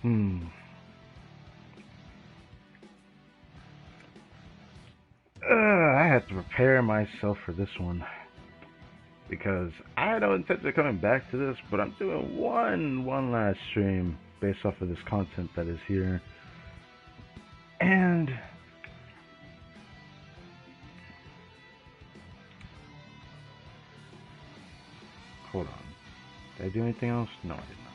Hmm. I had to prepare myself for this one because I had no intention of coming back to this, but I'm doing one last stream based off of this content that is here. And hold on. Did I do anything else? No, I did not.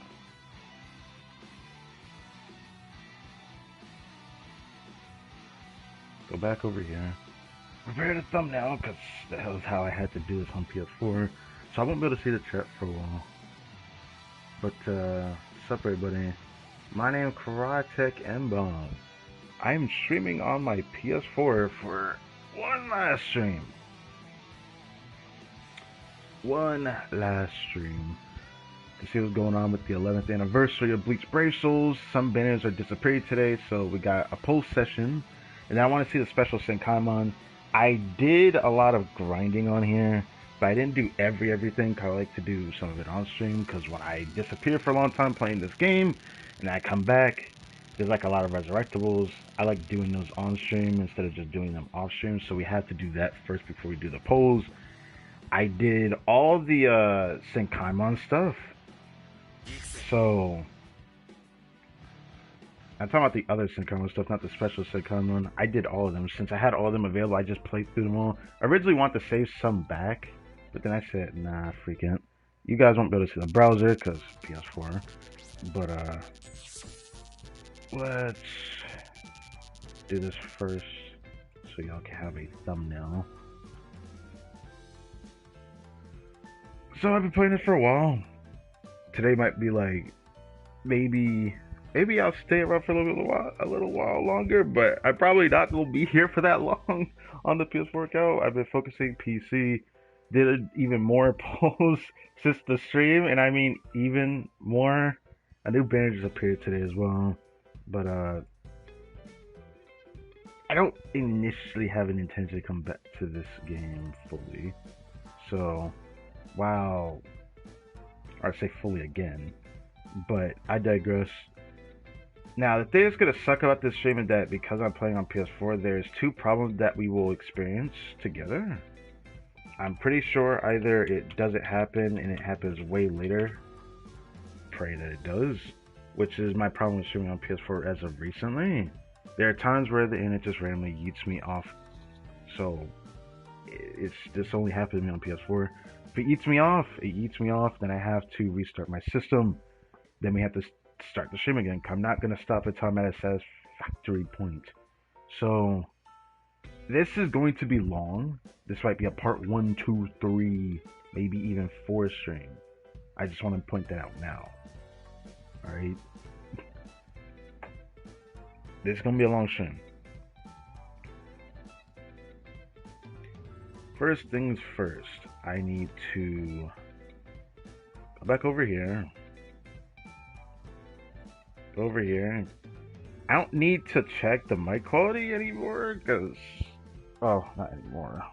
Go back over here. Prepare the thumbnail because that was how I had to do this on PS4. So I won't be able to see the chat for a while. But, sup everybody. My name is Karatech Mbong. I am streaming on my PS4 for one last stream. One last stream. To see what's going on with the 11th anniversary of Bleach Brave Souls. Some banners are disappeared today, so we got a poll session. And I want to see the special Senkaimon. I did a lot of grinding on here, but I didn't do everything. I like to do some of it on stream, because when I disappear for a long time playing this game, and I come back, there's like a lot of resurrectables. I like doing those on stream instead of just doing them off stream, so we have to do that first before we do the polls. I did all the Senkaimon stuff. So I'm talking about the other Senkaimon stuff, not the special Senkaimon. I did all of them. Since I had all of them available, I just played through them all. I originally wanted to save some back, but then I said, nah, freak it. You guys won't be able to see the browser, because PS4. But, let's do this first, so y'all can have a thumbnail. So I've been playing it for a while. Today might be like, maybe I'll stay around for a little while longer, but I probably not will be here for that long on the PS4 account. I've been focusing PC, did even more polls since the stream, and I mean even more. A new banner just appeared today as well, but I don't initially have an intention to come back to this game fully. So, wow. Or say fully again, but I digress. Now, the thing that's going to suck about this stream is that because I'm playing on PS4, there's two problems that we will experience together. I'm pretty sure either it doesn't happen and it happens way later. Pray that it does, which is my problem with streaming on PS4 as of recently. There are times where the internet just randomly yeets me off, so this only happens to me on PS4. If it eats me off, then I have to restart my system. Then we have to start the stream again. I'm not going to stop until I'm at a satisfactory point. So, this is going to be long. This might be a part 1, 2, 3, maybe even 4 stream. I just want to point that out now. Alright? This is going to be a long stream. First things first, I need to go back over here. Go over here. I don't need to check the mic quality anymore, because, well, not anymore,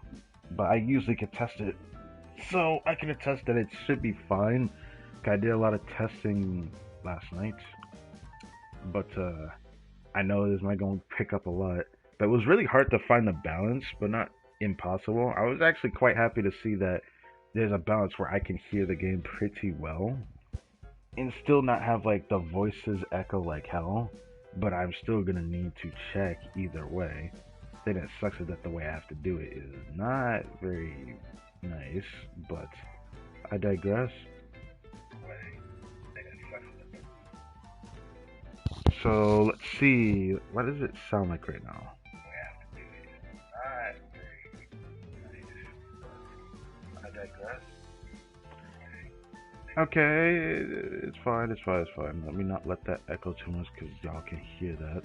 but I usually can test it. So I can attest that it should be fine. I did a lot of testing last night, but I know this might going to pick up a lot. But it was really hard to find the balance, but not impossible. I was actually quite happy to see that there's a balance where I can hear the game pretty well and still not have like the voices echo like hell, but I'm still gonna need to check either way. The thing that sucks is that the way I have to do it is not very nice, but I digress. So let's see, what does it sound like right now? Okay, it's fine. Let me not let that echo too much because y'all can hear that.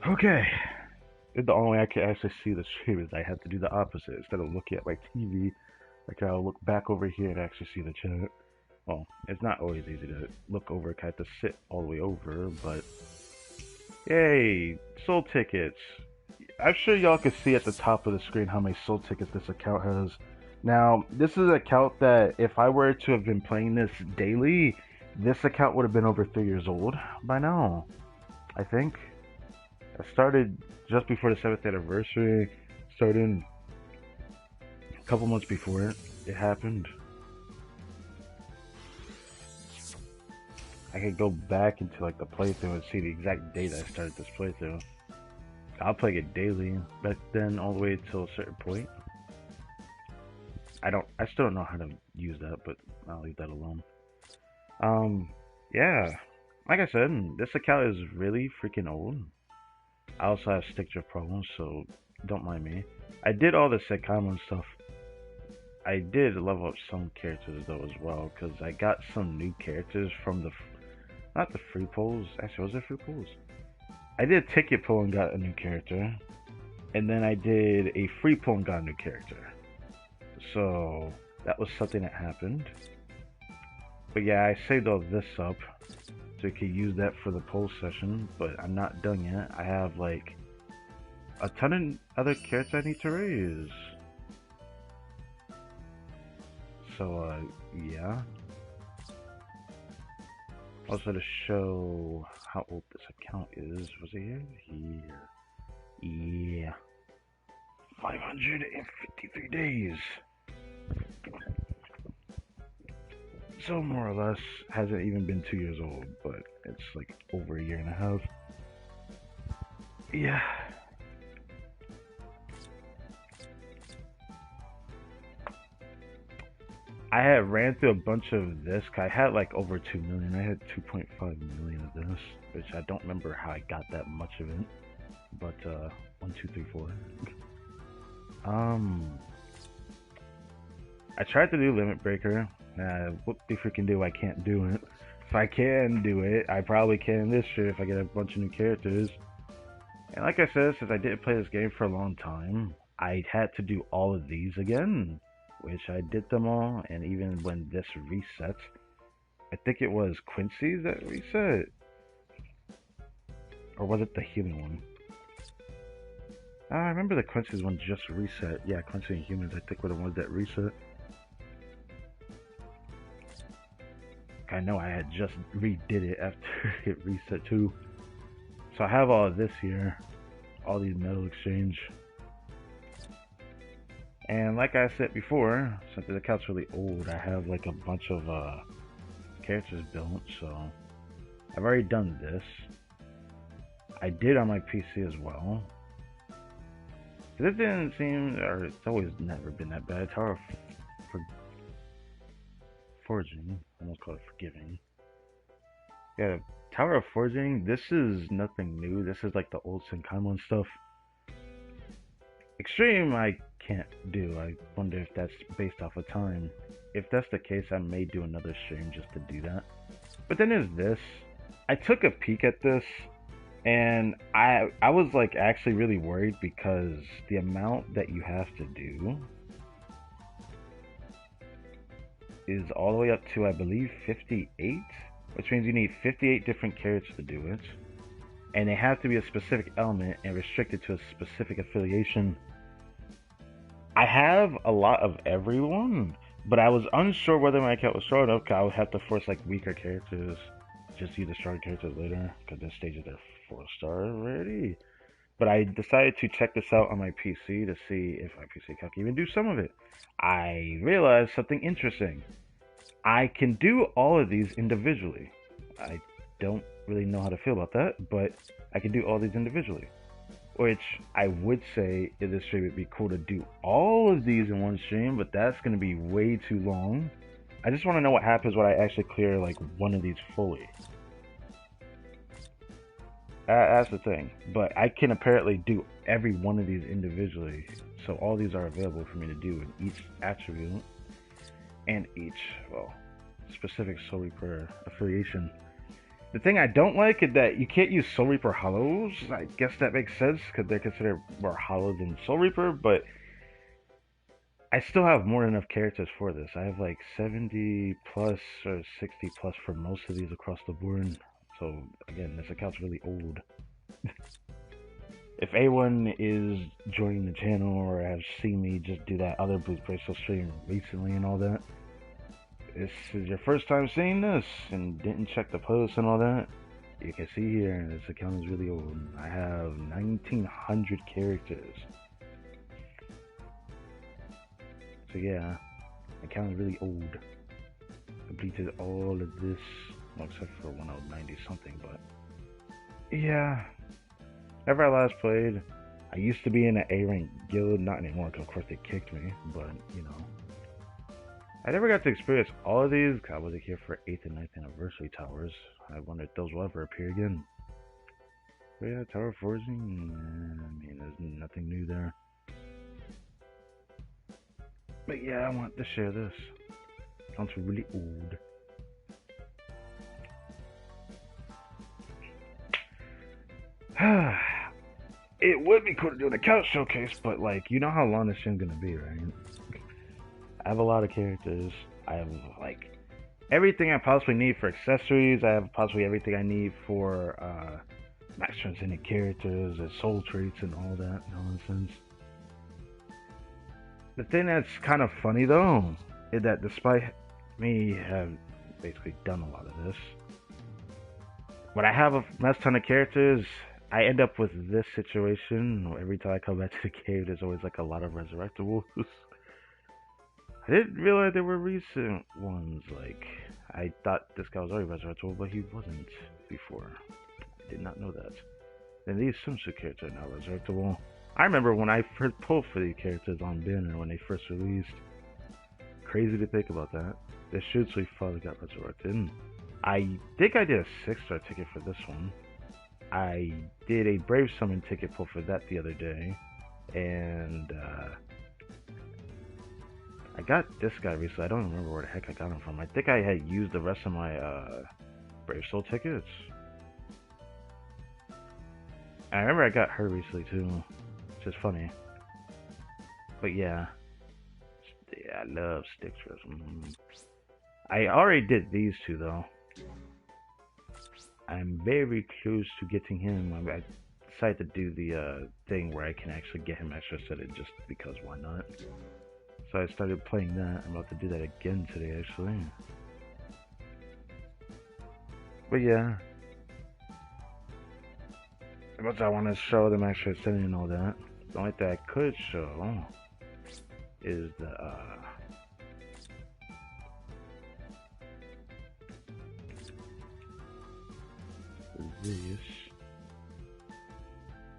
Okay. The only way I can actually see the stream is I have to do the opposite. Instead of looking at my TV, like I'll look back over here and actually see the chat. Well, it's not always easy to look over. I have to sit all the way over, but... Yay! Soul tickets! I'm sure y'all can see at the top of the screen how many soul tickets this account has. Now, this is an account that if I were to have been playing this daily, this account would have been over 3 years old by now. I think. I started just before the 7th anniversary. Started a couple months before it happened. I could go back into like the playthrough and see the exact date I started this playthrough. I'll play it daily, but then all the way till a certain point. I still don't know how to use that, but I'll leave that alone. Yeah. Like I said, this account is really freaking old. I also have stick drift problems, so don't mind me. I did all the Sekamo and stuff. I did level up some characters though as well, because I got some new characters from the, not the free polls. Actually, was there free polls? I did a ticket pull and got a new character, and then I did a free pull and got a new character. So that was something that happened. But yeah, I saved all this up so you could use that for the poll session, but I'm not done yet. I have like a ton of other characters I need to raise. So yeah. Also to show how old this account is, was it here? Here. Yeah. 553 days. So more or less, hasn't even been 2 years old, but it's like over a year and a half. Yeah. I had ran through a bunch of this. I had like over 2 million. I had 2.5 million of this, which I don't remember how I got that much of it. But 1, 2, 3, 4. I tried to do Limit Breaker. What the freaking do? I can't do it. If I can do it, I probably can this year if I get a bunch of new characters. And like I said, since I didn't play this game for a long time, I had to do all of these again, which I did them all. And even when this resets, I think it was Quincy's that reset, or was it the human one? I remember the Quincy's one just reset. Yeah, Quincy and humans, I think, were the ones that reset. I know I had just redid it after it reset too. So I have all of this here, all these metal exchange. And like I said before, since the account's really old, I have like a bunch of characters built, so I've already done this. I did on my PC as well. This didn't seem, or it's always never been that bad. Tower of Forging, I almost call it Forgiving. Yeah, Tower of Forging, this is nothing new. This is like the old Senkaimon stuff. Extreme, I can't do. I wonder if that's based off of time. If that's the case, I may do another stream just to do that. But then there's this. I took a peek at this, and I was like actually really worried because the amount that you have to do is all the way up to, I believe, 58, which means you need 58 different characters to do it, and they have to be a specific element and restricted to a specific affiliation. I have a lot of everyone, but I was unsure whether my account was strong enough, because I would have to force like weaker characters, just use the strong characters later, because this stage is their 4-star already. But I decided to check this out on my PC to see if my PC account can even do some of it. I realized something interesting. I can do all of these individually. I don't really know how to feel about that, but I can do all these individually. Which I would say in this stream it'd be cool to do all of these in one stream, but that's going to be way too long. I just want to know what happens when I actually clear like one of these fully. That's the thing. But I can apparently do every one of these individually. So all these are available for me to do in each attribute and each, well, specific Soul Reaper affiliation. The thing I don't like is that you can't use Soul Reaper Hollows. I guess that makes sense because they're considered more hollow than Soul Reaper, but I still have more than enough characters for this. I have like 70 plus or 60 plus for most of these across the board. So again, this account's really old. if anyone is joining the channel or has seen me just do that other Bleach Bracelet stream recently and all that, this is your first time seeing this and didn't check the posts and all that, you can see here this account is really old. I have 1900 characters. So yeah, the account is really old. Completed all of this, well, except for 1090 something, but yeah. Ever I last played, I used to be in an A-rank guild, not anymore because of course they kicked me, but you know. I never got to experience all of these because I wasn't here for 8th and 9th anniversary towers. I wonder if those will ever appear again. But yeah, tower forging, I mean, there's nothing new there. But yeah, I want to share this. Sounds really old. It would be cool to do an account showcase, but like, you know how long this shit's gonna be, right? I have a lot of characters. I have like everything I possibly need for accessories. I have possibly everything I need for max transcendent characters and soul traits and all that nonsense. The thing that's kind of funny though is that despite me have basically done a lot of this, when I have a mess ton of characters, I end up with this situation. Every time I come back to the cave, there's always like a lot of resurrectables. I didn't realize there were recent ones. Like, I thought this guy was already resurrectable, but he wasn't before. I did not know that. Then these swimsuit characters are now resurrectable. I remember when I first pulled for these characters on Banner when they first released. Crazy to think about that. This Shutsu finally got resurrected. I think I did a 6-star ticket for this one. I did a Brave Summon ticket pull for that the other day. And, I got this guy recently. I don't remember where the heck I got him from. I think I had used the rest of my Brave Soul tickets. I remember I got her recently too, which is funny. But yeah, I love Styx. I already did these two though. I'm very close to getting him. I decided to do the thing where I can actually get him extra set just because why not? So I started playing that. I'm about to do that again today, actually. But yeah. But I want to show them extra setting and all that. The only thing I could show is the this.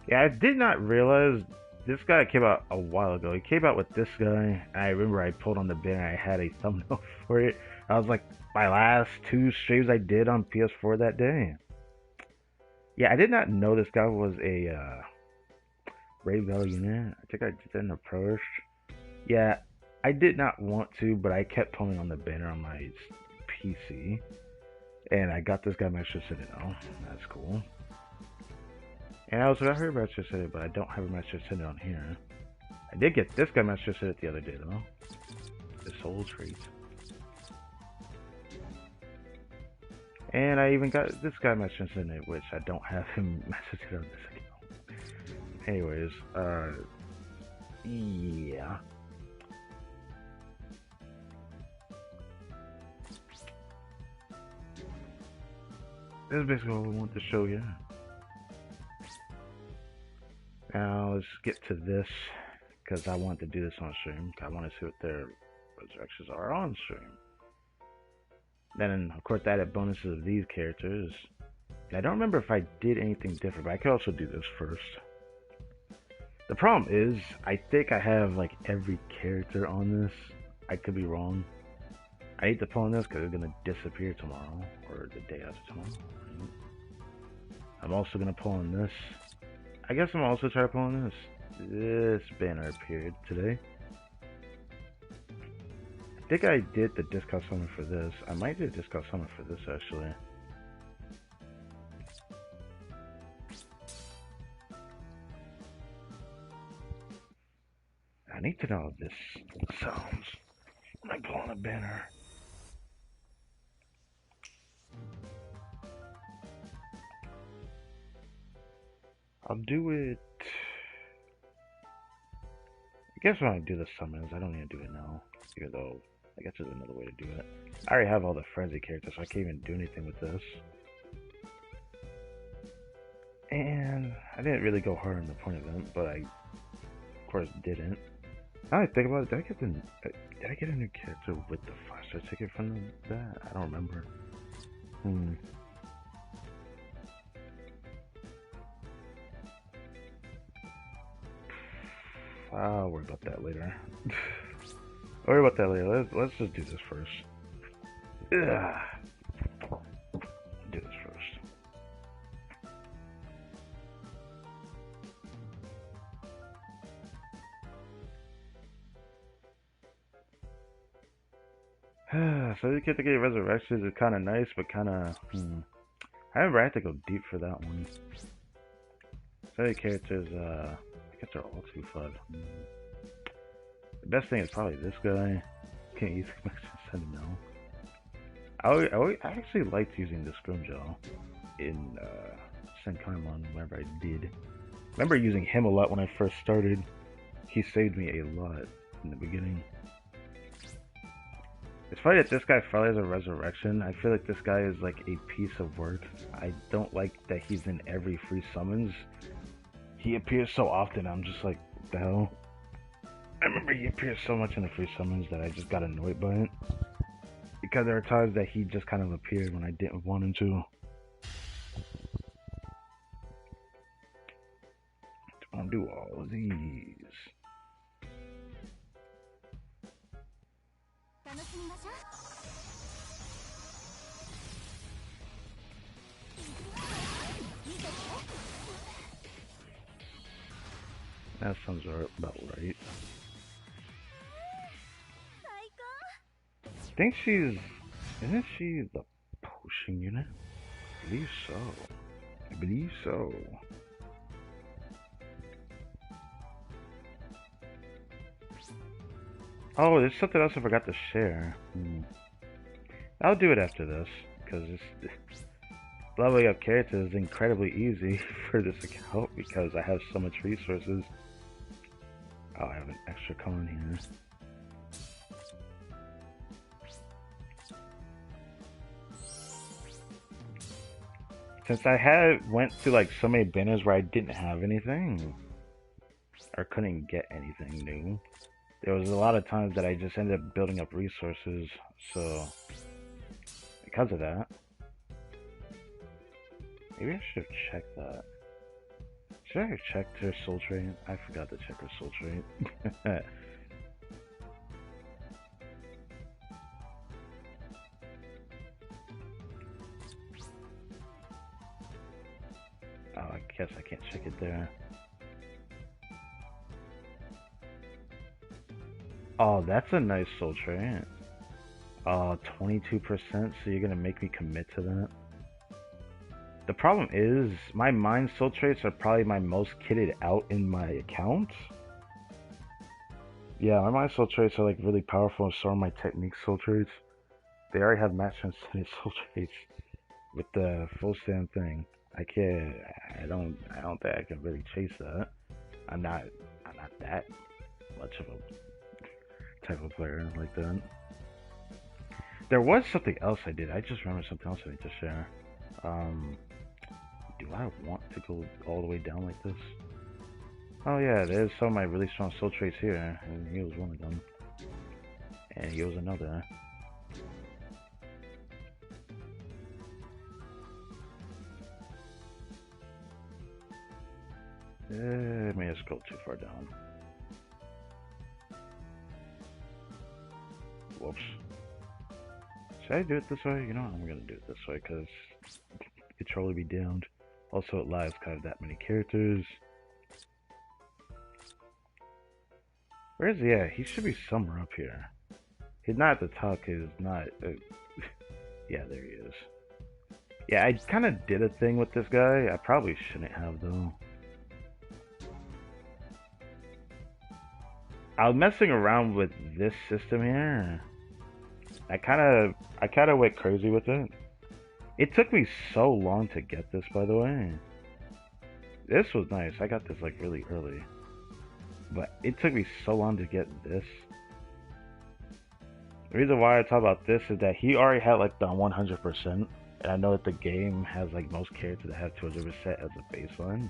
Yeah, I did not realize this guy came out a while ago. He came out with this guy. I remember I pulled on the banner. I had a thumbnail for it. I was like, my last 2 streams I did on PS4 that day. Yeah, I did not know this guy was a Brave Battle unit. I think I did that in the first. Yeah, I did not want to, but I kept pulling on the banner on my PC. And I got this guy Master Citadel. That's cool. And I also got her Master Citadel, but I don't have a Master Citadel on here. I did get this guy Master Citadel the other day, though. The soul trait. And I even got this guy Master Citadel, which I don't have him Master Citadel on this account. Anyways, yeah. This is basically all I want to show you. Now let's get to this, because I want to do this on stream. I want to see what their resurrections are on stream. Then, of course, I added bonuses of these characters. And I don't remember if I did anything different, but I could also do this first. The problem is, I think I have like every character on this. I could be wrong. I need to pull on this because it's going to disappear tomorrow, or the day after tomorrow. I'm also going to pull on this. I guess I'm also trying to pull on this. This banner appeared today. I think I did the discount summon for this. I might do a discount summon for this actually. I need to know how this sounds when I pull on a banner. I'll do it guess when I do the summons, I don't need to do it now. Even though, I guess there's another way to do it. I already have all the frenzy characters, so I can't even do anything with this. And I didn't really go hard on the point event, but I, of course, didn't. Now I think about it, did I get a new character with the 5-star ticket from that? I don't remember. I'll worry about that later. I'll worry about that later. Let's just do this first. Ugh. Do this first. So you get to get resurrections is kind of nice, but kind of. I remember I had to go deep for that one. So the characters, I guess they're all too fun. The best thing is probably this guy. Can't use send him now. I actually liked using the Scrimjaw in Senkaimon whenever I did. I remember using him a lot when I first started. He saved me a lot in the beginning. It's funny that this guy finally has a resurrection. I feel like this guy is like a piece of work. I don't like that he's in every free summons. He appears so often, I'm just like, what the hell? I remember he appears so much in the free summons that I just got annoyed by it. Because there are times that he just kind of appeared when I didn't want him to. Don't do all of these. That sounds about right. I think isn't she the potion unit? I believe so. I believe so. Oh, there's something else I forgot to share. I'll do it after this, because leveling up characters is incredibly easy for this account because I have so much resources. Oh, I have an extra con here. Since I went through like so many banners where I didn't have anything or couldn't get anything new, there was a lot of times that I just ended up building up resources. So because of that, maybe I should have checked that. Should I have checked her soul trait? I forgot to check her soul trait. Oh, I guess I can't check it there. Oh, that's a nice soul trait. 22%, so you're gonna make me commit to that? The problem is, my mind soul traits are probably my most kitted out in my account. Yeah, my mind soul traits are like really powerful, and so are my technique soul traits. They already have match sensitive soul traits with the full stand thing. I don't think I can really chase that. I'm not that much of a type of player like that. There was something else I did. I just remember something else I need to share. Do I want to go all the way down like this? Oh yeah, there's some of my really strong soul traits here, and he was one of them. And he was another. I may have scrolled too far down. Whoops. Should I do it this way? You know what, I'm gonna do it this way, because controller be damned. Also, it lies kind of that many characters. Where is he at? He should be somewhere up here. He's not at the top, he's not... yeah, there he is. Yeah, I kind of did a thing with this guy. I probably shouldn't have, though. I was messing around with this system here. I kind of went crazy with it. It took me so long to get this, by the way. This was nice. I got this like really early. But it took me so long to get this. The reason why I talk about this is that he already had like the 100%, and I know that the game has like most characters that have 200% as a baseline.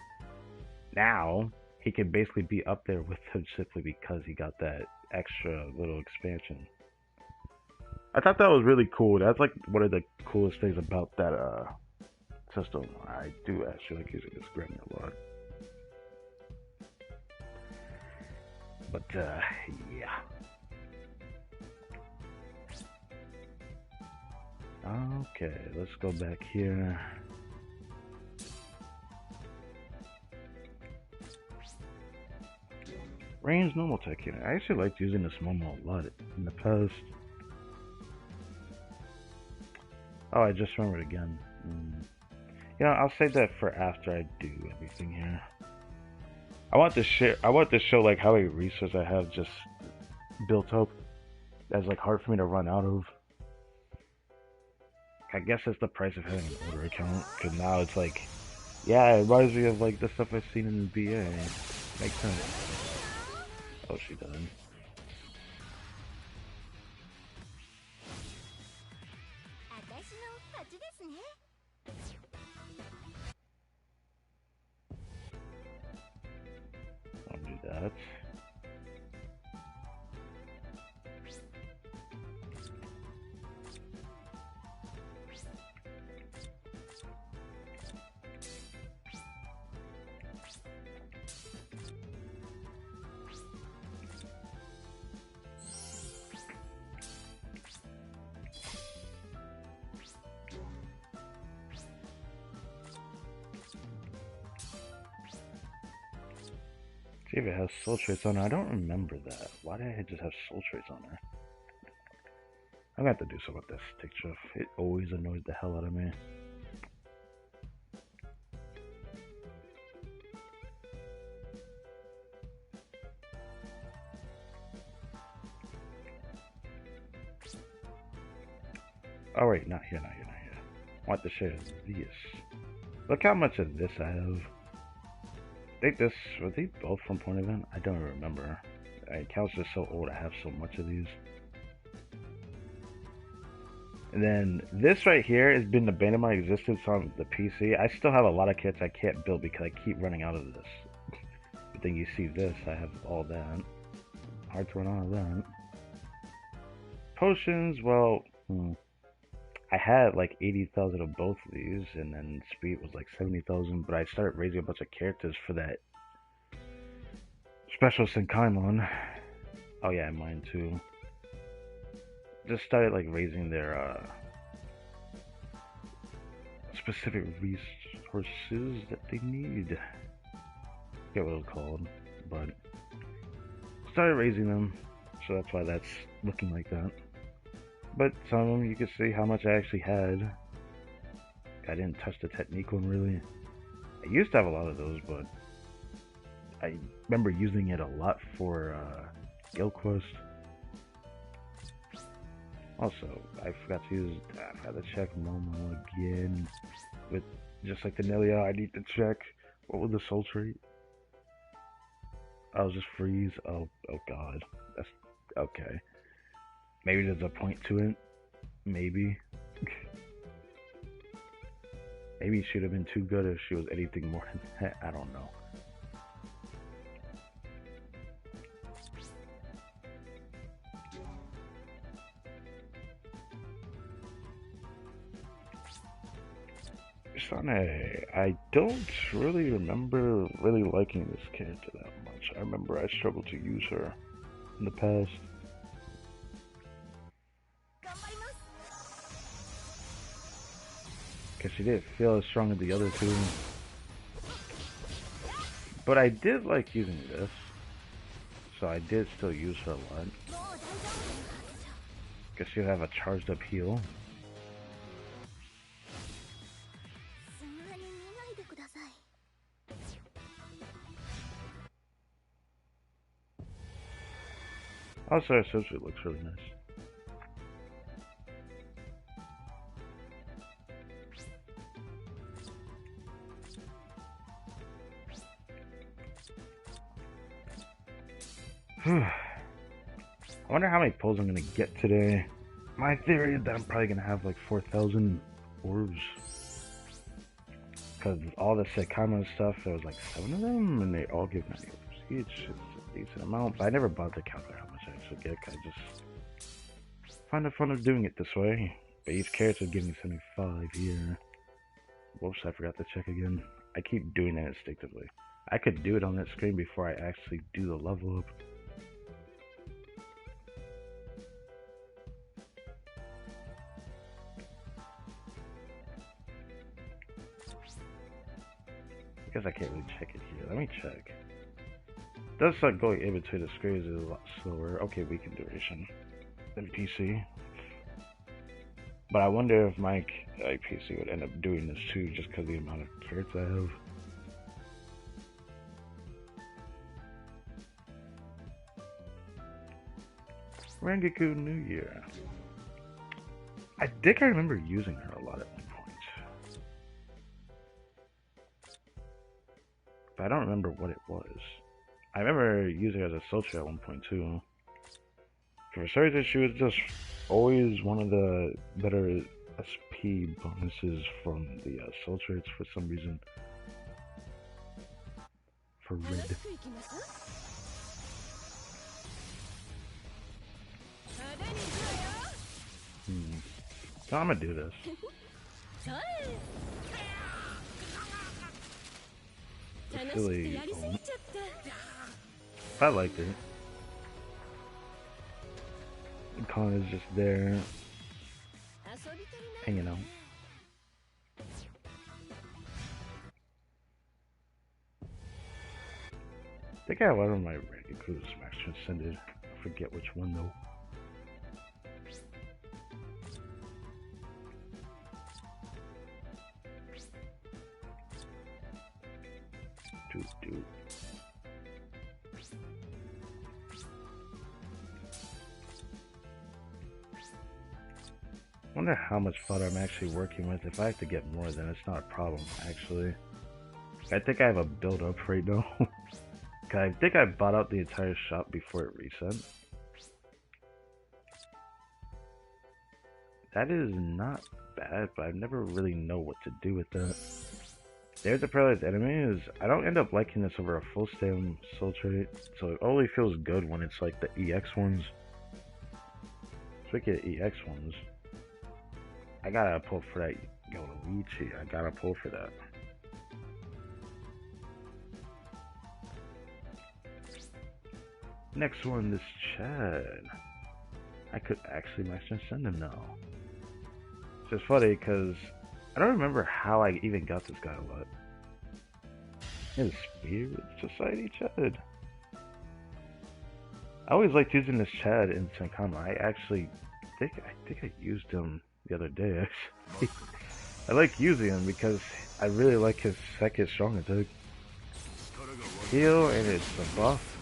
Now he can basically be up there with him simply because he got that extra little expansion. I thought that was really cool. That's like one of the coolest things about that system. I do actually like using this grammar a lot. But yeah. Okay, let's go back here. Range normal tech unit. I actually liked using this Momo a lot in the past. Oh, I just remembered again. You know, I'll save that for after I do everything here. I want to show like how many resources I have just built up. That's like hard for me to run out of. I guess that's the price of having an older account. Cause now it's like, yeah, it reminds me of like the stuff I've seen in the BA. Makes sense. Oh, she done. I'll do that. See if it has soul traits on her. I don't remember that. Why did I just have soul traits on her? I'm gonna have to do something with this stick drift. It always annoys the hell out of me. Oh wait, not here, not here, not here. I want to show you this. Look how much of this I have. I think this, were they both from Point Event? I don't remember. My account's just so old, I have so much of these. And then this right here has been the bane of my existence on the PC. I still have a lot of kits I can't build because I keep running out of this. But then you see this, I have all that. Hard to run out of that. Potions, well, I had like 80,000 of both of these, and then speed was like 70,000, but I started raising a bunch of characters for that special Senkaimon. Oh yeah, mine too. Just started like raising their specific resources that they need. I forget what it's called, but started raising them, so that's why that's looking like that. But some of them you can see how much I actually had. I didn't touch the technique one really. I used to have a lot of those, but I remember using it a lot for Guild Quest. Also, I forgot to use. I forgot to check Momo again. With just like the Nelia, I need to check what was the soul trait. I was just freeze. Oh god, that's okay. Maybe there's a point to it. Maybe. Maybe she would have been too good if she was anything more than that. I don't know. Sane, I don't really remember really liking this character that much. I remember I struggled to use her in the past. Because she didn't feel as strong as the other two. But I did like using this. So I did still use her a lot. Because she'll have a charged up heal. Also, her swimsuit looks really nice. I wonder how many pulls I'm gonna get today. My theory is that I'm probably gonna have like 4,000 orbs. Because all the Sekama stuff, there was like 7 of them, and they all give 90 orbs each. It's a decent amount, but I never bothered to calculate how much I actually get. I just find the fun of doing it this way. But each character is giving me 75 here. Whoops, I forgot to check again. I keep doing it instinctively. I could do it on that screen before I actually do the level up. I guess I can't really check it here. Let me check. It does like going in between the screens is a lot slower. Okay, weekend duration than PC. But I wonder if my PC would end up doing this too, just because of the amount of carrots I have. Rangaku New Year. I think I remember using her a lot at one point. But I don't remember what it was. I remember using her as a Sultra at one point too. For some reason, she was just always one of the better SP bonuses from the Sultrates for some reason. For red. So I'm gonna do this. Silly. I liked it. Khan is just there, hanging out. I think I have one of my Rangaku's Max Transcended. I forget which one though. Dude. I wonder how much fodder I'm actually working with. If I have to get more, then it's not a problem, actually. I think I have a build up right now. I think I bought out the entire shop before it reset. That is not bad, but I never really know what to do with that. There's the paralyzed enemy is I don't end up liking this over a full stem soul trait, so it only feels good when it's like the EX ones. Speaking of EX ones, I gotta pull for that Luigi. I gotta pull for that. Next one, this Chad. I could actually max transcend him now. It's just funny because I don't remember how I even got this guy a lot. His Spirit Society Chad. I always liked using this Chad in Senkama. I think I used him the other day actually. I like using him because I really like his second strong attack. Heal, and it's a buff.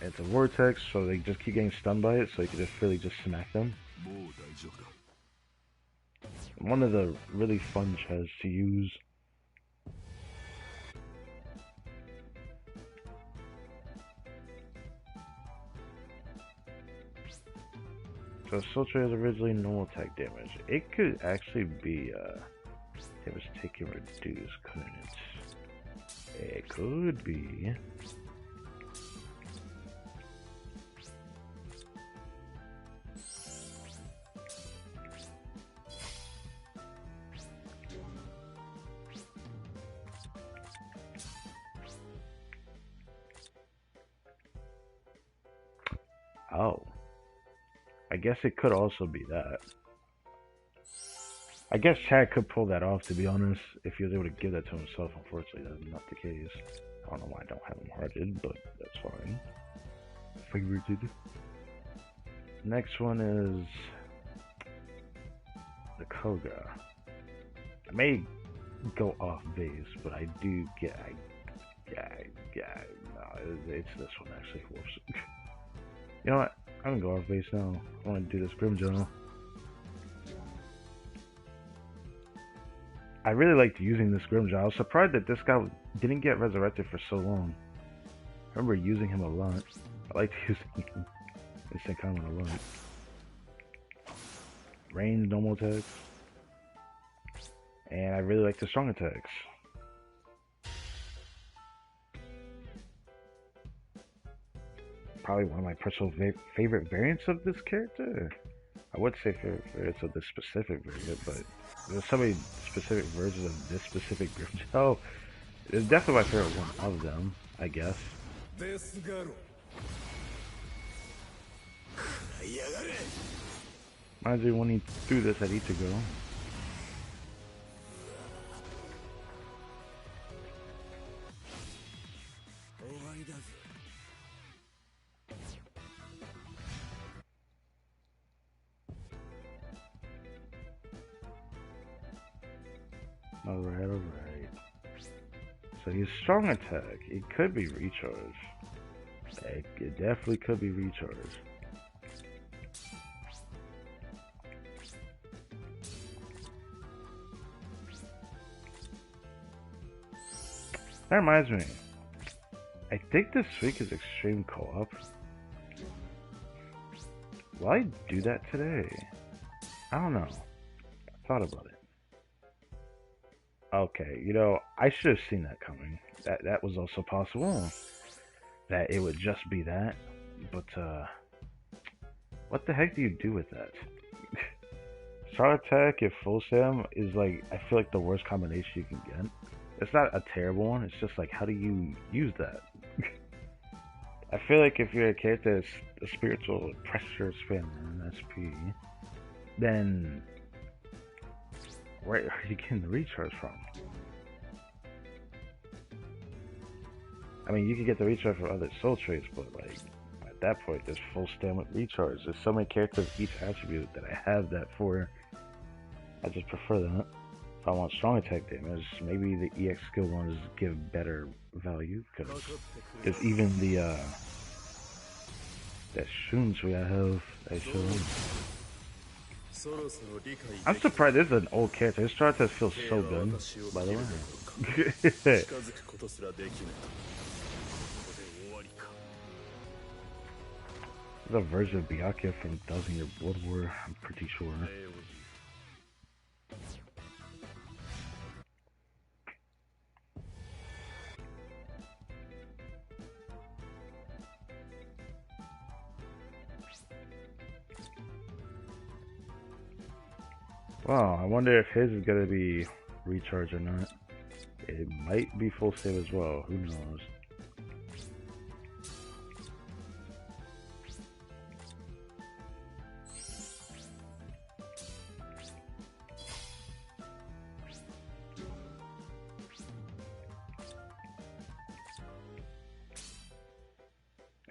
It's a vortex, so they just keep getting stunned by it, so you can just really just smack them. One of the really fun Chads to use. So Sultra is originally normal attack damage. It could actually be damage taken reduced, couldn't it? It could be. Oh. I guess it could also be that. I guess Chad could pull that off, to be honest, if he was able to give that to himself. Unfortunately, that's not the case. I don't know why I don't have him hearted, but that's fine. Favorited. Next one is the Koga. I may go off base, but I do get. No, it's this one actually. Whoops. You know what? I'm gonna go off base now. I want to do this Grimjaw. I really liked using this Grimjaw. I was surprised that this guy didn't get resurrected for so long. remember using him a lot. I liked using him instant common a lot. Range normal attacks. And I really like the strong attacks. Probably one of my personal favorite variants of this character. I would say favorite variants of this specific variant, but there's so many specific versions of this specific variant. Oh, it's definitely my favorite one of them, I guess. Reminds me when he threw this at Ichigo. Alright. So he's strong attack. It could be recharge. It definitely could be recharge. That reminds me. I think this week is Extreme Co-op. Will I do that today? I don't know. I thought about it. Okay, you know, I should have seen that coming. That was also possible. That it would just be that. But, what the heck do you do with that? Strong attack if full Sam is like, I feel like the worst combination you can get. It's not a terrible one, it's just like, how do you use that? I feel like if you're a character that's a spiritual pressure spammer in SP, then where are you getting the recharge from? I mean, you can get the recharge from other soul traits, but like, at that point, there's full stam with recharge. There's so many characters with each attribute that I have that for. I just prefer that. If I want strong attack damage, maybe the EX skill ones give better value, because there's even the, that Shunsui I have, I show. I'm surprised this is an old character. His strong attack feels so good, by the way. There's a version of Byakuya from 1000 Year Blood War, I'm pretty sure. Wow, I wonder if his is gonna be recharge or not. It might be full save as well, who knows.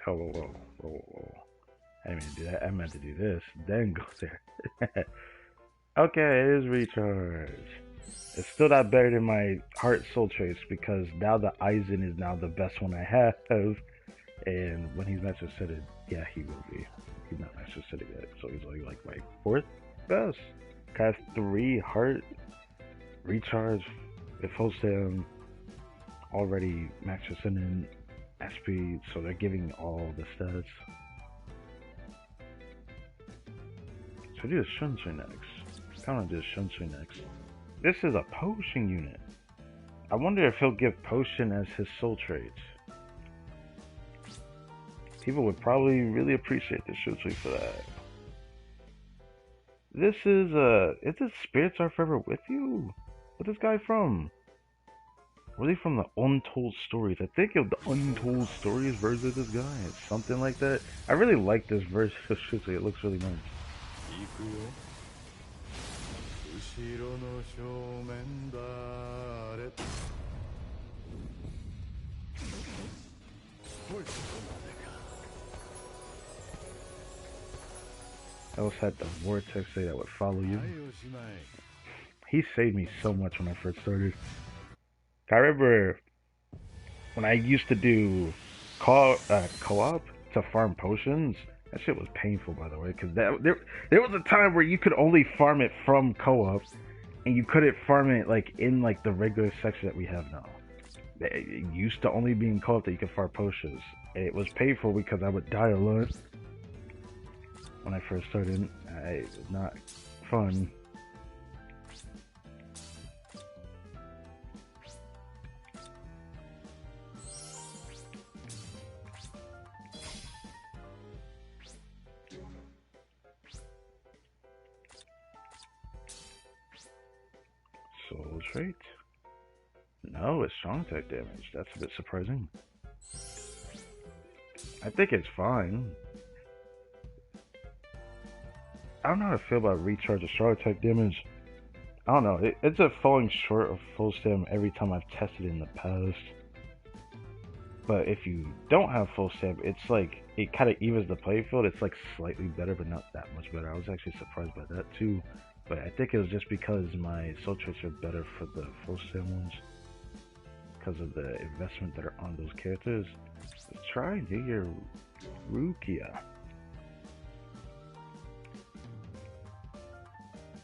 Oh, whoa. I didn't mean to do that. I meant to do this, then go there. Okay, it is recharge. It's still not better than my heart soul trace, because now the Aizen is now the best one I have. And when he's master setted, yeah, he will be. He's not master setted yet, so he's only like my 4th best. I have 3 heart recharge with full stam already master setted SP, so they're giving all the stats. So I do the Shunsui next. I want to do the Shunsui next. This is a potion unit. I wonder if he'll give potion as his soul traits. People would probably really appreciate the Shunsui for that. This is it Spirits Are Forever With You? Where's this guy from? Were they from the Untold Stories? I think of the Untold Stories version of this guy. It's something like that. I really like this version of Shunsui. It looks really nice. I also had the vortex say that would follow you. He saved me so much when I first started. I remember when I used to do co-op to farm potions. That shit was painful, by the way, because there was a time where you could only farm it from co-op, and you couldn't farm it like in like the regular section that we have now. It used to only be in co-op that you could fart potions. It was painful because I would die a lot when I first started. It was not fun. Soul trait? No, it's strong attack damage. That's a bit surprising. I think it's fine. I don't know how to feel about recharge of strong attack damage. I don't know. It's a falling short of full stam every time I've tested it in the past. But if you don't have full stam, it's like, it kind of evens the playing field. It's like slightly better, but not that much better. I was actually surprised by that too. But I think it was just because my soul traits are better for the full stam ones. Because of the investment that are on those characters. Let's try and do your Rukia.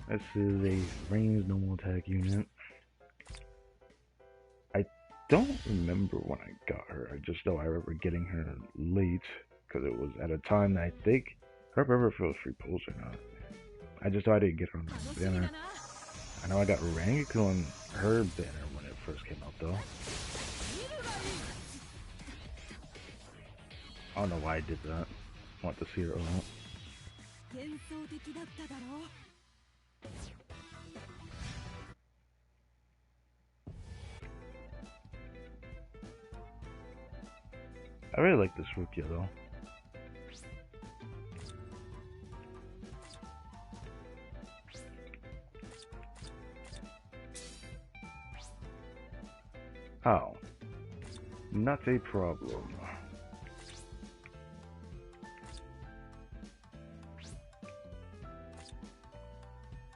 This is a ranged normal attack unit. I don't remember when I got her. I just know I remember getting her late. Because it was at a time that I think... I don't remember if it was free pulls or not. I just know I didn't get her on the banner. I know I got Rangiku on her banner when it first came out though. I don't know why I did that. I want to see her ult. I really like this Rukia though. Oh. Not a problem.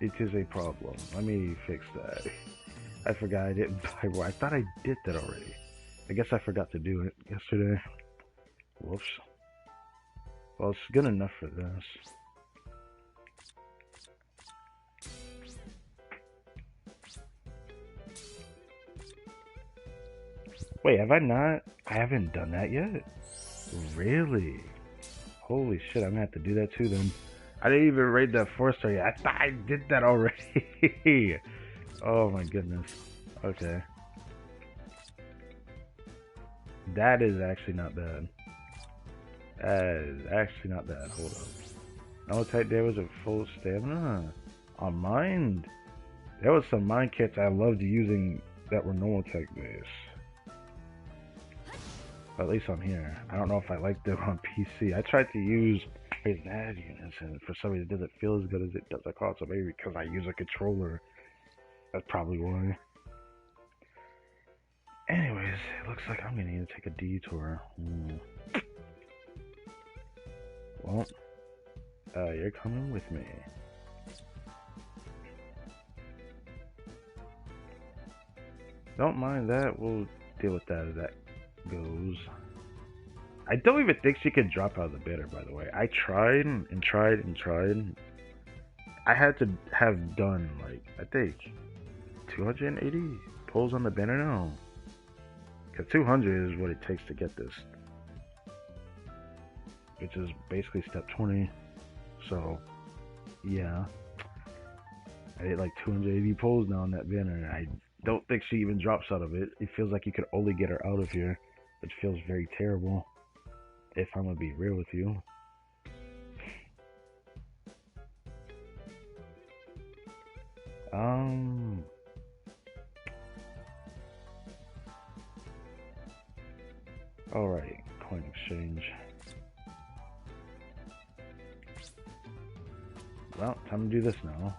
It is a problem. Let me fix that. I forgot I didn't buy one. I thought I did that already. I guess I forgot to do it yesterday. Whoops. Well, it's good enough for this. Wait, have I not? I haven't done that yet? Really? Holy shit, I'm gonna have to do that too then. I didn't even raid that 4-star yet. I thought I did that already. Oh my goodness. Okay. That is actually not bad. That is actually not bad. Hold up. No attack damage of full stamina? On mind? There was some mind kits I loved using that were normal attack based. At least on here. I don't know if I like them on PC. I tried to use mad units and for some reason it doesn't feel as good as it does on console. Maybe because I use a controller. That's probably why. Anyways, it looks like I'm gonna need to take a detour. Well, you're coming with me. Don't mind that. We'll deal with that as that goes. I don't even think she could drop out of the banner, by the way. I tried and tried and tried. I had to have done, like, I think 280 pulls on the banner now. Because 200 is what it takes to get this. Which is basically step 20. So, yeah. I did like 280 pulls now on that banner. I don't think she even drops out of it. It feels like you could only get her out of here. Which feels very terrible. If I'm gonna be real with you. Alright, coin exchange. Well, time to do this now.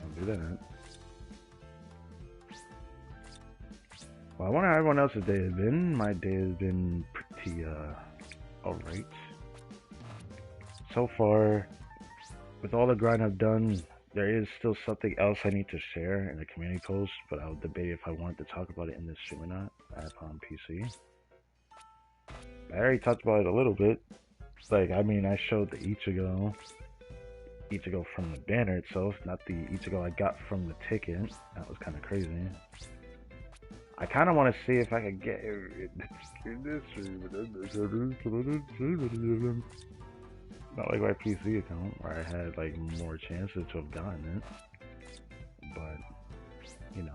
I'll do that. Well, I wonder how everyone else's day has been. My day has been pretty, alright. So far, with all the grind I've done, there is still something else I need to share in the community post, but I'll debate if I wanted to talk about it in this stream or not. App on PC. I already talked about it a little bit. Like, I mean, I showed the Ichigo from the banner itself, not the Ichigo I got from the ticket. That was kind of crazy. I kind of want to see if I could get this. Not like my PC account where I had like more chances to have gotten it, but you know.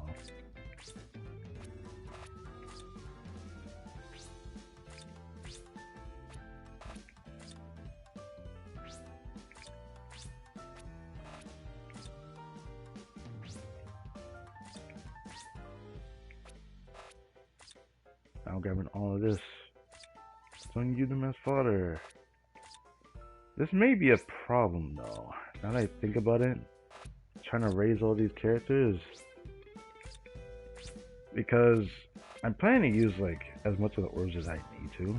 I'm grabbing all of this. Don't use them as fodder. This may be a problem though. Now that I think about it, trying to raise all these characters, because I'm planning to use like as much of the orbs as I need to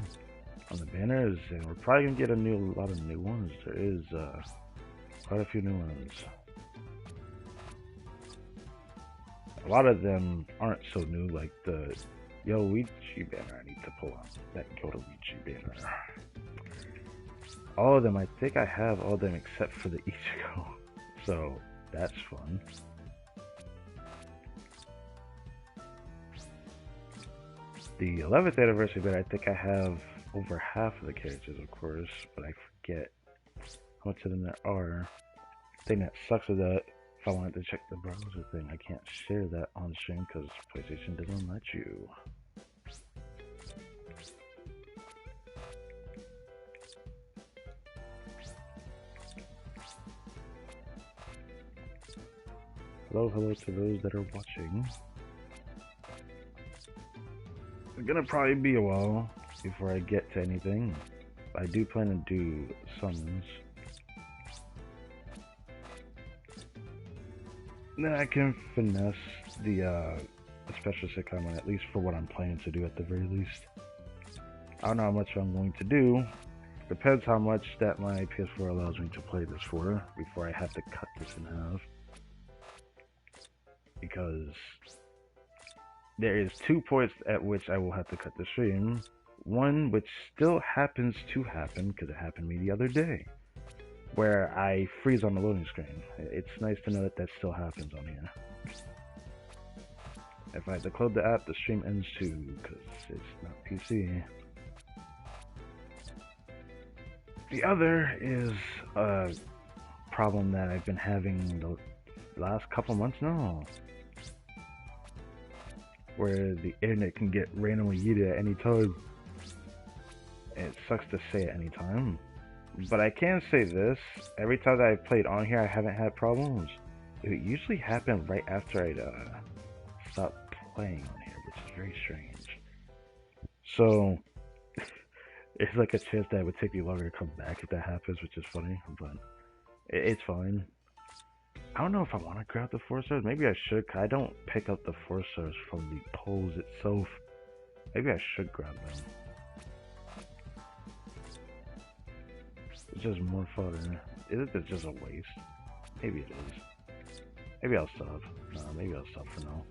on the banners, and we're probably gonna get a lot of new ones. There is quite a few new ones. A lot of them aren't so new, like the Yoichi banner. I need to pull out that Yoichi banner. All of them, I think I have all of them except for the Ichigo. So that's fun. The 11th anniversary banner, I think I have over half of the characters, of course, but I forget how much of them there are. The thing that sucks is that if I wanted to check the browser thing, I can't share that on stream because PlayStation doesn't let you. Hello to those that are watching. It's gonna probably be a while before I get to anything. I do plan to do summons. Then I can finesse the special sitcom, at least for what I'm planning to do at the very least. I don't know how much I'm going to do. Depends how much that my PS4 allows me to play this for before I have to cut this in half. Because there is 2 points at which I will have to cut the stream. One which still happens to happen, because it happened to me the other day, where I freeze on the loading screen. It's nice to know that that still happens on here. If I have to close the app, the stream ends too, because it's not PC. The other is a problem that I've been having the last couple months now, where the internet can get randomly yeeted at any time. It sucks to say at any time, but I can say this: every time that I've played on here, I haven't had problems. It usually happened right after I'd stopped playing on here, which is very strange. So it's like a chance that it would take me longer to come back if that happens, which is funny, but it's fine. I don't know if I want to grab the 4 stars. Maybe I should. I don't pick up the 4 stars from the polls itself. Maybe I should grab them. It's just more fun. Is it just a waste? Maybe it is. Maybe I'll stop. Maybe I'll stop for now.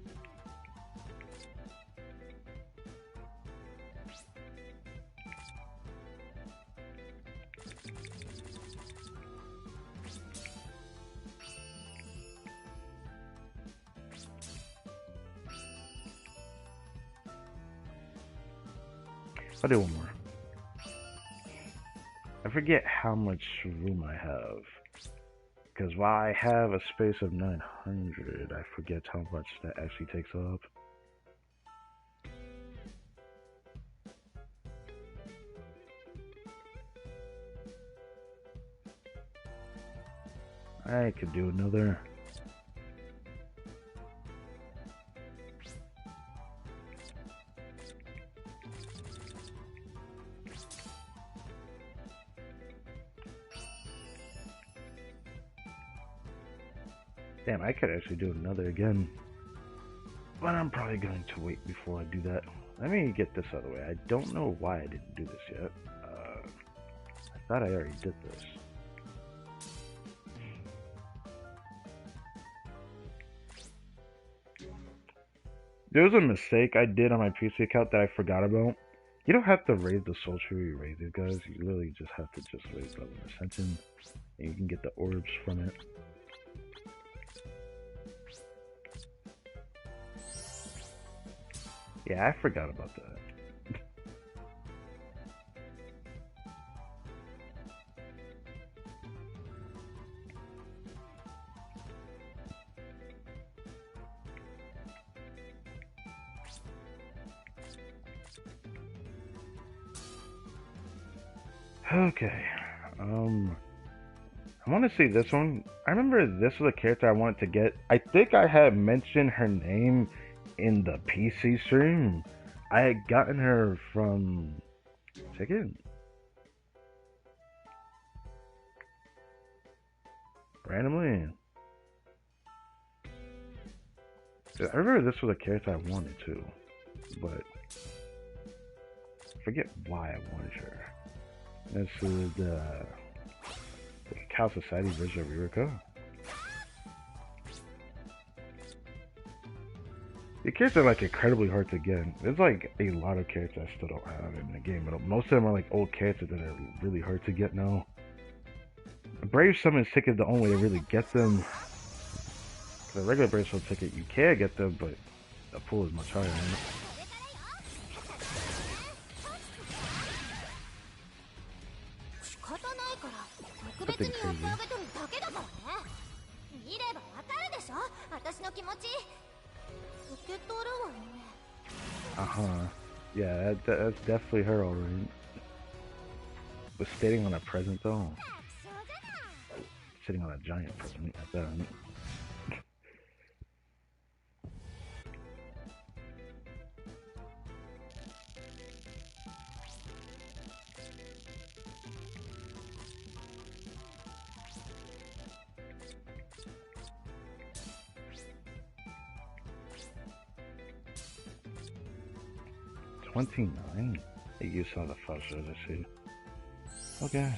I'll do one more. I forget how much room I have, because while I have a space of 900, I forget how much that actually takes up. I could do another. Damn, I could actually do another again. But I'm probably going to wait before I do that. Let me get this out of the way. I don't know why I didn't do this yet. I thought I already did this. There was a mistake I did on my PC account that I forgot about. You don't have to raise the soul tree you raise it, guys. You literally just have to just raise level ascension, and you can get the orbs from it. Yeah, I forgot about that. Okay, I want to see this one. I remember this was a character I wanted to get. I think I had mentioned her name in the PC stream. I had gotten her from Ticket. Randomly. I remember this was a character I wanted to, but I forget why I wanted her. This is the Cow Society version of Ririko. The characters are like incredibly hard to get. There's like a lot of characters I still don't have in the game, but most of them are like old characters that are really hard to get now. A Brave Summons ticket is the only way to really get them. The regular Brave Summons ticket, you can get them, but the pool is much higher. Right? Something crazy. Yeah, that's definitely her alright. But sitting on a present though. Sitting on a giant present at that. 29? You saw the photos, I see. Okay.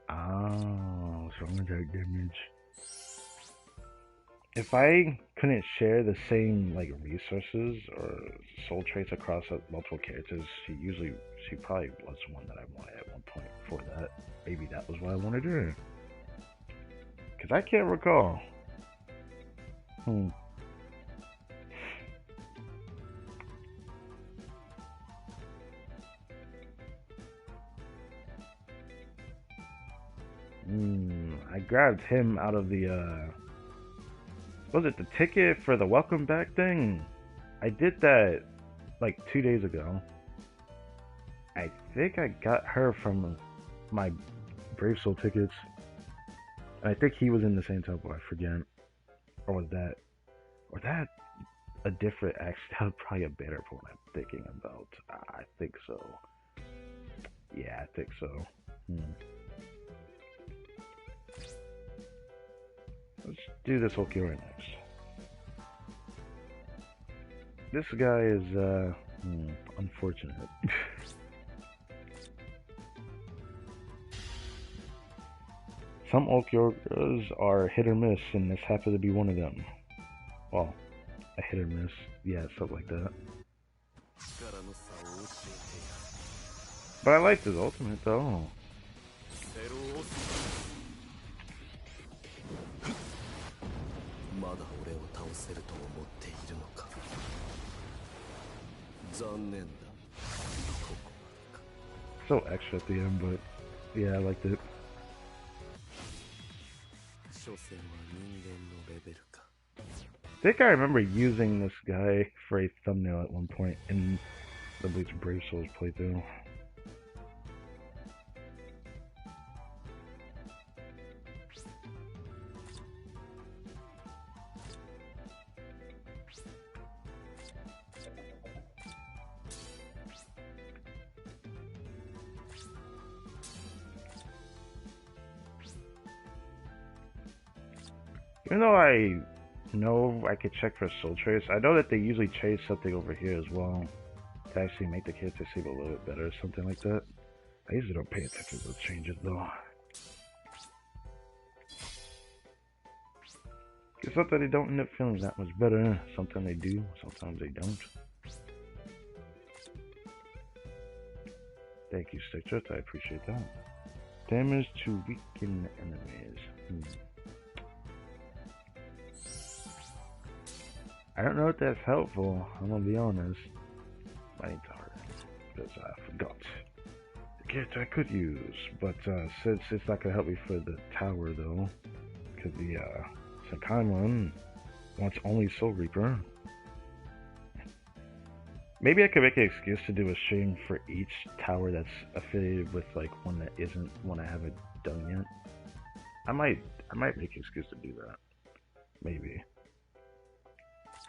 Oh, so I'm gonna take damage. If I couldn't share the same like resources or soul traits across multiple characters, she probably was one that I wanted at one point for that. Maybe that was what I wanted her. Cause I can't recall. I grabbed him out of the was it the ticket for the welcome back thing? I did that like 2 days ago. I think I got her from my Brave Soul tickets. And I think he was in the same temple, I forget. Or was that a different, actually, that was probably a better point I'm thinking about. I think so. Yeah, I think so. Let's do this Okio right next. This guy is, unfortunate. Some Okioras are hit or miss, and this happens to be one of them. Well, a hit or miss. Yeah, something like that. But I liked his ultimate, though. So extra at the end, but yeah, I liked it. I think I remember using this guy for a thumbnail at one point in the Bleach Brave Souls playthrough. Even though I know I could check for soul trace, I know that they usually chase something over here as well to actually make the character seem a little bit better or something like that. I usually don't pay attention to those changes though. It's not that they don't end up feeling that much better. Sometimes they do, sometimes they don't. Thank you, Stitchers. I appreciate that. Damage to weaken enemies. I don't know if that's helpful. I'm gonna be honest. I need to harden because I forgot the character I could use. But since it's not gonna help me for the tower though, because the Senkaimon wants only Soul Reaper. Maybe I could make an excuse to do a stream for each tower that's affiliated with like one that isn't one I haven't done yet. I might make an excuse to do that. Maybe.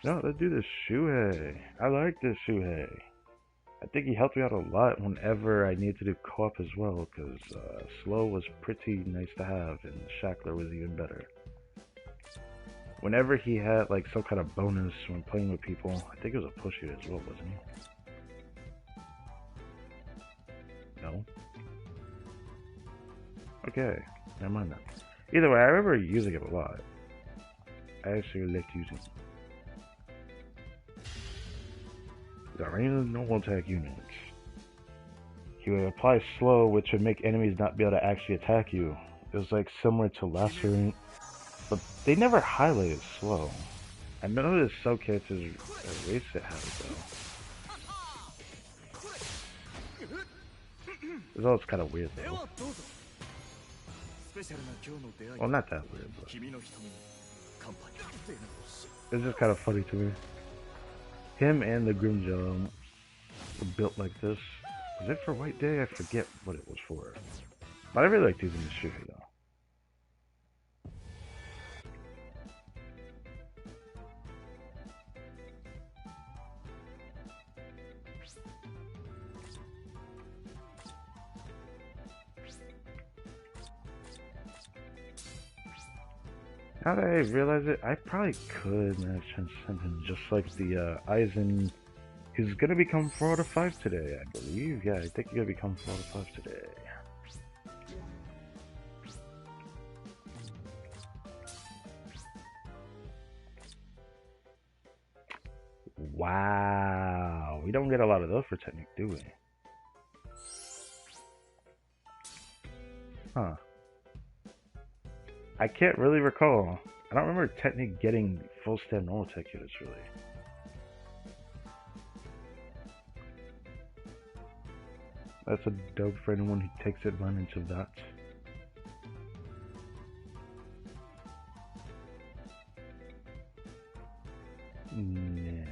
No, let's do this Shuhei. I like this Shuhei. I think he helped me out a lot whenever I needed to do co-op as well, because Slow was pretty nice to have, and Shackler was even better. Whenever he had like some kind of bonus when playing with people, I think it was a pusher as well, wasn't he? No? Okay, never mind that. Either way, I remember using it a lot. I actually liked using it. The random normal attack units. He would apply slow, which would make enemies not be able to actually attack you. It was like similar to Lacerate, but they never highlighted slow. I noticed some characters erase it how though. It's always kind of weird though. Well, not that weird, but it's just kind of funny to me. Him and the Grimjaw were built like this. Was it for White Day? I forget what it was for. But I really liked using the Shuhei though. Now that I realize it, I probably could manage to send him just like the Aizen. He's gonna become 4 out of 5 today, I believe. Yeah, I think he's gonna become 4 out of 5 today. Wow, we don't get a lot of those for Technique, do we? Huh. I can't really recall. I don't remember Technique getting full stem normal tech units really. That's a dope for anyone who takes advantage of that. Next.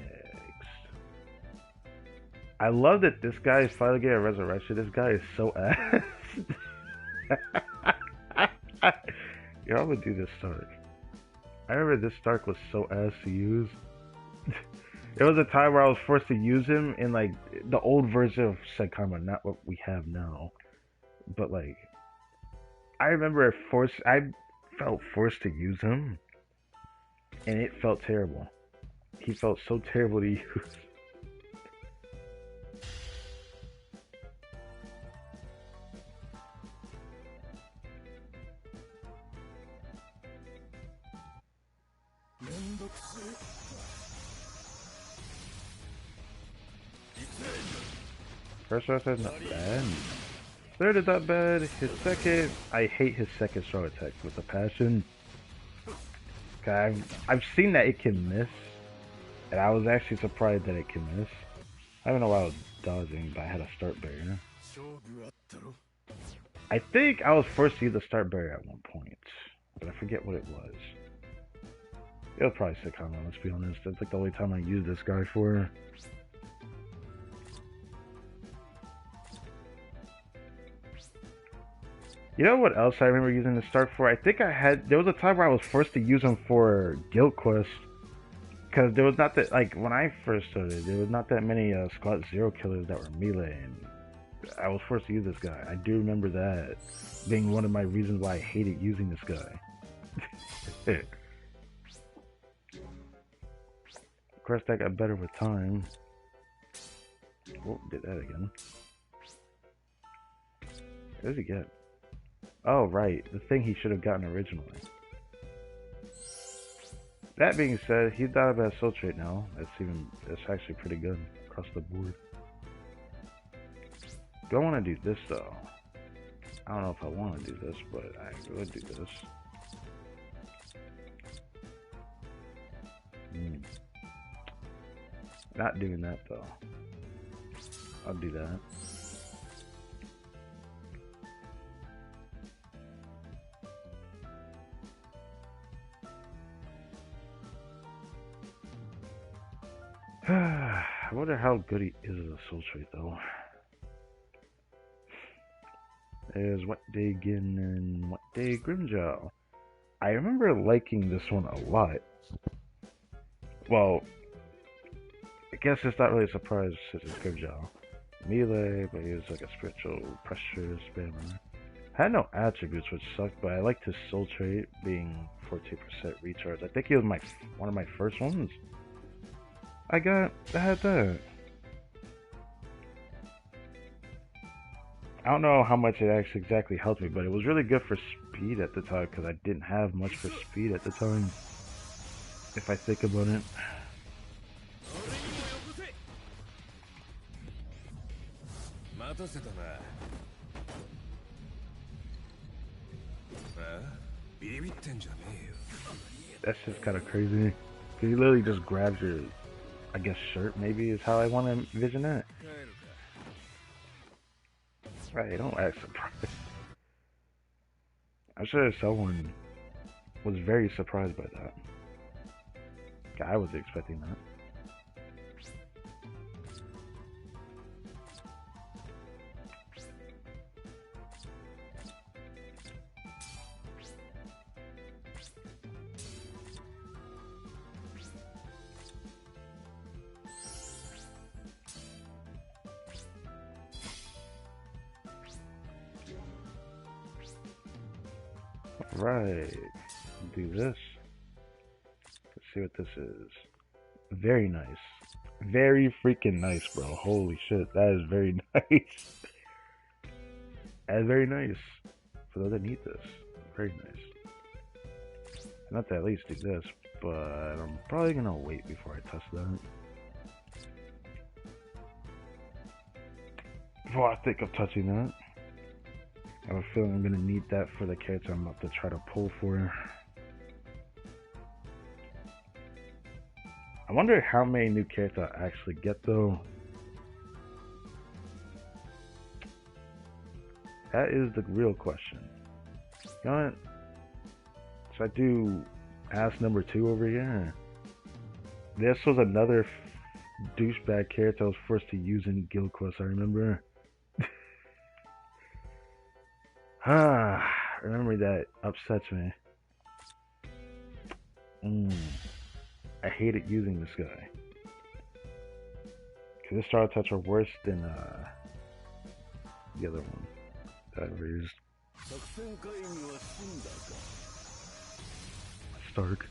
I love that this guy is finally getting a resurrection. This guy is so ass. Yeah, I'm gonna do this Stark. I remember this Stark was so ass to use. There was a time where I was forced to use him in like the old version of Senkaimon, not what we have now. But like, I remember I felt forced to use him, and it felt terrible. He felt so terrible to use. First round is not bad. Third is not bad. His second, I hate his second strong attack with a passion. I've seen that it can miss, and I was actually surprised that it can miss. I don't know why I was dodging, but I had a start barrier. I think I was forced to use the start barrier at one point, but I forget what it was. It was probably Senkaimon, let's be honest. That's like the only time I used this guy for. You know what else I remember using the start for? I think there was a time where I was forced to use him for Guild Quest. Because there was not that, like, when I first started, there was not that many Squad Zero killers that were melee, and I was forced to use this guy. I do remember that being one of my reasons why I hated using this guy. Of course, that got better with time. Oh, did that again. What does he get? Oh, right. The thing he should have gotten originally. That being said, he's not a bad soul trait now. That's actually pretty good across the board. Do I want to do this though? I don't know if I want to do this, but I would do this. Not doing that though. I'll do that. I wonder how good he is as a soul trait though. There's What Day Gin and What Day Grimjaw. I remember liking this one a lot. Well, I guess it's not really a surprise since it's Grimjaw. Melee, but he is like a spiritual pressure spammer. Had no attributes, which sucked, but I liked his soul trait being 14% recharge. I think he was one of my first ones. I had that. I don't know how much it actually exactly helped me, but it was really good for speed at the time because I didn't have much for speed at the time. If I think about it. That's just kind of crazy. He literally just grabs your, I guess, shirt maybe is how I want to envision it. Right, don't act surprised. I'm sure someone was very surprised by that. I was expecting that. Right, do this. Let's see what this is. Very nice. Very freaking nice, bro. Holy shit, that is very nice. That is very nice. For those that need this. Very nice. Not to at least do this, but I'm probably gonna wait before I touch that. Before I think of touching that. I have a feeling I'm gonna need that for the character I'm about to try to pull for. I wonder how many new characters I actually get though. That is the real question. You know what? Should I do ass number 2 over here? This was another douchebag character I was forced to use in Guild Quest, I remember. Remember that upsets me. I hated using this guy. Cause this star touch are worse than the other one that I've used. Stark.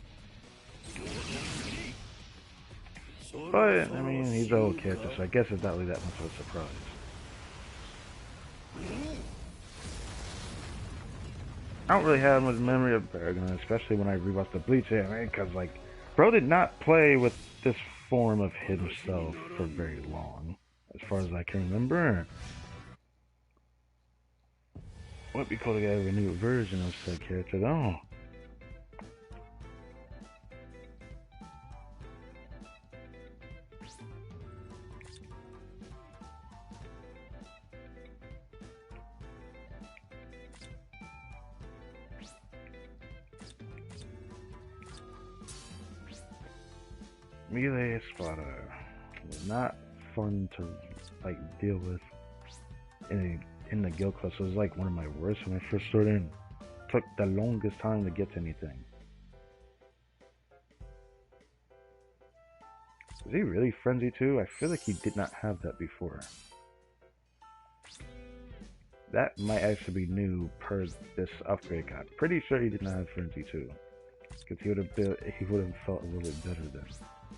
But I mean he's an old character, so I guess it's not really that much of a surprise. I don't really have much memory of Baragon, especially when I rewatched the Bleach anime, because, like, bro did not play with this form of himself for very long, as far as I can remember. Would be cool to get a new version of said character, though. Melee Espada was not fun to like deal with in the guild class. It was like one of my worst when I first started. Took the longest time to get to anything. Is he really frenzy too? I feel like he did not have that before. That might actually be new per this upgrade guide. Pretty sure he did not have frenzy too, because he would have felt a little bit better than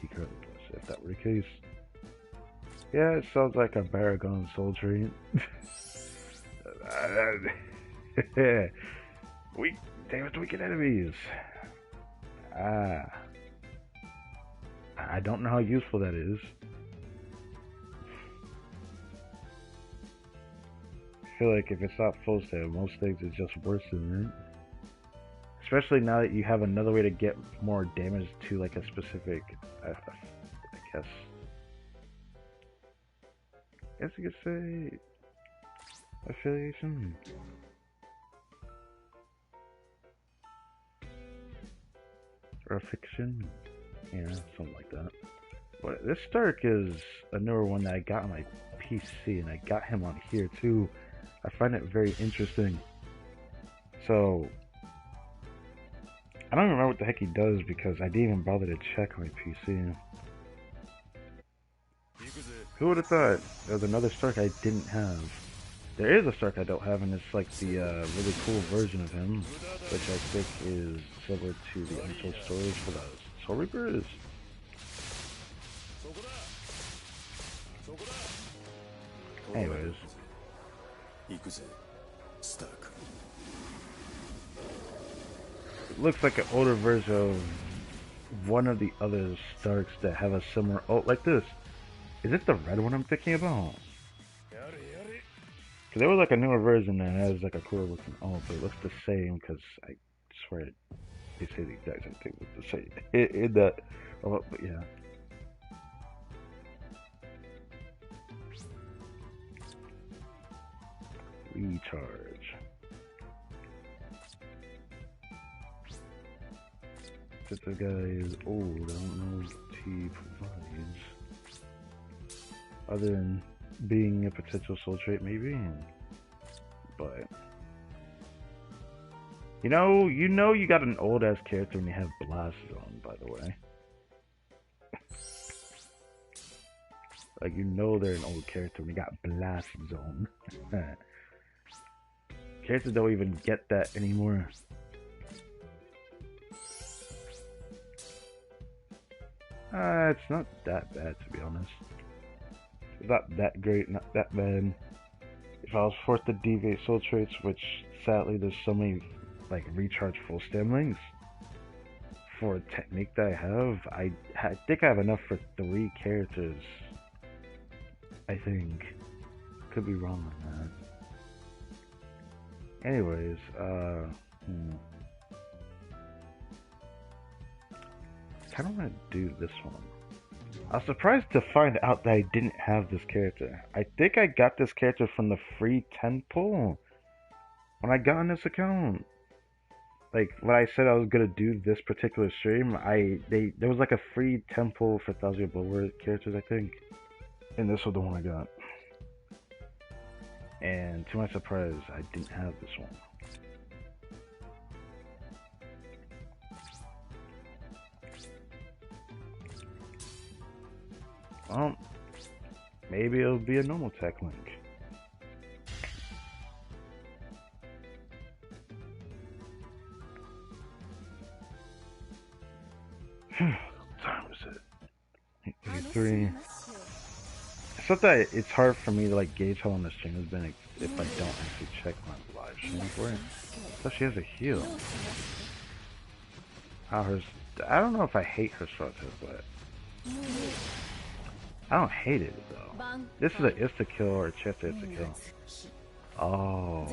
he currently does, if that were the case. Yeah, it sounds like a Baragon soul trait. Weak, damn it, weakened enemies. Ah, I don't know how useful that is. I feel like if it's not full sale, most things is just worse than it. Especially now that you have another way to get more damage to like a specific, I guess you could say, affiliation. Or fiction. Yeah, something like that. But this Stark is a newer one that I got on my PC, and I got him on here too. I find it very interesting. So, I don't remember what the heck he does because I didn't even bother to check my PC. Who would have thought there was another Stark I didn't have? There is a Stark I don't have, and it's like the really cool version of him, which I think is similar to the Untold Stories for the Soul Reapers. Anyways. It looks like an older version of one of the other Starks that have a similar ult like this. Is it the red one I'm thinking about? Because there was like a newer version that has like a cooler looking ult, but it looks the same because I swear they say the exact same thing with the same in that. Oh, but yeah. Recharge. Since the guy is old, I don't know what he provides. Other than being a potential soul trait, maybe. But you know you got an old ass character when you have Blast Zone, by the way. Like they're an old character when you got Blast Zone. Characters don't even get that anymore. It's not that bad, to be honest. It's not that great, not that bad. If I was forced to deviate soul traits, which sadly there's so many like recharge full stamlings for a technique that I have, I think I have enough for 3 characters. I think. Could be wrong on that. Anyways, kind of want to do this one. I was surprised to find out that I didn't have this character. I think I got this character from the free 10 pull when I got on this account. Like when I said I was gonna do this particular stream, there was like a free 10 pull for 1000 Bloodword characters, I think, and this was the one I got. And to my surprise, I didn't have this one. Well, maybe it'll be a normal tech link. What time is it? 8:33. It's not that it's hard for me to like gauge how long the stream has been if I don't actually check my live stream for it. So she has a heal. How I don't know if I hate her structure, but I don't hate it though. This is an insta kill or a chest insta kill. Oh.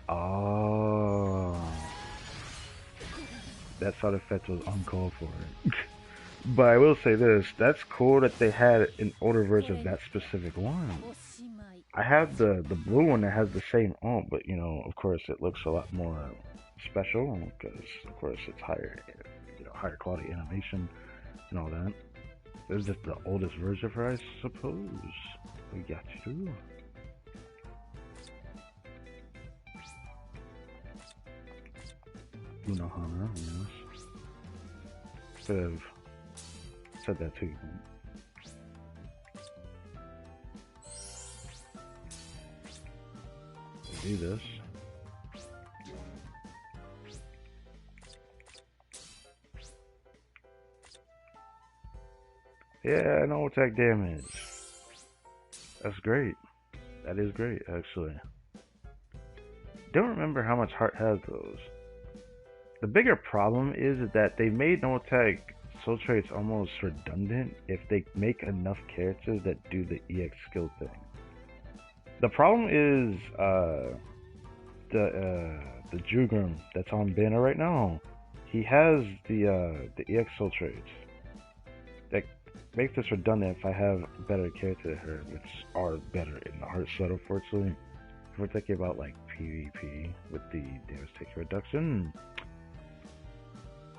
Oh. That side effect was uncalled for. But I will say this, that's cool that they had an older version of that specific one. I have the blue one that has the same ult, but of course it looks a lot more special because of course it's higher quality animation and all that. This is just the oldest version of her, I suppose. We got you. Unohana, yes. Could have said that too. Do this. Yeah, no attack damage. That's great. That is great, actually. Don't remember how much Heart has those. The bigger problem is that they made no attack soul traits almost redundant if they make enough characters that do the EX skill thing. The problem is the Jugrim that's on banner right now. He has the EX soul traits that makes this redundant if I have better character than her, which are better in the Heart set, unfortunately. If we're thinking about like PvP with the damage take reduction,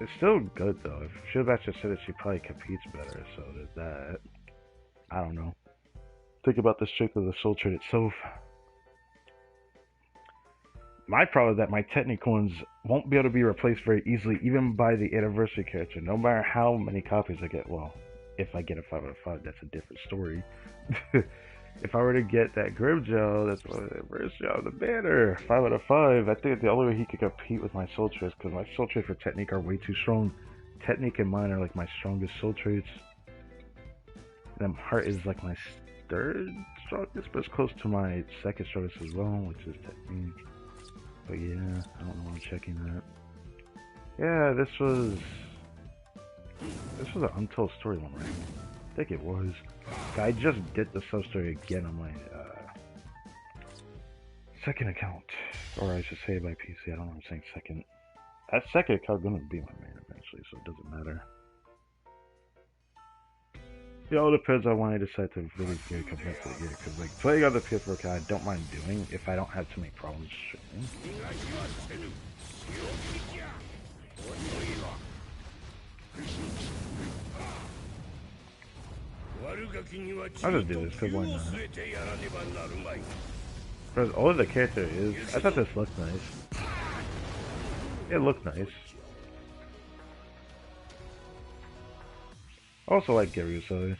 it's still good though. If Shielbatch just said that she probably competes better, so there's that. I don't know. Think about the strength of the soul trait itself. My problem is that my technique ones won't be able to be replaced very easily, even by the anniversary character, no matter how many copies I get. Well, if I get a 5 out of 5, that's a different story. If I were to get that Grimjow, that's one of the anniversary on the banner, 5 out of 5, I think the only way he could compete with my soul traits, because my soul traits for technique are way too strong. Technique and mine are like my strongest soul traits. And Heart is like my third strongest, but it's close to my second strongest as well, which is technique. But yeah, I don't know why I'm checking that. Yeah, this was an untold story one, right? I think it was. I just did the sub story again on my second account, or I should say my PC. I don't know. I'm saying second. That second account gonna be my main eventually, so it doesn't matter. It all depends on when I decide to really commit to it, because like playing on the PS4 account, I don't mind doing if I don't have too many problems streaming. I'll just do this, because why not? Because all the character is, I thought this looked nice. It looked nice. I also like Geruso,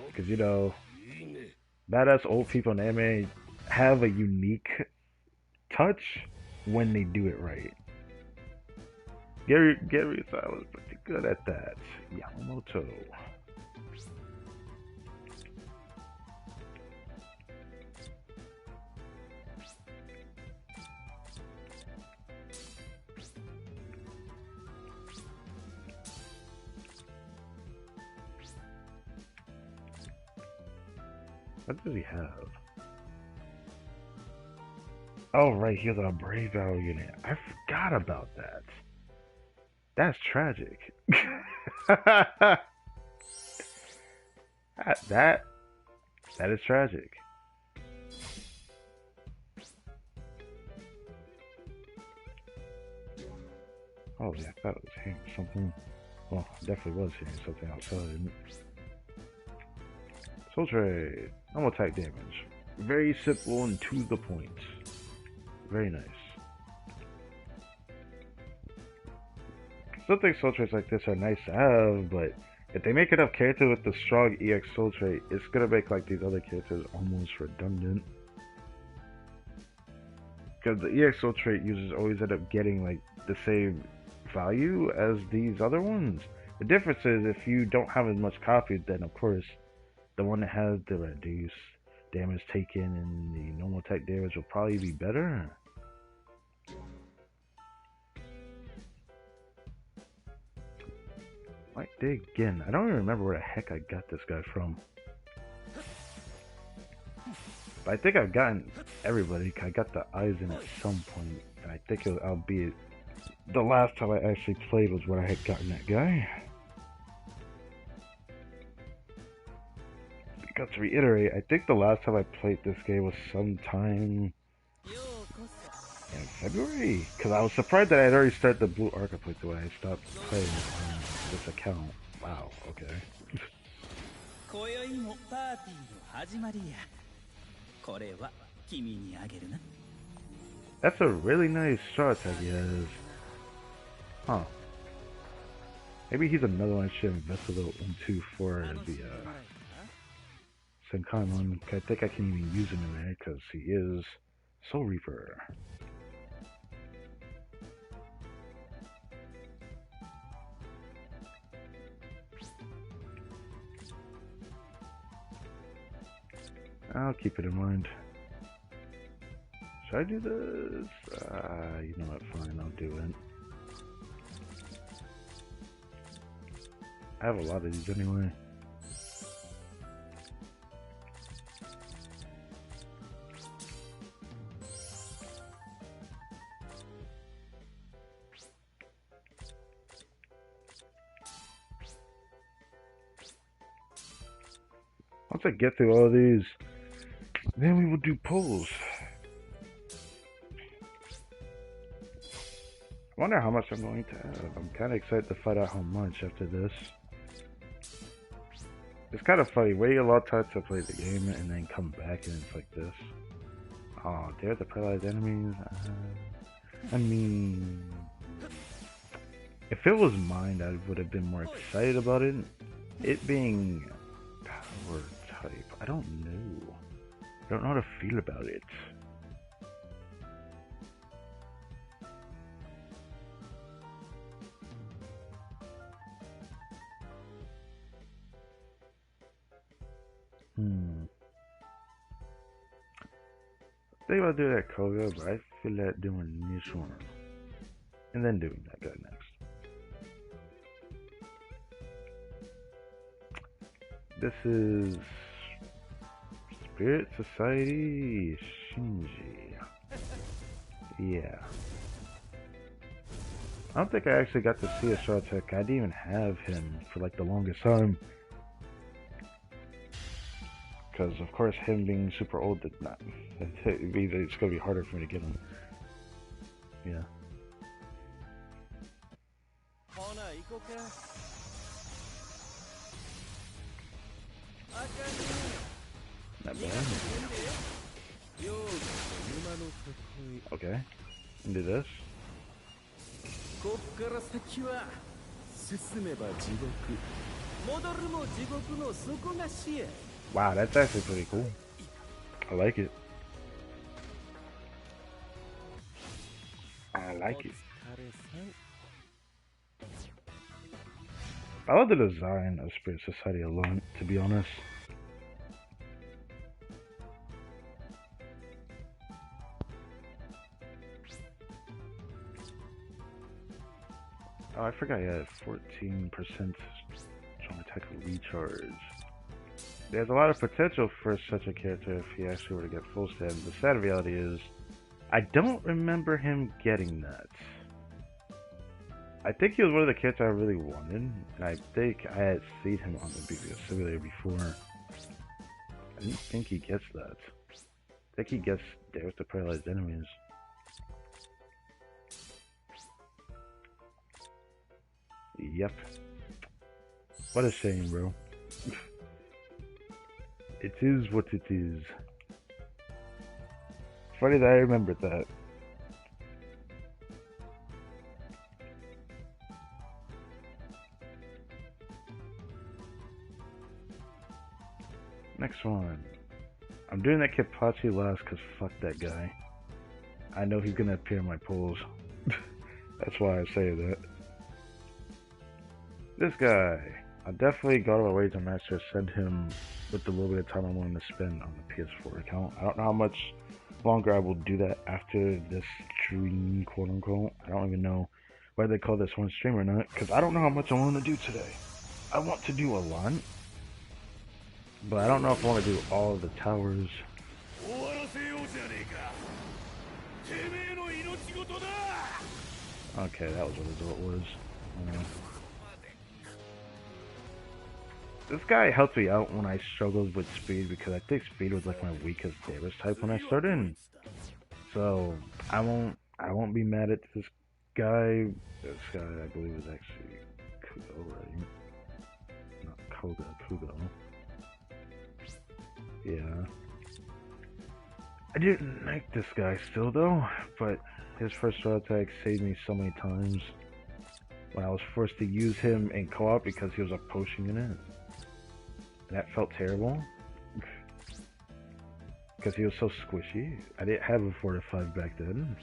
because you know, badass old people in anime have a unique touch when they do it right. Geruso was pretty good at that. Yamamoto. What does he have? Oh, right, he has a Brave Battle unit. I forgot about that. That's tragic. that is tragic. Oh, yeah, I thought it was hearing something. Well, definitely was hearing something outside. Soul Trade. Normal attack damage. Very simple and to the point. Very nice. Still think soul traits like this are nice to have, but if they make enough characters with the strong EX soul trait, it's gonna make like these other characters almost redundant. Because the EX soul trait users always end up getting like the same value as these other ones. The difference is if you don't have as much copies, then of course the one that has the reduced damage taken and the normal attack damage will probably be better. Might dig again. I don't even remember where the heck I got this guy from. But I think I've gotten everybody. I got the eyes in at some point, and I think I'll be the last time I actually played was when I had gotten that guy. Because to reiterate, I think the last time I played this game was sometime in February. Because I was surprised that I had already started the Blue Arc playthrough when I stopped playing on this account. Wow, okay. That's a really nice shot that he has. Huh. Maybe he's another one I should invest a little into for the Senkaimon. I think I can even use him in there because he is Soul Reaper. I'll keep it in mind. Should I do this? You know what, fine, I'll do it. I have a lot of these anyway. Once I get through all these, then we will do pulls. I wonder how much I'm going to have. I'm kind of excited to find out how much after this. It's kind of funny. Wait a long time to play the game and then come back and it's like this. Oh, they're the paralyzed enemies. I mean, if it was mine, I would have been more excited about it. It being power type, I don't know. I don't know how to feel about it. I think about doing that Koga, but I feel like doing this one. And then doing that guy next. This is Spirit Society Shinji. Yeah. I don't think I actually got to see a Star Trek. I didn't even have him for like the longest time. Because of course him being super old did not. It's gonna be harder for me to get him. Yeah. Not bad. Okay. Into this. Wow, that's actually pretty cool. I like it. I like it. I love the design of Spirit Society alone, to be honest. Oh, I forgot he had 14% strong attack recharge. There's a lot of potential for such a character if he actually were to get full stand. The sad reality is, I don't remember him getting that. I think he was one of the characters I really wanted, and I think I had seen him on the BBS simulator before. I didn't think he gets that. I think he gets Dares to Paralyzed Enemies. Yep. What a shame, bro. It is what it is. Funny that I remembered that. Next one. I'm doing that Kipachi last because fuck that guy. I know he's gonna appear in my polls. That's why I say that. This guy. I definitely got on my way to master send him with the little bit of time I'm willing to spend on the PS4 account. I don't know how much longer I will do that after this stream, quote unquote. I don't even know whether they call this one stream or not, because I don't know how much I want to do today. I want to do a lot, but I don't know if I want to do all of the towers. Okay, that was what it was. This guy helped me out when I struggled with speed because I think speed was like my weakest Davis type when I started. So I won't be mad at this guy. This guy I believe is actually Kudo, right? Not Koga, Kudo. Yeah. I didn't like this guy still though, but his first straw attack saved me so many times when I was forced to use him in co-op because he was a potion unit. That felt terrible because he was so squishy. I didn't have a 4 to 5 back then.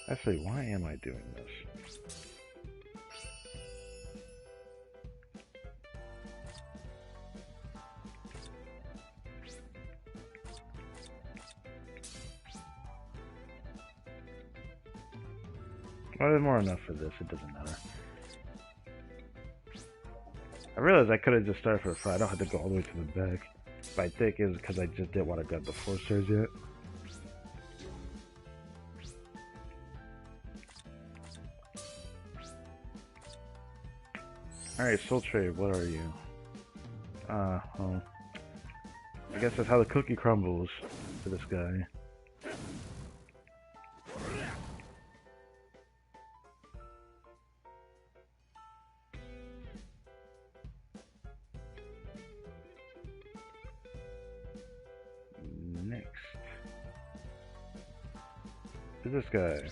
Actually, why am I doing this? Well, there's more enough for this, it doesn't matter. I realized I could have just started for the front. I don't have to go all the way to the back. But I think it's because I just didn't want to grab the 4 stars yet. Alright, Soul Trade, what are you? Well, I guess that's how the cookie crumbles for this guy. Next. Who's this guy?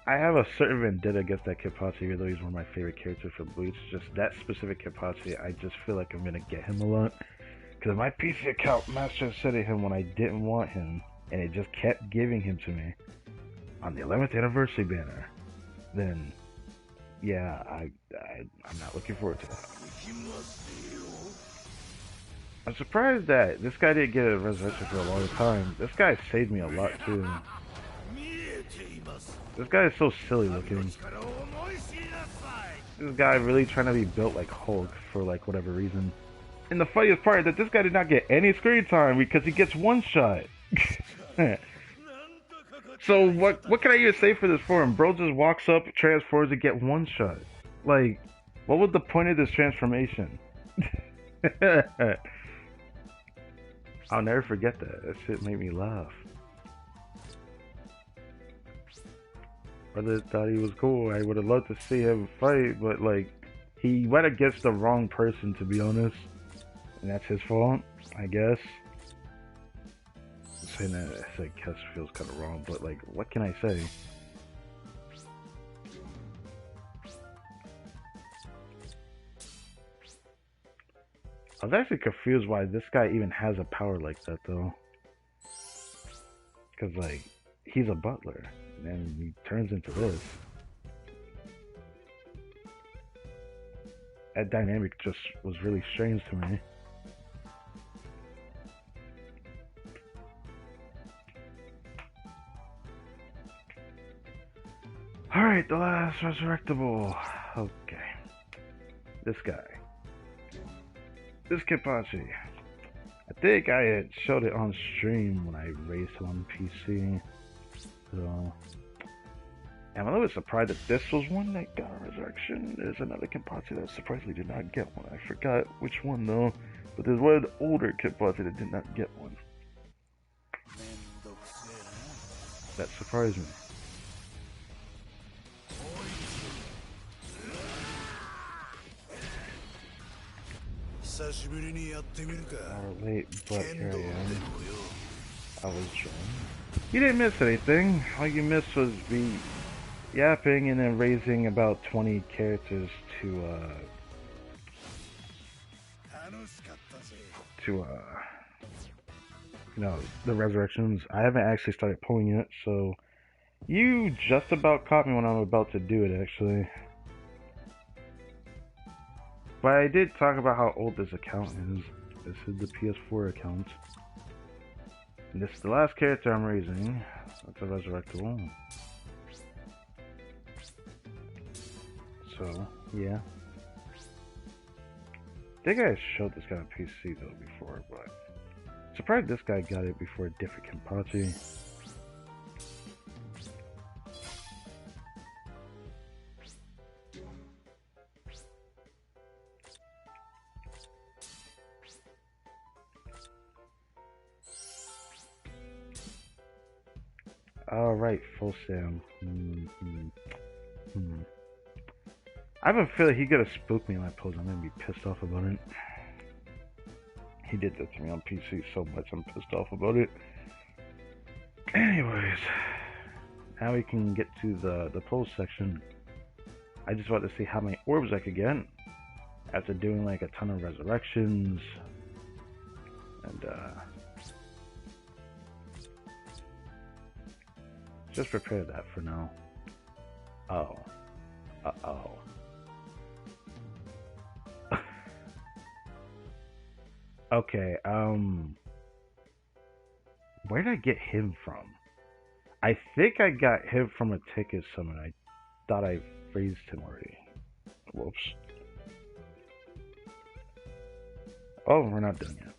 I have a certain vendetta against that Kipachi, even though he's one of my favorite characters from Bleach. Just that specific Kipachi, I just feel like I'm gonna get him a lot. Because my PC account master said to him when I didn't want him, and it just kept giving him to me on the 11th anniversary banner. Then, yeah, I'm not looking forward to that. I'm surprised that this guy didn't get a resurrection for a long time. This guy saved me a lot too. This guy is so silly looking. This guy really trying to be built like Hulk for like whatever reason. And the funniest part is that this guy did not get any screen time because he gets one shot. So what can I even say for this for him? Bro just walks up, transforms, and get one shot. Like, what was the point of this transformation? I'll never forget that. That shit made me laugh. Brother thought he was cool. I would have loved to see him fight, but like, he went against the wrong person, to be honest. And that's his fault, I guess. Saying that, I guess feels kind of wrong, but like, what can I say? I was actually confused why this guy even has a power like that, though. Because, like, he's a butler, and he turns into this. That dynamic just was really strange to me. Alright, the last resurrectable. Okay. This guy. This Kipachi. I think I had showed it on stream when I raised him on PC. So, I'm a little bit surprised that this was one that got a resurrection. There's another Kipachi that surprisingly did not get one. I forgot which one though. But there's one older Kipachi that did not get one. That surprised me. Late, but here I am. I was trying. You didn't miss anything. All you missed was me yapping and then raising about 20 characters to you know, the resurrections. I haven't actually started pulling yet, so you just about caught me when I'm about to do it, actually. But I did talk about how old this account is. This is the PS4 account. And this is the last character I'm raising. That's a resurrectable. So, yeah. I think I showed this guy on PC though before, but I'm surprised this guy got it before a different Kenpachi. Alright, full Sam. I have a feeling he could have spooked me in my pose. I'm gonna be pissed off about it. He did that to me on PC so much, I'm pissed off about it. Anyways, now we can get to the pose section. I just want to see how many orbs I could get after doing like a ton of resurrections. And just prepare that for now. Oh. Uh-oh. Okay, where did I get him from? I think I got him from a ticket summon. I thought I freezed him already. Whoops. Oh, we're not done yet.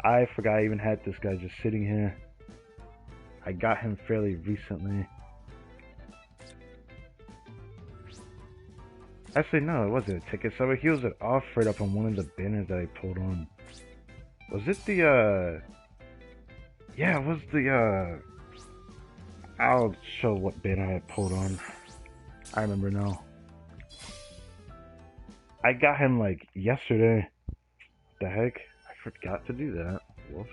I forgot I even had this guy just sitting here. I got him fairly recently. Actually, no, it wasn't a ticket summon. He was an offer up on one of the banners that I pulled on. Was it the, yeah, it was the, I'll show what banner I pulled on. I remember now. I got him, like, yesterday. What the heck? I forgot to do that. Whoops.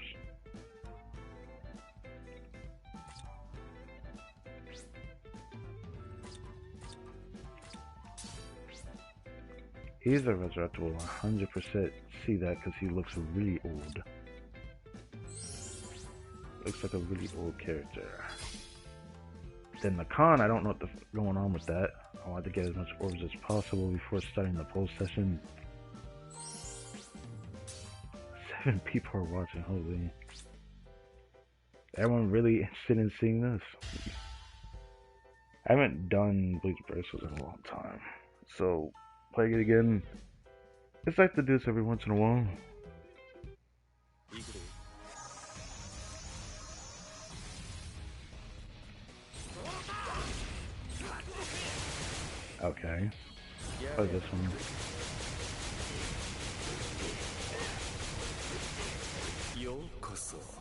He's a resurrectable, 100% see that because he looks really old. Looks like a really old character. Then the con, I don't know what's going on with that. I want to get as much orbs as possible before starting the poll session. 7 people are watching, holy. Everyone really interested in seeing this? I haven't done Bleach Bracelets in a long time. So, playing it again, it's like to do this every once in a while. Okay. Oh, this one.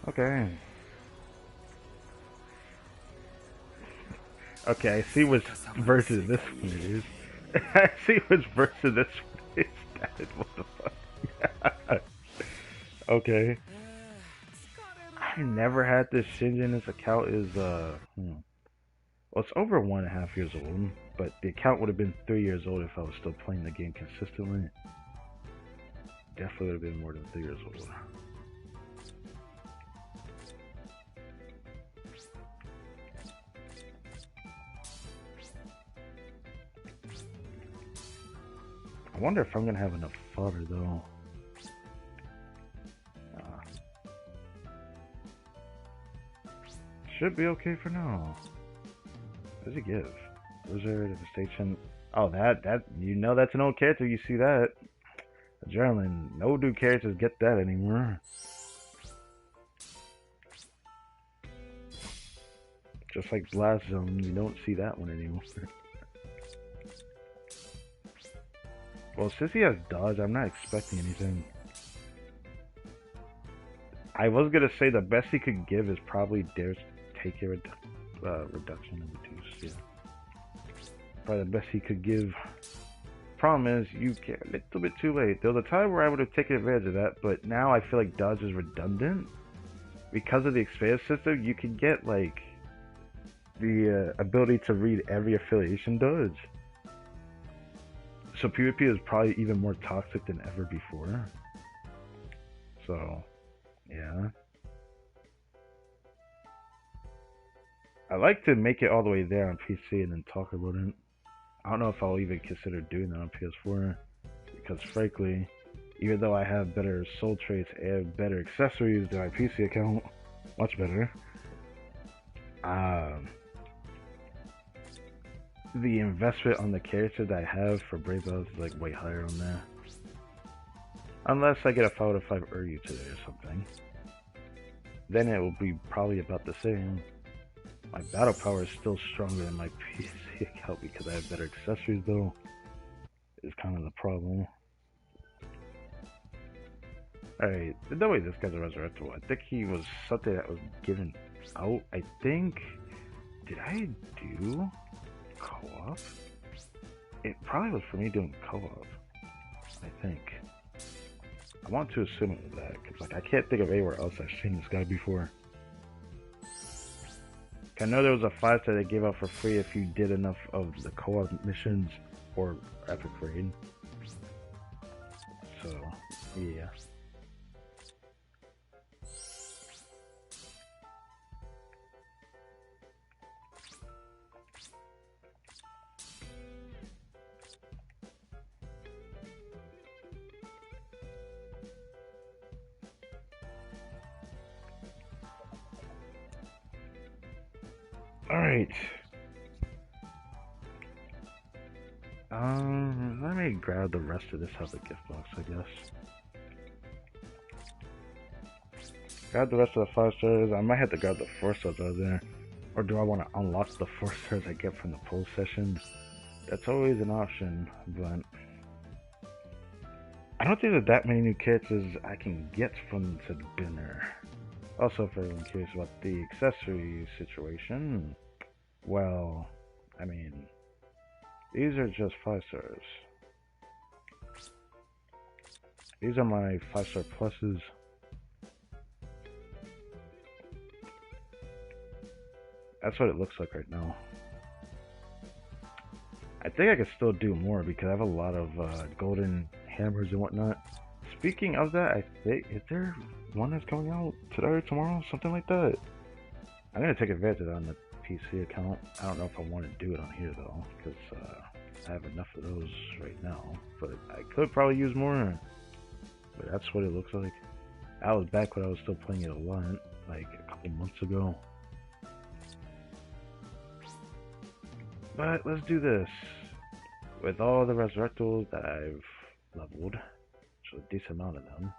Okay. Okay, I see which version this one is. I see which version this one is. What the fuck? Okay. I never had this Shinjin. This account is, well, it's over 1.5 years old, but the account would have been 3 years old if I was still playing the game consistently. Definitely would have been more than 3 years old. I wonder if I'm gonna have enough fodder though. Should be okay for now. What does it give? Wizard, Devastation. Oh, that, you know that's an old character, you see that. Adrenaline. No new characters get that anymore. Just like Blast Zone, you don't see that one anymore. Well, since he has dodge, I'm not expecting anything. I was gonna say the best he could give is probably Dare's take a reduction and reduce. Yeah. Probably the best he could give. Problem is, you get a little bit too late. There was a time where I would have taken advantage of that, but now I feel like dodge is redundant. Because of the expand system, you can get like the ability to read every affiliation dodge. So PvP is probably even more toxic than ever before. So, yeah. I like to make it all the way there on PC and then talk about it. I don't know if I'll even consider doing that on PS4. Because frankly, even though I have better soul traits and better accessories than my PC account, much better, the investment on the character that I have for Brave Bells is like way higher on there. Unless I get a 5 out of 5 Uryu today or something. Then it will be probably about the same. My battle power is still stronger than my PC account because I have better accessories though. Is kind of the problem. Alright, no way this guy's a resurrectable. I think he was something that was given out. I think... Did I do co-op? It probably was for me doing co-op. I think. I want to assume it was that, because like, I can't think of anywhere else I've seen this guy before. I know there was a 5-star they gave out for free if you did enough of the co-op missions or epic raid. So, yeah. Alright. Let me grab the rest of this other gift box, I guess. Grab the rest of the 5 stars. I might have to grab the 4 stars out of there. Or do I want to unlock the 4 stars I get from the poll sessions? That's always an option, but I don't think there's that many new characters I can get from the banner. Also, for everyone curious about the accessory situation, well, I mean, these are just 5 stars. These are my 5-star pluses. That's what it looks like right now. I think I could still do more because I have a lot of golden hammers and whatnot. Speaking of that, I think, is there one that's coming out today or tomorrow? Something like that. I'm going to take advantage of that on the PC account. I don't know if I want to do it on here though, because I have enough of those right now. But I could probably use more. But that's what it looks like. I was back when I was still playing it a lot, like a couple months ago. But let's do this. With all the resurrectals that I've leveled, so a decent amount of them.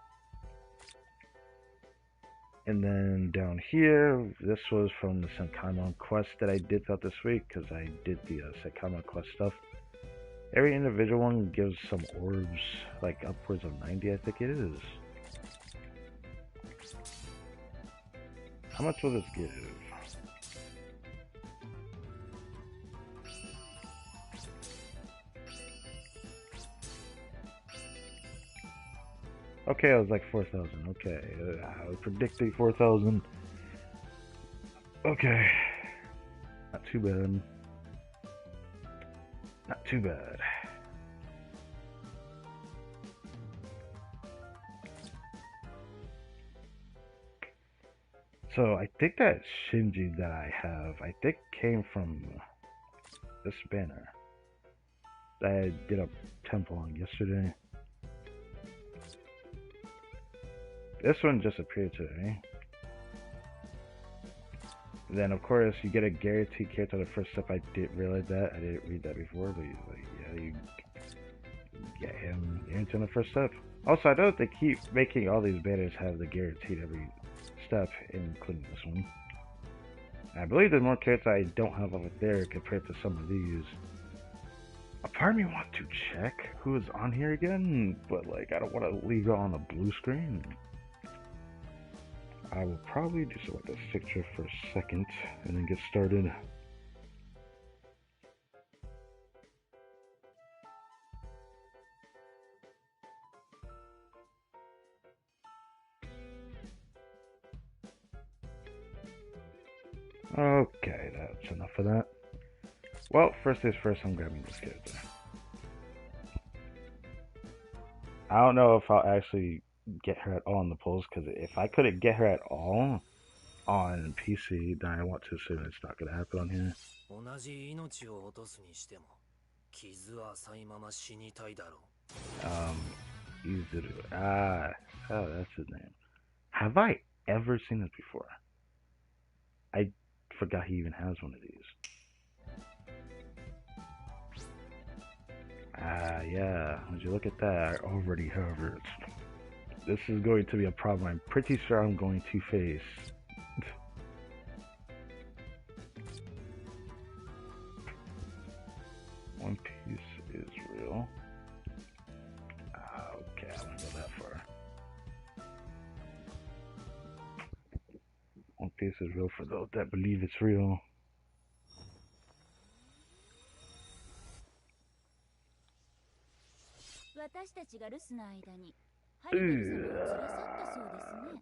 And then down here, this was from the Senkaimon quest that I did throughout this week, because I did the Senkaimon quest stuff. Every individual one gives some orbs, like upwards of 90, I think it is. How much will this give? Okay, I was like 4,000. Okay, I was predicting 4,000. Okay, not too bad. Not too bad. So I think that Shinji that I have, I think came from this banner that I did a temple on yesterday. This one just appeared today. Then of course you get a guaranteed character on the first step. I did realize that. I didn't read that before, but like, yeah, you get him guaranteed on the first step. Also, I know that they keep making all these banners have the guaranteed every step, including this one. And I believe there's more characters I don't have over there compared to some of these. A part of me wants to check who is on here again, but like I don't want to leave it on a blue screen. I will probably just select the picture for a second and then get started. Okay, that's enough of that. Well, first things first, I'm grabbing this character. I don't know if I'll actually get her at all in the polls, because if I couldn't get her at all on PC, then I want to assume it's not going to happen on here. Izuru. Oh, that's his name. Have I ever seen this before? I forgot he even has one of these. Yeah. Would you look at that? I already have it. This is going to be a problem I'm pretty sure I'm going to face. One Piece is real. Okay, I won't go that far. One Piece is real for those that believe it's real. That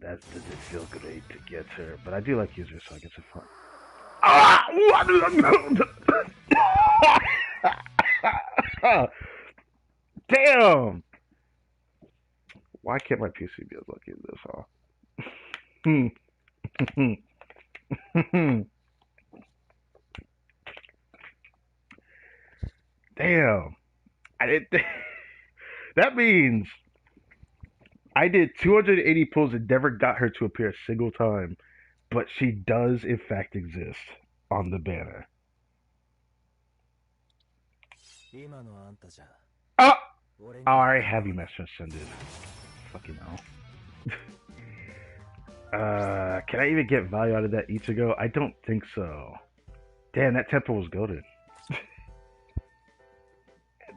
doesn't feel great to get her, but I do like user, so I guess it's fun. Damn! Why can't my PC be as lucky as this, huh? Damn. I didn't. That means I did 280 pulls and never got her to appear a single time, but she does in fact exist. on the banner. Oh! I already have you mess transcended. Fucking hell. Can I even get value out of that Ichigo? I don't think so. Damn, that temple was goated.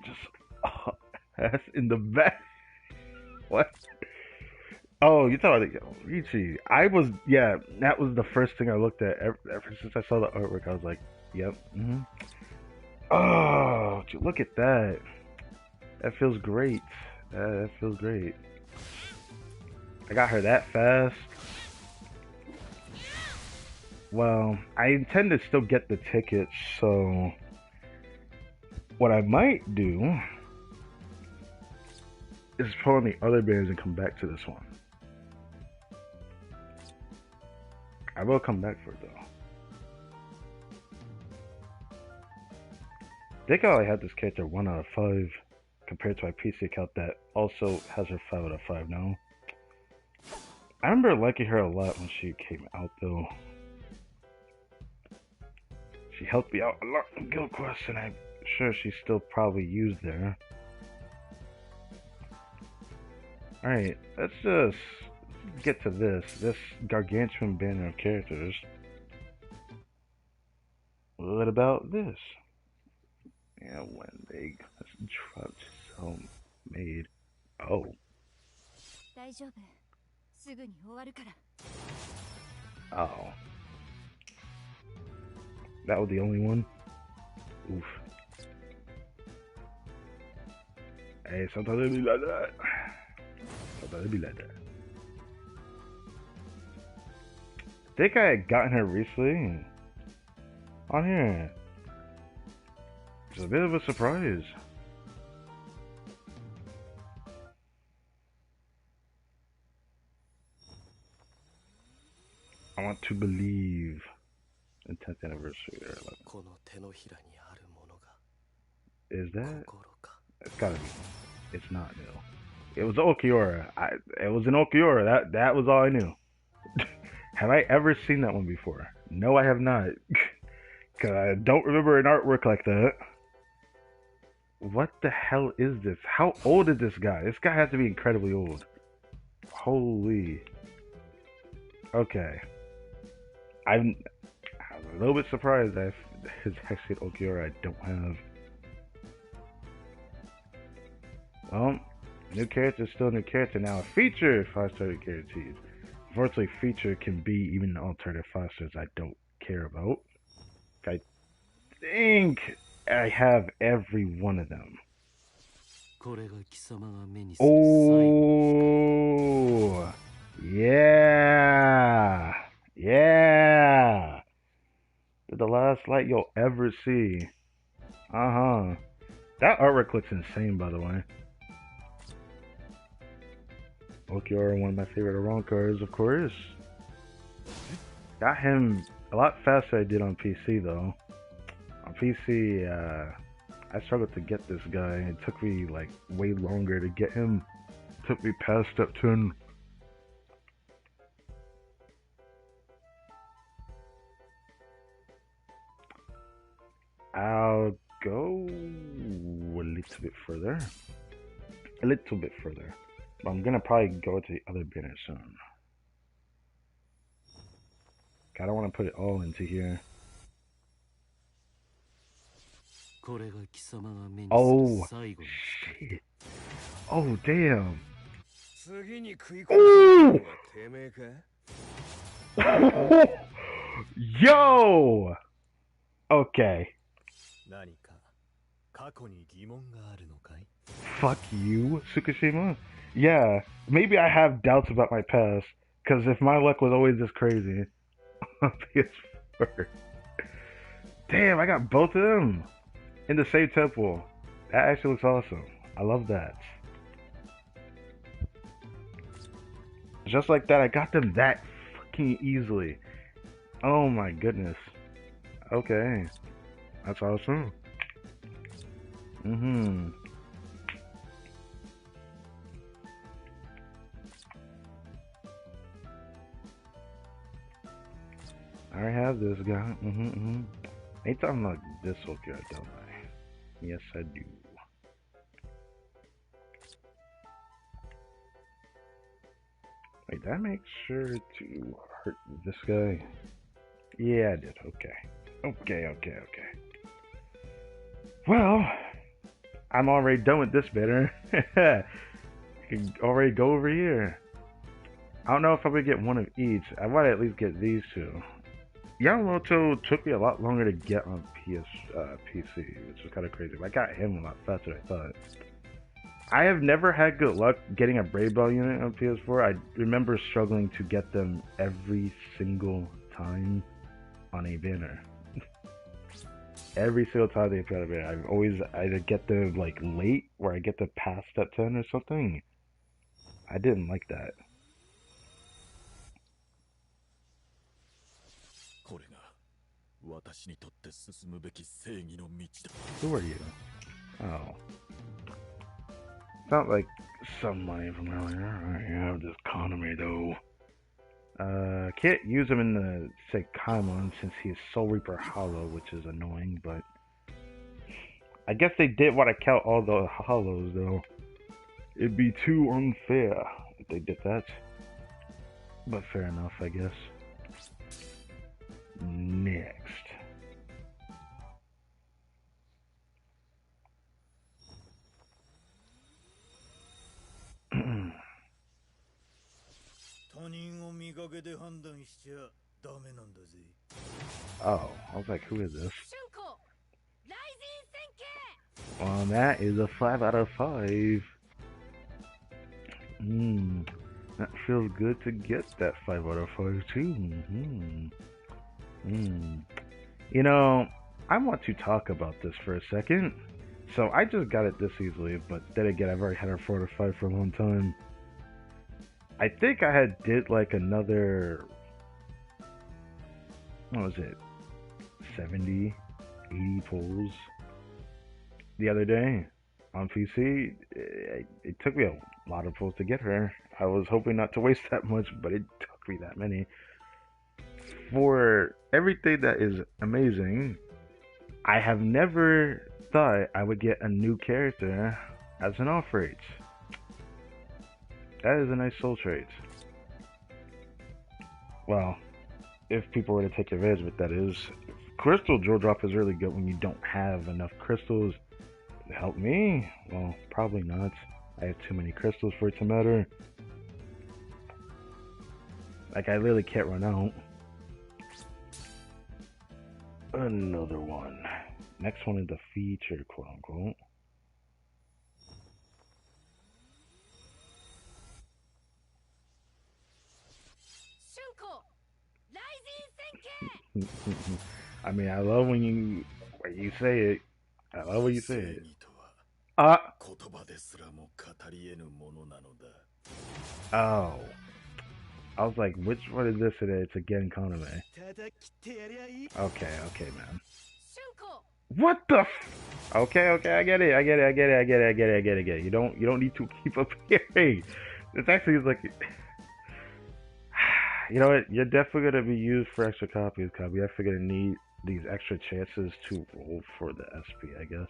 Just, oh, that's in the back. What? Oh, you thought Richie. I was, yeah, that was the first thing I looked at. Ever since I saw the artwork, I was like, yep. Oh, look at that. That feels great. That feels great. I got her that fast. Well, I intend to still get the tickets, so what I might do is pull on the other bands and come back to this one. I will come back for it though. I think I only had this character 1 out of 5 compared to my PC account that also has her 5 out of 5 now. I remember liking her a lot when she came out though. She helped me out a lot in Guild Quest, and I'm sure she's still probably used there. Alright, let's just get to this gargantuan banner of characters. What about this? Yeah, when they dropped some made. Oh. Oh. That was the only one? Oof. Hey, sometimes it be like that. Sometimes it be like that. I think I had gotten her recently. On here. It's a bit of a surprise. I want to believe. 10th anniversary or 11th. Is that? It's gotta be. It's not new. It was Okiura. It was an Okiura. That was all I knew. Have I ever seen that one before? No, I have not. Cause I don't remember an artwork like that. What the hell is this? How old is this guy? This guy has to be incredibly old. Holy. Okay. I'm a little bit surprised that his actually Okiura I don't have. Well, new character is still a new character now. A feature 5-star guaranteed. Unfortunately, feature can be even alternative 5 stars I don't care about. I think I have every one of them. Oh, yeah, yeah. The last light you'll ever see. That artwork looks insane, by the way. Okiura, one of my favorite Aron cards, of course. Got him a lot faster than I did on PC, though. On PC, I struggled to get this guy. It took me, like, way longer to get him. It took me past step 10. I'll go a little bit further. A little bit further. But I'm gonna probably go to the other banner soon. I don't want to put it all into here. Oh, shit. Oh, damn. Ooh. Yo! Okay. Fuck you, Tsukushima. Yeah, maybe I have doubts about my past, because if my luck was always this crazy on PS4. Damn, I got both of them in the same temple. That actually looks awesome. I love that. Just like that, I got them that fucking easily. Oh my goodness. Okay. That's awesome. I already have this guy. Anytime like this will good, don't I? Yes, I do. Wait, did I make sure to hurt this guy? Yeah, I did. Okay. Well, I'm already done with this bitter. I can already go over here. I don't know if I would get one of each. I might at least get these two. Yamamoto took me a lot longer to get on PC, which was kind of crazy. But I got him a lot faster than I thought. I have never had good luck getting a Brave Ball unit on PS4. I remember struggling to get them every single time on a banner. Every single time they put out a banner, I've always either get them like late, where I get them past step 10 or something. I didn't like that. Who are you? Oh. It's not like some money from earlier. I have this economy though. Can't use him in the Seikaimon since he is Soul Reaper Hollow, which is annoying, but I guess they did want to count all the hollows though. It'd be too unfair if they did that. But fair enough, I guess. Next. Oh, I was like, who is this? Well, that is a 5 out of 5. That feels good to get that 5 out of 5 too. You know, I want to talk about this for a second. So I just got it this easily, but then again, I've already had a 4 out of 5 for a long time. I think I had did like another, what was it, 70, 80 pulls the other day on PC. It took me a lot of pulls to get her. I was hoping not to waste that much, but it took me that many. For everything that is amazing, I have never thought I would get a new character as an off rate. That is a nice soul trait. Well, if people were to take advantage of it, that is. Crystal Jewel Drop is really good when you don't have enough crystals. To help me? Well, probably not. I have too many crystals for it to matter. Like, I literally can't run out. Another one. Next one is the feature, quote unquote. I mean, I love when you say it. I love when you say it. Oh. I was like, which one is this today? It's again Koname. Okay, man. What the Okay, I get it. You don't need to keep appearing. It's actually like, you know what? You're definitely gonna be used for extra copies, Copy. I figure I need these extra chances to roll for the SP, I guess.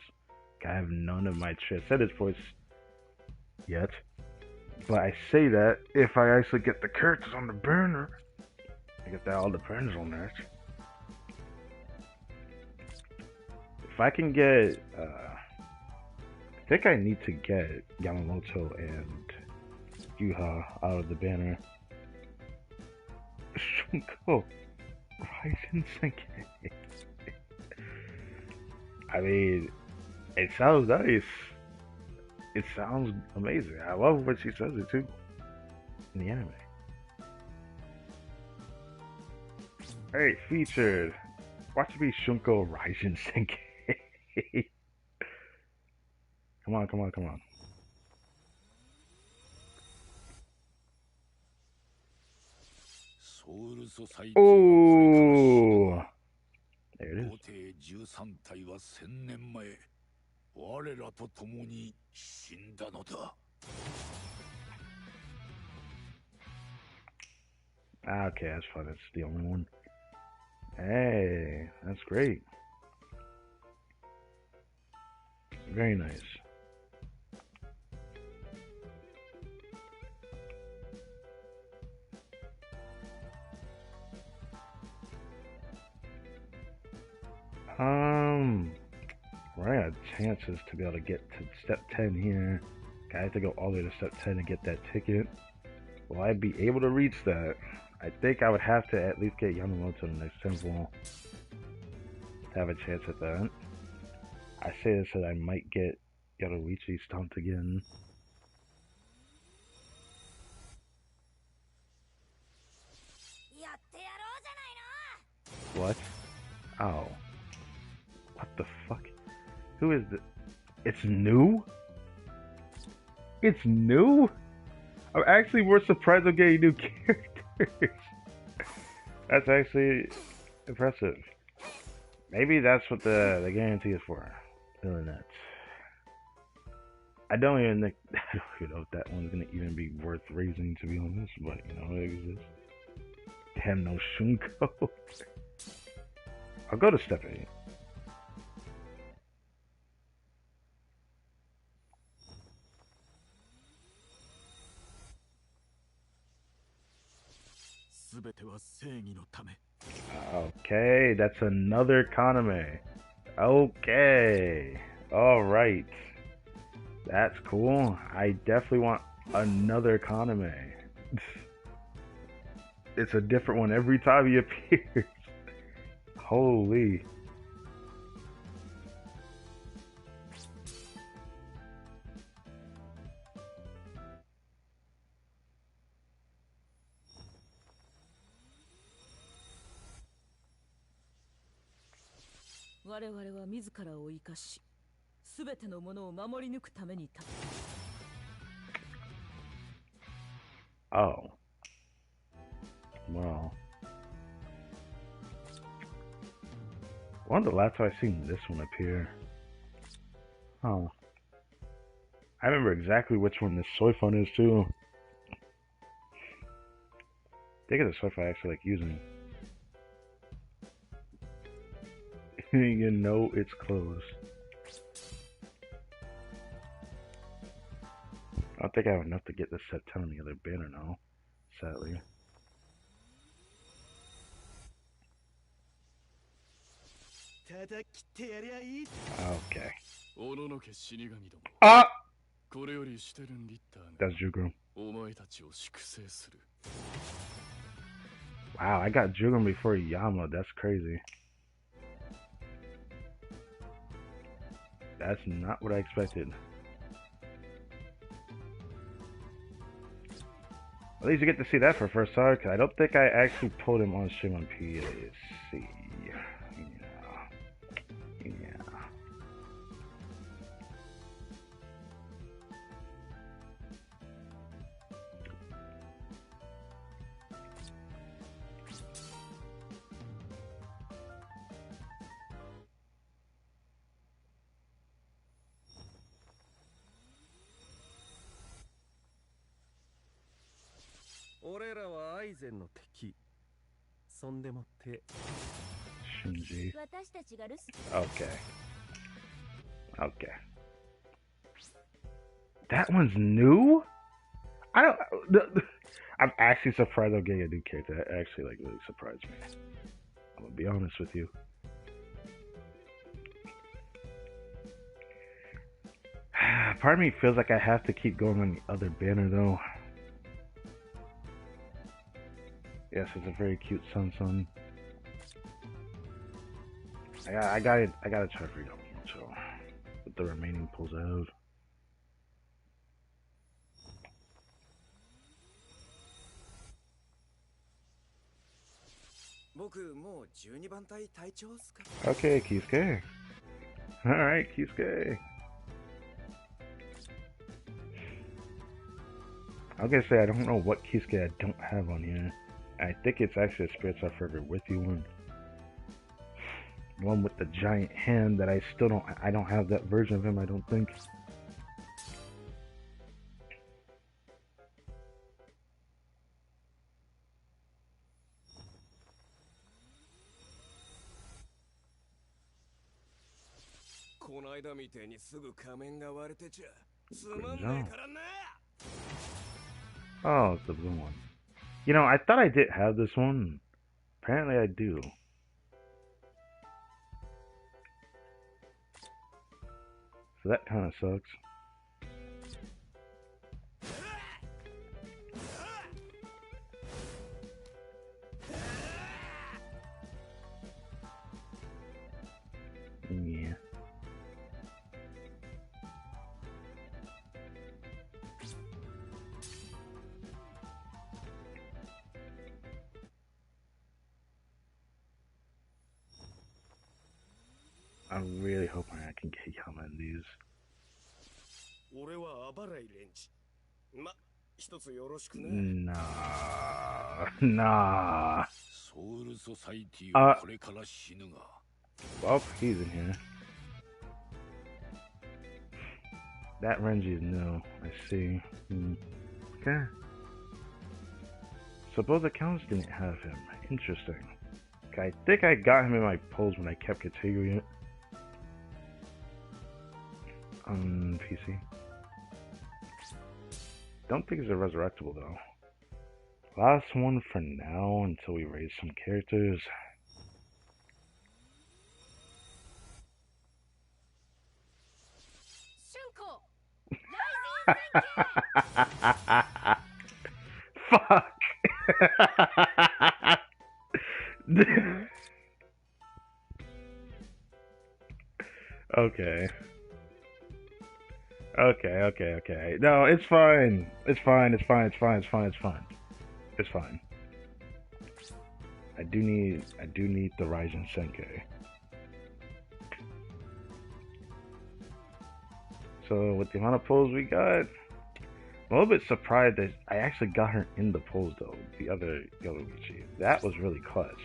I have none of my transcendence points yet. But I say that if I actually get the characters on the burner. I get all the burners on that. If I can get, I think I need to get Yamamoto and Yuha out of the banner. Shunko, Rising Senki. I mean, it sounds nice. It sounds amazing. I love when she says it too in the anime. Alright, featured. Watch me Shunko Rising Senki. Come on. Oh, there it is. Okay, that's fine. That's the only one. Hey, that's great. Very nice. Running out of chances to be able to get to step 10 here. I have to go all the way to step 10 to get that ticket. Will I be able to reach that? I think I would have to at least get Gamemode to the next temple to have a chance at that. I say this so that I might get Yoruichi stomped again. What? Oh. What the fuck? Who is this? It's new? It's new? I'm actually more surprised I'm getting new characters. That's actually impressive. Maybe that's what the guarantee is for. Doing that. I don't even know if that one's gonna even be worth raising, to be honest, but you know, it exists. Damn, no Shunko. I'll go to step 8. Okay, that's another Kaname. Okay. Alright. That's cool. I definitely want another Kaname. It's a different one every time he appears. Holy. Oh. Well. When the last time I seen this one appear? Huh. I remember exactly which one this Soifun is too. I think it's a Soifun I actually like using. You know it's closed. I don't think I have enough to get this set 10 on the other banner now, sadly. Okay. Ah! That's Jugrum. Wow, I got Jugrum before Yama. That's crazy. That's not what I expected. At least you get to see that for first time, because I don't think I actually pulled him on Shimon P. Let's see. Yeah. Shinji. Okay. Okay. That one's new? I don't. I'm actually surprised I'm getting a new character. That actually like really surprised me. I'm gonna be honest with you. Part of me feels like I have to keep going on the other banner though. Yes, it's a very cute sun. I gotta try freedom. So with the remaining pulls I have. Okay, Kisuke. Alright, Kisuke. I was gonna say I don't know what Kisuke I don't have on here. I think it's actually a Spirits are Forever With You one. One with the giant hand that I don't have that version of him, I don't think. Oh, it's the blue one. You know, I thought I did have this one. Apparently I do. So that kind of sucks. Yeah. I'm really hoping I can get Yama in these. Nah. Well, he's in here. That Renji is new. I see. Okay. So both accounts didn't have him. Interesting. Okay, I think I got him in my polls when I kept continuing it. On PC. Don't think it's a resurrectable though. Last one for now until we raise some characters. Fuck. Okay. Okay. No, it's fine. It's fine. It's fine. I do need the Raijin Senkai. So with the amount of polls we got, I'm a little bit surprised that I actually got her in the polls though. The other Yoruichi. That was really clutch.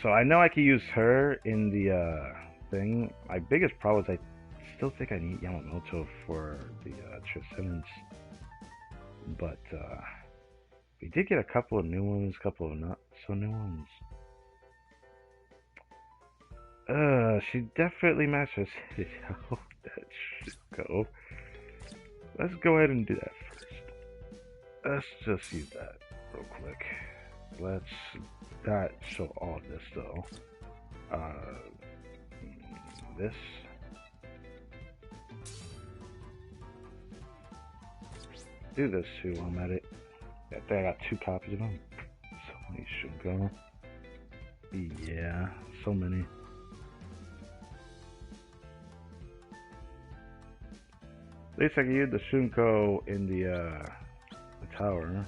So I know I can use her in the thing. My biggest problem is I still think I need Yamamoto for the Transcendence. But we did get a couple of new ones, couple of not so new ones. She definitely matches it. Oh, that should go. Let's go ahead and do that first. Let's just use that real quick. Let's not show all this though. This. Do this too while I'm at it. I think I got 2 copies of them. So many should go. Yeah, so many. At least I can use the Shunko in the tower.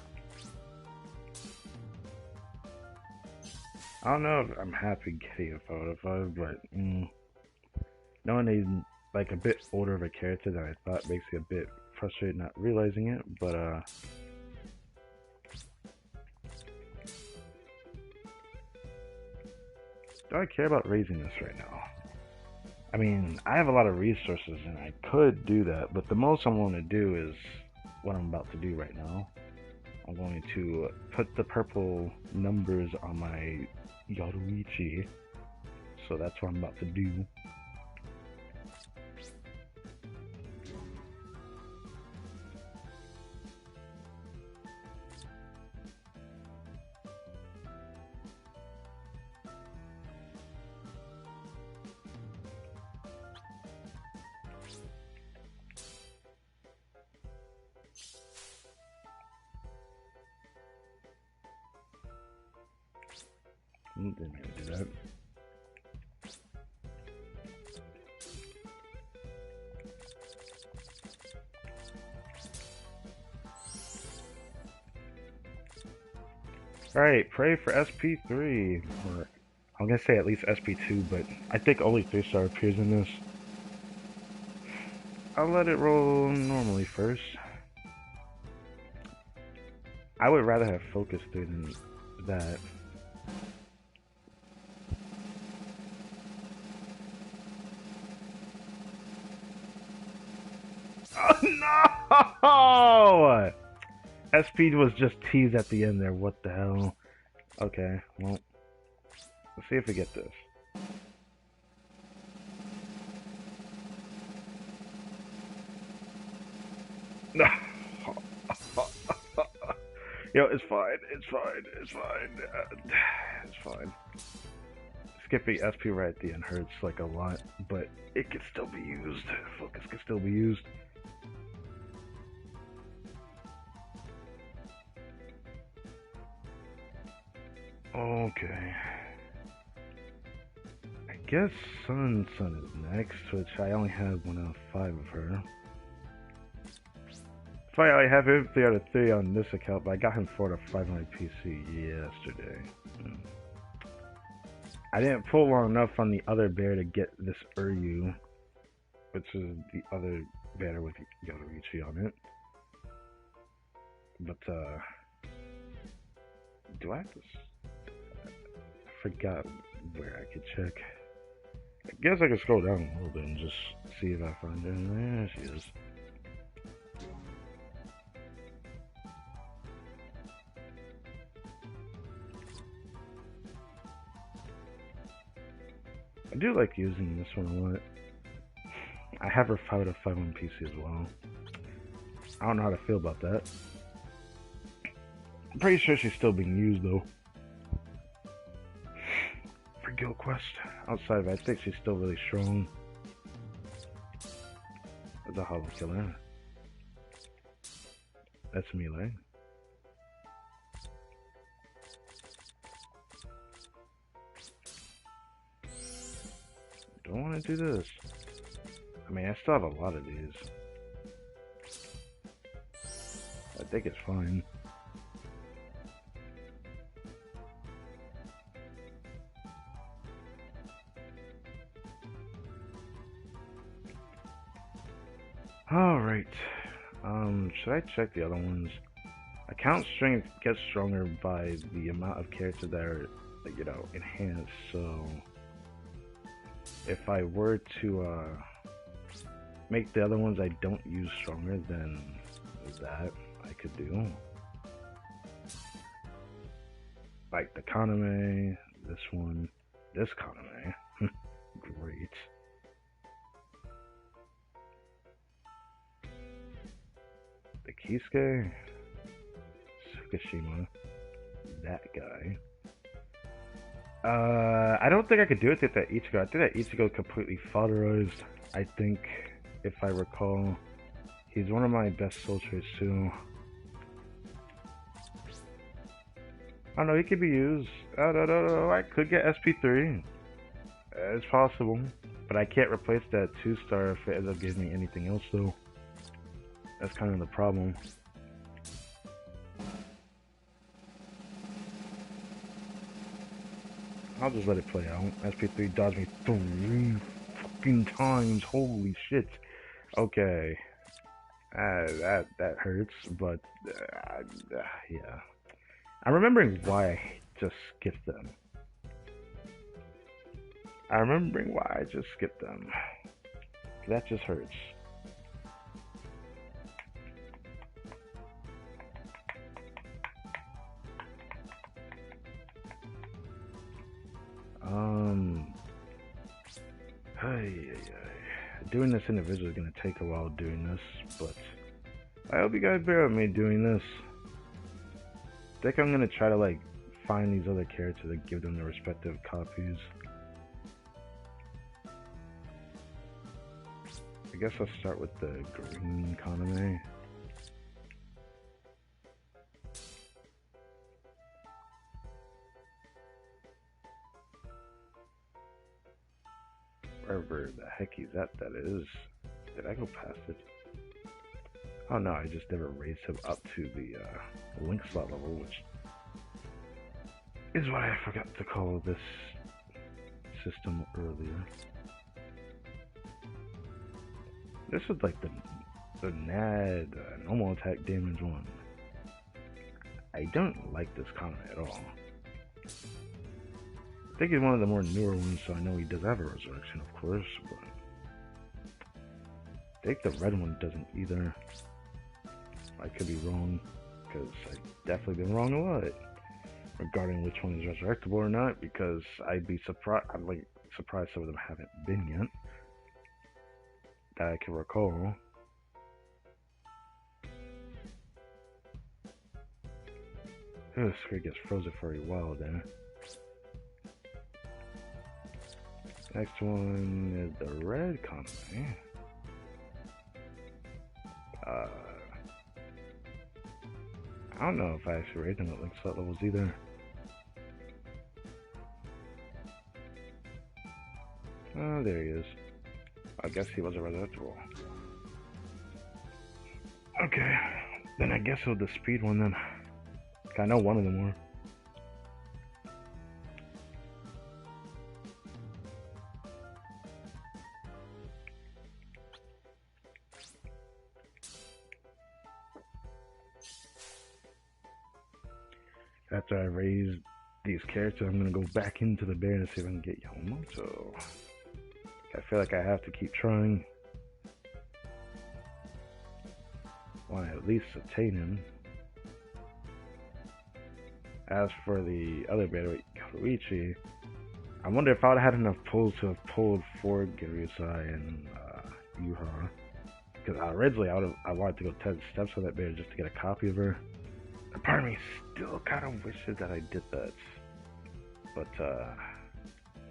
I don't know if I'm happy getting a photo of, but knowing he's like a bit older of a character than I thought makes me a bit frustrated not realizing it, but do I care about raising this right now? I mean, I have a lot of resources and I could do that, but the most I'm going to do is what I'm about to do right now. I'm going to put the purple numbers on my Yoruichi, so that's what I'm about to do. Didn't mean to do that. Alright, pray for SP3. Or, I'm gonna say at least SP2, but I think only 3-star appears in this. I'll let it roll normally first. I would rather have focus than that. Oh no! SP was just teased at the end there. What the hell? Okay, well, let's see if we get this. No. Yo, it's fine. It's fine. It's fine. It's fine. Skipping SP right at the end hurts like a lot, but it can still be used. Focus can still be used. Okay. I guess Sun is next, which I only have 1 out of 5 of her. I have him 3 out of 3 on this account, but I got him 4 out of 5 on my PC yesterday. I didn't pull long enough on the other bear to get this Uryu, which is the other bear with Yoruichi on it. But, do I have to... I forgot where I could check. I guess I could scroll down a little bit and just see if I find her. There she is. I do like using this one a lot. I have her 5 out of 5 on PC as well. I don't know how to feel about that. I'm pretty sure she's still being used though. For Guild Quest. Outside of it, I think she's still really strong. As a hollow killer. That's melee. Don't want to do this. I mean, I still have a lot of these. I think it's fine. Alright. Should I check the other ones? Account strength gets stronger by the amount of characters that are, you know, enhanced, so... If I were to make the other ones I don't use stronger, then that I could do. Like the Kaname, this one, this Kaname. Great. The Kisuke, Tsukishima, that guy. I don't think I could do it with that Ichigo. I think that Ichigo completely fodderized. I think, if I recall, he's one of my best soldiers too. I don't know, he could be used. Oh, no, I could get SP3. It's possible. But I can't replace that 2-star if it ends up giving me anything else though. That's kind of the problem. I'll just let it play out. SP3 dodged me 3 fucking times. Holy shit. Okay. That hurts, but yeah. I'm remembering why I just skipped them. That just hurts. Doing this individually is going to take a while doing this, but I hope you guys bear with me doing this. I think I'm going to try to like find these other characters and give them their respective copies. I guess I'll start with the green Kaname. Wherever the heck he's at, that is. Did I go past it? Oh no, I just never raised him up to the link slot level, which is what I forgot to call this system earlier. This is like the NAD normal attack damage one. I don't like this comment at all. I think he's one of the more newer ones, so I know he does have a resurrection, of course, but I think the red one doesn't either. I could be wrong, because I've definitely been wrong a lot regarding which one is resurrectable or not, because I'd be surprised, I'm like surprised some of them haven't been yet, that I can recall. Oh, this screen gets frozen for a while there. Next one is the red company. I don't know if I actually rated him at like slot levels either. Oh, there he is. I guess he was a residential. Okay, then I guess it'll the speed one then. I know one of them were. After I raise these characters, I'm gonna go back into the bear to see if I can get Yamamoto. I feel like I have to keep trying. Want to at least attain him. As for the other bear, Koichi, I wonder if I would have had enough pulls to have pulled for Gurusai and Yuha. Because originally I wanted to go 10 steps with that bear just to get a copy of her. And part of me still kind of wishes that I did that. But I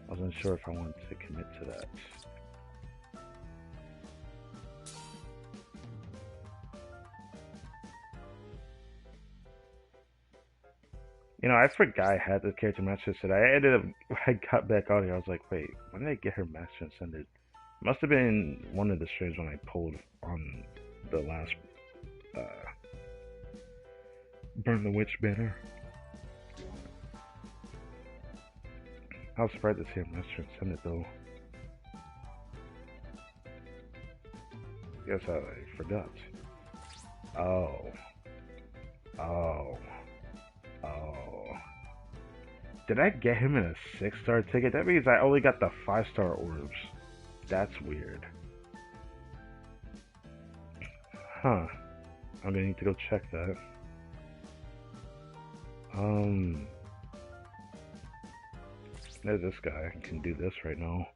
wasn't sure if I wanted to commit to that. You know, I forgot I had this character match yesterday. I ended up, when I got back on here, I was like, wait, when did I get her match transcended? Must have been one of the streams when I pulled on the last Burn the Witch banner. I was surprised to see her match transcended though. Guess I forgot. Oh. Did I get him in a 6-star ticket? That means I only got the 5-star orbs. That's weird. Huh. I'm gonna need to go check that. There's this guy. I can do this right now.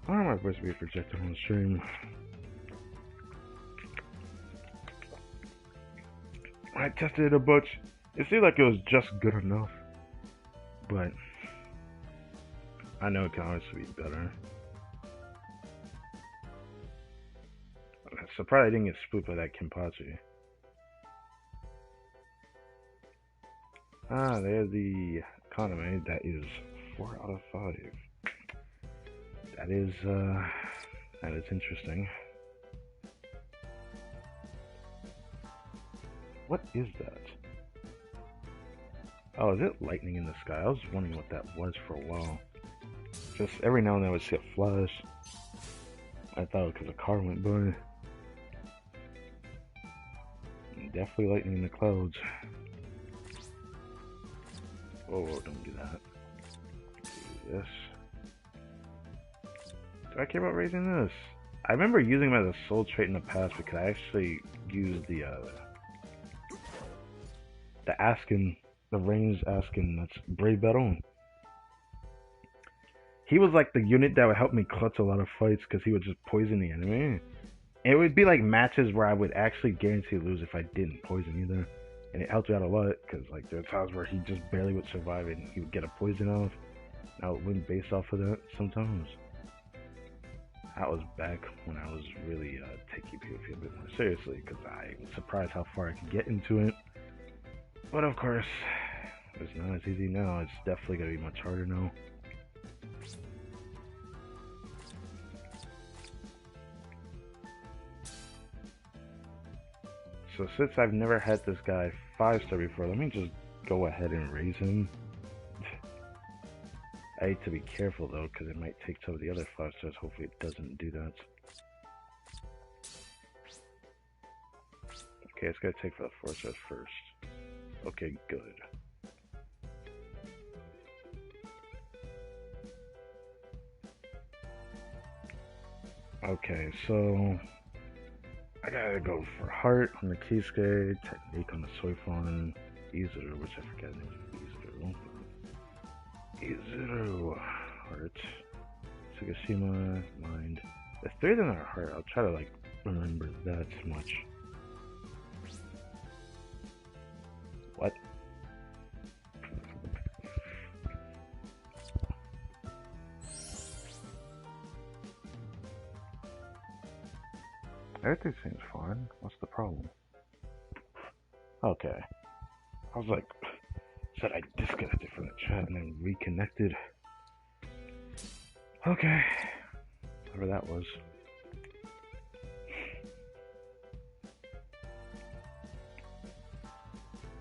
Why am I supposed to be projected on the stream? I tested it a bunch. It seemed like it was just good enough. But I know it can obviously be better. I'm surprised I didn't get spooked by that Kenpachi. Ah, there's the economy. That is 4 out of 5. That is interesting. What is that? Oh, is it lightning in the sky? I was wondering what that was for a while. Just every now and then I would see a flash. I thought it was because a car went by. Definitely lightning in the clouds. Oh, don't do that. Do this. Do I care about raising this? I remember using them as a soul trait in the past because I actually used the Askin, the ranged Askin, that's Brave Battle. He was like the unit that would help me clutch a lot of fights because he would just poison the enemy. It would be like matches where I would actually guarantee lose if I didn't poison either. And it helped me out a lot because like there were times where he just barely would survive and he would get a poison off. And I would win based off of that sometimes. That was back when I was really taking PvP a bit more seriously because I was surprised how far I could get into it. But of course, it's not as easy now. It's definitely going to be much harder now. So since I've never had this guy 5-star before, let me just go ahead and raise him. I need to be careful though, because it might take some of the other 5 stars. Hopefully it doesn't do that. Okay, it's gonna take for the 4 stars first. Okay, good. Okay, so I gotta go for heart on the Kisuke, technique on the Soifon, Izuru, which I forget the name. Izuru, heart, Tsugashima, mind. The 3 of them are heart. I'll try to like remember that much. What? Everything seems fine. What's the problem? Okay. I was like, said I disconnected from the chat and then reconnected. Okay. Whatever that was.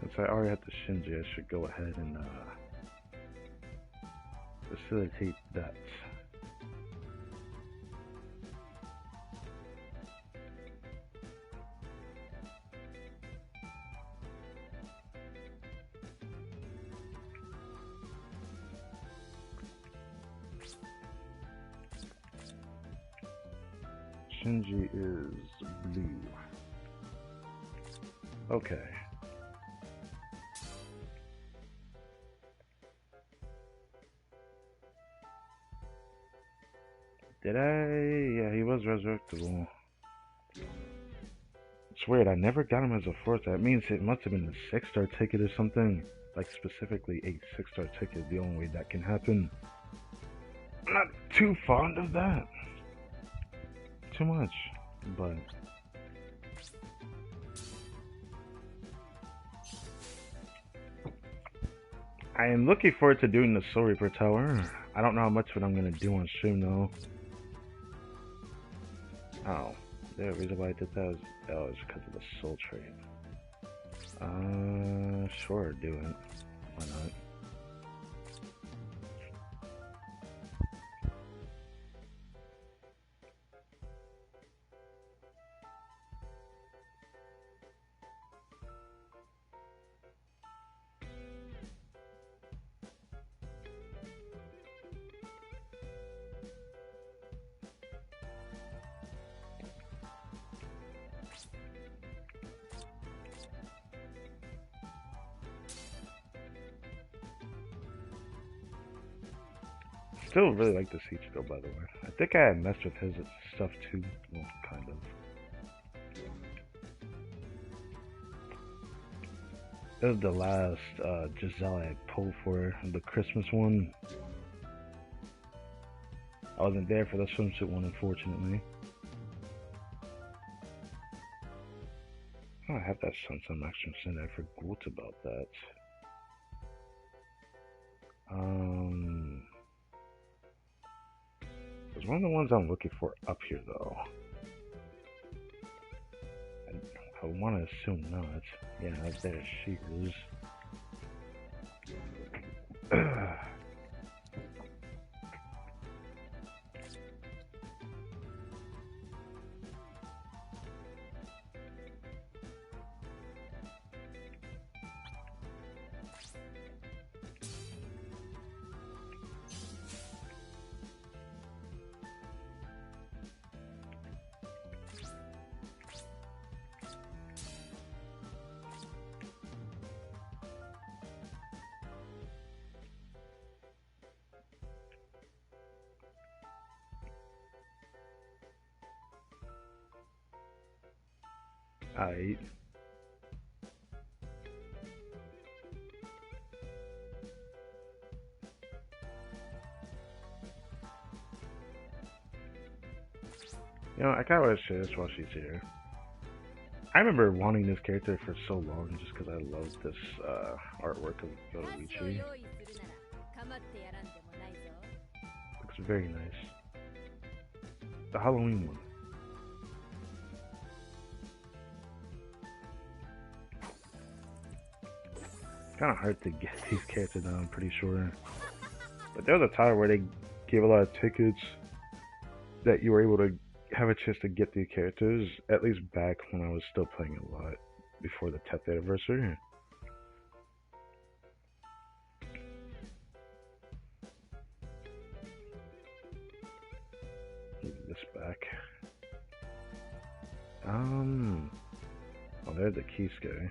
Since I already had the Shinji, I should go ahead and facilitate that. Shinji is blue. Okay. Did I? Yeah, he was resurrectable. It's weird, I never got him as a 4th. That means it must have been a 6-star ticket or something. Like specifically a 6-star ticket, the only way that can happen. I'm not too fond of that. Too much, but I am looking forward to doing the Soul Reaper Tower. I don't know how much of it I'm gonna do on stream though. Oh, the reason why I did that is it's because of the Soul Trait. Sure, do it. Why not? Still really like this Ichigo, by the way. I think I messed with his stuff too. Well, kind of. It was the last Giselle I pulled for the Christmas one. I wasn't there for the swimsuit one, unfortunately. Oh, I have that Sun action sent. I forgot about that. It's one of the ones I'm looking for up here, though. I want to assume not. Yeah, there she is. Aight. You know, I kinda wanna share this while she's here. I remember wanting this character for so long just because I love this artwork of Yoruichi. Looks very nice. The Halloween one. Kind of hard to get these characters down, I'm pretty sure. But there was a time where they gave a lot of tickets that you were able to have a chance to get the characters, at least back when I was still playing a lot before the 10th anniversary. Move this back. Oh, there's the key guy.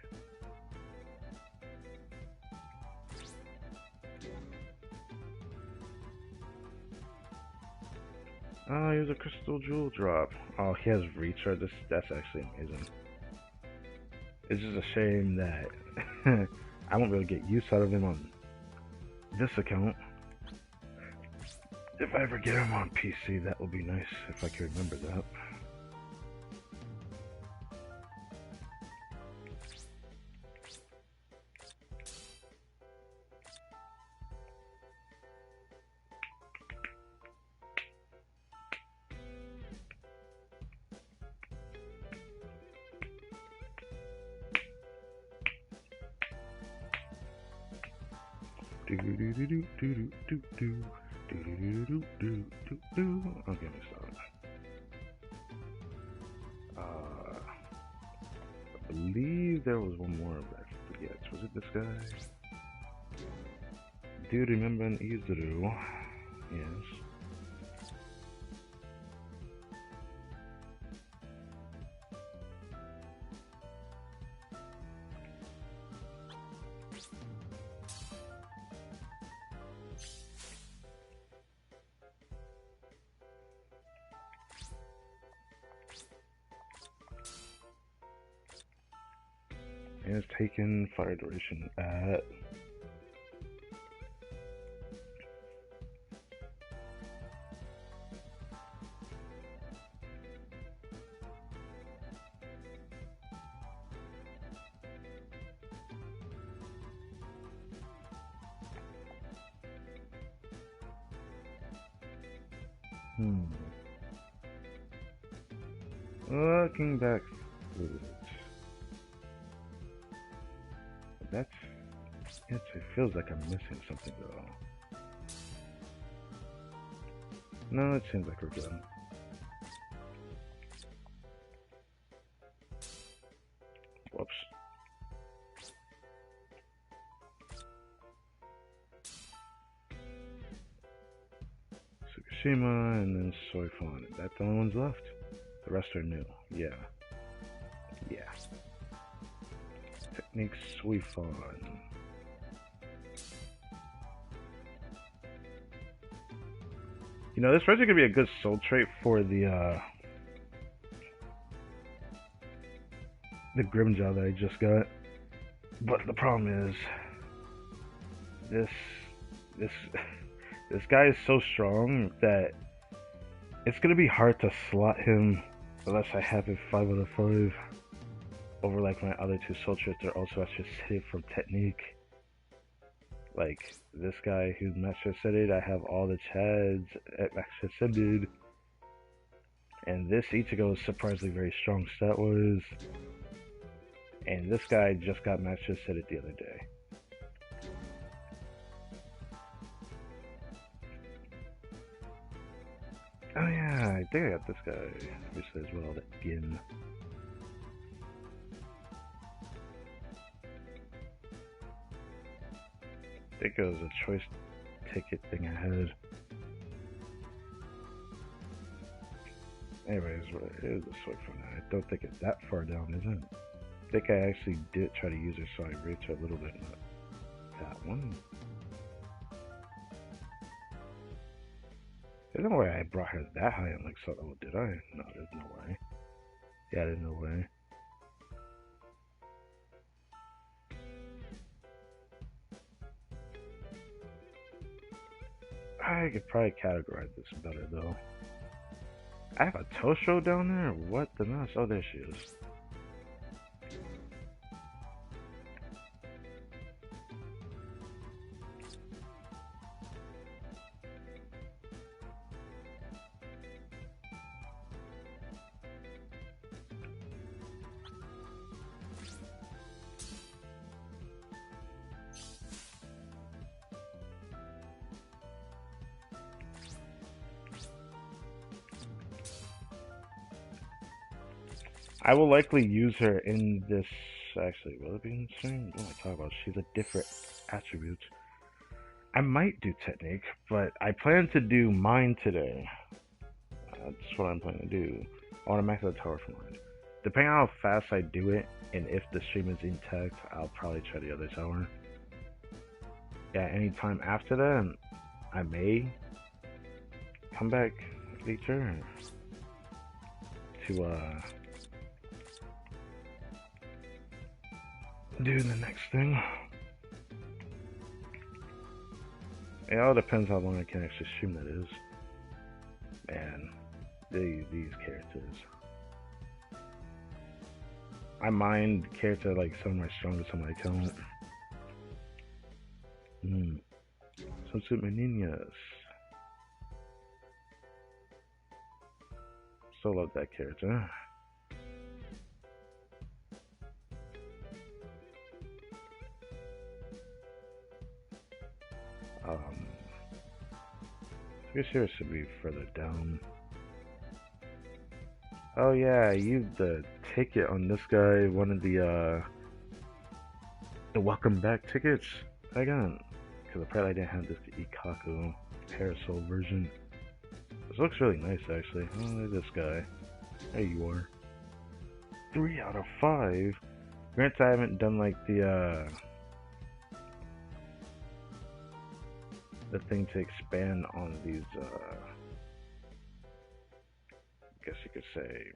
Oh, here's a crystal jewel drop. Oh, he has reach. That's actually amazing. It's just a shame that I won't be able to get use out of him on this account. If I ever get him on PC, that would be nice if I could remember that. Okay, let me start. I believe there was one more, but I forget. Was it this guy? Dude, remember an Izuru? Yes. And it's taken fire duration at looking back through it. It feels like I'm missing something though. No, it seems like we're good. Whoops. Tsukushima and then Soifon. That's the only ones left. The rest are new. Yeah. Yeah. Technique Suifon. You know, this probably could be a good soul trait for the Grimjaw that I just got. But the problem is this guy is so strong that it's gonna be hard to slot him unless I have it 5 out of 5 over like my other 2 soul traits are also actually hit from technique. Like this guy who's master ascended, I have all the Chads at master ascended, and this Ichigo is surprisingly very strong stat wise, and this guy just got master ascended the other day. Oh yeah, I think I got this guy recently as well, that Gin. I think it was a choice ticket thing I had. Anyways, it is a switch for now. I don't think it's that far down, is it? I think I actually did try to use it, so I reached a little bit. Not that one. There's no way I brought her that high on like so. Oh, did I? No, there's no way. Yeah, there's no way. I could probably categorize this better though. I have a Tosho down there? What the mess? Oh, there she is. I will likely use her in this. Actually, will it be in the stream? What am I talking about? She's a different attribute. I might do technique, but I plan to do mine today. That's what I'm planning to do. I want to max out the tower for mine. Depending on how fast I do it, and if the stream is intact, I'll probably try the other tower. Yeah, anytime after that, I may come back later to do the next thing. It all depends how long I can actually stream that is. Man, these characters. I mind character like some of my strongest, some of my talent. Some super ninjas. Still love that character. I guess yours should be further down. Oh yeah, I used the ticket on this guy, one of the welcome back tickets I got. Because apparently I didn't have this Ikaku Parasol version. This looks really nice actually. Oh, look at this guy. There you are. 3 out of 5. Granted, I haven't done like the thing to expand on these, I guess you could say,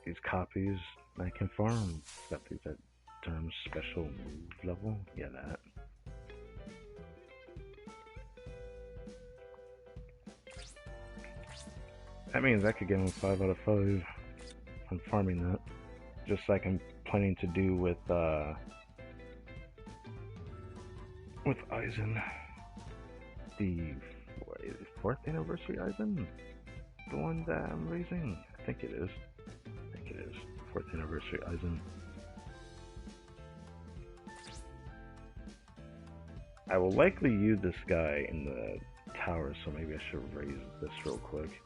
these copies I can farm. Got these at term special move level. Yeah, that. That means I could get him 5 out of 5. I'm farming that. Just like I'm planning to do with Aizen. The, what is it, 4th anniversary Aizen? The one that I'm raising? I think it is. 4th anniversary Aizen. I will likely use this guy in the tower, so maybe I should raise this real quick.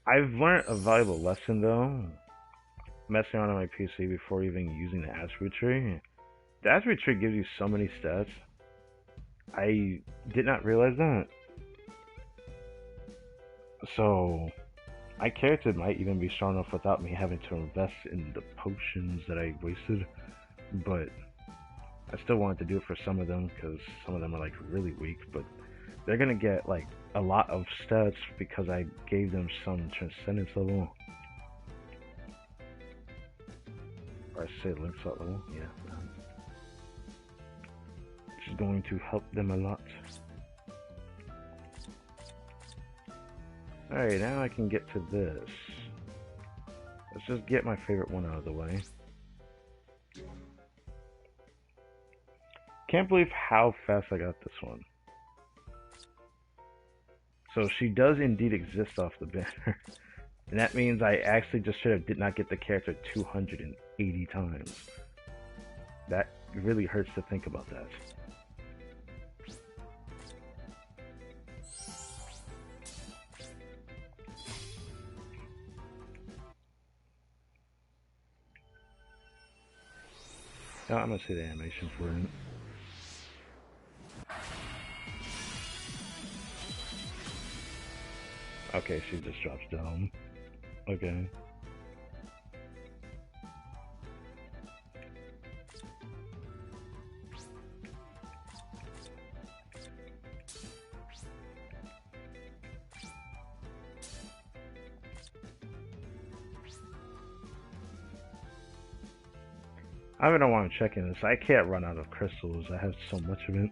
I've learned a valuable lesson though, messing around on my PC before even using the attribute tree. The attribute tree gives you so many stats. I did not realize that. So, my character might even be strong enough without me having to invest in the potions that I wasted. But, I still wanted to do it for some of them, because some of them are like really weak, but they're gonna get like a lot of stats because I gave them some transcendence level. Or I say link slot level, yeah. Which is going to help them a lot. Alright, now I can get to this. Let's just get my favorite one out of the way. Can't believe how fast I got this one. So she does indeed exist off the banner. And that means I actually just should have did not get the character 280 times. That really hurts to think about that. Now I'm gonna see the animation for it. Okay, she just drops down. Okay. I don't know why I'm checking this. I can't run out of crystals. I have so much of it.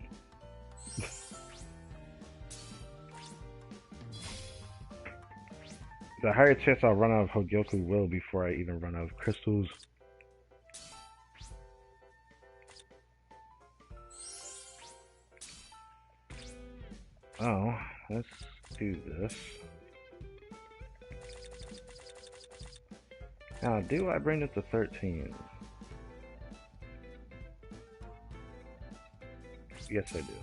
The higher chance I'll run out of Hogyoku will before I even run out of crystals. Oh, let's do this. Now, do I bring it to 13? Yes, I do.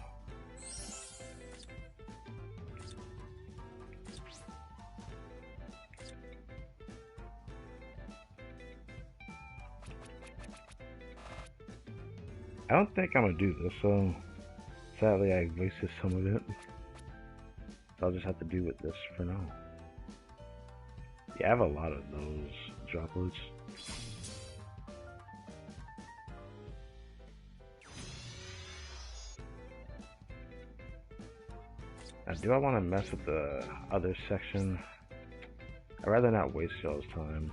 I don't think I'm gonna do this, so sadly I wasted some of it. So I'll just have to do with this for now. Yeah, I have a lot of those droplets. Now, do I want to mess with the other section? I'd rather not waste y'all's time.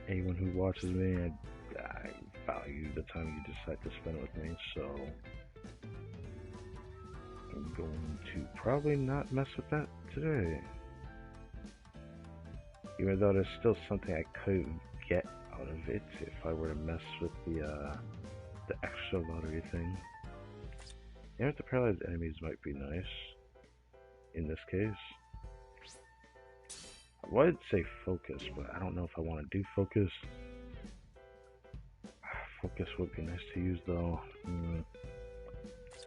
Anyone who watches me, I value the time you decide to spend with me, so I'm going to probably not mess with that today. Even though there's still something I could get out of it if I were to mess with the extra lottery thing. Yeah, the paralyzed enemies might be nice in this case. I would say focus, but I don't know if I want to do focus. Focus would be nice to use though.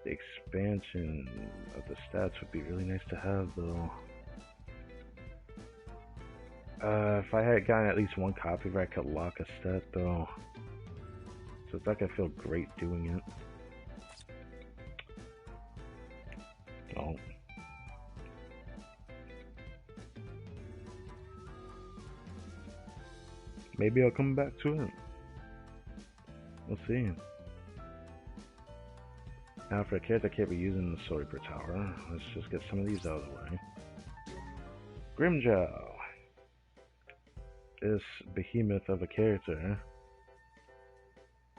The expansion of the stats would be really nice to have though. If I had gotten at least one copy where I could lock a stat though. So it's like I feel great doing it. Oh. Maybe I'll come back to it. We'll see. Now for a character I can't be using the sword per tower, let's just get some of these out of the way. Grimjow. This behemoth of a character.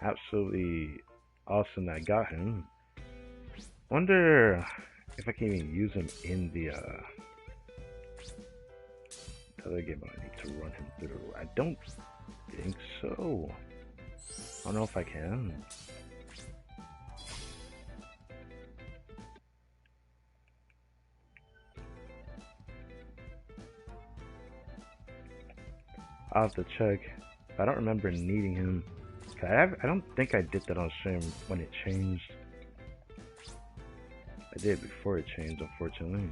Absolutely awesome that I got him. Wonder if I can even use him in the other game I need to run him through. I don't think so. I don't know if I can. I'll have to check. I don't remember needing him. I don't think I did that on stream when it changed. I did before it changed, unfortunately.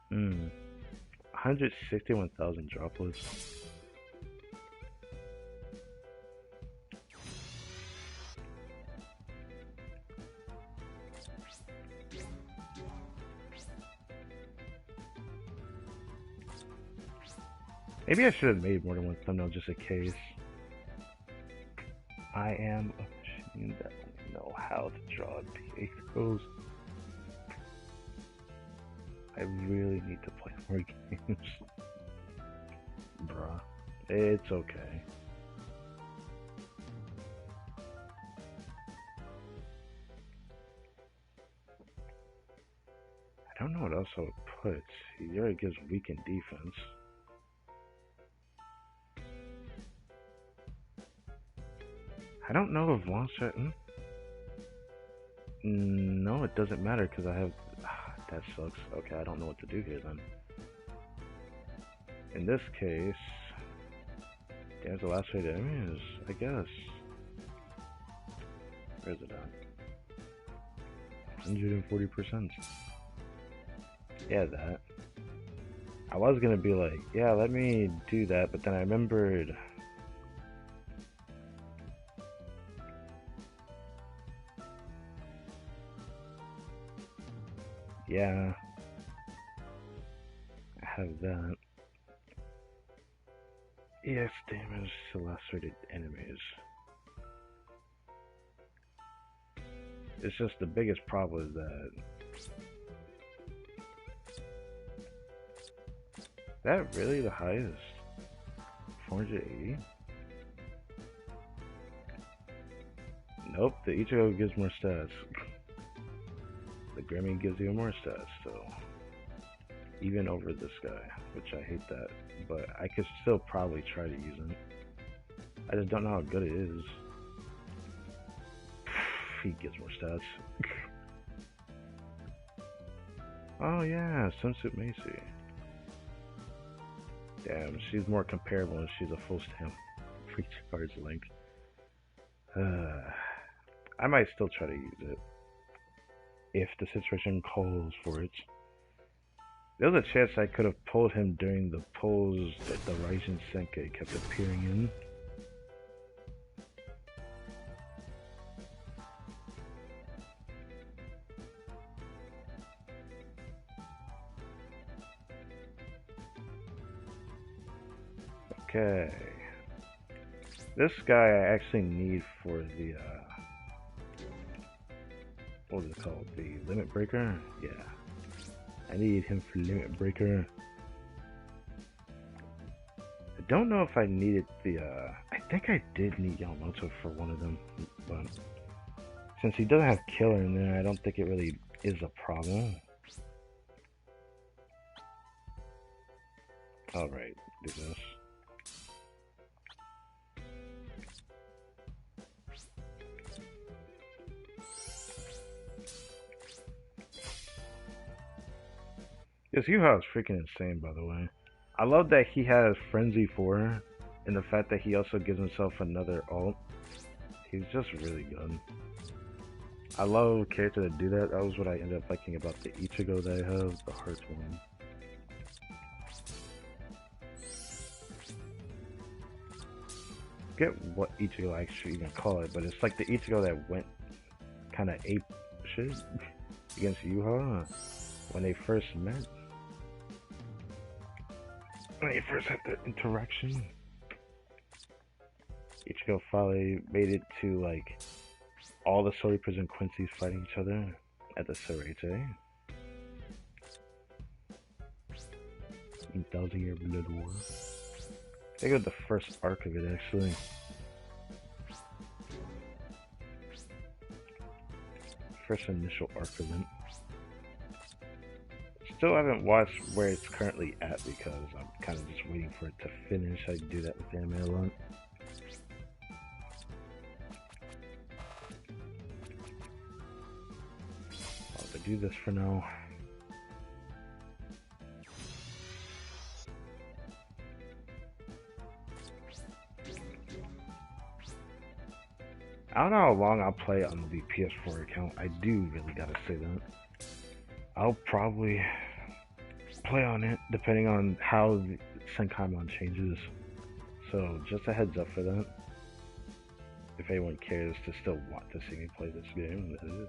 Hmm. 161,000 droplets. Maybe I should have made more than one thumbnail just in case. I am a machine that only know how to draw pixels. I really need to play more games. Bruh. It's okay. I don't know what else I would put. He already gives weakened defense. I don't know if one shot. No, it doesn't matter because I have. That sucks. Okay, I don't know what to do here then. In this case, damage the last rate enemies, I guess. Where's it at? 140%. Yeah, that. I was gonna be like, yeah, let me do that, but then I remembered. Yeah, I have that. EX damage to lacerated enemies. It's just the biggest problem is that really the highest? 480? Nope, the Ichigo gives more stats. The Grammy gives you more stats, so even over this guy, which I hate that, but I could still probably try to use him. I just don't know how good it is. He gives more stats. Oh yeah, Swimsuit Macy. Damn, she's more comparable and she's a full stamp for each card's link. I might still try to use it if the situation calls for it. There was a chance I could have pulled him during the pulls that the Raijin Senkai kept appearing in. Okay. This guy I actually need for the, what is it called? The Limit Breaker? Yeah. I need him for Limit Breaker. I don't know if I needed the, I think I did need Yamamoto for one of them, but since he doesn't have Killer in there, I don't think it really is a problem. Alright, do this. This Yuha is freaking insane, by the way. I love that he has Frenzy for her, and the fact that he also gives himself another ult. He's just really good. I love characters that do that. That was what I ended up liking about the Ichigo that I have, the Heart one. I forget what Ichigo I actually even call it, but it's like the Ichigo that went kind of ape shit against Yuha when they first met. When they first had the interaction, Ichigo finally made it to like all the Soul Reapers and Quincy's fighting each other at the Serete. 1,000-year blood war. I think it was the first arc of it actually. First initial arc event. Still haven't watched where it's currently at because I'm kind of just waiting for it to finish. I do that with anime a lot. I'll do this for now. I don't know how long I'll play on the PS4 account. I do really gotta say that. I'll probably play on it depending on how the Senkaimon changes. So just a heads up for that. If anyone cares to still want to see me play this game, that is.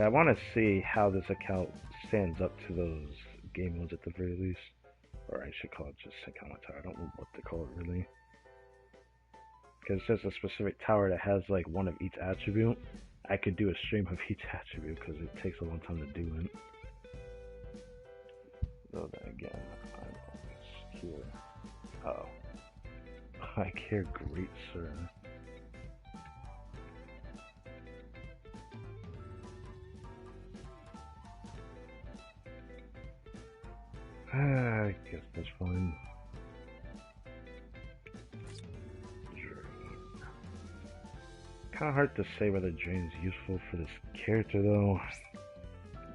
I want to see how this account stands up to those game modes at the very least. Or I should call it just Senkaimon Tower. I don't know what to call it really. Because it's just a specific tower that has like one of each attribute. I could do a stream of each attribute because it takes a long time to do it. So then again, I'm always here. Oh. I care, great sir. I guess that's fine. Kind of hard to say whether Drain's useful for this character though.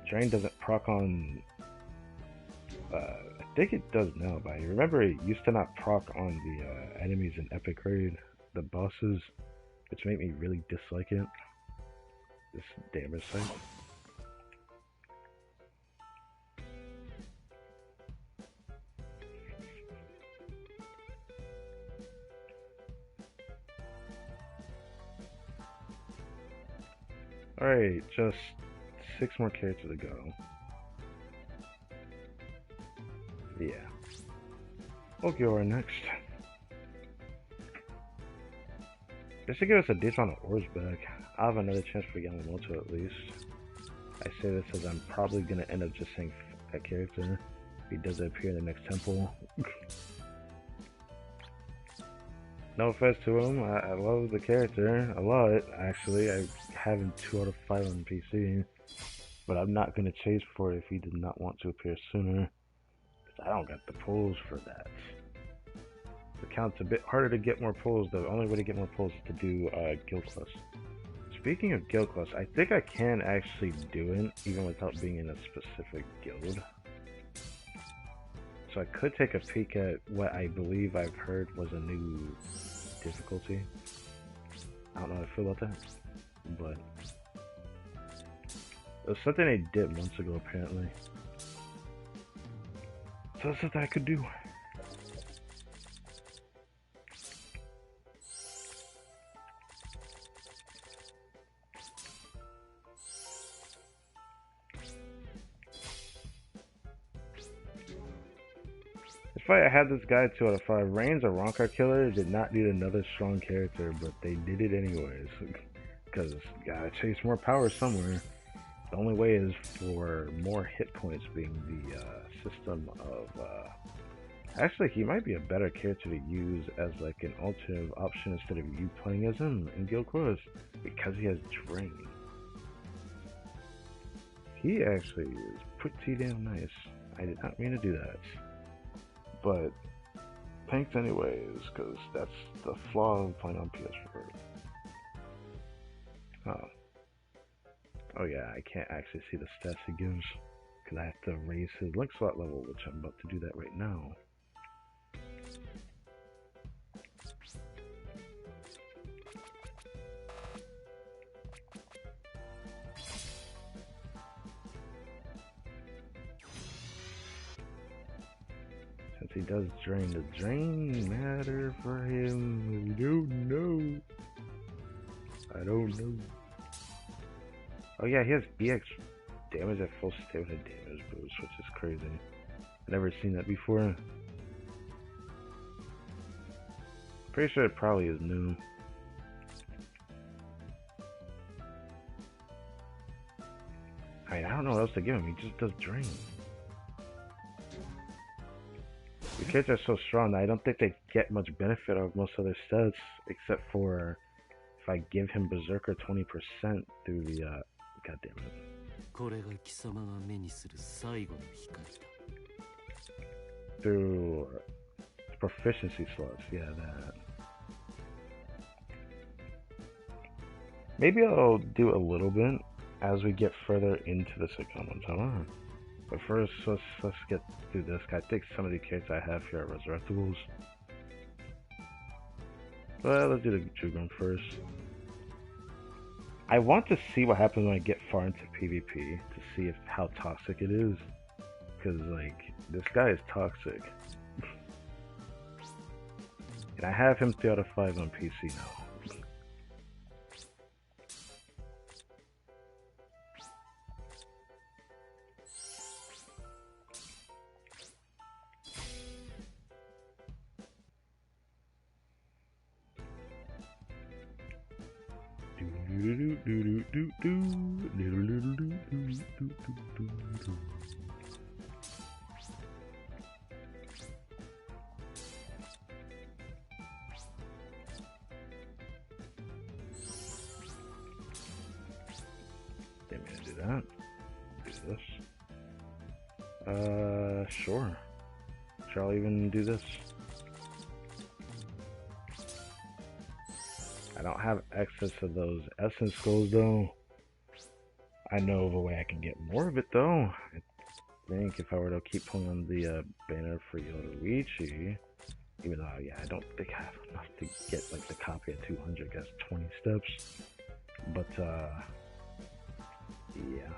Drain doesn't proc on. I think it does now, but I remember it used to not proc on the enemies in Epic Raid, the bosses, which made me really dislike it. This damage site. Alright, just 6 more characters to go. Yeah. Okiora next. Just to give us a decent amount of orbs back, I'll have another chance for Yamamoto at least. I say this as I'm probably going to end up just saying that character if he doesn't appear in the next temple. No offense to him, I love the character a lot, actually. I have him 2 out of 5 on PC, but I'm not going to chase for it if he did not want to appear sooner, because I don't got the pulls for that. The account's a bit harder to get more pulls. The only way to get more pulls is to do Guild Quest. Speaking of guild quests, I think I can actually do it even without being in a specific guild. So I could take a peek at what I believe I've heard was a new difficulty. I don't know how I feel about that, but it was something they did months ago apparently. So that's something I could do. Despite I had this guy 2 out of 5. Rain's a Roncar killer, did not need another strong character, but they did it anyways. Because you gotta chase more power somewhere. The only way is for more hit points being the system of... Actually, he might be a better character to use as like an alternative option instead of you playing as him in Guild Quest, because he has Drain. He actually is pretty damn nice. I did not mean to do that. But thanks anyways, because that's the flaw of playing on PS4. Oh yeah, I can't actually see the stats he gives, because I have to raise his link slot level, which I'm about to do that right now. Since he does drain, does drain matter for him? I don't know. I don't know. Oh yeah, he has EX damage at full stamina damage boost, which is crazy. I've never seen that before. Pretty sure it probably is new. I mean, I don't know what else to give him. He just does drain. The characters are so strong that I don't think they get much benefit of most other stats, except for if I give him Berserker 20% through the, god damn it. Through proficiency slots, yeah, that. Maybe I'll do a little bit as we get further into the sitcom. I don't know. But first, let's get through this. I think some of the characters I have here are resurrectables. Well, let's do the Jugon first. I want to see what happens when I get far into PvP to see how toxic it is. Because, like, this guy is toxic. And I have him 3 out of 5 on PC now. Didn't mean to do that. Do this. Sure. Shall I even do this? I don't have access to those essence skulls though. I know of a way I can get more of it though. I think if I were to keep pulling on the banner for Yoruichi, even though, yeah, I don't think I have enough to get like the copy at 200, I guess 20 steps. But, yeah.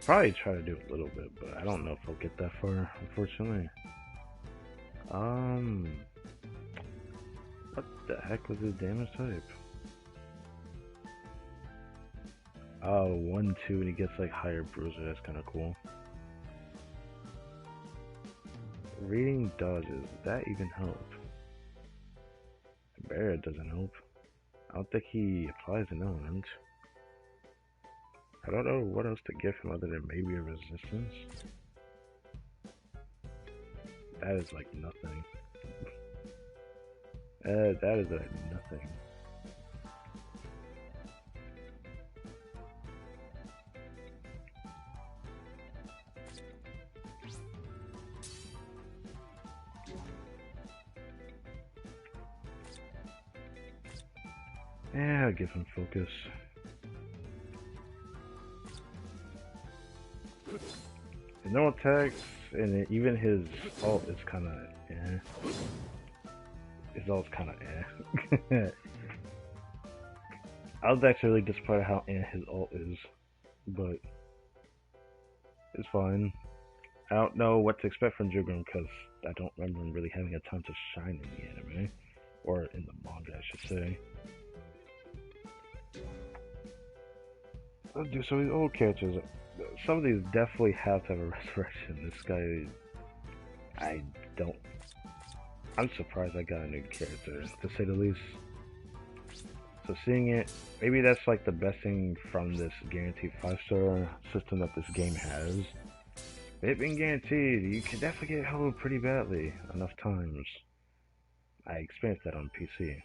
Probably try to do a little bit, but I don't know if I'll get that far, unfortunately. What the heck was his damage type? Oh, 1-2, and he gets like higher bruiser. That's kind of cool. Reading dodges, does that even help? Barrier doesn't help. I don't think he applies an element. I don't know what else to give him other than maybe a resistance. That is like nothing. That is like nothing. Yeah, I'll give him focus. And no attacks, and even his ult is kind of eh. His ult's kind of eh. I was actually really disappointed how eh his ult is, but it's fine. I don't know what to expect from Juggernaut because I don't remember him really having a ton to shine in the anime, or in the manga, I should say. Let's do some of these old characters. Some of these definitely have to have a resurrection. This guy, I'm surprised I got a new character, to say the least. So seeing it, maybe that's like the best thing from this guaranteed 5-star system that this game has. It being guaranteed, you can definitely get held pretty badly enough times. I experienced that on PC.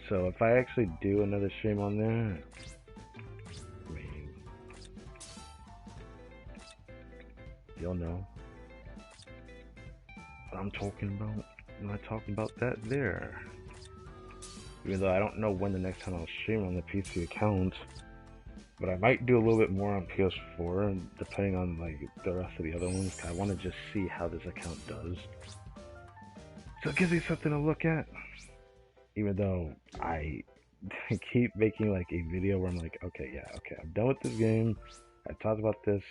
So if I actually do another stream on there, I mean, you'll know what I'm talking about when I talk about that there. Even though I don't know when the next time I'll stream on the PC account, but I might do a little bit more on PS4, depending on like the rest of the other ones. I want to just see how this account does, so it gives me something to look at. Even though I keep making like a video where I'm like, okay, I'm done with this game. I talked about this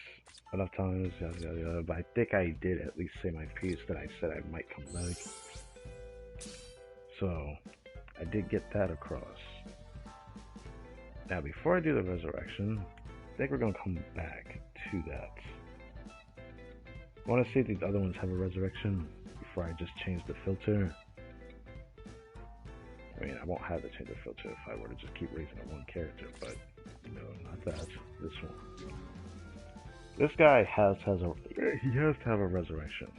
enough times, yada, yada, yada, but I think I did at least say my piece that I said I might come back. So I did get that across. Now before I do the resurrection, I think we're gonna come back to that. I want to see if these other ones have a resurrection before I just change the filter. I mean, I won't have to change the filter if I were to just keep raising it one character, but no, not that. This one. This guy has to have a resurrection.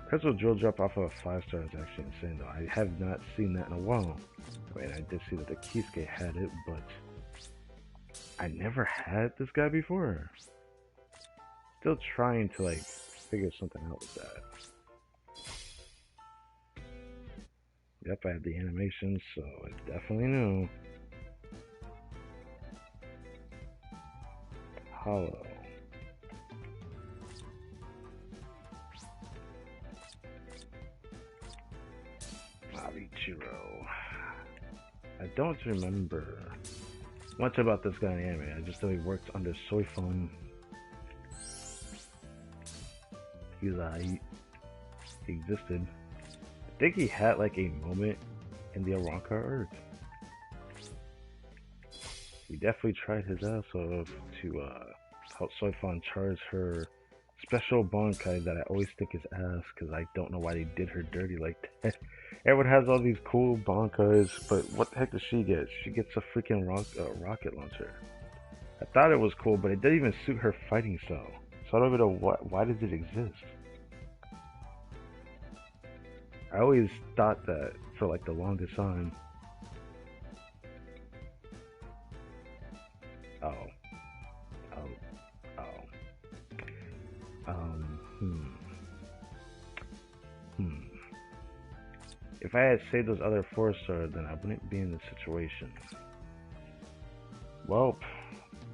Crystal Drill Drop off of a 5-star is actually insane, though. I have not seen that in a while. I mean, I did see that the Kisuke had it, but I never had this guy before. Still trying to like figure something out with that. Yep, I have the animation, so I definitely knew. Hollow. Marichiro. I don't remember much about this guy in the anime. I just know he worked under Soifun. He existed. I think he had like a moment in the Aranka arc. He definitely tried his ass off to help Soifun charge her special Bankai that I always think is ass, because I don't know why they did her dirty like that. Everyone has all these cool Bankais, but what the heck does she get? She gets a freaking rocket launcher. I thought it was cool, but it didn't even suit her fighting style. So I don't even know why does it exist? I always thought that for like the longest time. If I had saved those other 4-star, then I wouldn't be in this situation. Well,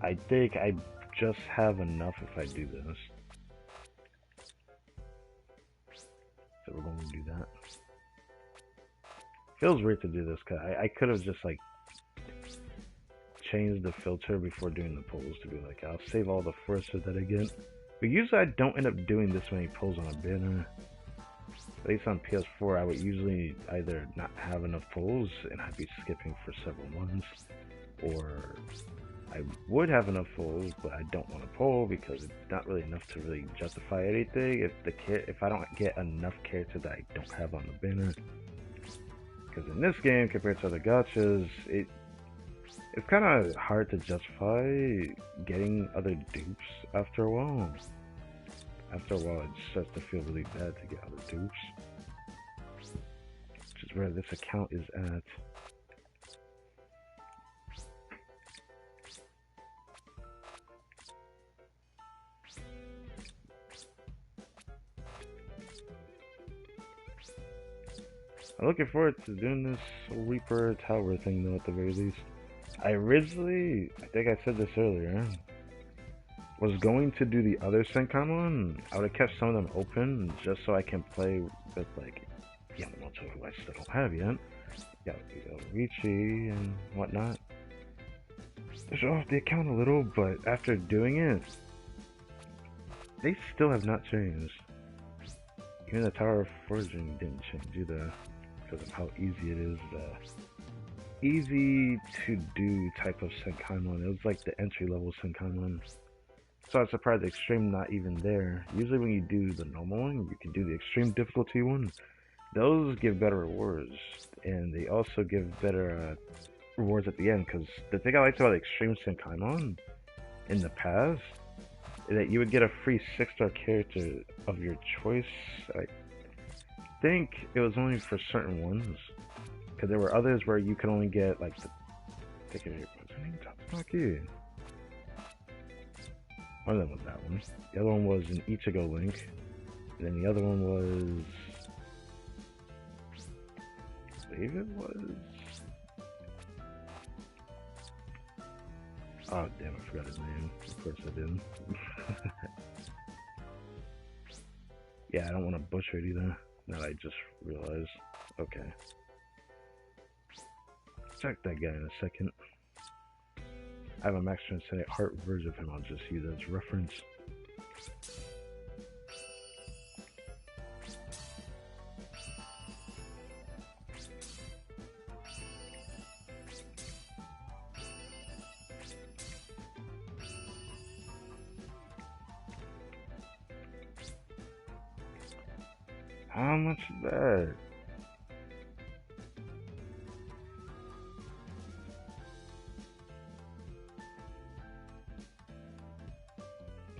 I think I just have enough if I do this. So we're going to do that. Feels weird to do this, because I could have just like changed the filter before doing the pulls to be like, I'll save all the 4-stars that I get. But usually I don't end up doing this many pulls on a banner. At least on PS4, I would usually either not have enough pulls and I'd be skipping for several months, or I would have enough pulls, but I don't want to pull because it's not really enough to really justify anything if I don't get enough characters that I don't have on the banner. Because in this game, compared to other gachas, It's kind of hard to justify getting other dupes after a while. After a while, it starts to feel really bad to get other dupes. Which is where this account is at. I'm looking forward to doing this Reaper Tower thing though, at the very least. I originally, I think I said this earlier, was going to do the other Senkaimon. I would have kept some of them open just so I can play with like Yamamoto, who I still don't have yet. Got Ricci and whatnot. Show off the account a little, but after doing it, they still have not changed. Even the Tower of Forging didn't change either, because of how easy it is. Easy to do type of Senkaimon. It was like the entry level Senkaimon. So I was surprised the extreme not even there. Usually when you do the normal one, you can do the extreme difficulty one. Those give better rewards, and they also give better rewards at the end. Because the thing I liked about extreme Senkaimon in the past is that you would get a free 6-star character of your choice. I think it was only for certain ones, because there were others where you could only get like the. What's her name? Tatsumaki. One of them was that one. The other one was an Ichigo Link. And then the other one was... I believe it was... Oh, damn, I forgot his name. Of course I did. Yeah, I don't want to butcher it either. Now I just realized. Okay. Check that guy in a second. I have a Max Transcendent Heart version of him, I'll just use as reference. How much is that?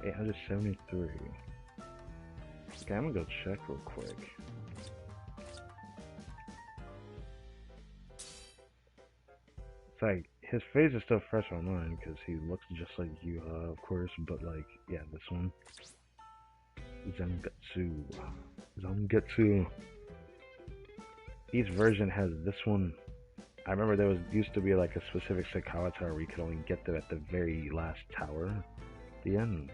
873. Okay, I'm gonna go check real quick. It's like, his face is still fresh on mine because he looks just like you, of course, but like, yeah, this one. Zangetsu. Each version has this one. I remember there used to be like a specific Sakawa tower where you could only get them at the very last tower, at the end.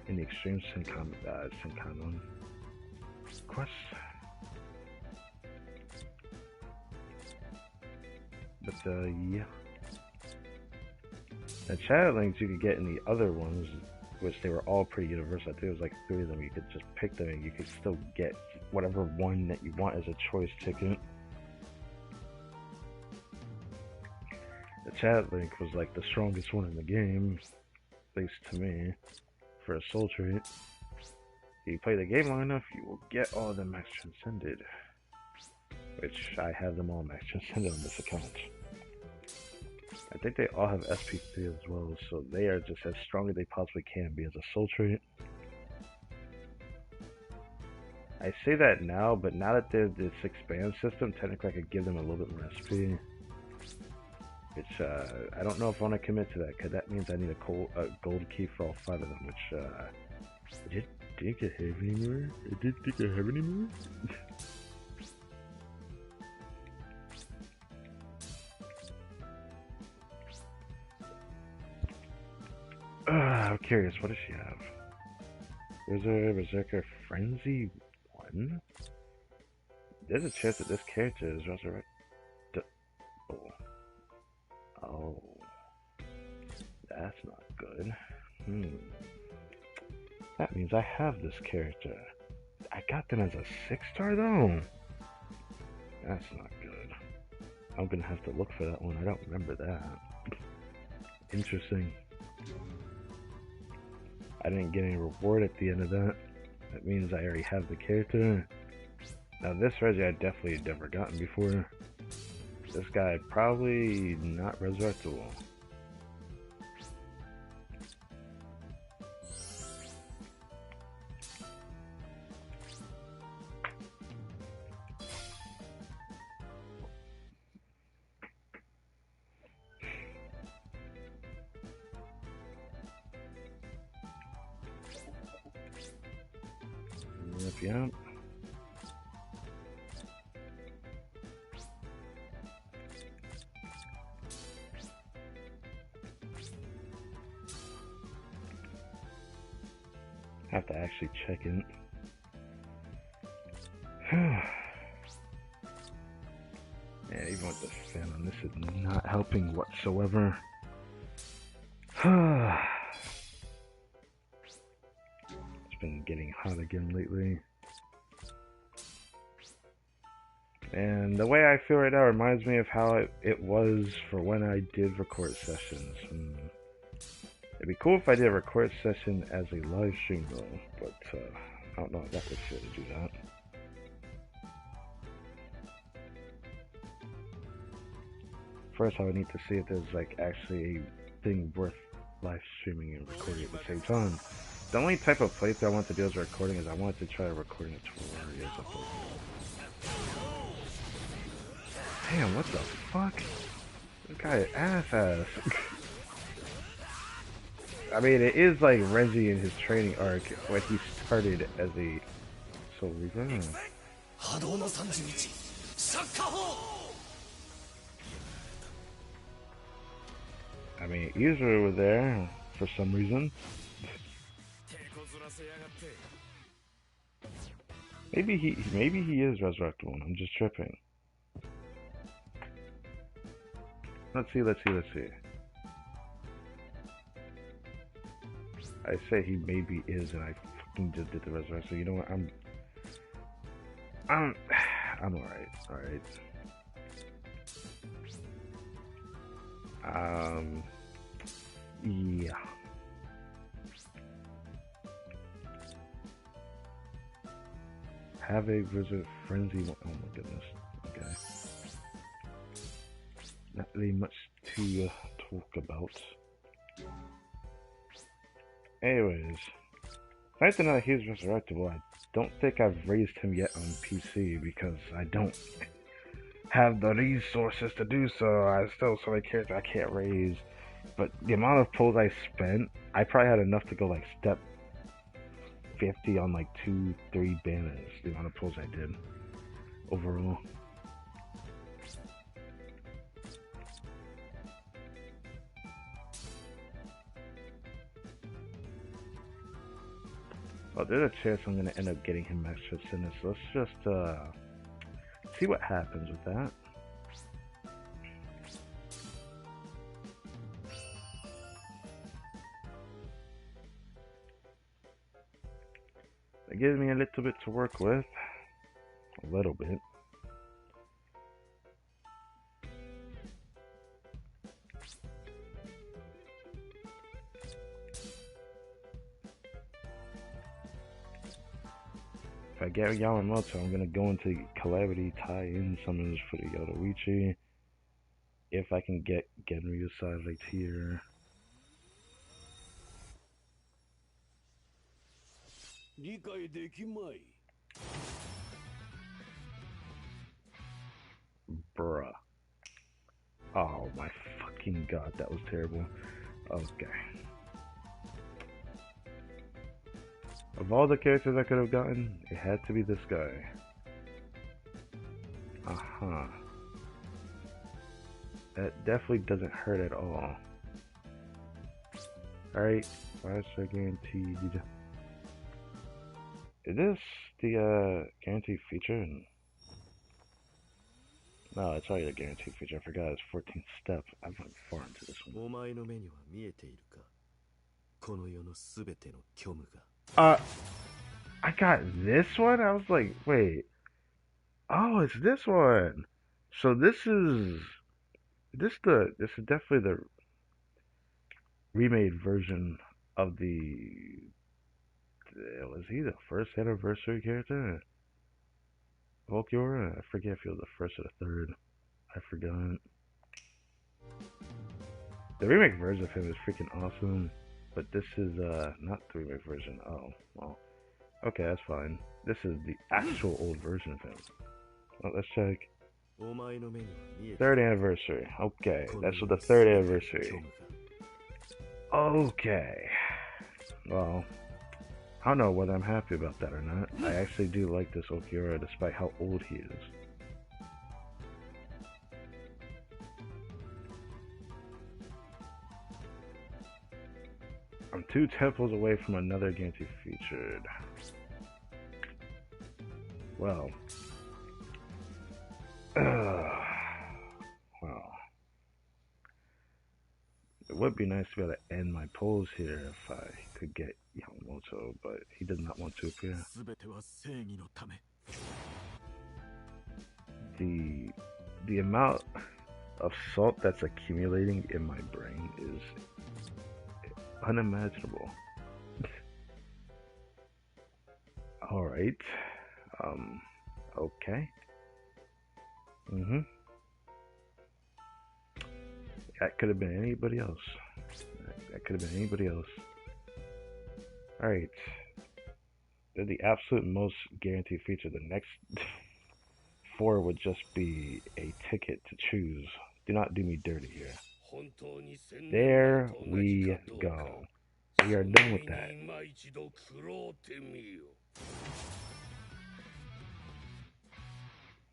In the extreme Senkaimon quest. But yeah. The chat links you could get in the other ones, which they were all pretty universal. I think it was like 3 of them. You could just pick them and you could still get whatever one that you want as a choice ticket. The chat link was like the strongest one in the game, at least to me, for a soul trait. If you play the game long enough, you will get all of them max transcended. Which I have them all max transcended on this account. I think they all have SP3 as well, so they are just as strong as they possibly can be as a soul trait. I say that now, but now that there's this expand system, technically I could give them a little bit more SP. Which, I don't know if I want to commit to that, because that means I need a gold key for all 5 of them, which, I didn't think I have any more. I didn't think I have any more. I'm curious, what does she have? There's a Berserker Frenzy 1? There's a chance that this character is resurrected. Oh, that's not good. That means I have this character. I got them as a 6-star though. That's not good. I'm gonna have to look for that one. I don't remember that. Interesting. I didn't get any reward at the end of that. That means I already have the character. Now this Reggie I definitely had never gotten before. This guy probably not resurrectable. Yep. Have to actually check it. Yeah, even with the fan on, this is not helping whatsoever. It's been getting hot again lately. And the way I feel right now reminds me of how it was for when I did record sessions. It'd be cool if I did a record session as a live stream though, but I don't know if that would fit to do that. First, I would need to see if there's like actually a thing worth live streaming and recording at the same time. The only type of playthrough I want to do as a recording is I want to try recording a tutorial as a playthrough. Damn, what the fuck? This guy is ass. I mean, it is like Renzi in his training arc when he started as a Soul Reaper. I mean, Izuru was there for some reason. Maybe he is resurrectable. I'm just tripping. Let's see. I say he maybe is, and I fucking just did the resurrection. So you know what? I'm alright. Yeah. Have a visit frenzy. Oh my goodness. Okay. Not really much to talk about. Anyways, nice to know that he's resurrectable. I don't think I've raised him yet on PC because I don't have the resources to do so. I still so many characters I can't raise. But the amount of pulls I spent, I probably had enough to go like step 50 on like 2-3 banners. The amount of pulls I did overall. Well, there's a chance I'm going to end up getting him max trips in this. So let's just see what happens with that. It gives me a little bit to work with. A little bit. If I get Yamamoto, I'm gonna go into Calamity, tie in summons for the Yoruichi. If I can get Genryu side right here. Bruh. Oh my fucking god, that was terrible. Okay. Of all the characters I could have gotten, it had to be this guy. Uh-huh. That definitely doesn't hurt at all. Alright, 5-star guaranteed. Is this the guaranteed feature? No, it's already a guaranteed feature. I forgot it's 14th step. I'm going far into this one. I got this one? I was like, wait. Oh, it's this one. So this is definitely the remade version of was he the first anniversary character? Volkiora? I forget if he was the first or the third. I forgot. The remake version of him is freaking awesome, but this is not the remake version. Oh, well, okay, that's fine. This is the actual old version of him. Oh, let's check. Third anniversary. Okay, that's for the third anniversary. Okay. Well, I don't know whether I'm happy about that or not. I actually do like this Ulquiorra despite how old he is. I'm 2 temples away from another game to be featured. Well. Well. It would be nice to be able to end my polls here if I could get Yamamoto, but he does not want to appear. The amount of salt that's accumulating in my brain is unimaginable. Alright. Okay. That could have been anybody else. That could have been anybody else. Alright. They're the absolute most guaranteed feature. The next 4 would just be a ticket to choose. Do not do me dirty here. There we go. We are done with that.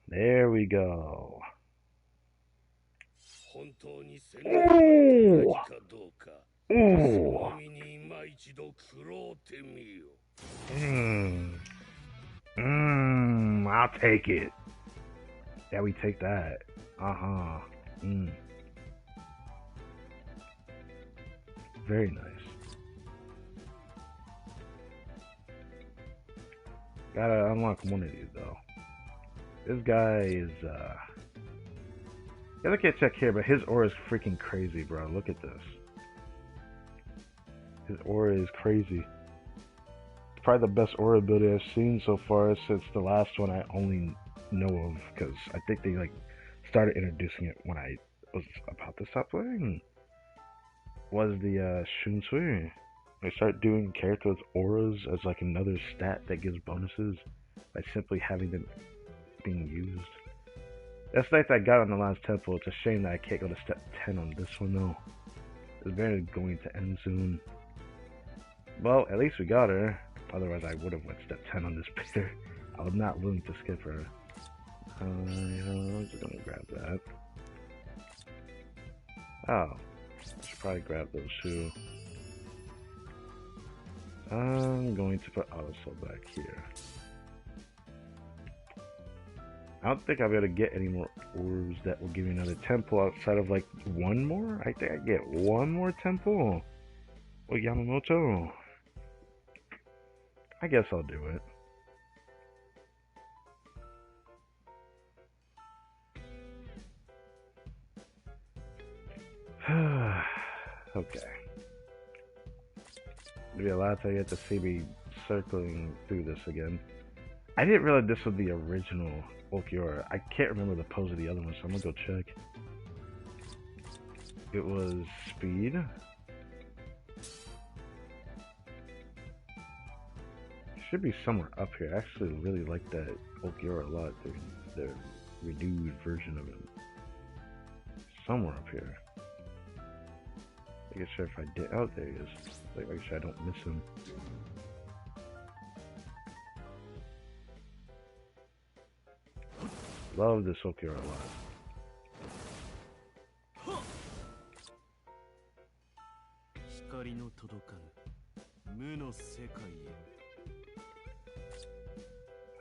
There we go. Ooh. Ooh. I'll take it. Yeah, we take that. Very nice. Gotta unlock one of these though. This guy is yeah, look at check here, but his aura is freaking crazy, bro. Look at this. His aura is crazy. It's probably the best aura ability I've seen so far since the last one I only know of, because I think they like started introducing it when I was about to stop playing. Was the Shunsui. They start doing characters' auras as like another stat that gives bonuses by simply having them being used. That's like I got on the last temple. It's a shame that I can't go to step 10 on this one though. It's barely going to end soon. Well, at least we got her. Otherwise I would have went step 10 on this picture. I was not willing to skip her. I'm just gonna grab that. Oh. I should probably grab those two. I'm going to put Autosol back here. I don't think I'll be able to get any more orbs that will give me another temple outside of like one more. I think I get one more temple with Yamamoto. I guess I'll do it. Okay. Maybe a lot of you get to see me circling through this again. I didn't realize this was the original Ulquiorra. I can't remember the pose of the other one, so I'm gonna go check. It was speed. It should be somewhere up here. I actually really like that Ulquiorra a lot. The renewed version of it. Somewhere up here. Making sure if I did. Oh, there he is. Like, make sure I don't miss him. Love this Ulquiorra a lot.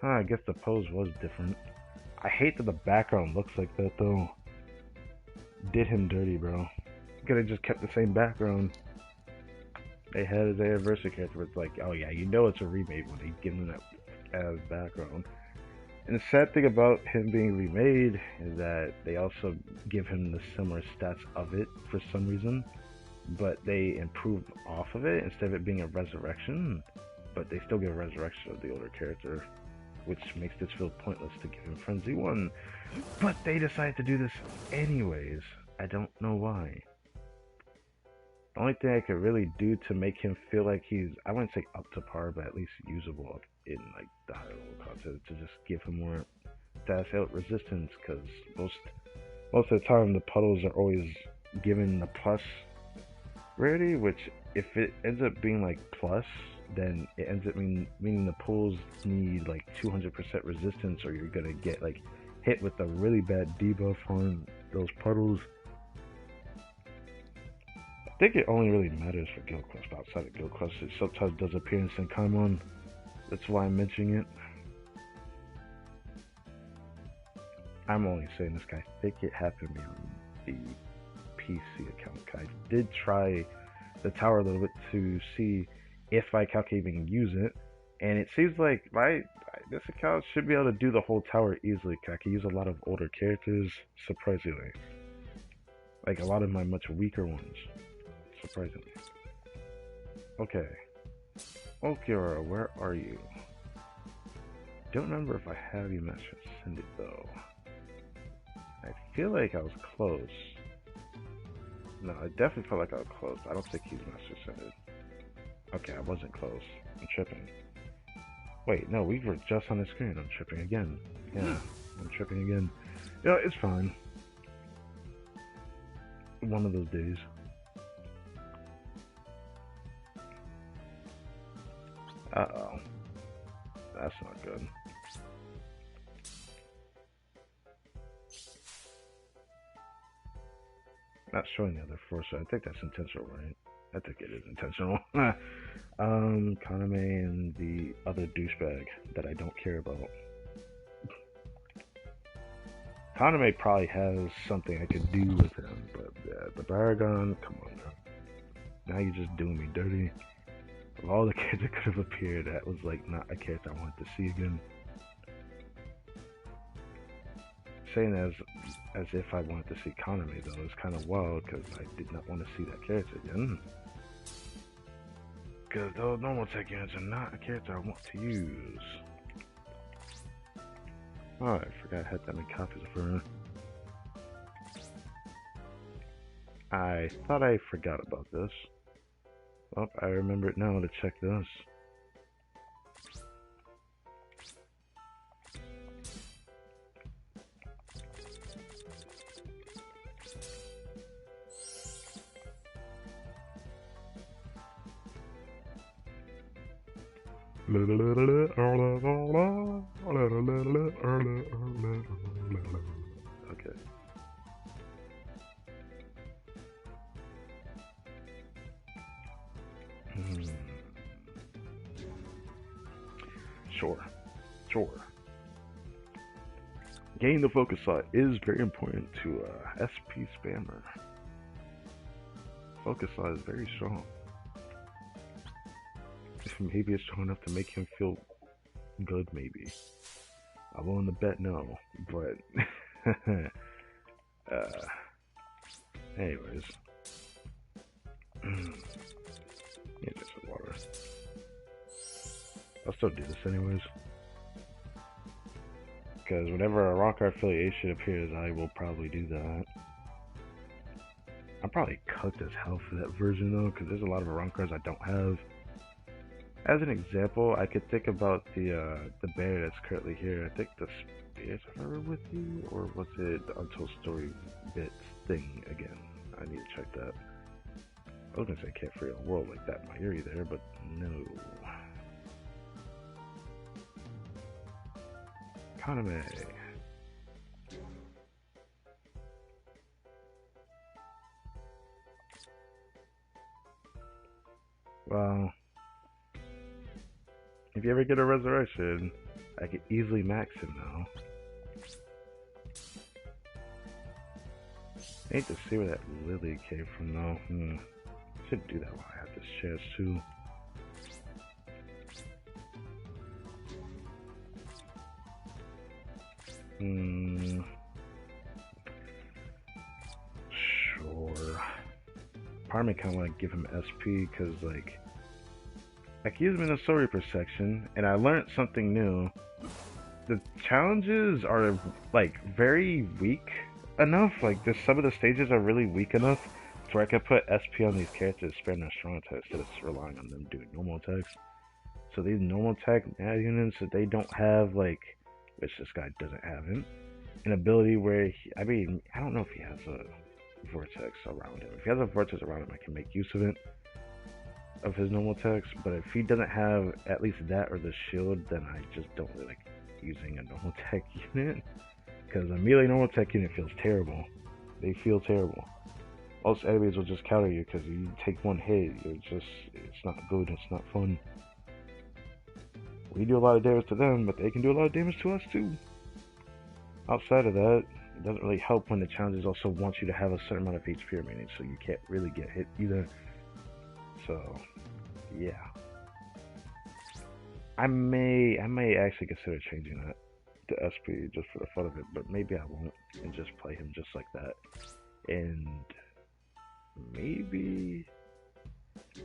I guess the pose was different. I hate that the background looks like that though. Did him dirty, bro. Could have just kept the same background. They had his anniversary character, but it's like, oh yeah, you know it's a remake when they give him that as background. And the sad thing about him being remade is that they also give him the similar stats of it for some reason, but they improve off of it instead of it being a resurrection. But they still give a resurrection of the older character. which makes this feel pointless to give him Frenzy 1. But they decided to do this anyways. I don't know why. The only thing I could really do to make him feel like he's, I wouldn't say up to par, but at least usable in like the higher level content, to just give him more dash out resistance, because most of the time the puddles are always given the plus rarity, which if it ends up being like plus, then it ends up meaning the pools need like 200% resistance, or you're gonna get like hit with a really bad debuff on those puddles. I think it only really matters for Guild Quest. Outside of Guild Quest, it sometimes does appear in Senkaimon. That's why I'm mentioning it. I'm only saying this guy. I think it happened to me on the PC account. I did try the tower a little bit to see if I can even use it, and it seems like this account should be able to do the whole tower easily. I can use a lot of older characters, surprisingly. Like a lot of my much weaker ones, surprisingly. Okay. Okiura, where are you? Don't remember if I have you Master Ascended though. I feel like I was close. No, I definitely felt like I was close. I don't think he's Master Ascended. Okay, I wasn't close. I'm tripping. Wait, no, we were just on the screen. I'm tripping again. Yeah, I'm tripping again. You know, it's fine. One of those days. Uh-oh. That's not good. Not showing the other four, so I think that's intentional, right? I think it is intentional. Kaname and the other douchebag that I don't care about. Kaname probably has something I could do with him, but the Baragon, come on now. Now you're just doing me dirty. Of all the kids that could have appeared, that was like not a character I wanted to see again. Saying as if I wanted to see Kaname though is kind of wild, because I did not want to see that character again. Because those normal tech units are not a character I want to use. Oh, I forgot I had that many copies of her. I thought I forgot about this. Well, I remember it now to check this. Okay. Sure. Getting the focus slot is very important to SP spammer. Focus slot is very strong. Maybe it's strong enough to make him feel good, maybe. I'm willing to bet no, but anyways. Yeah, just some water. I'll still do this anyways. Because whenever a rocker affiliation appears, I will probably do that. I'm probably cooked as hell for that version though, because there's a lot of rockers I don't have. As an example, I could think about the bear that's currently here. I think the Spirits are with you, or was it the Untold Story bit thing again? I need to check that. I was gonna say can't free a world like that in my area there, but no. Kaname. Well, if you ever get a resurrection, I could easily max him now. I need to see where that lily came from though. Should do that while I have this chance too. Sure. Part of me kind of want to give him SP because, like, I can use him in the Soul Reaper section, and I learned something new the challenges are like very weak enough. Like some of the stages are really weak enough to where I could put SP on these characters, spam their strong attacks instead of relying on them doing normal attacks. So these normal attack units that they don't have, like, which this guy doesn't have him, an ability where I mean, I don't know if he has a vortex around him. If he has a vortex around him, I can make use of it, of his normal attacks. But if he doesn't have at least that or the shield, then I just don't really like using a normal tech unit, because a melee normal tech unit feels terrible. They feel terrible. Most enemies will just counter you because you take one hit. It's not good. It's not fun. We do a lot of damage to them, but they can do a lot of damage to us too. Outside of that, it doesn't really help when the challenges also want you to have a certain amount of HP remaining, so you can't really get hit either. So, yeah. I may actually consider changing that to SP just for the fun of it, but maybe I won't and just play him just like that. And maybe,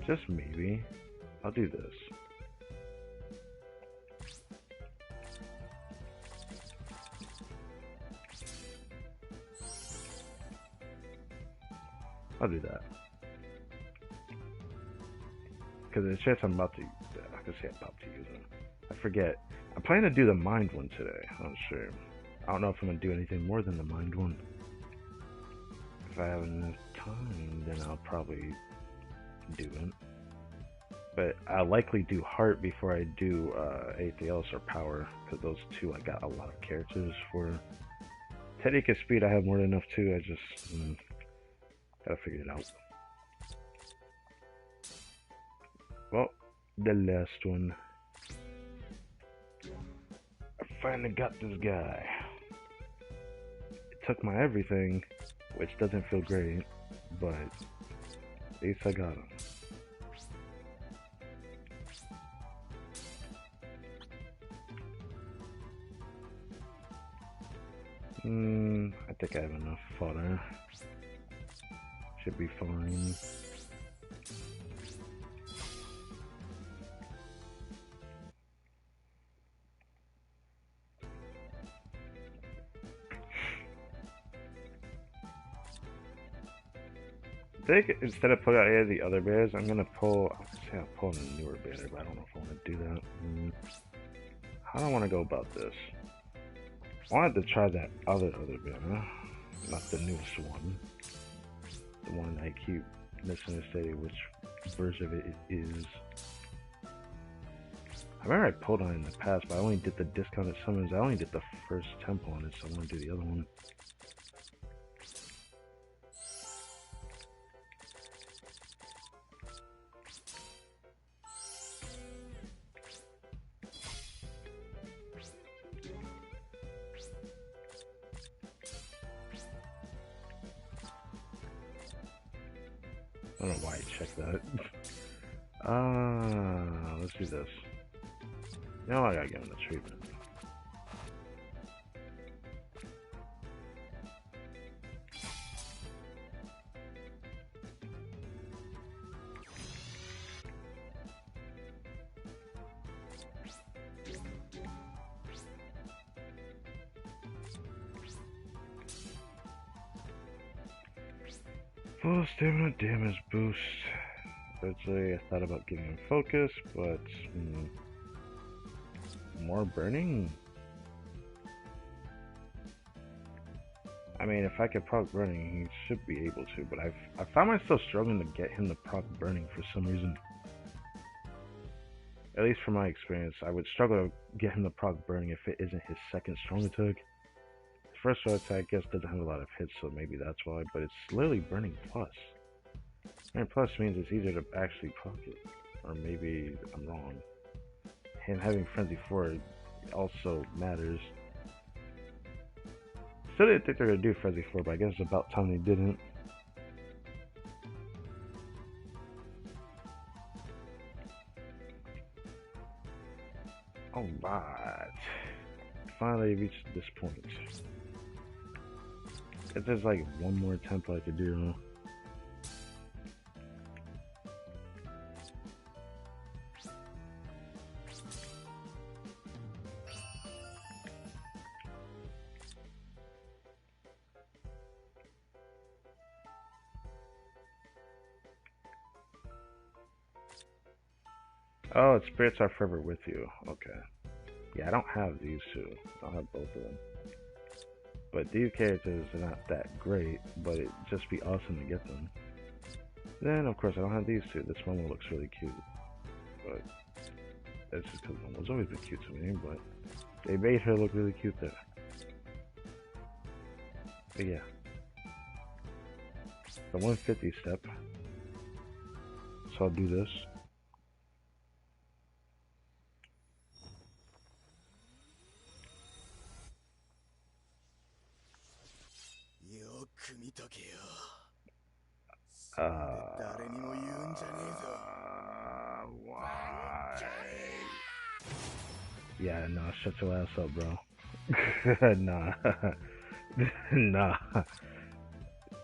just maybe, I'll do this. I'll do that. Because there's a chance I'm about to, I can say about to use them. I forget. I'm planning to do the mind one today. I'm not sure. I don't know if I'm going to do anything more than the mind one. If I have enough time, then I'll probably do it. But I'll likely do heart before I do anything else or power. Because those two I got a lot of characters for. Technique and speed I have more than enough too. I just gotta figure it out. Well, the last one. I finally got this guy. It took my everything, which doesn't feel great, but at least I got him. I think I have enough fodder. Should be fine. I think instead of pulling out any of the other bears, I'm gonna pull. I'll pull in a newer bear, but I don't know if I want to do that. How do I want to go about this? I wanted to try that other bear, not the newest one. The one I keep missing to say which version of it is. I remember I pulled on it in the past, but I only did the discounted summons. I only did the first temple on it, so I want to do the other one. I don't know why I checked that. Let's do this. Now I gotta give him the treatment. Full stamina damage boost. Originally I thought about giving him focus, but more burning? I mean, if I could proc burning, he should be able to, but I found myself struggling to get him to proc burning for some reason. At least from my experience, I would struggle to get him to proc burning if it isn't his second strong attack. His first strong attack, I guess, doesn't have a lot of hits, so maybe that's why, but it's literally burning plus. Burning plus means it's easier to actually proc it. Or maybe I'm wrong. Him having Frenzy 4 also matters. Still didn't think they were going to do Frenzy 4, but I guess it's about time they didn't. Alright. Finally reached this point. If there's like one more temple I could do. Oh, it's Spirits Are Forever With You. Okay. Yeah, I don't have these two. I don't have both of them. But these characters are not that great, but it'd just be awesome to get them. Then, of course, I don't have these two. This one looks really cute. But that's just because Momo's always been cute to me, but they made her look really cute there. But yeah. The 150 step. So I'll do this. Why? Yeah, no, shut your ass up, bro. Nah. Nah.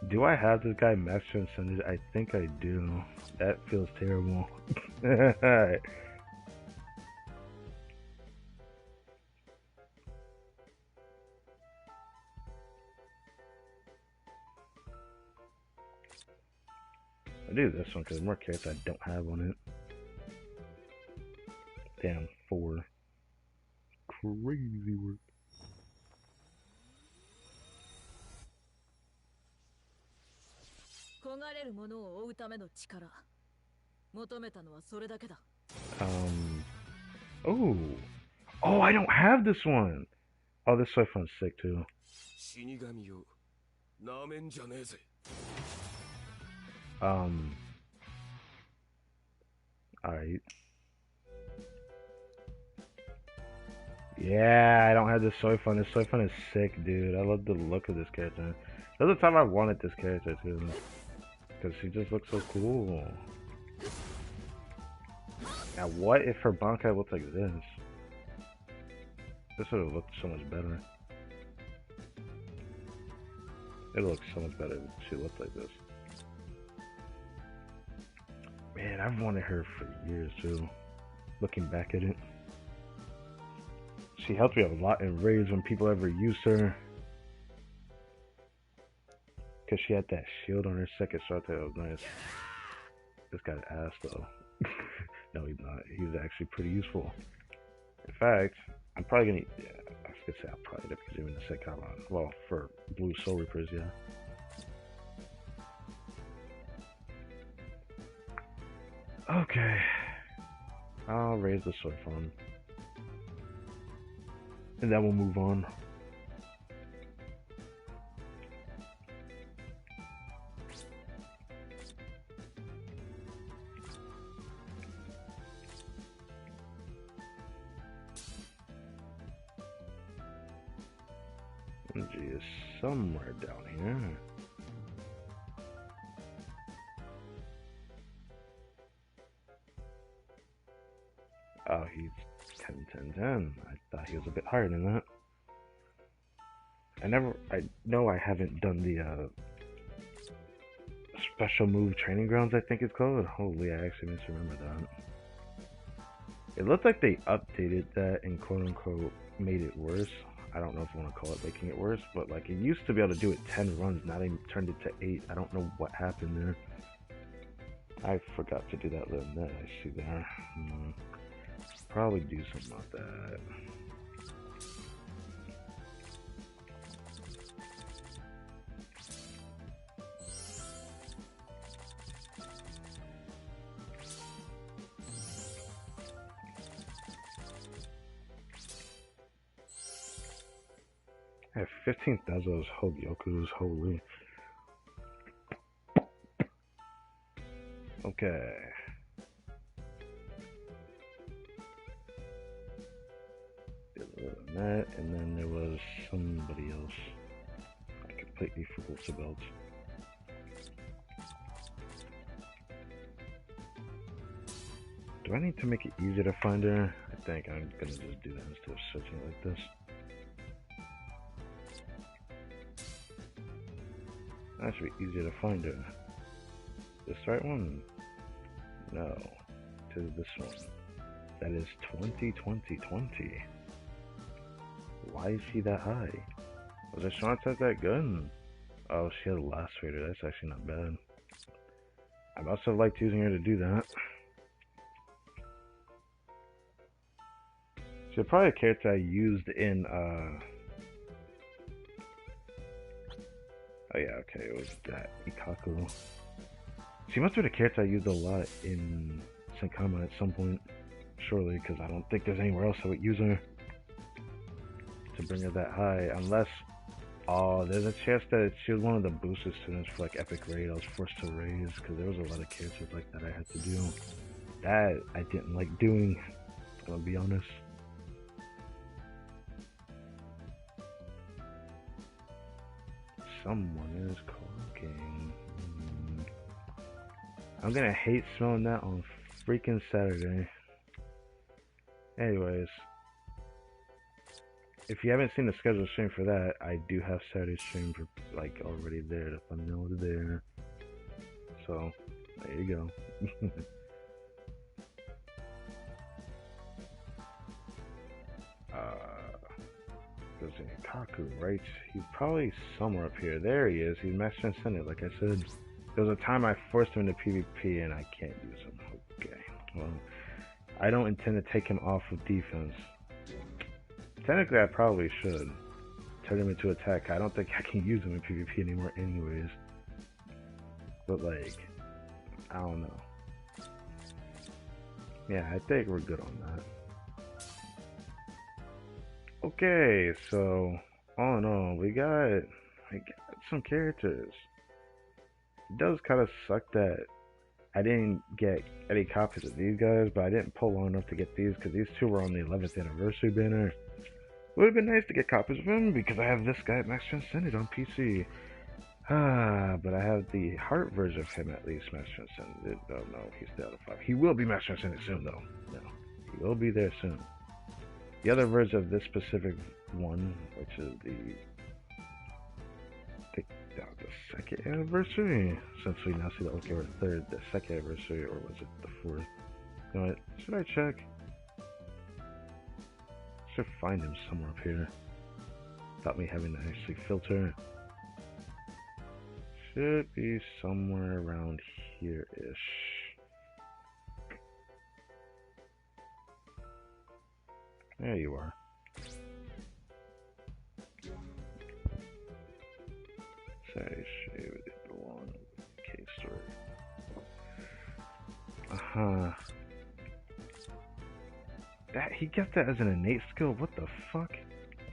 Do I have this guy master incentive? I think I do. That feels terrible. I'll do this one because there's more characters I don't have on it. Damn, 4. Crazy work. Oh. Oh, I don't have this one. Oh, this so fun's sick too. Alright. Yeah, I don't have this soy fun. This soy fun is sick, dude. I love the look of this character. There's a time I wanted this character too. Because she just looks so cool. Now, what if her Bankai looked like this? This would have looked so much better. It looks so much better if she looked like this. Man, I've wanted her for years too. Looking back at it. She helped me a lot in raids when people ever used her. Because she had that shield on her second shot that was nice. This guy's ass though. No, he's not. He's actually pretty useful. In fact, I'm probably gonna. Yeah, I was gonna say I'll probably end up using him in the second round. Well, for Blue Soul Reapers, yeah. Okay. I'll raise the sword phone. And then we'll move on. Energy is somewhere down here. Oh, he's 10, 10, 10. I thought he was a bit higher than that. I know I haven't done the special move training grounds, I think it's called. Holy, I actually misremember that. It looked like they updated that and quote unquote made it worse. I don't know if I want to call it making it worse, but like it used to be able to do it 10 runs, now they turned it to 8. I don't know what happened there. I forgot to do that little net I see there. Probably do something like that. I have 15,000 Hogyokus, holy. Okay. That, and then there was somebody else. I completely forgot about. Do I need to make it easier to find her? I think I'm gonna just do that instead of searching like this. That should be easier to find her. This right one? No. It is this one. That is 20. Why is he that high? Was her shot that good? Oh, she had a lacerator. That's actually not bad. I must have liked using her to do that. So probably a character I used in oh yeah, okay, it was that Ikaku. She must be the character I used a lot in Senkama at some point, surely, because I don't think there's anywhere else I would use her to bring her that high, unless, oh, there's a chance that she was one of the boosted students for like Epic Raid. I was forced to raise because there was a lot of characters like that I had to do. That I didn't like doing, I'm gonna be honest. Someone is cooking. I'm gonna hate smelling that on freaking Saturday. Anyways, if you haven't seen the scheduled stream for that, I do have Saturday stream for like already there. The thumbnail is there. So there you go. There's an Ikaku, right? He's probably somewhere up here. There he is. He's Master Transcendent, like I said. There was a time I forced him into PvP and I can't use him. Okay. Well, I don't intend to take him off of defense. Technically, I probably should turn him into attack. I don't think I can use him in PvP anymore anyways. But like, I don't know. Yeah, I think we're good on that. Okay, so all in all, we got some characters. It does kind of suck that I didn't get any copies of these guys, but I didn't pull long enough to get these because these two were on the 11th anniversary banner. It would have been nice to get copies of him because I have this guy at Max Transcended on PC. But I have the heart version of him at least, Max Transcended. Oh no, he's still out of 5. He will be Max Transcended soon though. No, he will be there soon. The other version of this specific one, which is the second anniversary, since we now see the okay, or the second anniversary, or was it the 4th? You know what? Should I check? Should find him somewhere up here. Without me having to actually filter. Should be somewhere around here-ish. There you are. Sorry, shade it belong. Case story. That he got that as an innate skill. What the fuck?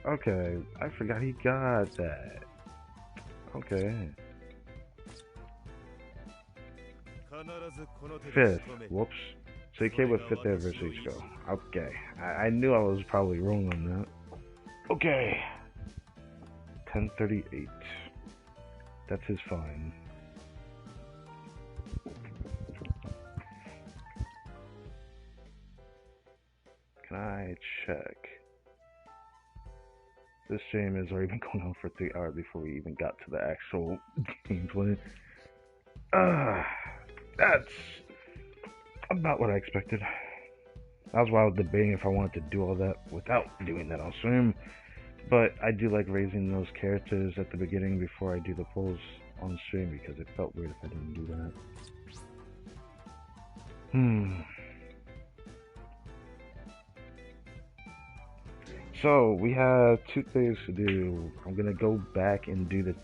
Okay, I forgot he got that. Okay. 5th. Whoops. So he came with 5th anniversary skill. Okay. I knew I was probably wrong on that. Okay. 1038. That's his fine. Can I check? This stream has already been going on for 3 hours before we even got to the actual gameplay. That's about what I expected. That's why I was debating if I wanted to do all that without doing that on stream. But I do like raising those characters at the beginning before I do the polls on stream because it felt weird if I didn't do that. So we have 2 things to do. I'm gonna go back and do the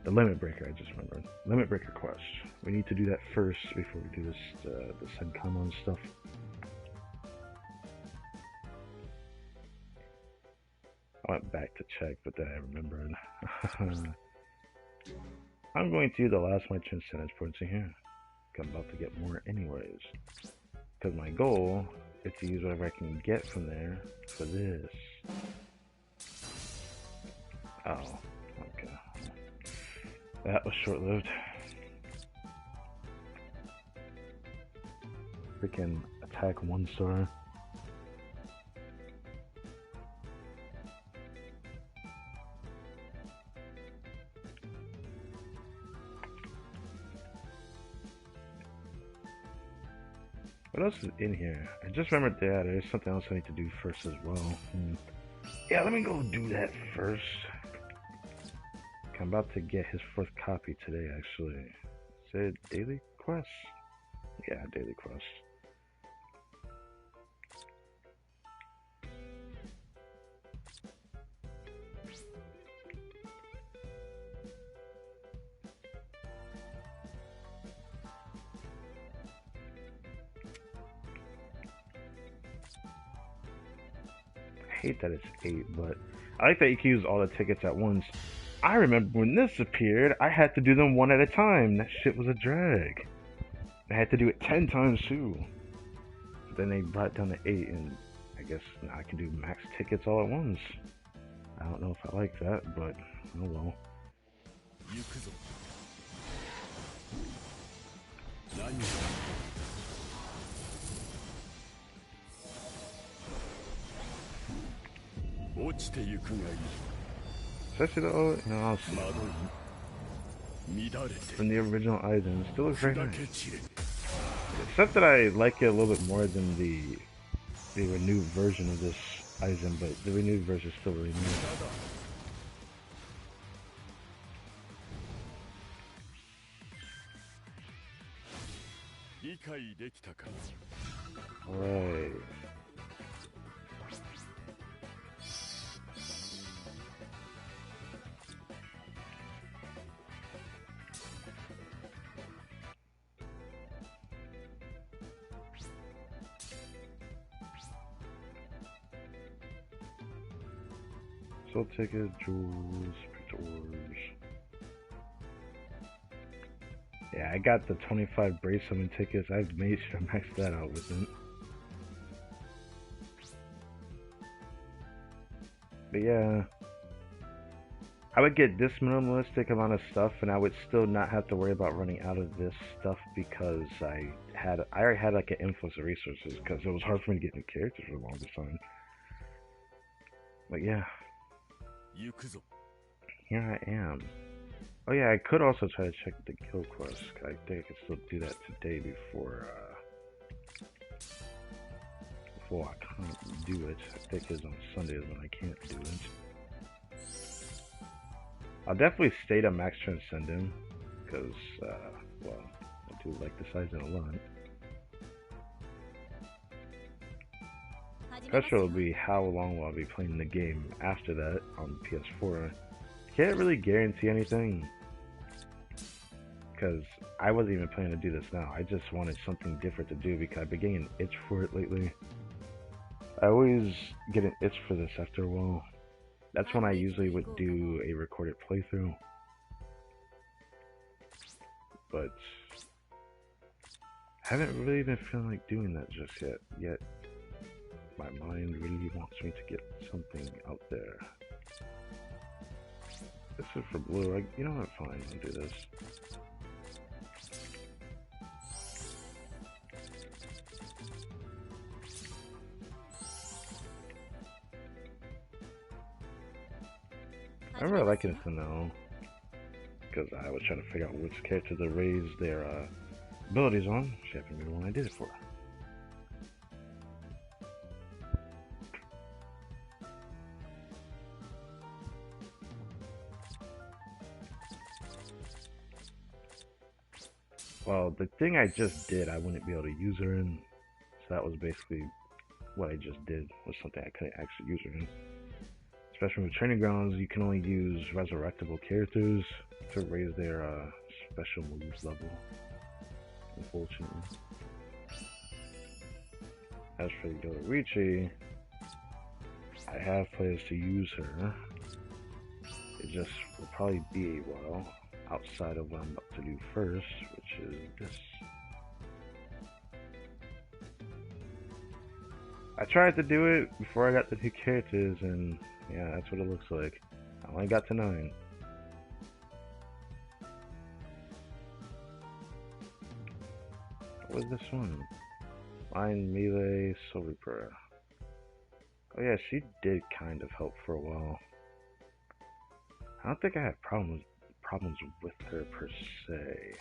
limit breaker. I just remembered limit breaker quest. We need to do that first before we do this the Senkama stuff. I went back to check, but then I remembered. I'm going to do the last of my transcendence points in here. I'm about to get more anyways. Because my goal is to use whatever I can get from there for this. Oh, okay. That was short-lived. Freaking attack 1 star. What else is in here? I just remembered that there's something else I need to do first as well. Yeah, let me go do that first. I'm about to get his 4th copy today, actually. Is it daily quest? Yeah, daily quest. hate that it's 8, but I like that you can use all the tickets at once. I remember when this appeared, I had to do them one at a time. That shit was a drag. I had to do it 10 times too. But then they brought it down to 8, and I guess now I can do max tickets all at once. I don't know if I like that, but oh well. Especially the old, no, from the original Aizen, it still looks very nice. Except that I like it a little bit more than the renewed version of this Aizen, but the renewed version is still really nice. Alright. Soul ticket, jewels, orbs. Yeah, I got the 25 brace summon tickets. I've made sure I maxed that out with it. But yeah, I would get this minimalistic amount of stuff, and I would still not have to worry about running out of this stuff because I already had like an influx of resources because it was hard for me to get new characters for the longest time. But yeah, here I am. Oh yeah, I could also try to check the guild quest. I think I could still do that today before I can't do it. I think it's on Sundays when I can't do it. I'll definitely stay to max Transcendent because, well, I do like the Aizen a lot. Question will be how long will I be playing the game after that on PS4. Can't really guarantee anything because I wasn't even planning to do this now. I just wanted something different to do because I've been getting an itch for it lately. I always get an itch for this after a while. That's when I usually would do a recorded playthrough. But I haven't really been feeling like doing that just yet. My mind really wants me to get something out there. This is for blue. You know what? Fine, I'll do this. I really like it now because I was trying to figure out which character to raise their abilities on. She happened to be the one I did it for. Well, the thing I just did, I wouldn't be able to use her in. So that was basically what I just did, was something I couldn't actually use her in. Especially with training grounds, you can only use resurrectable characters to raise their special moves level, unfortunately. As for the Yoruichi, I have plans to use her. It just will probably be a while outside of what I'm about to do first, which is this. I tried to do it before I got the 2 characters, and yeah, that's what it looks like. I only got to 9. What was this one? Line, Melee, Soul Reaper. Oh yeah, she did kind of help for a while. I don't think I had problems with her per se.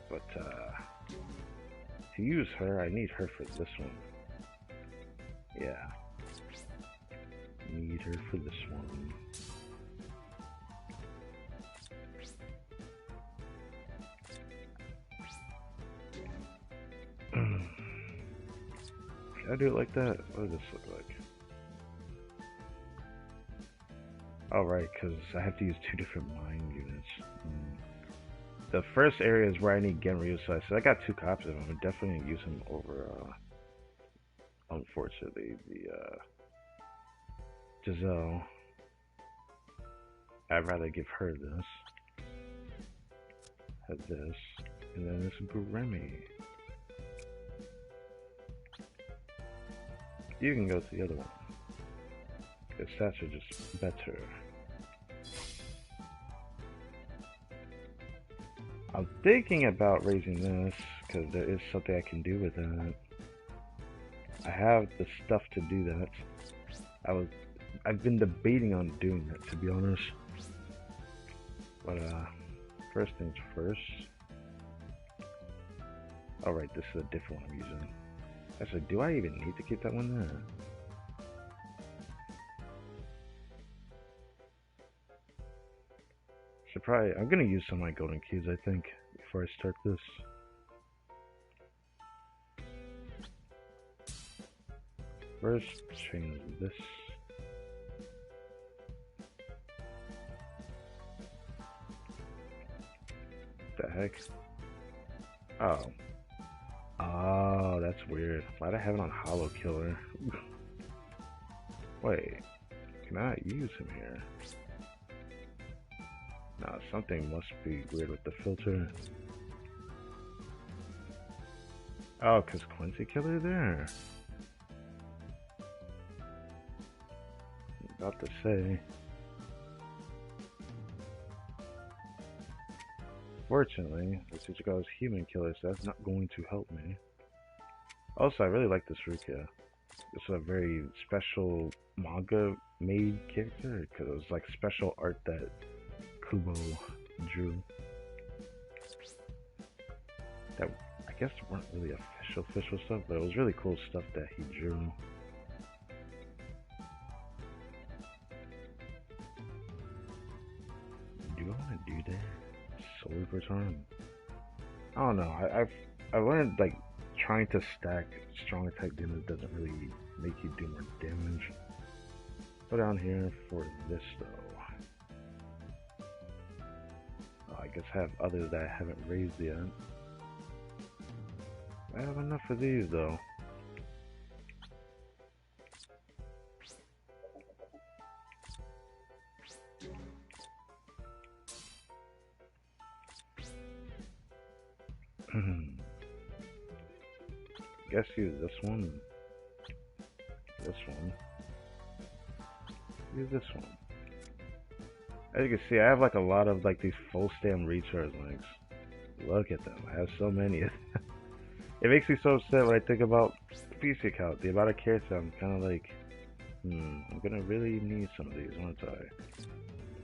But to use her, I need her for this one. Yeah. Need her for this one. Should I do it like that? What does this look like? Oh, right, because I have to use 2 different mind units. the first area is where I need Genryu, so I got 2 copies of him. I'm definitely gonna use him over, unfortunately, the, Giselle. I'd rather give her this. Have this. And then this Guremi. You can go to the other one. His stats are just better. I'm thinking about raising this, because there is something I can do with that. I have the stuff to do that. I've been debating on doing that, to be honest. But, first things first. Oh right, this is a different one I'm using. Actually, do I even need to keep that one there? Should probably, I'm gonna use some of my golden keys, I think, before I start this. First, change this. What the heck? Oh. Oh, that's weird. Why'd I have it on Hollow Killer? Wait, can I use him here? Nah, something must be weird with the filter. Oh, cause Quincy Killer there. I'm about to say. Fortunately, the Tsuchiko is human killer, so that's not going to help me. Also, I really like this Rukia. It's a very special manga made character, because it was like special art that Kubo drew. That, I guess, weren't really official stuff, but it was really cool stuff that he drew. Do I want to do that? Solely for charm? I don't know. I learned like trying to stack stronger type damage doesn't really make you do more damage. Go down here for this though. Oh, I guess I have others that I haven't raised yet. I have enough for these though. Guess use this one. This one. Use this one. As you can see, I have like a lot of like these full stamp recharge links. Look at them. I have so many of them. It makes me so upset when I think about the PC account. The amount of characters, I'm kind of like, I'm gonna really need some of these, aren't I?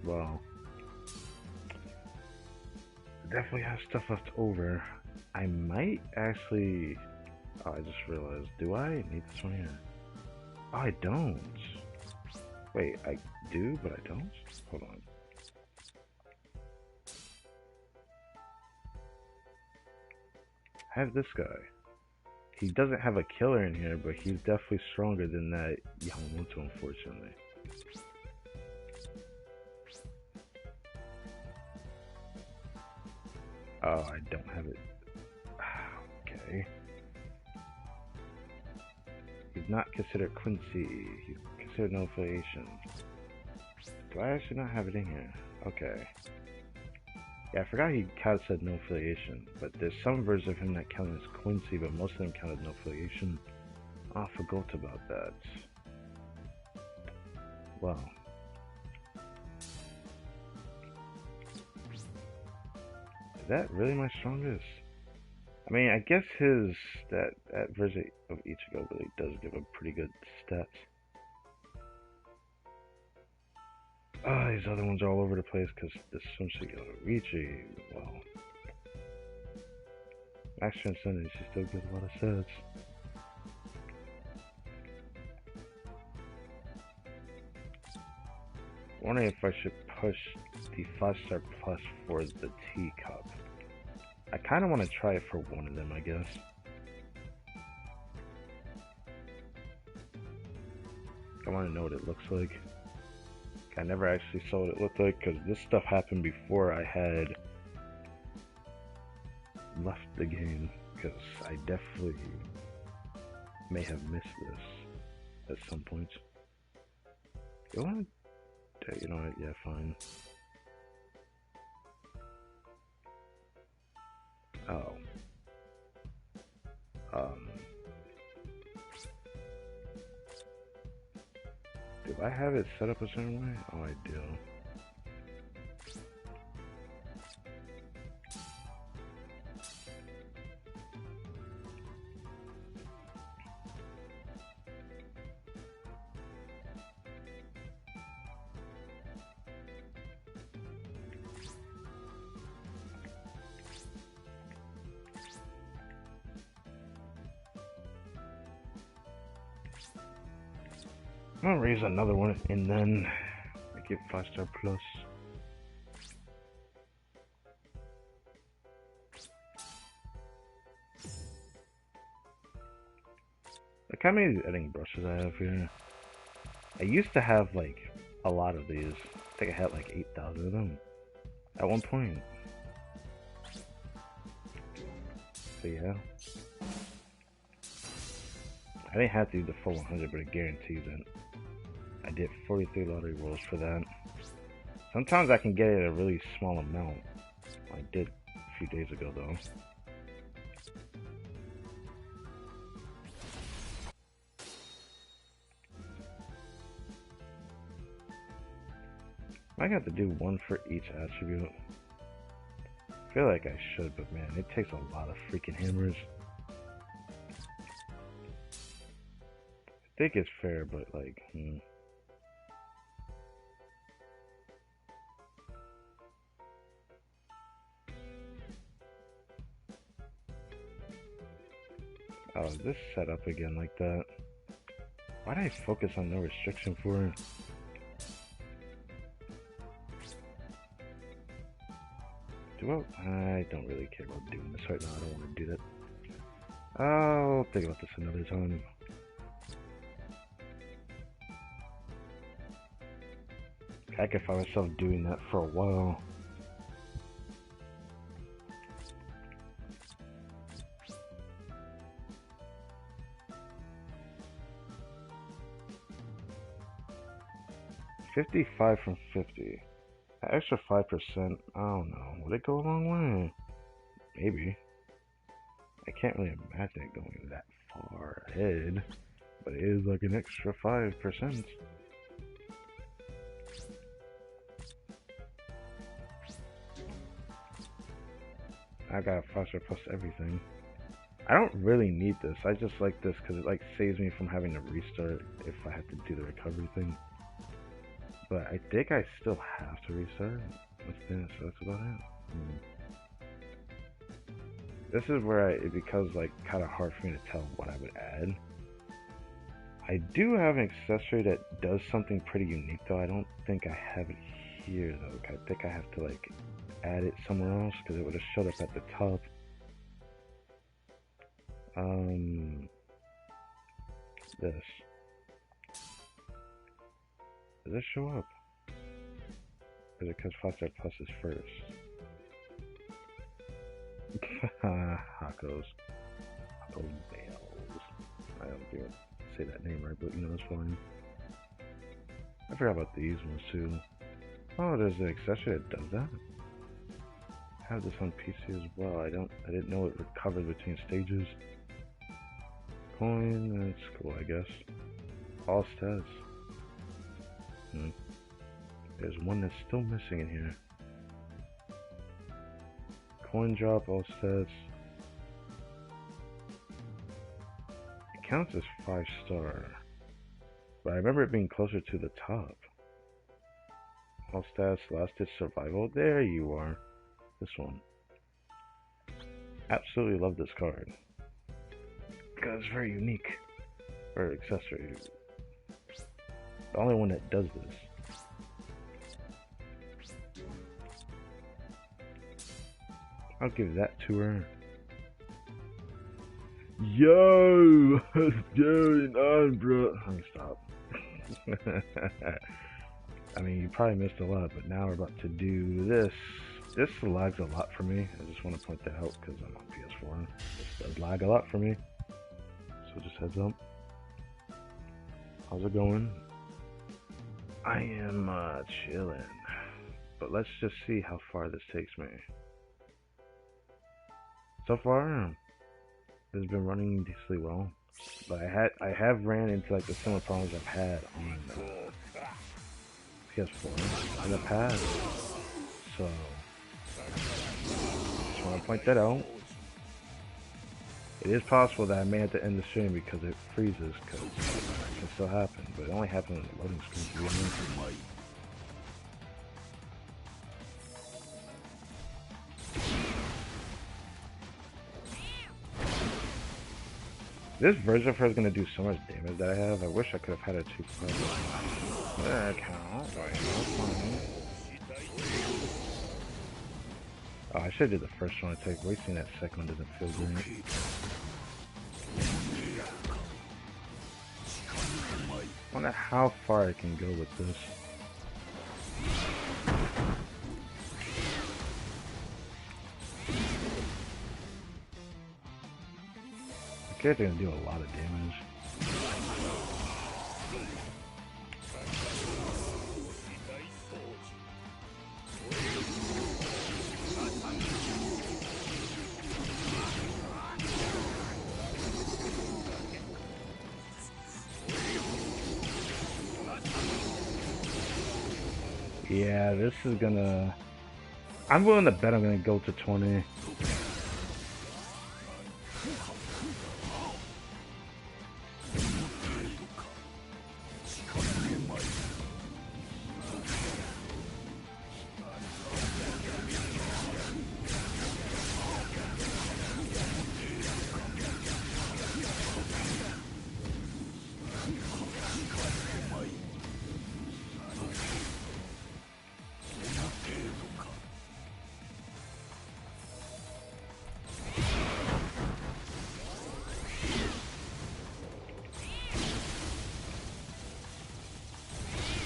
Well, I definitely have stuff left over. I might actually. Oh, I just realized. Do I need this one here? Oh, I don't. Wait, I do, but I don't? Hold on. I have this guy. He doesn't have a killer in here, but he's definitely stronger than that Yamamoto, unfortunately. Oh, I don't have it. Okay. He's not considered Quincy. He's considered no affiliation. Do I actually not have it in here? Okay. Yeah, I forgot he kind of said no affiliation, but there's some versions of him that count as Quincy, but most of them count as no affiliation. Oh, I forgot about that. Wow. Is that really my strongest? I mean, I guess that version of Ichigo really does give a pretty good stats. Oh, these other ones are all over the place because this swimsuit Richie, well. Max Transcendence, she still gives a lot of stats. Wondering if I should push the 5-star plus for the teacup. I kind of want to try it for one of them, I guess. I want to know what it looks like. I never actually saw what it looked like because this stuff happened before I had the game, because I definitely may have missed this at some point. You know what? Yeah, fine. Oh. Do I have it set up a certain way? Oh, I do. I'm gonna raise another one and then make it 5-star plus. Look how many editing brushes I have here. I used to have like a lot of these. I think I had like 8,000 of them at one point. So yeah. I didn't have to do the full 100, but it guarantees it. I did 43 lottery rolls for that. Sometimes I can get it at a really small amount. I did a few days ago though. I got to do one for each attribute. I feel like I should, but man, it takes a lot of freaking hammers. I think it's fair, but like, Oh, is this set up again like that? Why did I focus on no restriction for it? I don't really care about doing this right now. I don't want to do that. I'll think about this another time. I could find myself doing that for a while. $55 from 50. That extra 5%, I don't know. Would it go a long way? Maybe. I can't really imagine it going that far ahead, but it is like an extra 5%. I got a 5-star plus everything. I don't really need this. I just like this because it like saves me from having to restart if I have to do the recovery thing. But I think I still have to restart. So that's about it. This is where it becomes like kind of hard for me to tell what I would add. I do have an accessory that does something pretty unique though. I don't think I have it here though. I think I have to like add it somewhere else because it would have showed up at the top. This. Does this show up? Is it because 5-star plus is first? Hakos. Hakos Bales. I don't even say that name right, but you know, it's fine. I forgot about these ones too. Oh, there's an accessory that does that. I have this on PC as well. I didn't know it recovered between stages. Coin, that's cool, I guess. All stats. There's one that's still missing in here. Coin drop, all stats. It counts as 5-star. But I remember it being closer to the top. All stats, last ditch survival. There you are. This one. Absolutely love this card. Because it's very unique. Or accessory. The only one that does this. I'll give that to her. Yo! What's going on, bro? Let me stop. I mean, you probably missed a lot, but now we're about to do this This lags a lot for me. I just want to point that out because I'm on PS4. This does lag a lot for me. So just heads up. How's it going? I am chilling. But let's just see how far this takes me. So far, it's been running decently well. But I have ran into like the similar problems I've had on PS4 in the past. So just want to point that out. It is possible that I may have to end the stream because it freezes, because it can still happen, but it only happens on the loading screen. This version of her is going to do so much damage that I have. I wish I could have had it too far. There I count. Oh, I should have did the first one. Wasting that second one doesn't feel great. I wonder how far I can go with this. I guess they're gonna do a lot of damage. Yeah, this is gonna... I'm willing to bet I'm gonna go to 20.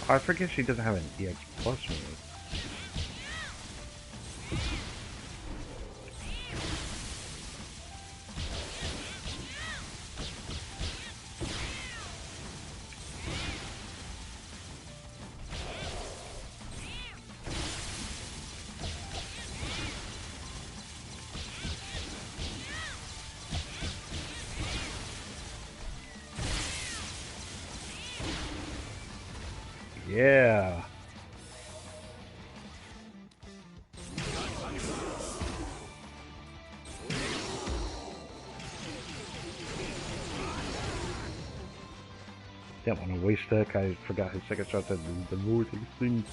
Oh, I forget she doesn't have an EX plus move. Yeah. Didn't want to waste that. I forgot his second shot said the vortex thing.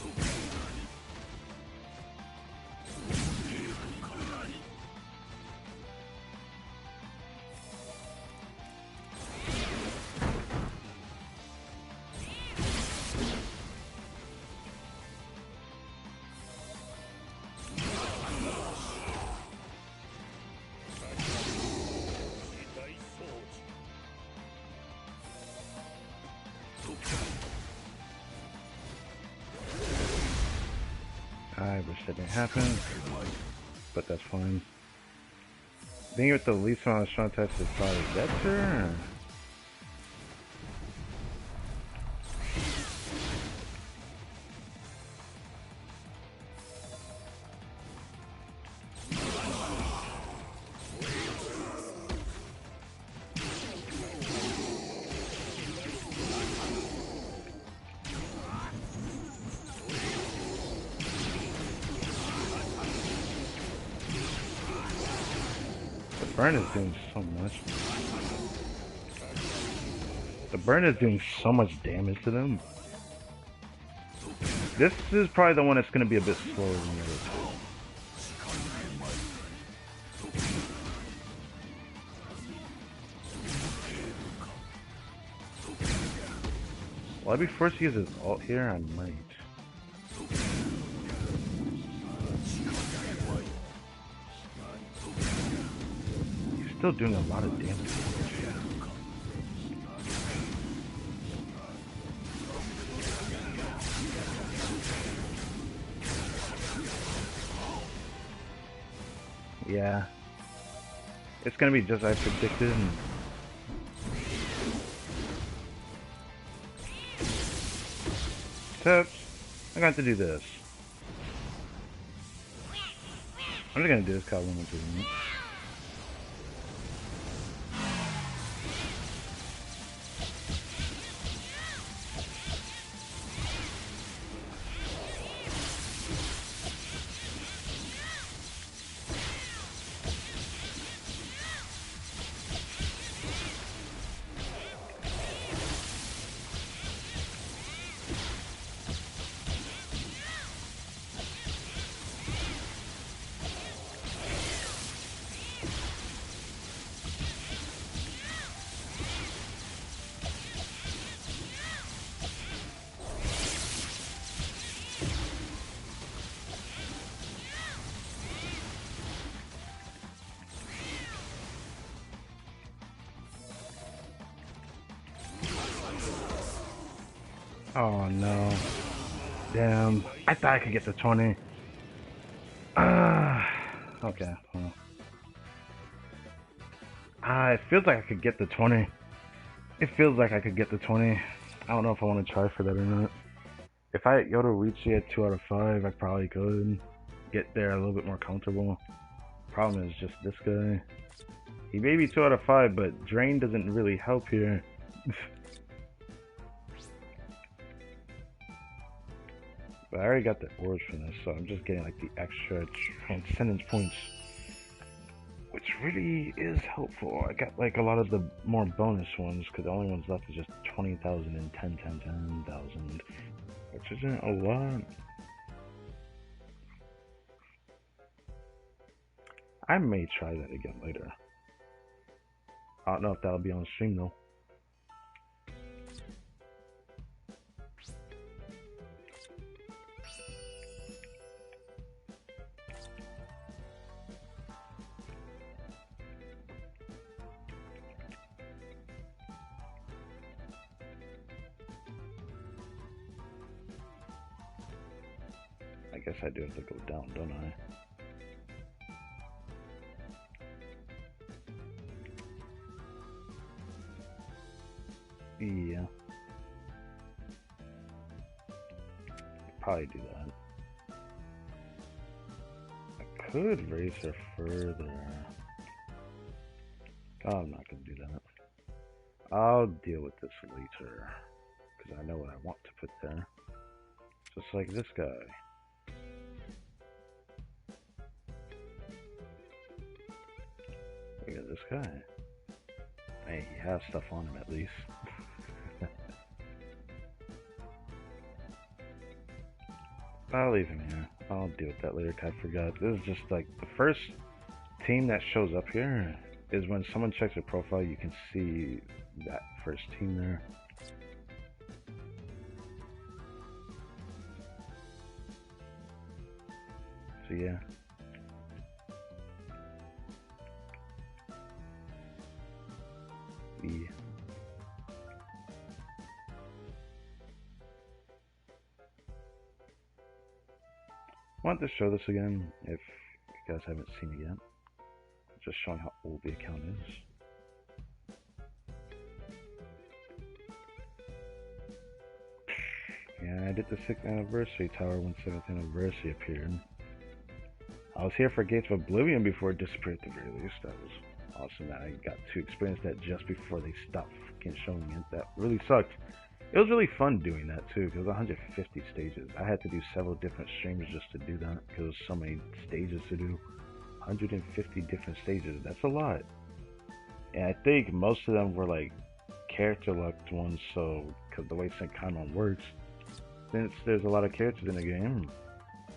I wish that didn't happen, but that's fine. I think with the least amount of strong test is probably better. Burn is doing so much. The burn is doing so much damage to them. This is probably the one that's going to be a bit slower than the other two. Will I be forced to use his ult here? I might. Still doing a lot of damage. Yeah. It's gonna be just as I predicted. Toots, I'm going to have to do this. I'm just gonna do this call one to one. Oh no. Damn. I thought I could get the 20. Okay. Well. It feels like I could get the 20. It feels like I could get the 20. I don't know if I want to try for that or not. If I go to Richie at 2 out of 5, I probably could get there a little bit more comfortable. Problem is just this guy. He may be 2 out of 5, but Drain doesn't really help here. But I already got the orbs for this, so I'm just getting like the extra transcendence points, which really is helpful. I got like a lot of the more bonus ones, because the only ones left is just 20,000 and 10,000, which isn't a lot. I may try that again later. I don't know if that'll be on stream though. I guess I do have to go down, don't I? Yeah. Probably do that. I could raise her further. Oh, I'm not gonna do that. I'll deal with this later, because I know what I want to put there. Just like this guy. Look at this guy. Hey, he has stuff on him at least. I'll leave him here. I'll deal with that later, 'cause I forgot. This is just like the first team that shows up here is when someone checks their profile, you can see that first team there. So yeah. Yeah. I want to show this again if you guys haven't seen it yet. Just showing how old the account is. Yeah, I did the 6th anniversary tower when 7th anniversary appeared. I was here for Gates of Oblivion before it disappeared at the very least. That was awesome that I got to experience that just before they stopped freaking showing it. That really sucked. It was really fun doing that too, because 150 stages. I had to do several different streams just to do that, because there's so many stages to do. 150 different stages, that's a lot. And I think most of them were like character locked ones, so, because the way Senkaimon works, since there's a lot of characters in the game,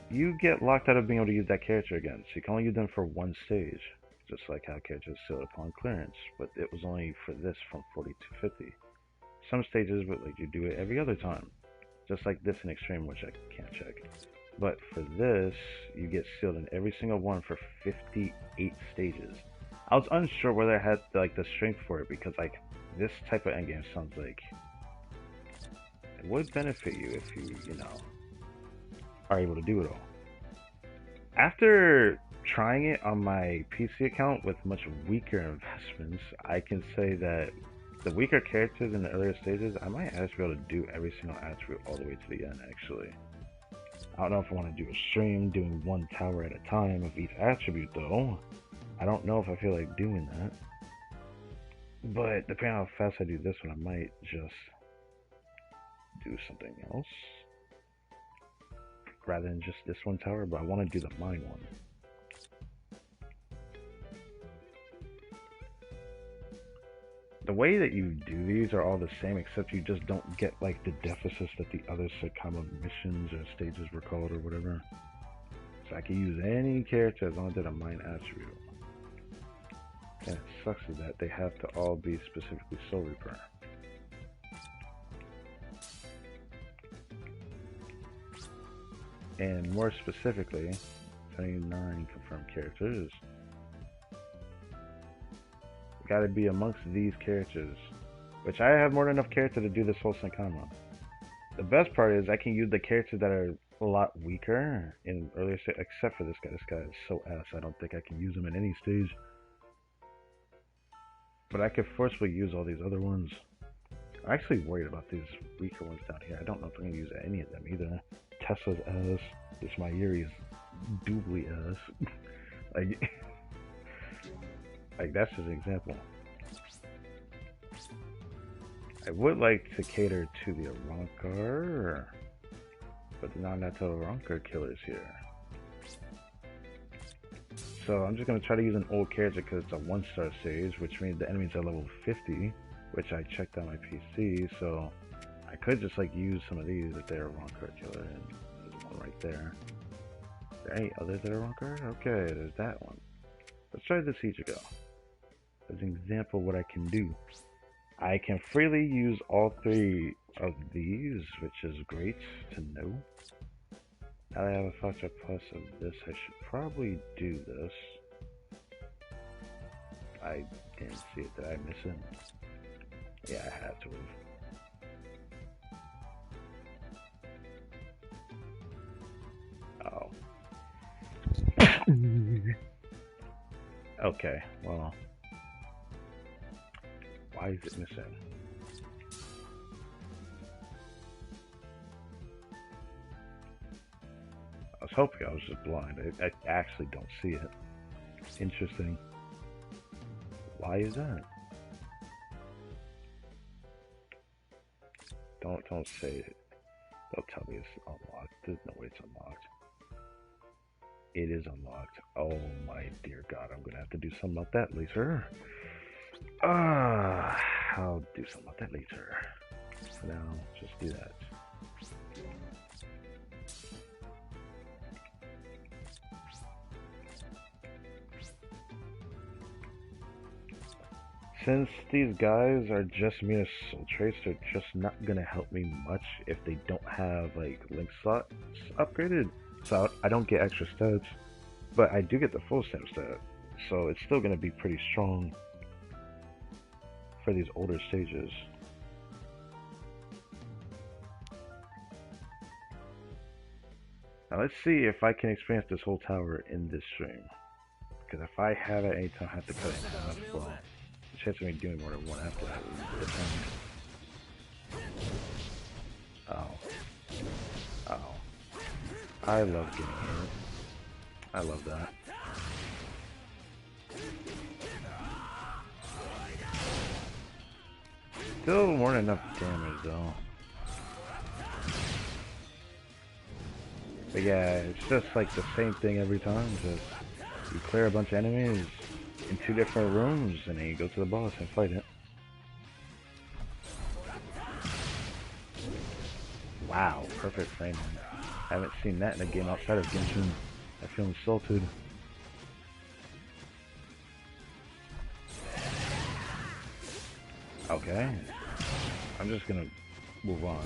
you get locked out of being able to use that character again. So you can only use them for one stage, just like how characters sealed upon clearance, but it was only for this from 40 to 50. Some stages would let you do it every other time, just like this in Extreme, which I can't check. But for this, you get sealed in every single one for 58 stages. I was unsure whether I had like the strength for it, because like this type of endgame sounds like it would benefit you if you know, are able to do it all. After trying it on my PC account with much weaker investments, I can say that the weaker characters in the earlier stages, I might actually be able to do every single attribute all the way to the end, actually. I don't know if I want to do a stream doing one tower at a time of each attribute, though. I don't know if I feel like doing that. But depending on how fast I do this one, I might just do something else. Rather than just this one tower, but I want to do the mine one. The way that you do these are all the same, except you just don't get like the deficits that the other Sakama missions or stages were called or whatever. So I can use any character as long as they're a mine attribute. And it sucks that they have to all be specifically Soul Reaper. And more specifically, 79 confirmed characters. Gotta be amongst these characters, which I have more than enough character to do this whole Sankama. The best part is I can use the characters that are a lot weaker in earlier stage, except for this guy. This guy is so ass, I don't think I can use him in any stage. But I could forcefully use all these other ones. I'm actually worried about these weaker ones down here. I don't know if I'm gonna use any of them either. Tesla's ass. This Mayuri's doubly ass. Like that's just an example. I would like to cater to the Arankar, but not to Arankar killers here. So I'm just going to try to use an old character because it's a 1-star stage, which means the enemies are level 50, which I checked on my PC, so I could just like use some of these if they're a Arankar killer, and there's one right there. Are there any others that are Arankar? Okay, there's that one. Let's try this Ichigo. As an example of what I can do. I can freely use all 3 of these, which is great to know. Now that I have a 5-star plus of this, I should probably do this. I didn't see it. Did I miss it? Yeah, I had to have. Oh. Okay, well. Why is it missing? I was hoping I was just blind. I actually don't see it. Interesting. Why is that? Don't say it. Don't tell me it's unlocked. There's no way it's unlocked. It is unlocked. Oh my dear God, I'm gonna have to do something about that later. I'll do something about that later. For now, just do that. Since these guys are just mere soul traits, they're just not gonna help me much if they don't have like link slots upgraded. So I don't get extra stats, but I do get the full stamp stat. So it's still gonna be pretty strong for these older stages. Now let's see if I can experience this whole tower in this stream. Because if I have it anytime, I have to cut it in half. Well, the chance of me doing more than one after that would depend. Oh. Oh. I love getting hit. I love that. Still more than enough damage though. But yeah, it's just like the same thing every time. Just you clear a bunch of enemies in 2 different rooms and then you go to the boss and fight it. Wow, perfect framing. I haven't seen that in a game outside of Genshin. I feel insulted. Okay. I'm just gonna move on.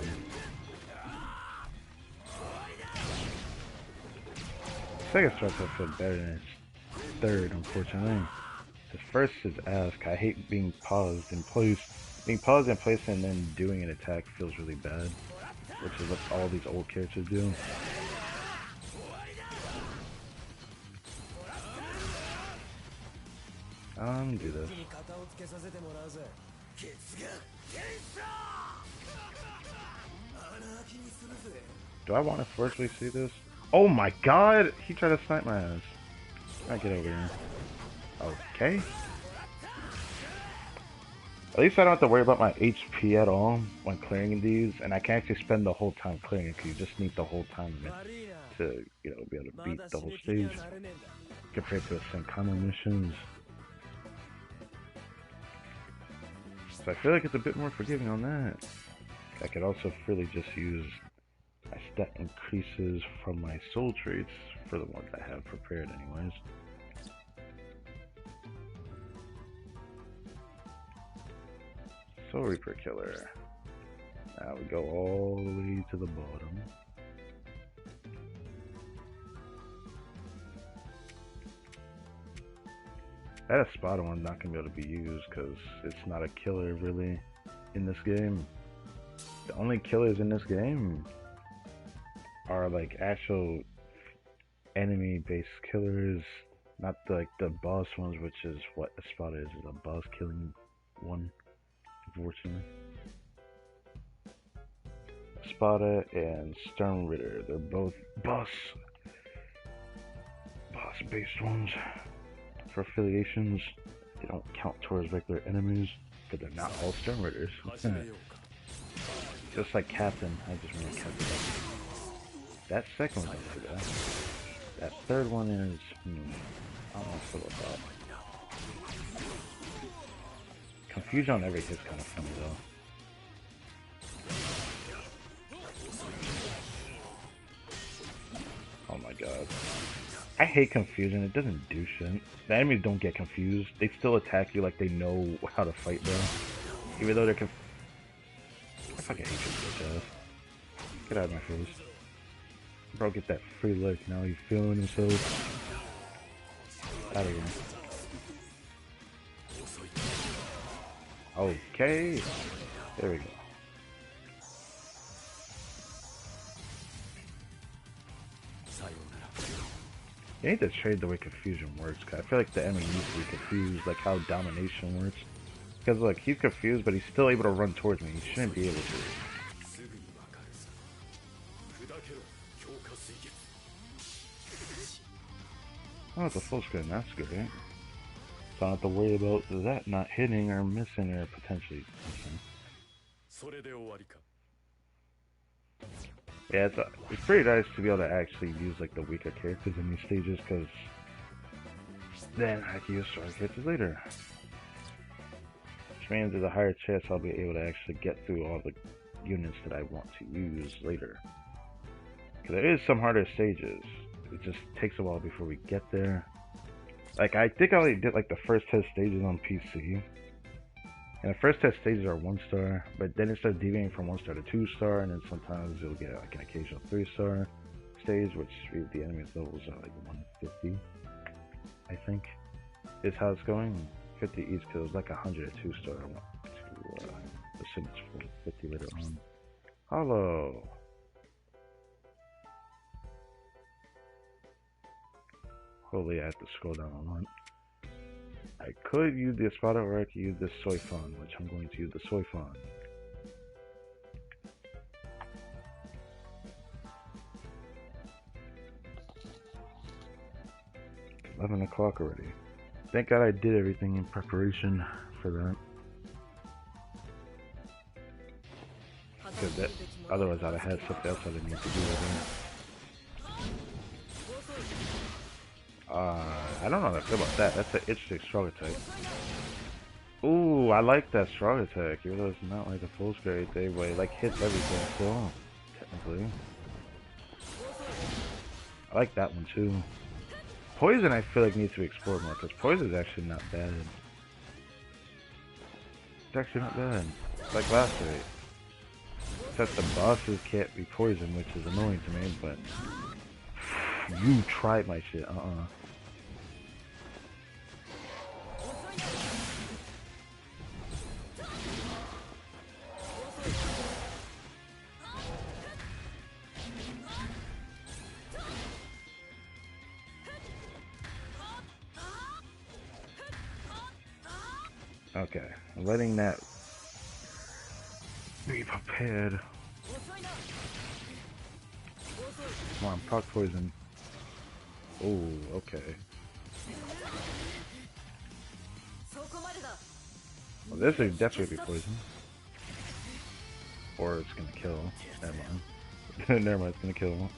Second starts to feel better than its third, unfortunately. The first is ask. I hate being paused in place. Being paused in place and then doing an attack feels really bad, which is what all these old characters do. Do this. Do I want to forcefully see this? Oh my god! He tried to snipe my ass. I get over here. Okay. At least I don't have to worry about my HP at all when clearing these, and I can actually spend the whole time clearing it, because you just need the whole time to, you know, be able to beat the whole stage, compared to some common missions. So I feel like it's a bit more forgiving on that. I could also freely just use my stat increases from my soul traits for the ones I have prepared anyways. Soul Reaper Killer. Now we go all the way to the bottom. That Espada one's not going to be able to be used because it's not a killer really in this game. The only killers in this game are like actual enemy based killers, not like the boss ones, which is what Espada is a boss killing one, unfortunately. Espada and Stern Ritter, they're both boss based ones. For affiliations, they don't count towards regular enemies, but they're not all Stern Ritters. Just like Captain, I just remember Captain. That second one is good. That third one is, I don't know what to feel about. Confusion on every hit's kind of funny though. Oh my god. I hate confusion, it doesn't do shit. The enemies don't get confused. They still attack you like they know how to fight though. Even though they're I fucking hate you, bitch ass. Get out of my face. Bro, get that free lick. Now he's feeling himself. Out of here. Okay. There we go. You need to trade the way confusion works, cause I feel like the enemy needs to be confused, like how domination works. Because look, he's confused, but he's still able to run towards me. He shouldn't be able to. Oh, it's a full screen. That's good, right? So I don't have to worry about that not hitting or missing or potentially missing. Yeah, it's pretty nice to be able to actually use like the weaker characters in these stages, because then I can use stronger characters later. Which means there's a higher chance I'll be able to actually get through all the units that I want to use later. Because there is some harder stages. It just takes a while before we get there. Like, I think I only did like the first 10 stages on PC. And the first 10 stages are 1 star, but then it starts deviating from 1 star to 2 star, and then sometimes you'll get like an occasional 3 star stage, which the enemy's levels are like 150, I think, is how it's going. 50 each kills, like 100 at 2 star. I want to assume it's 50 later on. Hollow. Hopefully I have to scroll down a lot. I could use the Espada or I could use the Soy Fawn, which I'm going to use the Soy Fawn. It's 11 o'clock already. Thank God I did everything in preparation for that. Because otherwise I'd have had something else I didn't need to do with it. I don't know how I feel about that. That's an interesting strong attack. Ooh, I like that strong attack. Even though it's not like a full scale thing, but it like hits everything still, technically. I like that one too. Poison I feel like needs to be explored more, because poison is actually not bad. It's actually not bad. It's like last rate. Except the bosses can't be poisoned, which is annoying to me, but you tried my shit, Okay, I'm letting that be prepared. Come on, proc poison. Oh, okay. Well, this is definitely be poison. Or it's gonna kill. Never mind. Never mind, it's gonna kill.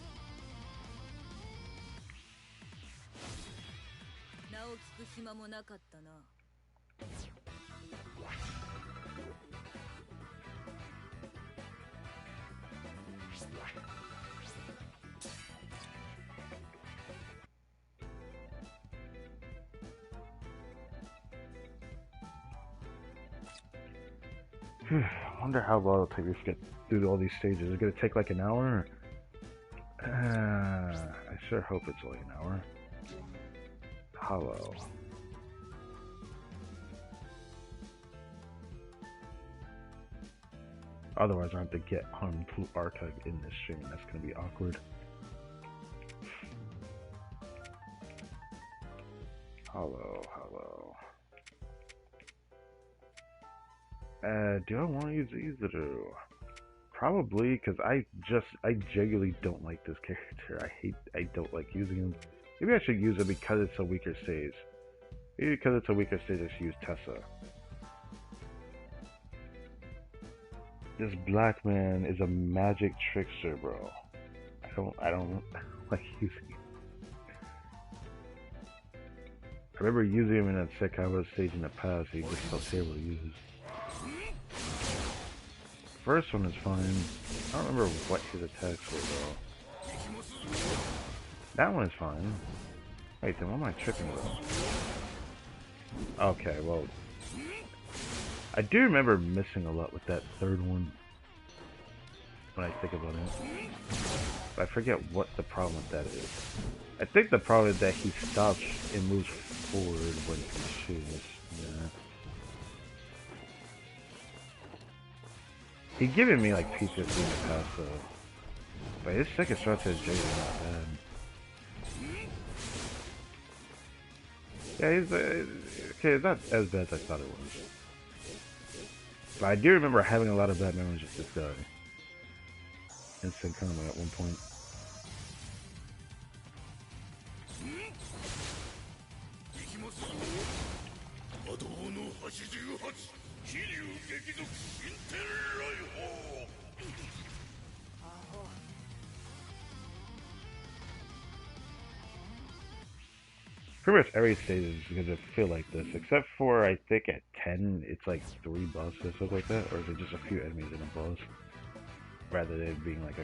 I wonder how long it'll take me to get through all these stages. Is it gonna take like an hour? I sure hope it's only an hour. Hollow. Otherwise, I have to get harmful archive in this stream. That's gonna be awkward. Hollow. Do I want to use either? Probably, because I genuinely don't like this character. I don't like using him. Maybe I should use it because it's a weaker stage. Maybe because it's a weaker stage, I should use Tessa. This black man is a magic trickster, bro. I don't like using him. I remember using him in that Sekawa stage in the past. He just felt terrible to use. First one is fine. I don't remember what his attacks were though. That one is fine. Wait, then what am I tripping with? Okay, well, I do remember missing a lot with that third one when I think about it. But I forget what the problem with that is. I think the problem is that he stops and moves forward when he shoots. Yeah. He's giving me like PTSD in the past though. But his second shot to his J is not bad. Yeah, he's okay, it's not as bad as I thought it was. But I do remember having a lot of bad memories with this guy. Instant combat at one point. Pretty much every stage is gonna feel like this, except for I think at 10 it's like 3 bosses or something like that, or is it just a few enemies in a boss? Rather than being like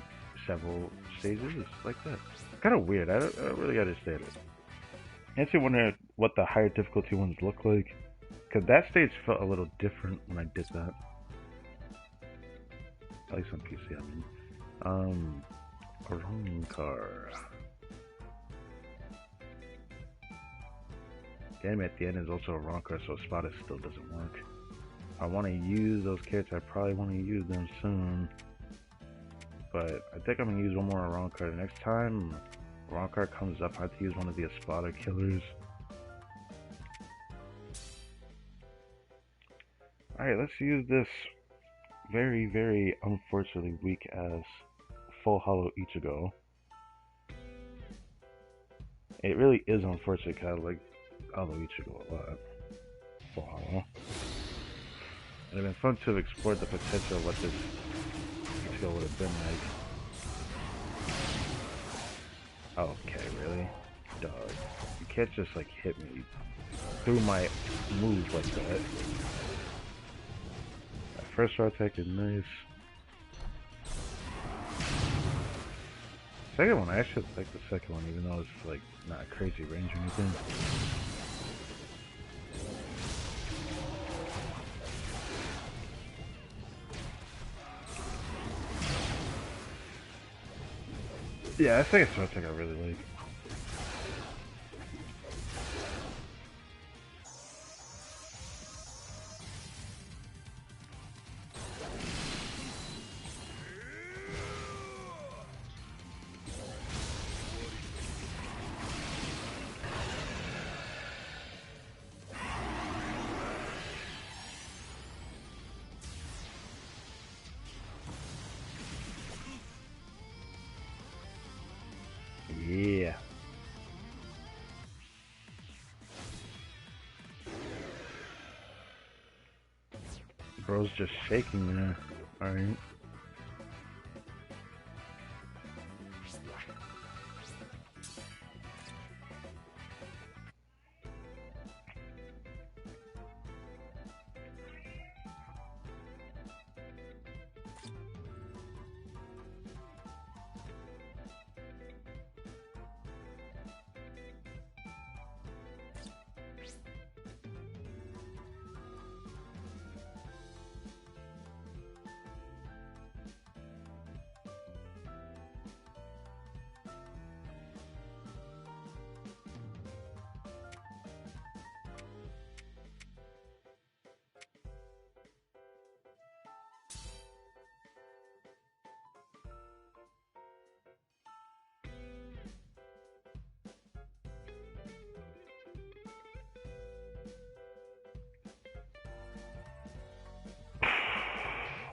several stages, it's like that. It's kind of weird. I don't really understand it. I actually wonder what the higher difficulty ones look like, because that stage felt a little different when I did that. At least on PC, I mean. Car. The enemy at the end is also a Ronker, so Spotted still doesn't work. If I want to use those characters, I probably want to use them soon. But I think I'm going to use one more Ronker. The next time Ronker comes up, I have to use one of the Espada killers. Alright, let's use this very, very unfortunately weak ass Full Hollow Ichigo. It really is unfortunate because I like Hollow Ichigo a lot. Full Hollow. It would have been fun to have explored the potential of what this Ichigo would have been like. Okay, really? Dog. You can't just like hit me through my move like that. That first row attack is nice. Second one, I actually like the second one, even though it's like not a crazy range or anything. Yeah, I think it's something I really like. Bro's just shaking there. Alright.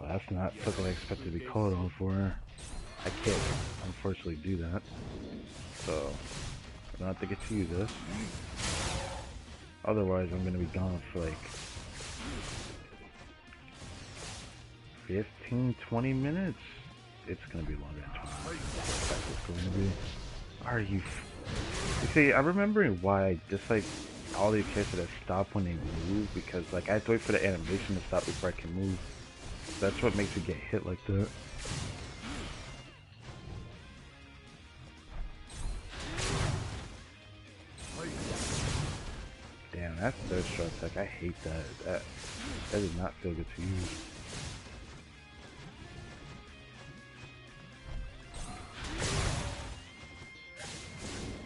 That's not something I expected to be called on for. I can't, unfortunately, do that. So, I don't have to get to use this. Otherwise, I'm going to be gone for like 15-20 minutes. It's going to be longer than 20 minutes. That's what's going to be. Are you... You see, I'm remembering why I dislike all these characters that stop when they move, because like I have to wait for the animation to stop before I can move. That's what makes it get hit like that. Damn, that's third strike attack. I hate that. That did not feel good to use.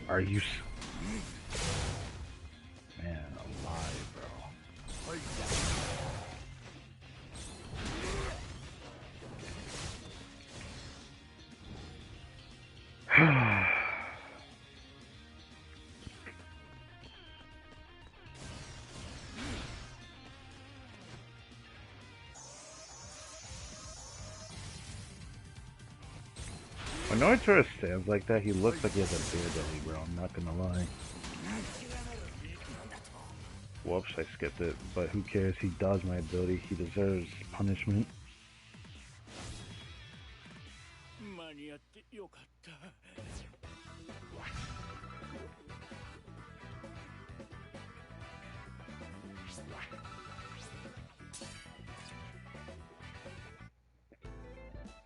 Are you... Man, alive, bro. When Noitora stands like that, he looks like he has a beer belly, bro. I'm not gonna lie. Whoops, I skipped it. But who cares? He does my ability. He deserves punishment.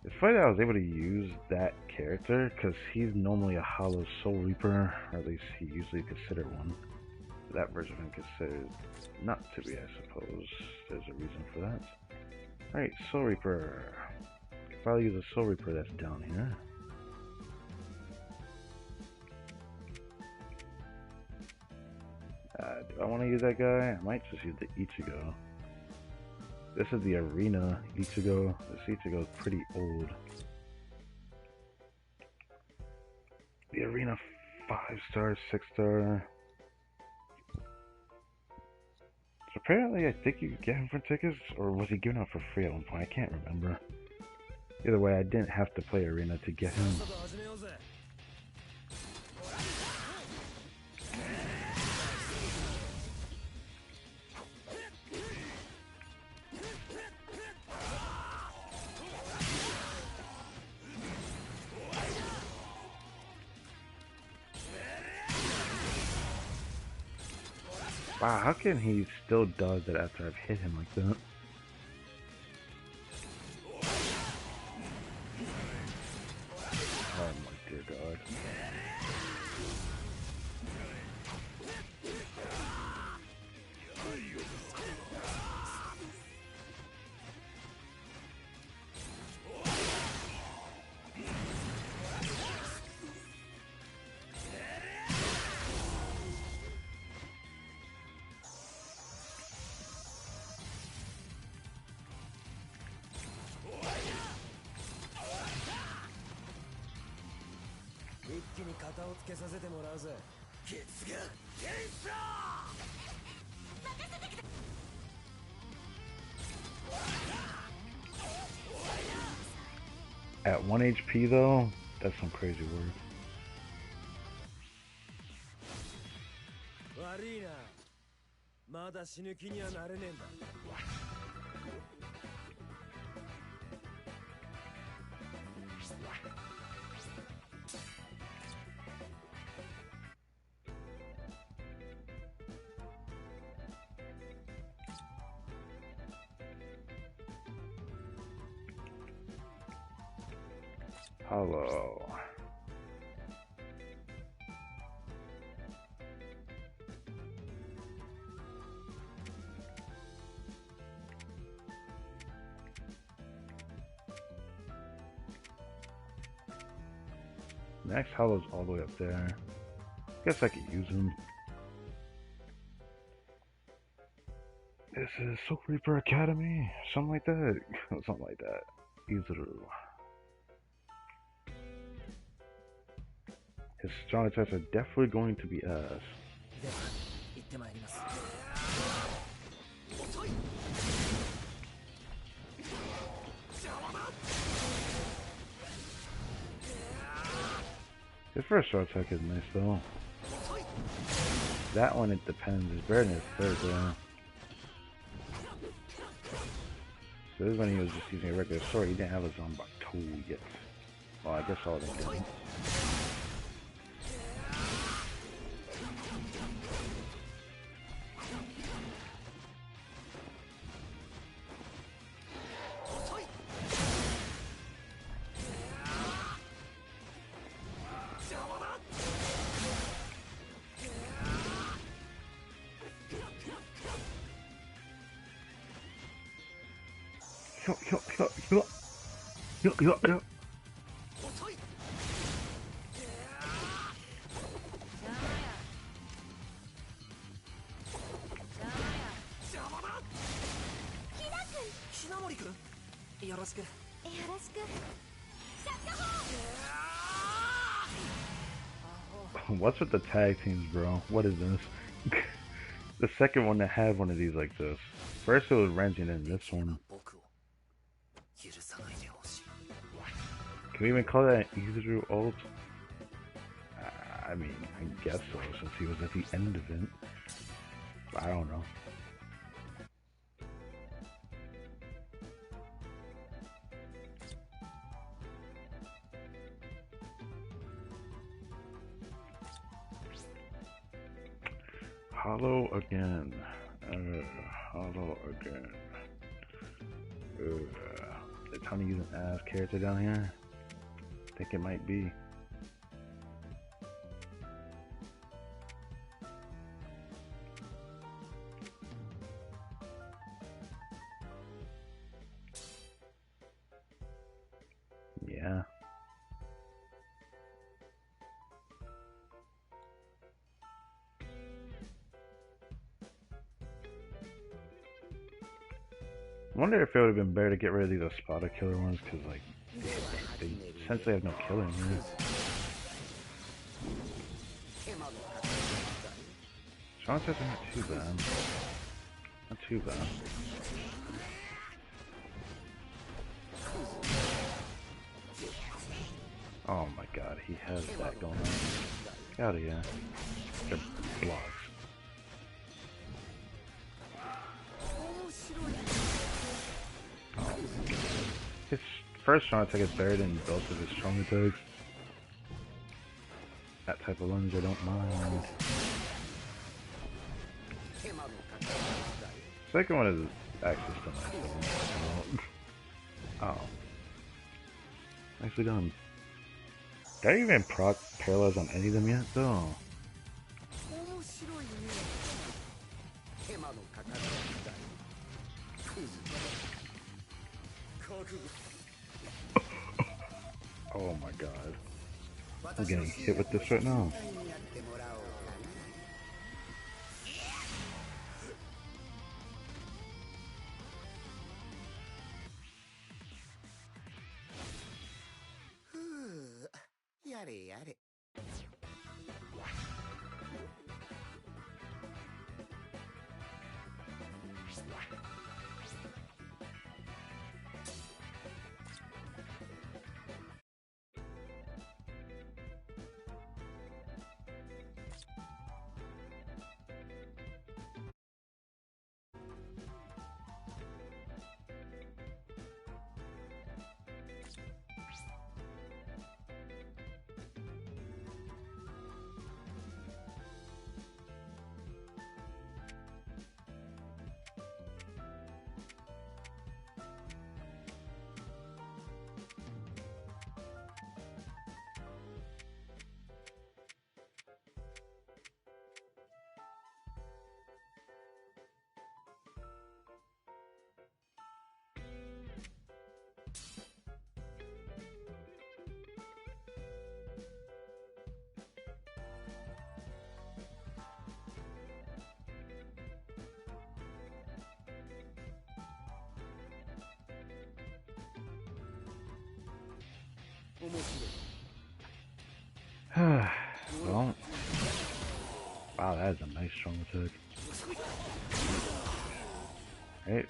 It's funny that I was able to use that character, because he's normally a hollow Soul Reaper, or at least he usually considered one. That version of him considered not to be, I suppose. There's a reason for that. Alright, Soul Reaper. If I'll use a Soul Reaper that's down here. Do I want to use that guy? I might just use the Ichigo. This is the Arena Ichigo. This Ichigo is pretty old. The Arena 5-star, 6-star. So apparently I think you could get him for tickets, or was he given out for free at one point? I can't remember. Either way, I didn't have to play Arena to get him. Wow, how can he still does it after I've hit him like that? Oh my dear God. At 1 HP though, that's some crazy word. Hollow. Next hollow's all the way up there. Guess I could use him. This is Soul Reaper Academy. Something like that. Something like that. Izuru. His strong attacks are definitely going to be ass. His first strong attack is nice though. That one, it depends. It's better than his third though. So this is when he was just using a regular sword. He didn't have his Zanbakuto yet. Well, I guess all of them didn't. Yo. What's with the tag teams, bro? What is this? The second one that had one of these like this. First it was Renji and then this one. Can we even call that an Izuru ult? I mean, I guess so, since he was at the end of it. I don't know. Hollow again. Hollow again. They're trying to use an ass character down here. I think it might be. Yeah. I wonder if it would have been better to get rid of these Espada killer ones, because like they essentially have no killing here. Sean says they're not too bad. Not too bad. Oh my god, he has that going on. Get out of here. They're blocks. Oh my god. His first strong attack is better than both of his strong attacks. That type of lunge I don't mind. Second one is actually still nice. Oh. Nicely done. Did I even proc paralyze on any of them yet, though? Oh my god. I'm getting hit with this right now. Well, wow, that is a nice strong attack. Right.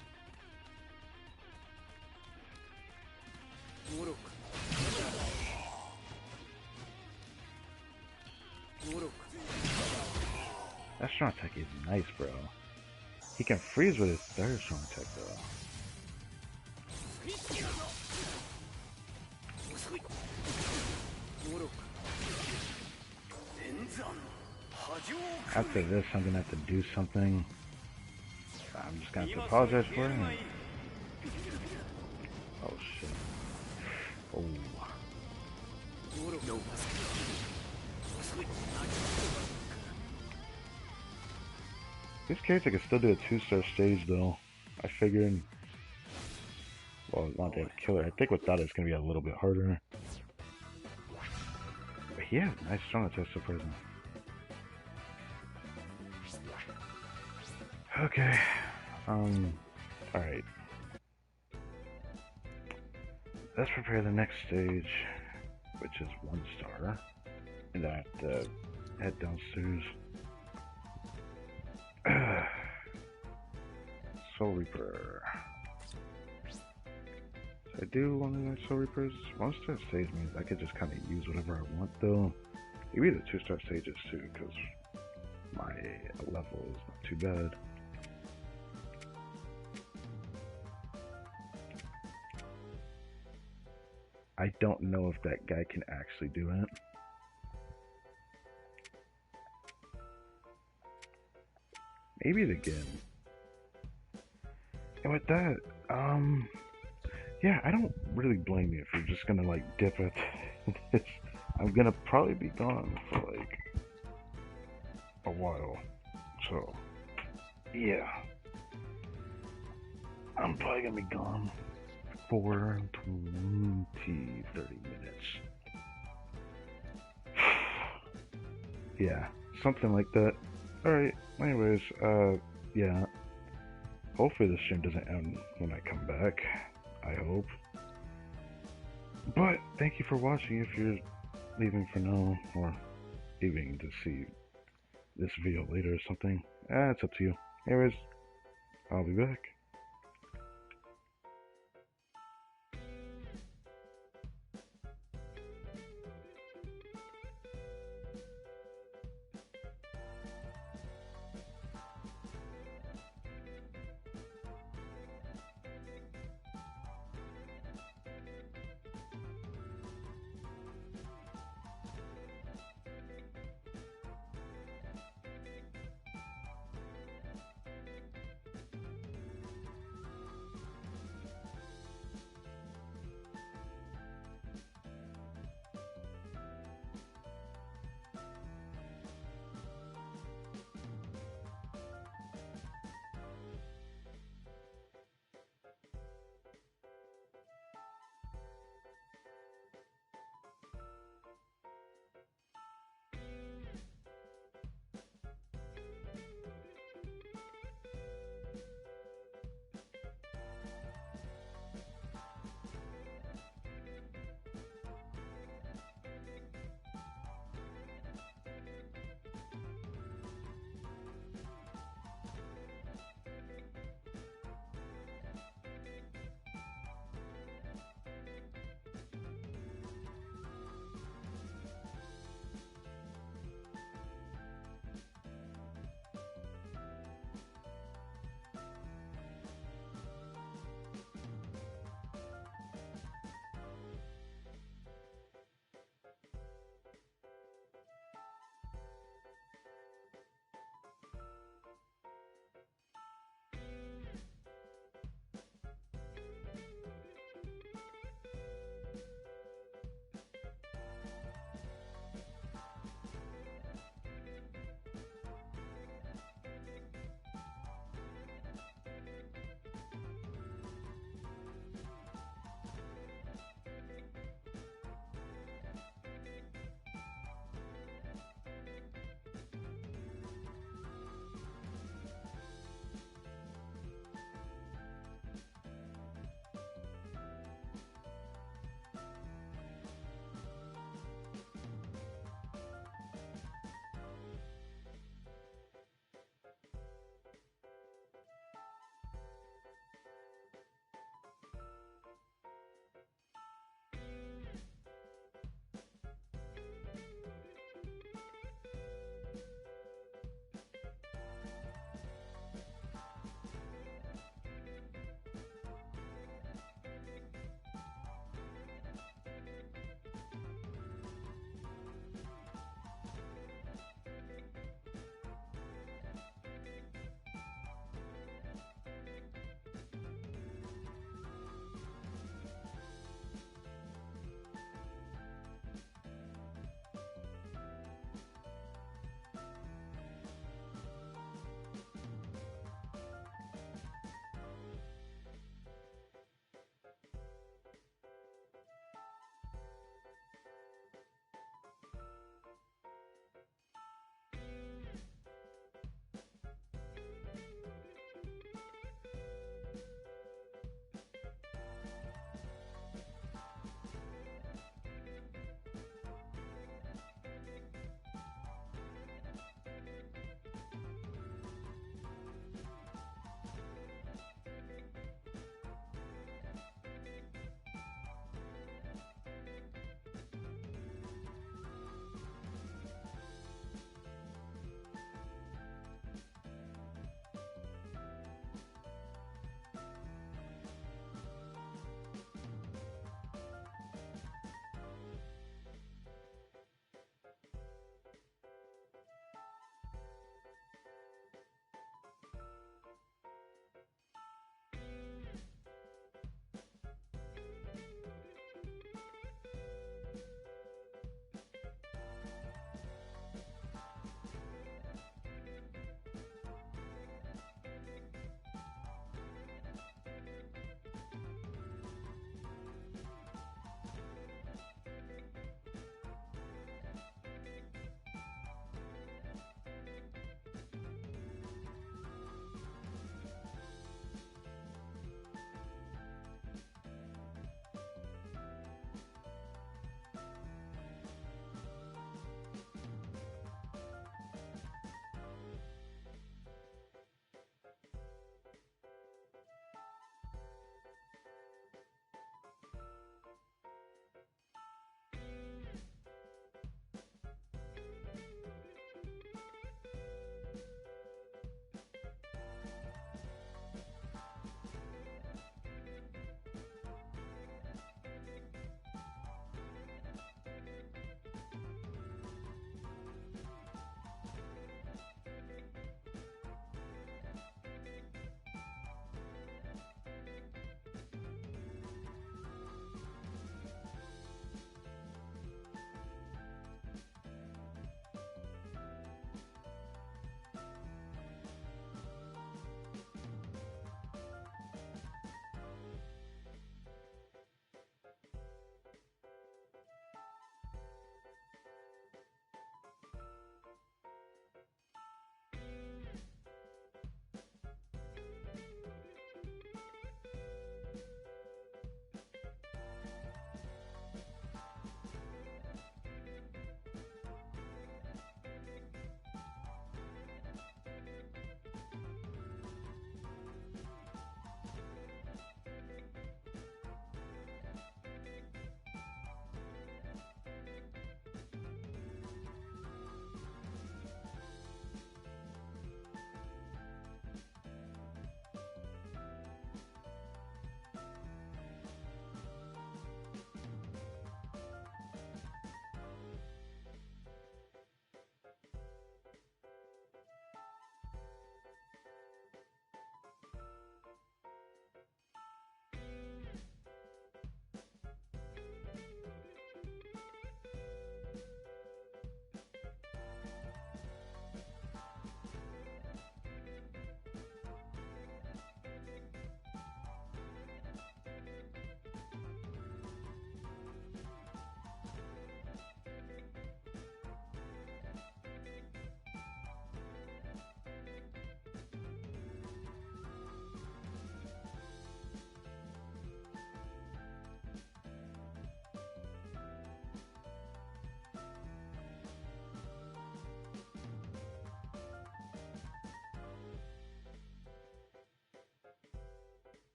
That strong attack is nice, bro. He can freeze with his third strong attack, though. After this, I'm gonna have to do something. I'm just gonna have to apologize for it. Oh shit. Oh. This character can still do a 2-star stage though. I figured. Well, not that killer. I think without it's gonna be a little bit harder. But yeah, nice strong attack surprising. Okay. Alright. Let's prepare the next stage, which is 1 star. And I have to head downstairs. Soul Reaper. So I do one of my Soul Reapers. 1 star stage means I could just kind of use whatever I want though. Maybe the 2-star stages too, because my level is not too bad. I don't know if that guy can actually do it. Maybe it again. And with that, yeah, I don't really blame you if you're just gonna like dip it. I'm gonna probably be gone for like a while. So, yeah. I'm probably gonna be gone for 30 minutes. Yeah, something like that. Alright, anyways, yeah. Hopefully this stream doesn't end when I come back. I hope. But, thank you for watching if you're leaving for now, or leaving to see this video later or something. It's up to you. Anyways, I'll be back.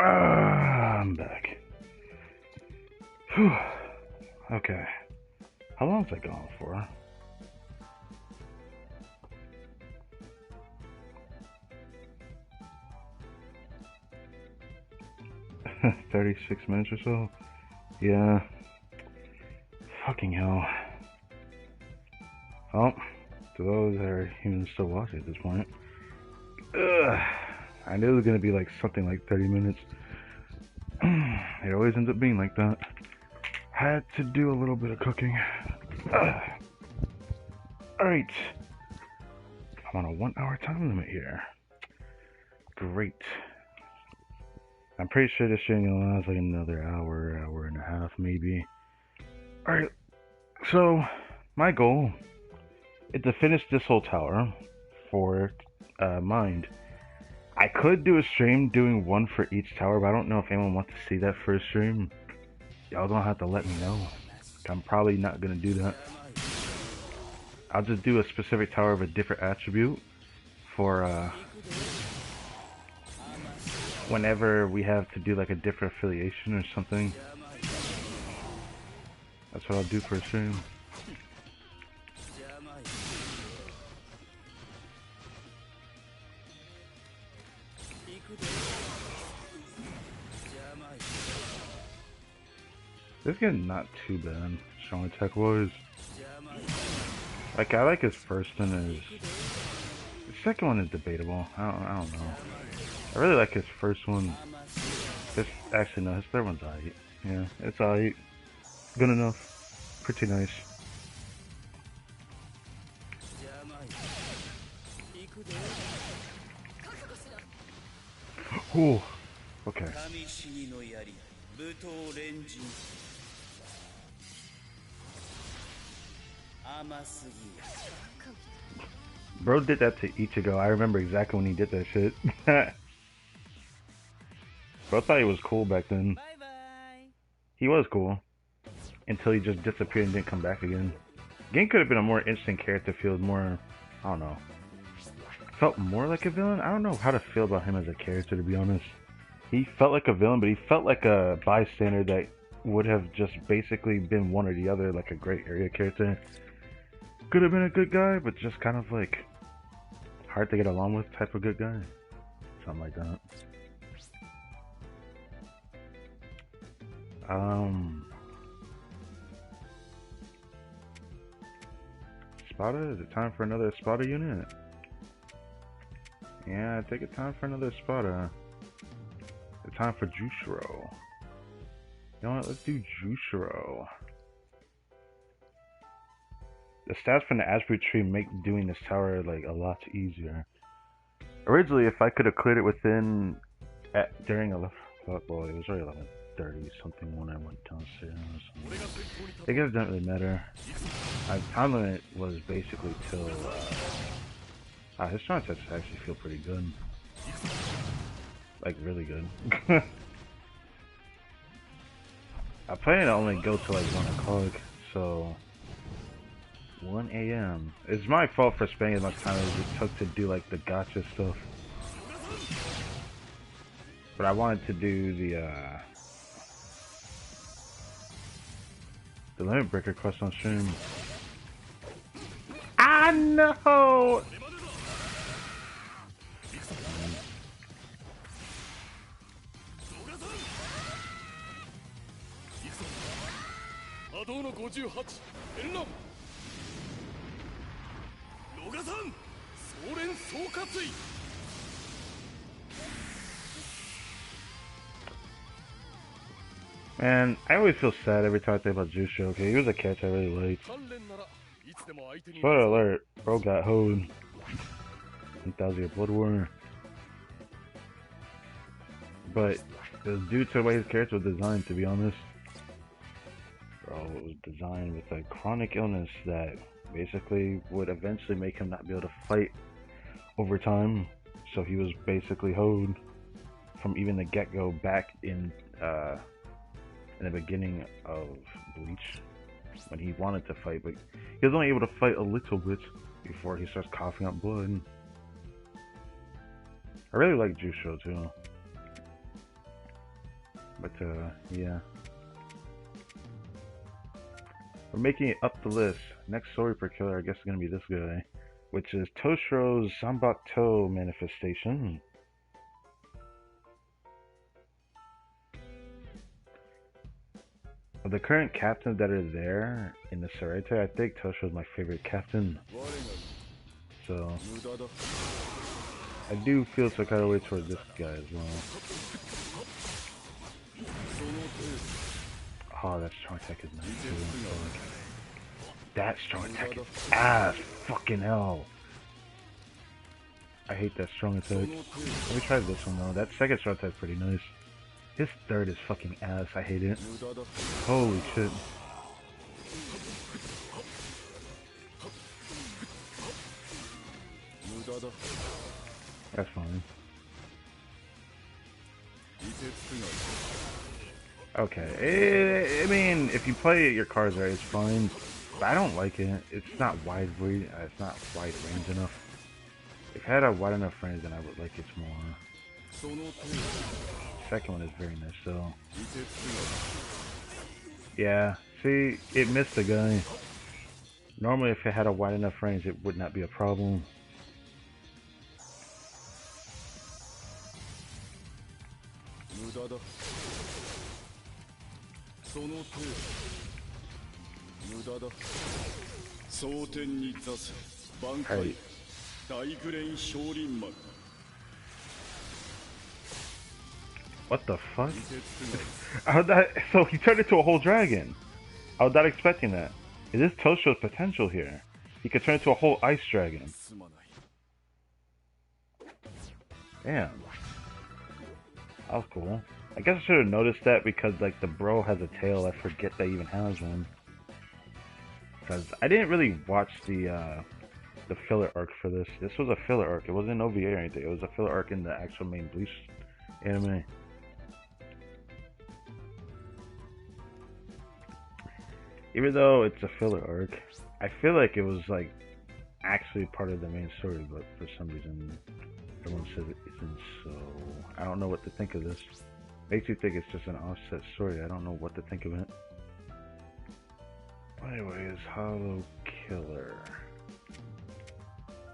I'm back. Whew. Okay. How long has that gone for? $36 or so? Yeah. Fucking hell. Well, to those that are even still watching at this point, I knew it was gonna be like something like 30 minutes. It always ends up being like that. Had to do a little bit of cooking. Alright. I'm on a 1 hour time limit here. Great. I'm pretty sure this shit gonna last like another hour, hour and a half maybe. Alright. So, my goal is to finish this whole tower for Mind. I could do a stream doing one for each tower, but I don't know if anyone wants to see that first stream. Y'all gonna have to let me know. I'm probably not gonna do that. I'll just do a specific tower of a different attribute for whenever we have to do like a different affiliation or something. That's what I'll do for a stream. This game not too bad, strong attack wise. Like I like his first one. The second one is debatable. I don't know. I really like his first one. Actually no, his third one's alright. Yeah, it's alright. Good enough. Pretty nice. Ooh. Okay. Bro did that to Ichigo. I remember exactly when he did that shit. Bro thought he was cool back then. He was cool. Until he just disappeared and didn't come back again. Gen could have been a more interesting character, feel more, I don't know. Felt more like a villain? I don't know how to feel about him as a character, to be honest. He felt like a villain, but he felt like a bystander that would have just basically been one or the other, like a great area character. Could have been a good guy, but just kind of like hard to get along with type of good guy. Something like that. Spada? Is it time for another Spada unit? Yeah, take it time for another Spada. It's time for Jushiro. You know what? Let's do Jushiro. The stats from the attribute tree make doing this tower like a lot easier. Originally, if I could have cleared it within during 11, well, it was already 11:30 something when I went downstairs. I guess it doesn't really matter. My time limit was basically till. His strong attacks actually feel pretty good. Like really good. I plan to only go till like 1 o'clock, so 1 AM. It's my fault for spending as much time as it took to do like the gacha stuff. But I wanted to do the limit breaker quest on stream. I know. Man, I always feel sad every time I think about Jusho. Okay, he was a character I really liked. Spoiler alert, bro got hoed. 1000 Blood War. But it was due to the way his character was designed, to be honest. Bro, it was designed with a chronic illness that basically would eventually make him not be able to fight over time. So he was basically hoed from even the get-go back in the beginning of Bleach when he wanted to fight, but he was only able to fight a little bit before he starts coughing up blood. I really like Jusho too. But yeah. We're making it up the list. Next Soul Reaper killer, I guess, is gonna be this guy, which is Toshiro's Zanbato manifestation. Of the current captains that are there in the Sarete, I think Toshiro's my favorite captain. So I do feel some kind of way towards this guy as well. Oh, that strong attack is nice too. That strong attack is ass. Fucking hell. I hate that strong attack. Let me try this one though. That second strong attack is pretty nice. His third is fucking ass. I hate it. Holy shit. That's fine. Okay. I mean, if you play your cards right, it's fine. But I don't like it. It's not wide range. It's not wide range enough. If I had a wide enough range, then I would like it more. Second one is very nice, though. Yeah. See, it missed the guy. Normally, if it had a wide enough range, it would not be a problem. Hey. What the fuck? So he turned into a whole dragon. I was not expecting that. Is this Toshiro's potential here? He could turn into a whole ice dragon. Damn. That was cool. I guess I should have noticed that because like the bro has a tail. I forget that he even has one. Because I didn't really watch the filler arc for this. This was a filler arc. It wasn't an OVA or anything. It was a filler arc in the actual main Bleach anime. Even though it's a filler arc, I feel like it was like actually part of the main story, but for some reason everyone says it isn't, so I don't know what to think of this. Makes you think it's just an offset story. I don't know what to think of it. Anyways, Hollow Killer.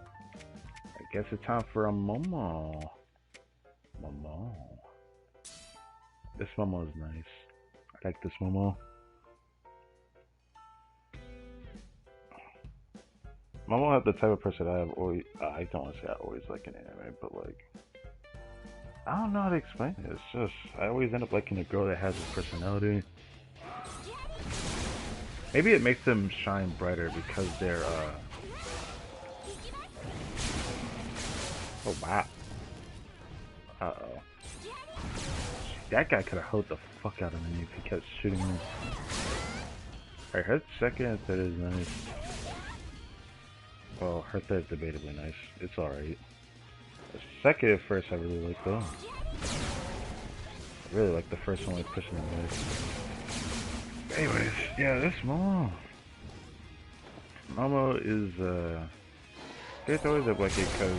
I guess it's time for a Momo. Momo. This Momo is nice. I like this Momo. Momo have the type of person I have always. I don't want to say I always like an anime, but like, I don't know how to explain it. It's just I always end up liking a girl that has a personality. Maybe it makes them shine brighter because they're oh wow. Uh-oh. That guy could have held the fuck out of me if he kept shooting me. Alright, her second and third is nice. Well, her third's debatably nice. It's alright. The second at first I really like though. I really like the first one with pushing the knife. Anyways, yeah, this Momo. Momo is it's always a wicked because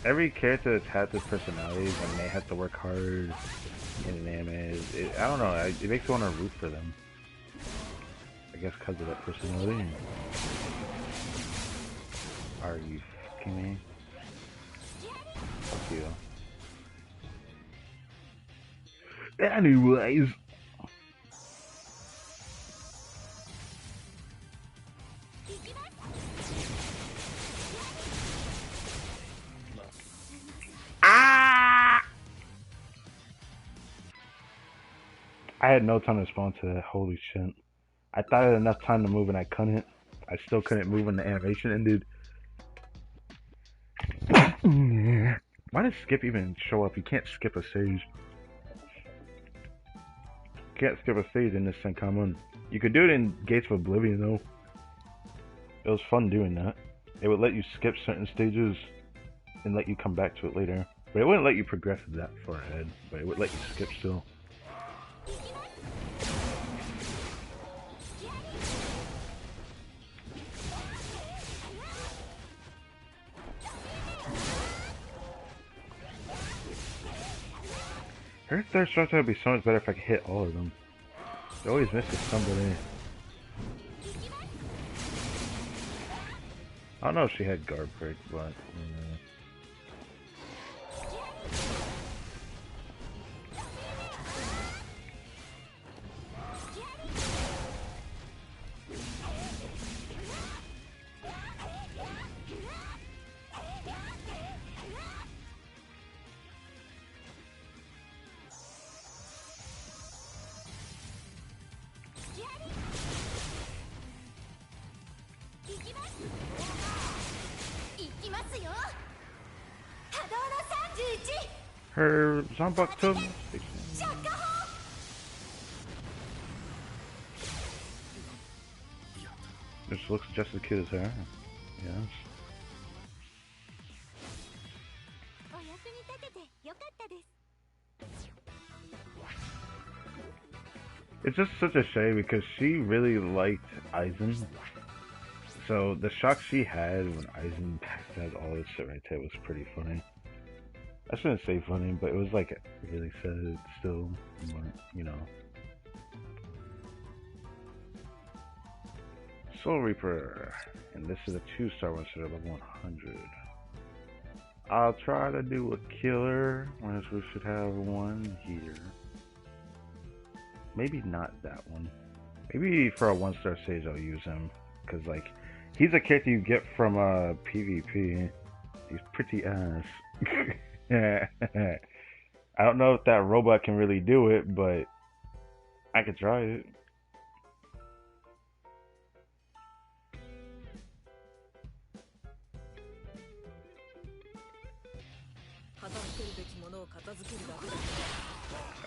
every character that's had this personalities and they have to work hard in an anime, I don't know, it makes you want to root for them. I guess because of that personality. Are you fucking me? Fuck you. Anyways. I had no time to respond to that. Holy shit. I thought I had enough time to move and I couldn't. I still couldn't move when the animation ended. Why does skip even show up? You can't skip a stage. You can't skip a stage in this Senkamen. You could do it in Gates of Oblivion though. It was fun doing that. It would let you skip certain stages and let you come back to it later. But it wouldn't let you progress that far ahead. But it would let you skip still. Her third strike would be so much better if I could hit all of them. She always misses somebody. I don't know if she had guard break, but her Zombok took. This looks just as cute as her. Yes. It's just such a shame because she really liked Aizen. So the shock she had when Aizen packed out all this shit right there was pretty funny. I shouldn't say funny, but it was like really sad still, but, you know. Soul Reaper, and this is a 2-star one, so level 100. I'll try to do a killer, whereas we should have one here. Maybe not that one. Maybe for a 1-star stage I'll use him, because like, he's a character you get from PvP. He's pretty ass. I don't know if that robot can really do it, but I could try it.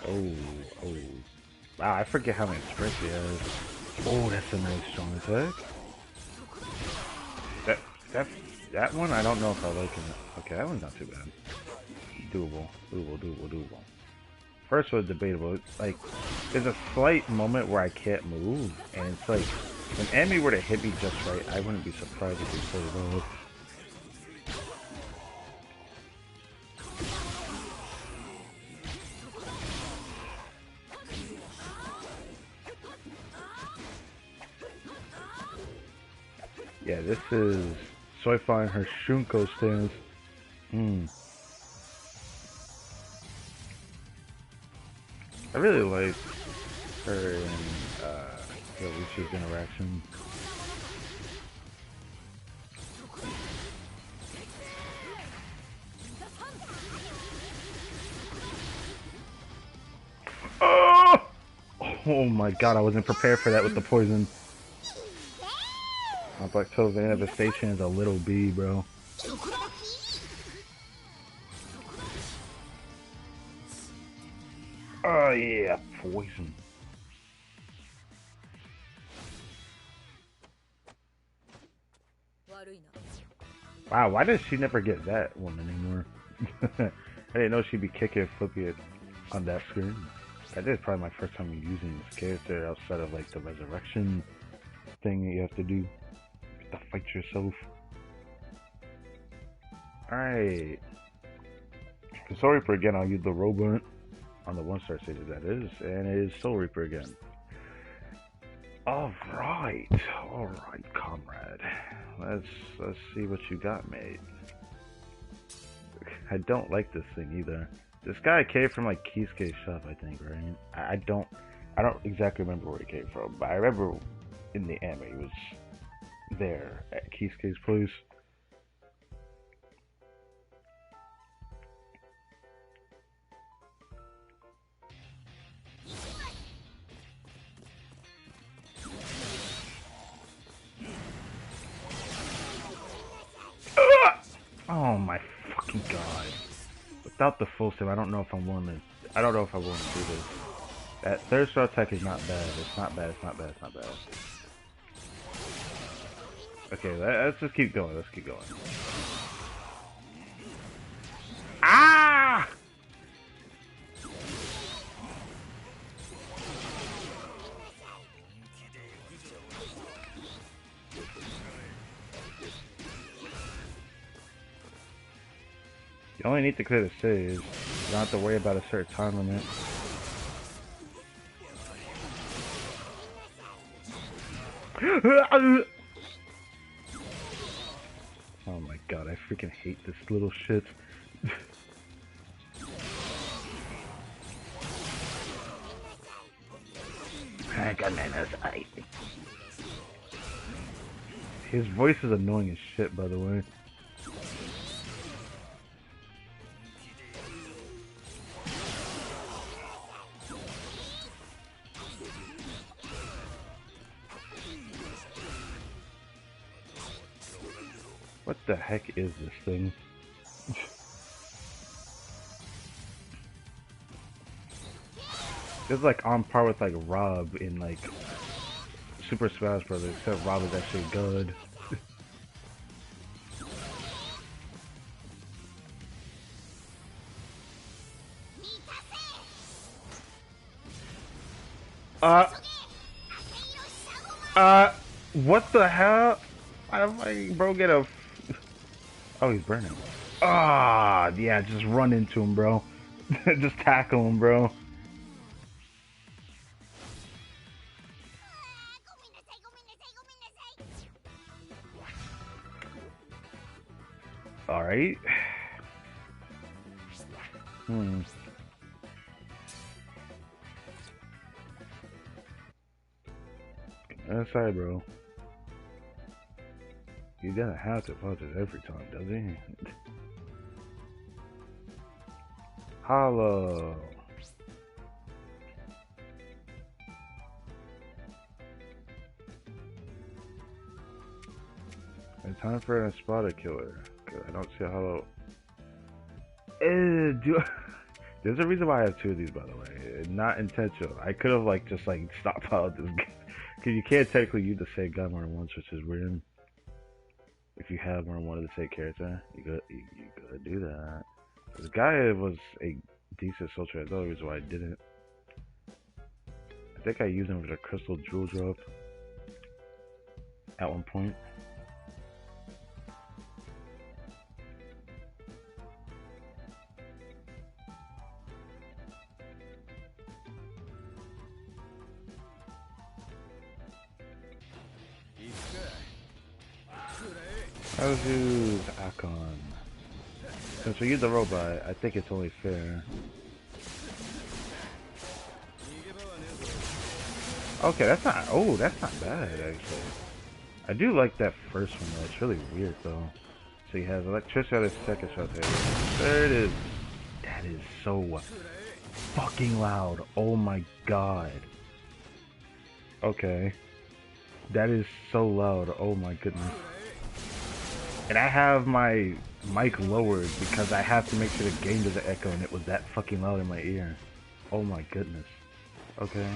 Oh. Wow, I forget how many strength he has. Oh, that's a nice strong attack. That one, I don't know if I like it. Okay, that one's not too bad. Doable. First was debatable. Like, there's a slight moment where I can't move, and it's like, when enemy were to hit me just right, I wouldn't be surprised if they pulled it off. Yeah, this is Soifying her Shunko stance. I really like her and Bleach's interaction. Oh my god, I wasn't prepared for that with the poison. My Black Toe Manifestation is a little bee, bro. Oh yeah, poison. Wow, why does she never get that one anymore? I didn't know she'd be kicking and flipping it on that screen. That is probably my first time using this character outside of like the resurrection thing that you have to do. You have to fight yourself. Alright. For Soul Reaper again, I'll use the robot on the 1-star stage, that is, and it is Soul Reaper again. Alright, comrade. Let's see what you got made. I don't like this thing either. This guy came from like Kisuke's shop, I think, right? I don't exactly remember where he came from, but I remember in the anime he was there at Kisuke's place. Oh my fucking god. Without the full save, I don't know if I'm willing to do this. That third star attack is not bad. It's not bad. Okay, let's just keep going. Ah! You only need to clear the stage. don't have to worry about a certain time limit. Oh my god, I freaking hate this little shit. His voice is annoying as shit, by the way. What the heck is this thing? It's like on par with like Rob in like Super Smash Brothers, except Rob is actually good. What the hell? Why did my bro get a... Oh, he's burning. Ah, yeah, just run into him, bro. Just tackle him, bro. Alright. Sorry, bro. You gotta have to punch it every time, does he? Hollow. It's time for a spotter killer. Cause I don't see a hollow. There's a reason why I have two of these, by the way. Not intentional. I could have like just like stockpiled this guy. Cause you can't technically use the same guy more than once, which is weird. If you have more than one of the same character, you could do that. This guy was a decent soldier. That's the only reason why I didn't. I think I used him with a crystal jewel drop at one point. Let's use Akon. Since we use the robot, I think it's only fair. Okay, that's not. Oh, that's not bad actually. I do like that first one though. It's really weird though. So he has electricity on his second shot there. There it is. That is so fucking loud. Oh my god. Okay. That is so loud. Oh my goodness. And I have my mic lowered because I have to make sure the game doesn't echo, and it was that fucking loud in my ear. Oh my goodness. Okay.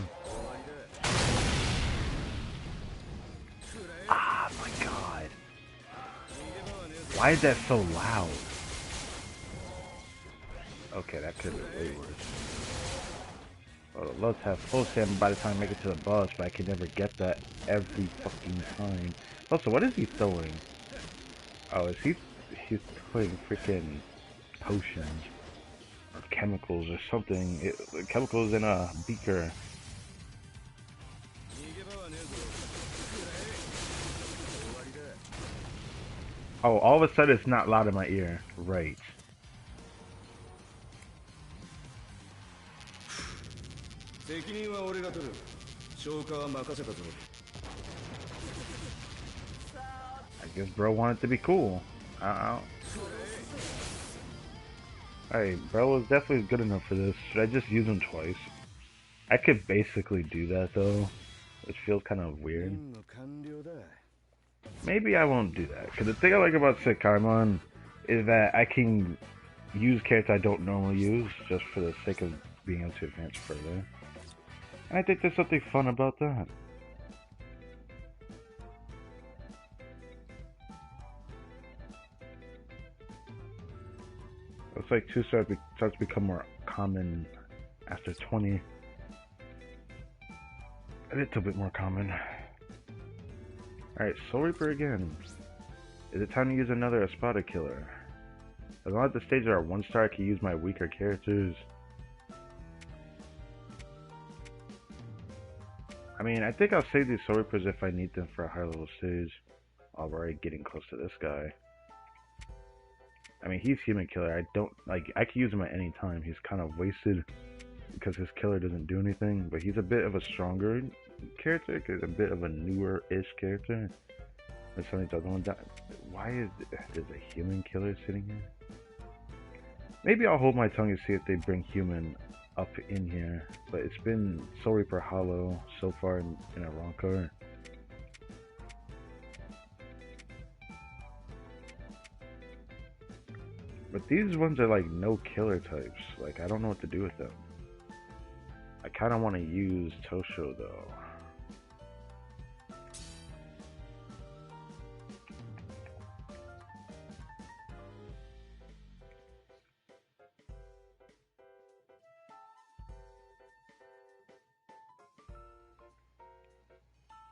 Ah, my god. Why is that so loud? Okay, that could be way worse. Well, I'd love to have full stamina by the time I make it to the boss, but I can never get that every fucking time. Also, what is he throwing? Oh, he's throwing freaking potions or chemicals or something. Chemicals in a beaker. Oh, all of a sudden it's not loud in my ear. Right. I guess bro wanted to be cool. Hey, bro was definitely good enough for this. Should I just use him twice? I could basically do that though, which feels kind of weird. Maybe I won't do that, because the thing I like about Sekaimon is that I can use characters I don't normally use just for the sake of being able to advance further. And I think there's something fun about that. Looks like 2 starts to become more common after 20. A little bit more common. Alright, Soul Reaper again. Is it time to use another Espada killer? As long as the stages are 1 star, I can use my weaker characters. I mean, I think I'll save these Soul Reapers if I need them for a higher level stage. Already getting close to this guy. I mean, he's human killer. I don't like. I can use him at any time. He's kind of wasted because his killer doesn't do anything. But he's a bit of a stronger character. Cause a bit of a newer-ish character. And some of the other ones. Why is there's a human killer sitting here? Maybe I'll hold my tongue and see if they bring human up in here, but it's been Soul Reaper Hollow so far in a Roncar. But these ones are like no killer types. Like, I don't know what to do with them. I kind of want to use Tosho though.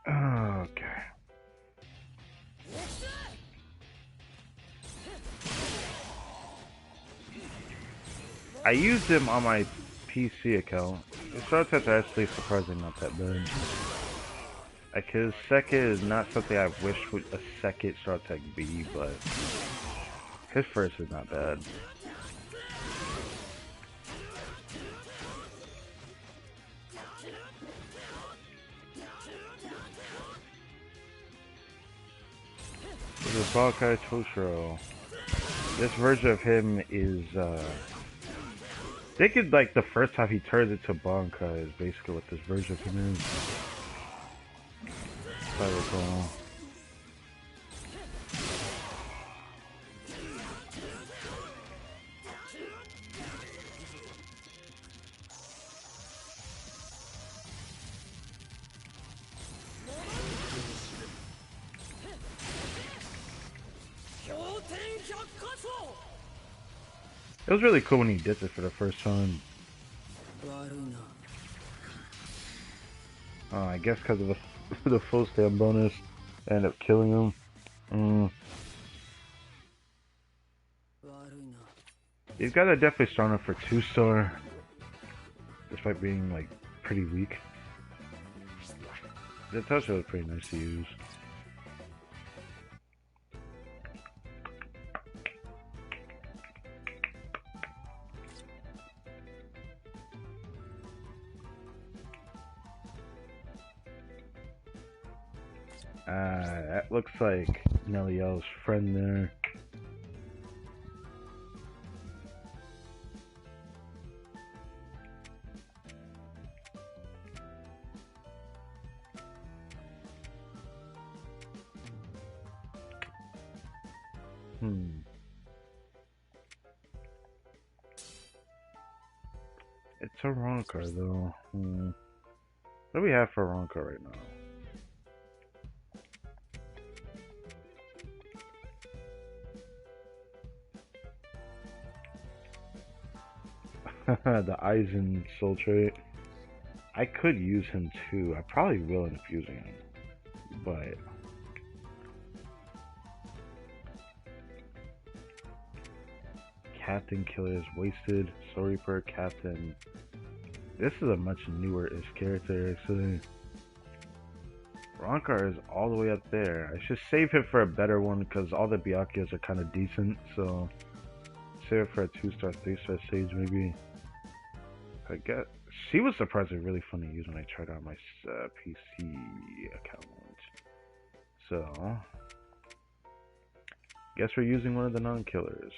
Okay. I used him on my PC account. The start sets are actually surprisingly not that bad. Like, his second is not something I wish would a second start tech be, but his first is not bad. This is Bankai Toshiro. This version of him is, I think it's like the first time he turns into Bankai is basically what this version of him is. If I recall. It was really cool when he did it for the first time. I guess because of the full stand bonus, I ended up killing him. These guys are definitely strong enough for 2-star, despite being like pretty weak. The Tosho was pretty nice to use. That looks like Neliel's friend there. It's a Roncar though. What do we have for Roncar right now? The Aizen soul trait. I could use him too. I probably will end up using him. But Captain Killer is wasted. Soul Reaper, Captain. This is a much newer-ish character actually. Roncar is all the way up there. I should save him for a better one because all the Byakuya's are kind of decent. So save it for a 2-star, 3-star stage maybe. I guess she was surprisingly really fun to use when I tried out my PC account. So, guess we're using one of the non-killers.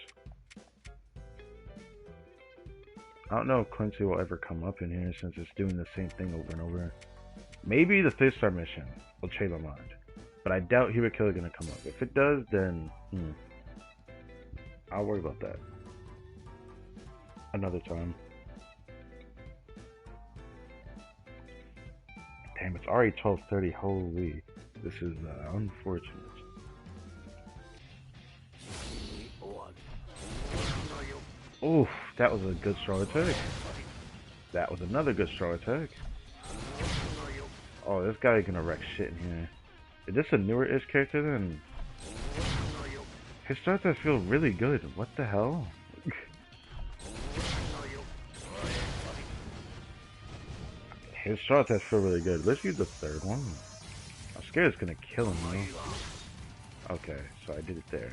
I don't know if Quincy will ever come up in here since it's doing the same thing over and over. Maybe the 3-star mission will change my mind, but I doubt Hero Killer gonna come up. If it does, then I'll worry about that another time. Damn, it's already 12:30. Holy, this is unfortunate. Oof, that was a good strong attack. That was another good strong attack. Oh, this guy gonna wreck shit in here. Is this a newer-ish character then? His start attacks feel really good. What the hell? His start attacks feel really good. Let's use the third one. I'm scared it's gonna kill him though. Okay, so I did it there.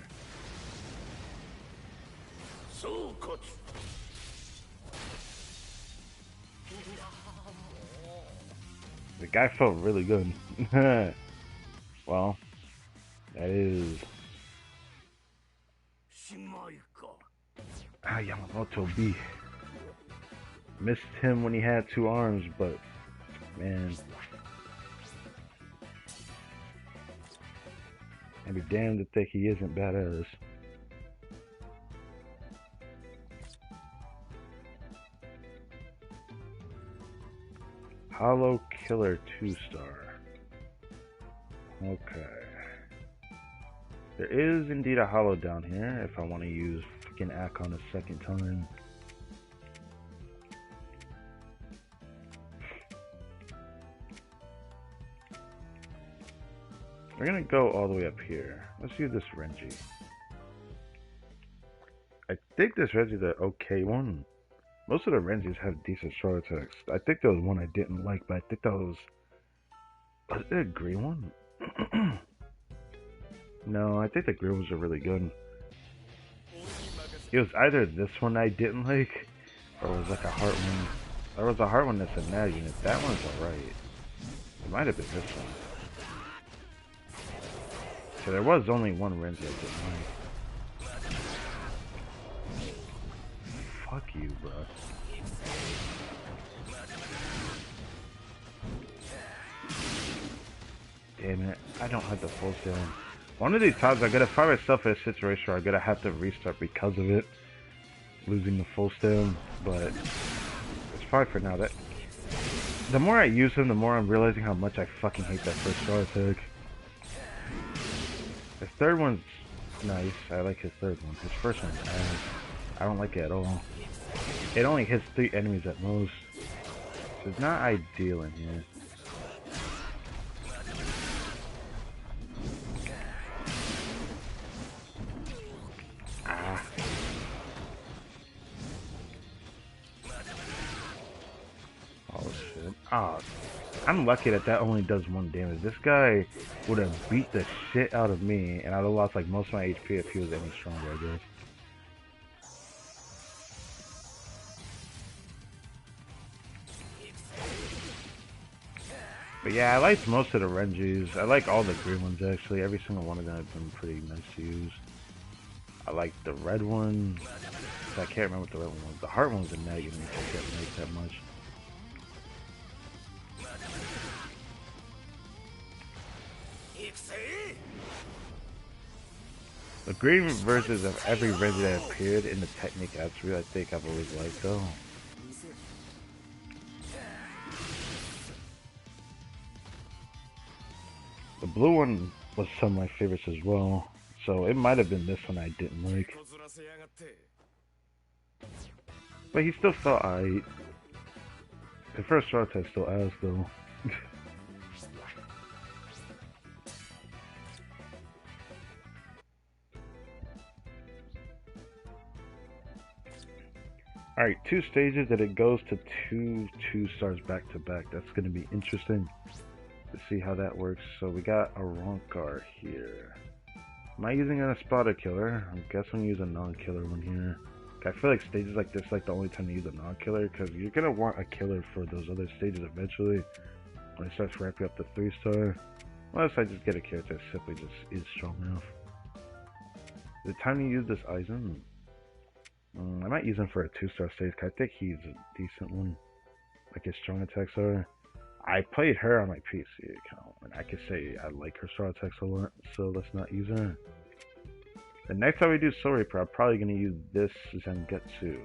The guy felt really good. Well, that is... Yamamoto B. Missed him when he had two arms, but man, I'd be damned to think he isn't badass. Hollow Killer 2-star. Okay. There is indeed a hollow down here if I want to use freaking Akon a second time. We're gonna go all the way up here. Let's use this Renji. I think this Renji's an okay one. Most of the Renjis have decent short attacks. I think there was one I didn't like, but I think that was it a green one? No, I think the green ones are really good. It was either this one I didn't like, or it was like a heart one. There was a heart one that's a nag unit. That one's alright. It might have been this one. So there was only one Renji I didn't like. Fuck you, bro. Damn it. I don't have the full stand. One of these times I'm gonna find myself in a situation where I'm gonna have to restart because of it. Losing the full stand. But it's fine for now. That the more I use him, the more I'm realizing how much I fucking hate that first star attack. His third one's nice. I like his third one. His first one's ass. I don't like it at all. It only hits 3 enemies at most. So it's not ideal in here. Ah. Oh shit. Ah. I'm lucky that that only does 1 damage. This guy would have beat the shit out of me, and I'd have lost like most of my HP if he was any stronger, I guess. But yeah, I liked most of the Renjis. I like all the green ones actually. Every single one of them have been pretty nice to use. I like the red one. I can't remember what the red one was. The heart one was a negative, I can't make that much. The green versions of every Renji that appeared in the technique attribute, I think I've always liked though. The blue one was some of my favorites as well, so it might have been this one I didn't like. But he still felt alright. The first short attack still ass though. Alright, 2 stages that it goes to 2 stars back to back. That's going to be interesting to see how that works. So we got a Ronkar here. Am I using a spotter killer? I guess I'm using a non-killer one here. I feel like stages like this like the only time to use a non-killer, because you're going to want a killer for those other stages eventually when it starts ramping up to 3-star. Unless I just get a character that simply just is strong enough. Is it time to use this Aizen? I might use him for a 2-star stage, because I think he's a decent one. Like his strong attacks are. I played her on my PC account, and I could say I like her strong attacks a lot, so let's not use her. The next time we do Soul Reaper, I'm probably going to use this Zangetsu.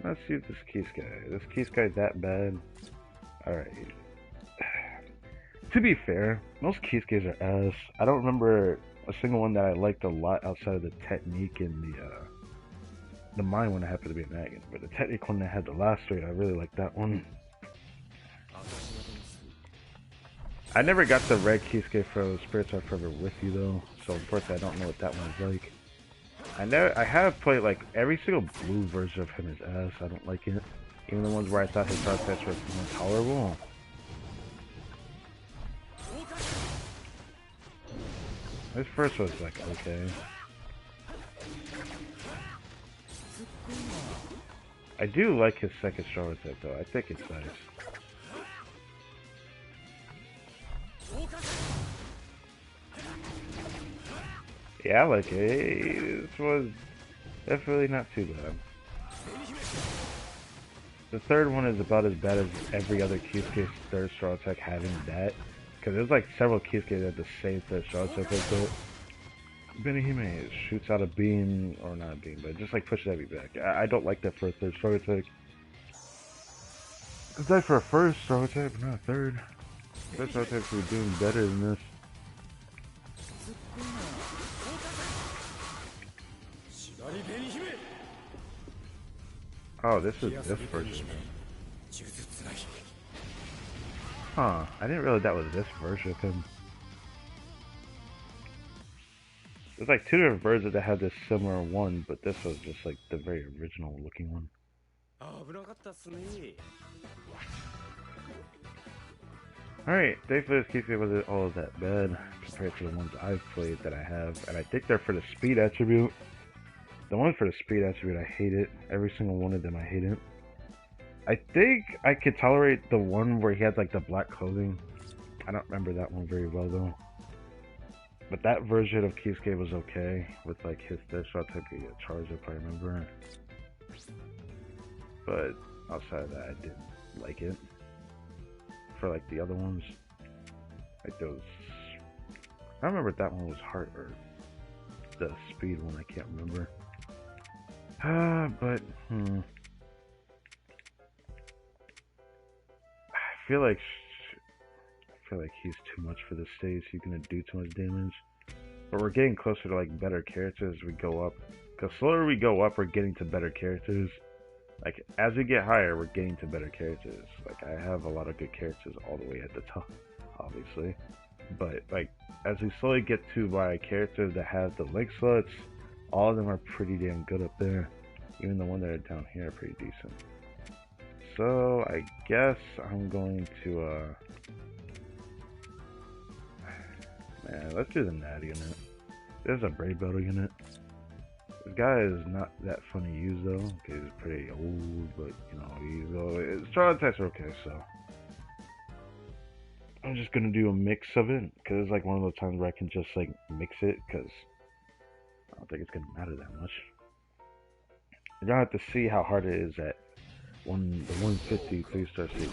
Let's use this Kiskai. This Kiskai that bad? Alright. To be fair, most Kiskais are ass. I don't remember a single one that I liked a lot outside of the technique and the mine one that happened to be an Nagan. But the technique one that had the last rate, I really liked that one. I never got the red Kisuke for Spirits Are Forever With You though, so unfortunately I don't know what that one's like. I have played like every single blue version of him is ass. I don't like it. Even the ones where I thought his side effects were more tolerable. This first was like okay. I do like his second straw attack though. I think it's nice. Yeah, I like it. This was definitely not too bad. The third one is about as bad as every other Kisuke's third straw attack having that. Because there's like several Kisuke that have the same third straw attack like that. Benihime shoots out a beam, or not a beam, but just like pushes heavy back. I don't like that for a third straw attack. It's like for a first straw attack, but not a third. Third straw attack would be doing better than this. Oh, this is this version. Huh, I didn't realize that was this version of him. There's like two different versions that had this similar one, but this was just like the very original looking one. Alright, thankfully this Kisuke wasn't all of that bad compared to the ones I've played that I have, and I think they're for the speed attribute. The one for the speed attribute, I hate it. Every single one of them, I hate it. I think I could tolerate the one where he had like the black clothing. I don't remember that one very well though. But that version of Kisuke was okay with like his third shot type of charge if I remember. But outside of that, I didn't like it. For like the other ones, like those. I remember if that one was hard or the speed one. I can't remember. But I feel like he's too much for this stage. He's gonna do too much damage. But we're getting closer to like better characters as we go up. Cause slower we go up, we're getting to better characters. Like as we get higher, we're getting to better characters. Like I have a lot of good characters all the way at the top, obviously. But like as we slowly get to my characters that have the link slots, all of them are pretty damn good up there. Even the ones that are down here are pretty decent. So I guess I'm going to man, let's do the natty unit. There's a brave battle unit. This guy is not that fun to use though, because he's pretty old, but you know, his straw attacks are okay, so I'm just gonna do a mix of it, because it's like one of those times where I can just like mix it, because I don't think it's gonna matter that much. You're gonna have to see how hard it is at the 150 3-star stages.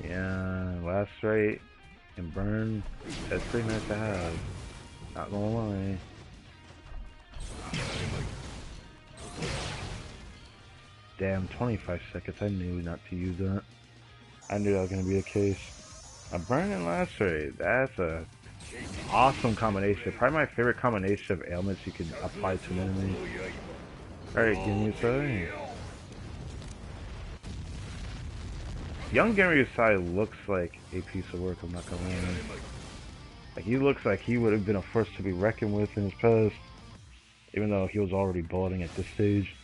Yeah, last rate and burn, that's pretty nice to have. Not gonna lie. Damn, 25 seconds, I knew not to use that. I knew that was gonna be the case. A burn and last rate, that's a awesome combination. Probably my favorite combination of ailments you can apply to an enemy. Alright, give me a second. Young Gamemode Sai looks like a piece of work, I'm not gonna lie. Like, he looks like he would have been a force to be reckoned with in his past, even though he was already bulleting at this stage.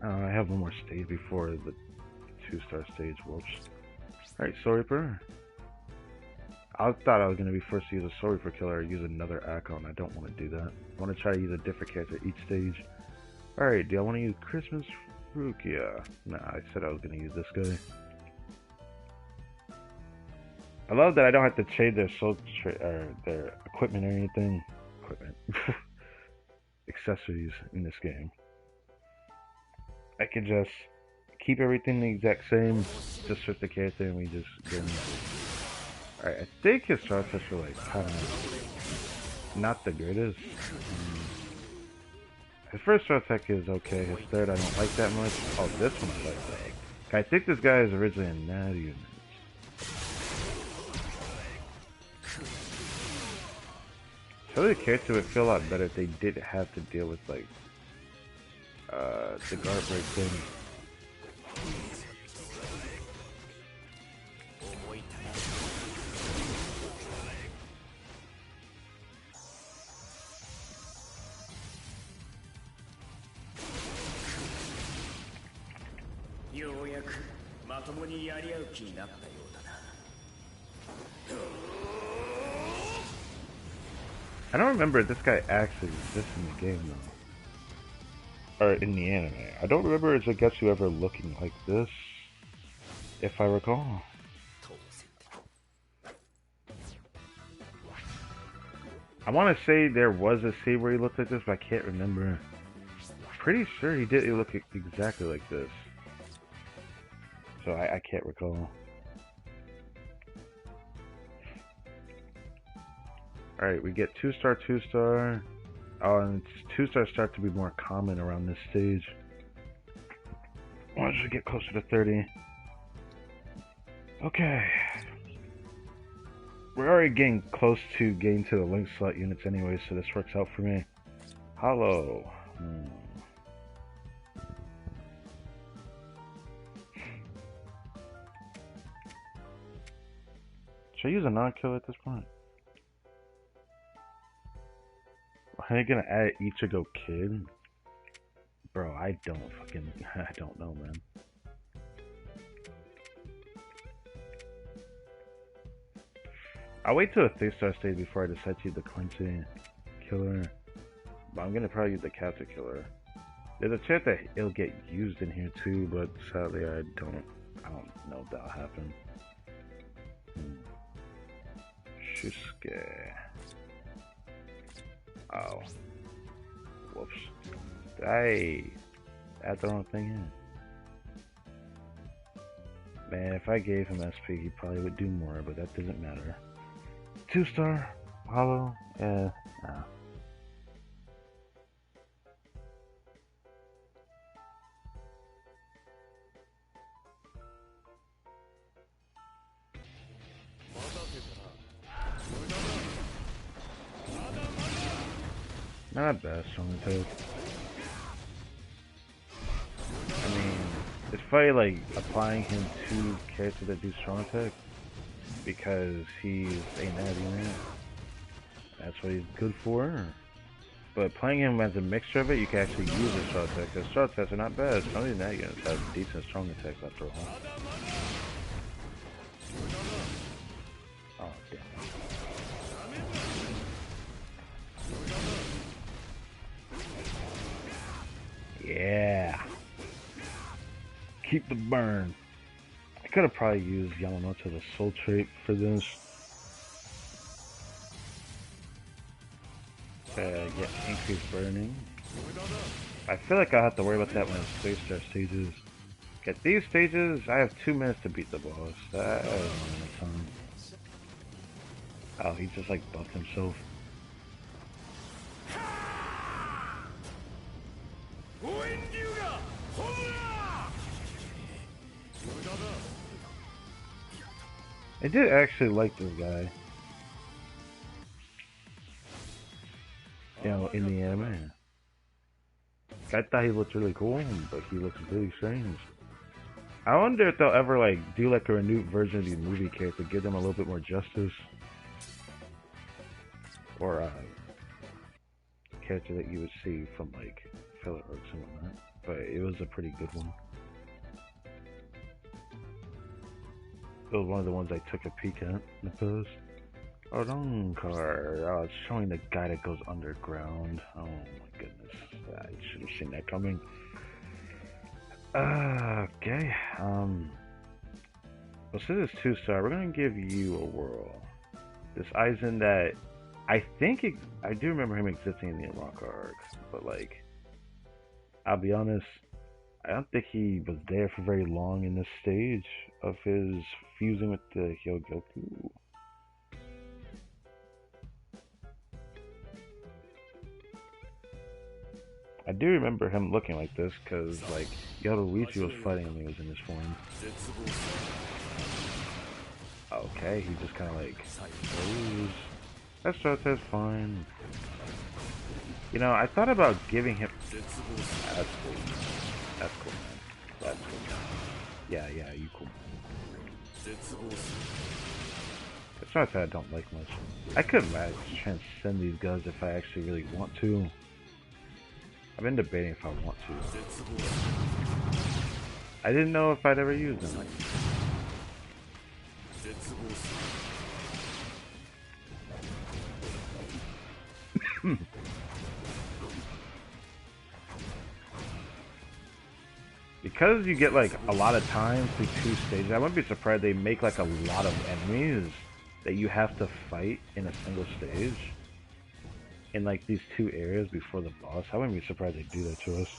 I have one more stage before the 2-star stage. Whoops. Alright, Soul Reaper. I thought I was going to be forced to use a Soul Reaper killer or use another icon. I don't want to do that. I want to try to use a different character each stage. Alright, do I want to use Christmas Rukia? Nah, I said I was going to use this guy. I love that I don't have to change their their equipment or anything. Accessories in this game. I can just keep everything the exact same, just switch the character and we just go. Alright, I think his straw tests are like kind of not the greatest. His first shot attack is okay. His third I don't like that much. Oh, this one I like though. I think this guy is originally a natty unit. So the character would feel a lot better if they didn't have to deal with like the guard break thing. I don't remember if this guy actually exists in the game though. Or in the anime. I don't remember as a Getsu ever looking like this, if I recall. I want to say there was a scene where he looked like this, but I can't remember. Pretty sure he did look exactly like this. So I can't recall. Alright, we get 2-star, 2-star. Oh, and 2-star start to be more common around this stage. Once we get closer to 30. Okay. We're already getting close to getting to the link slot units anyway, so this works out for me. Hollow. Should I use a non-kill at this point? Are they gonna add Ichigo Kid? Bro, I don't know, man. I'll wait till a 3-star stage before I decide to use the Quincy Killer. But I'm gonna probably use the Captain Killer. There's a chance that it'll get used in here too, but sadly I don't know if that'll happen. Shusuke. Oh. Whoops. Did I add the wrong thing in? Man, if I gave him SP, he probably would do more, but that doesn't matter. 2-star, hollow, yeah, nah. Not bad, strong attack. I mean, it's probably like applying him to characters that do strong attack because he's a natty man. That's what he's good for. But playing him as a mixture of it, you can actually use his strong attack because strong attacks are not bad. Some of these natty units have decent strong attacks after all. Oh, damn. Yeah. Keep the burn. I could have probably used Yamamoto as a soul trait for this. Get increased burning. I feel like I'll have to worry about that when it's 3-star stages. At these stages, I have 2 minutes to beat the boss. That is a time. Oh, he just like buffed himself. I did actually like this guy. You know, in the anime. I thought he looked really cool, but he looks really strange. I wonder if they'll ever like do like a renewed version of the movie character, give them a little bit more justice. Or a character that you would see from like filler arcs and whatnot. But it was a pretty good one. It was one of the ones I took a peek at in the post. Oh, don't card. Oh, it's showing the guy that goes underground. Oh my goodness. I should have seen that coming. Okay. Well, since it's 2-star, we're gonna give you a whirl. This Aizen that I think I do remember him existing in the Rock arc, but like, I'll be honest, I don't think he was there for very long in this stage of his fusing with the Hyogoku. I do remember him looking like this, because, like, Luigi was fighting him when he was in his form. Okay, he just kind of, like, goes. That's fine. You know, I thought about giving him... That's cool. That's cool, man. That's cool. Yeah, you cool. It's not that I don't like much. I could transcend these guys if I actually really want to. I've been debating if I want to. I didn't know if I'd ever use them. Because you get like a lot of time through 2 stages, I wouldn't be surprised they make like a lot of enemies that you have to fight in a single stage in like these 2 areas before the boss. I wouldn't be surprised they do that to us.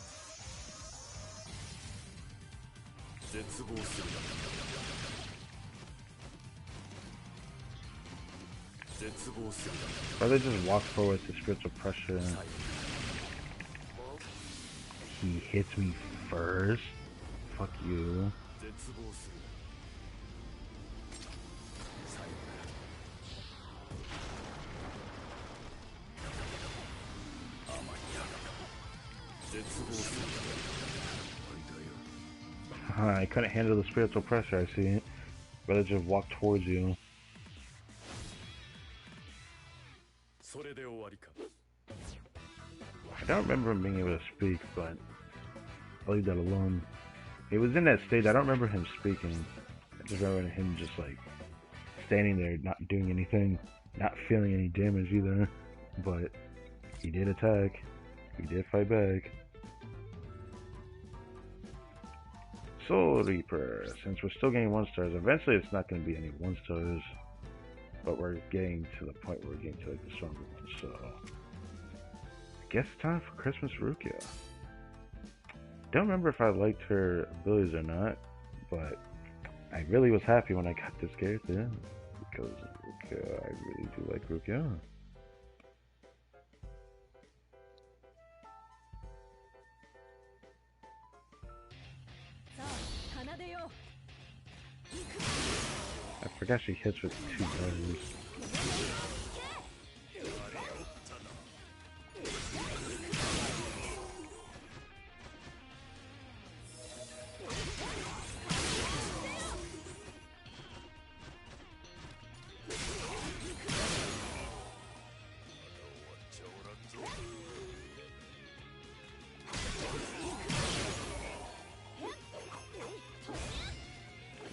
Or they just walk forward with the spiritual pressure. He hits me first. Fuck you. I couldn't handle the spiritual pressure, I see. Rather just walk towards you. I don't remember him being able to speak, but I'll leave that alone. He was in that stage, I don't remember him speaking. I just remember him just like standing there, not doing anything, not feeling any damage either. But he did attack. He did fight back. Soul Reaper. Since we're still getting 1 stars, eventually it's not going to be any 1 stars. But we're getting to the point where we're getting to like the stronger ones, so I guess it's time for Christmas Rukia. Don't remember if I liked her abilities or not, but I really was happy when I got this character because Rukia, I really do like Rukia. I forgot she hits with 2 bows.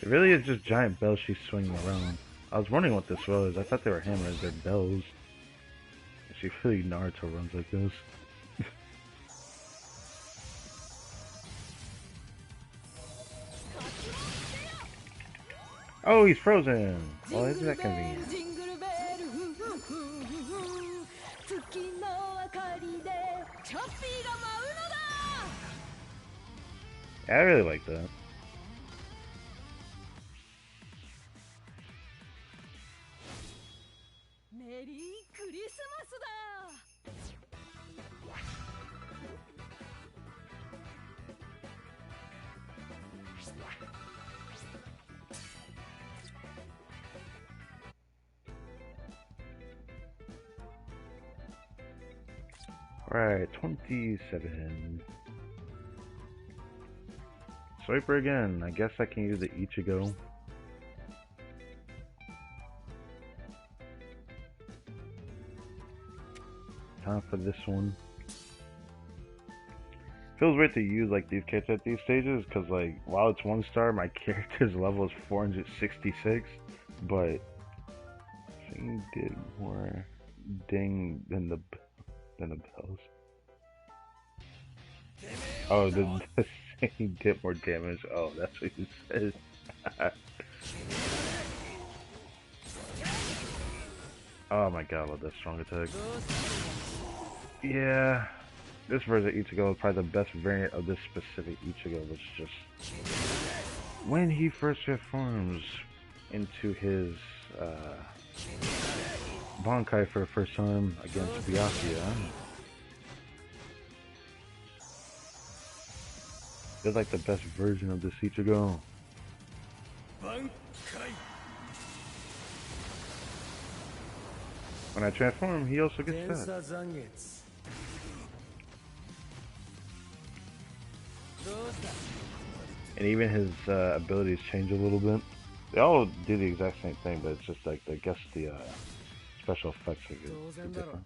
It really is just giant bells she's swinging around. I was wondering what this was. I thought they were hammers. They're bells. She really Naruto runs like this. Oh, he's frozen! Well, isn't that convenient? Yeah, I really like that. Alright, 27. Swiper again. I guess I can use the Ichigo. Time for this one. Feels weird to use like these kits at these stages because like while it's 1 star, my character's level is 466, but Thing did more ding than the bells. Oh, the Thing did more damage. Oh, that's what he says. Oh my god, I love that strong attack. Yeah, this version of Ichigo is probably the best variant of this specific Ichigo, which just when he first transforms into his Bankai for the first time against Byakuya. It's like the best version of this Ichigo. When I transform him, he also gets that. And even his abilities change a little bit. They all do the exact same thing, but it's just like, I guess the special effects are different.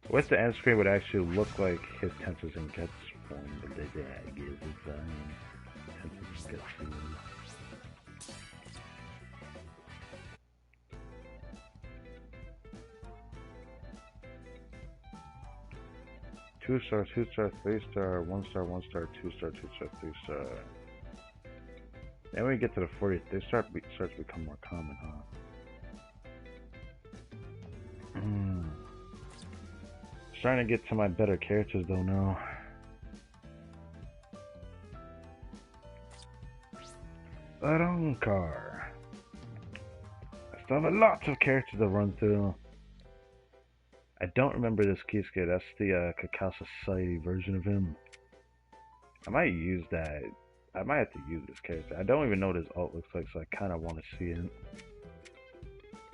With the end screen would actually look like his tenses and gets form, but they give his tenses and gets form. 2-star, 2-star, 3-star, 1-star, 1-star, 2-star, 2-star, 3-star. Then when we get to the 40th, they starts to become more common, huh? Starting to get to my better characters though now. Arankar. I still have lots of characters to run through. I don't remember this Kisuke. That's the Cacao Society version of him. I might use that. I might have to use this character. I don't even know what his ult looks like, so I kind of want to see it.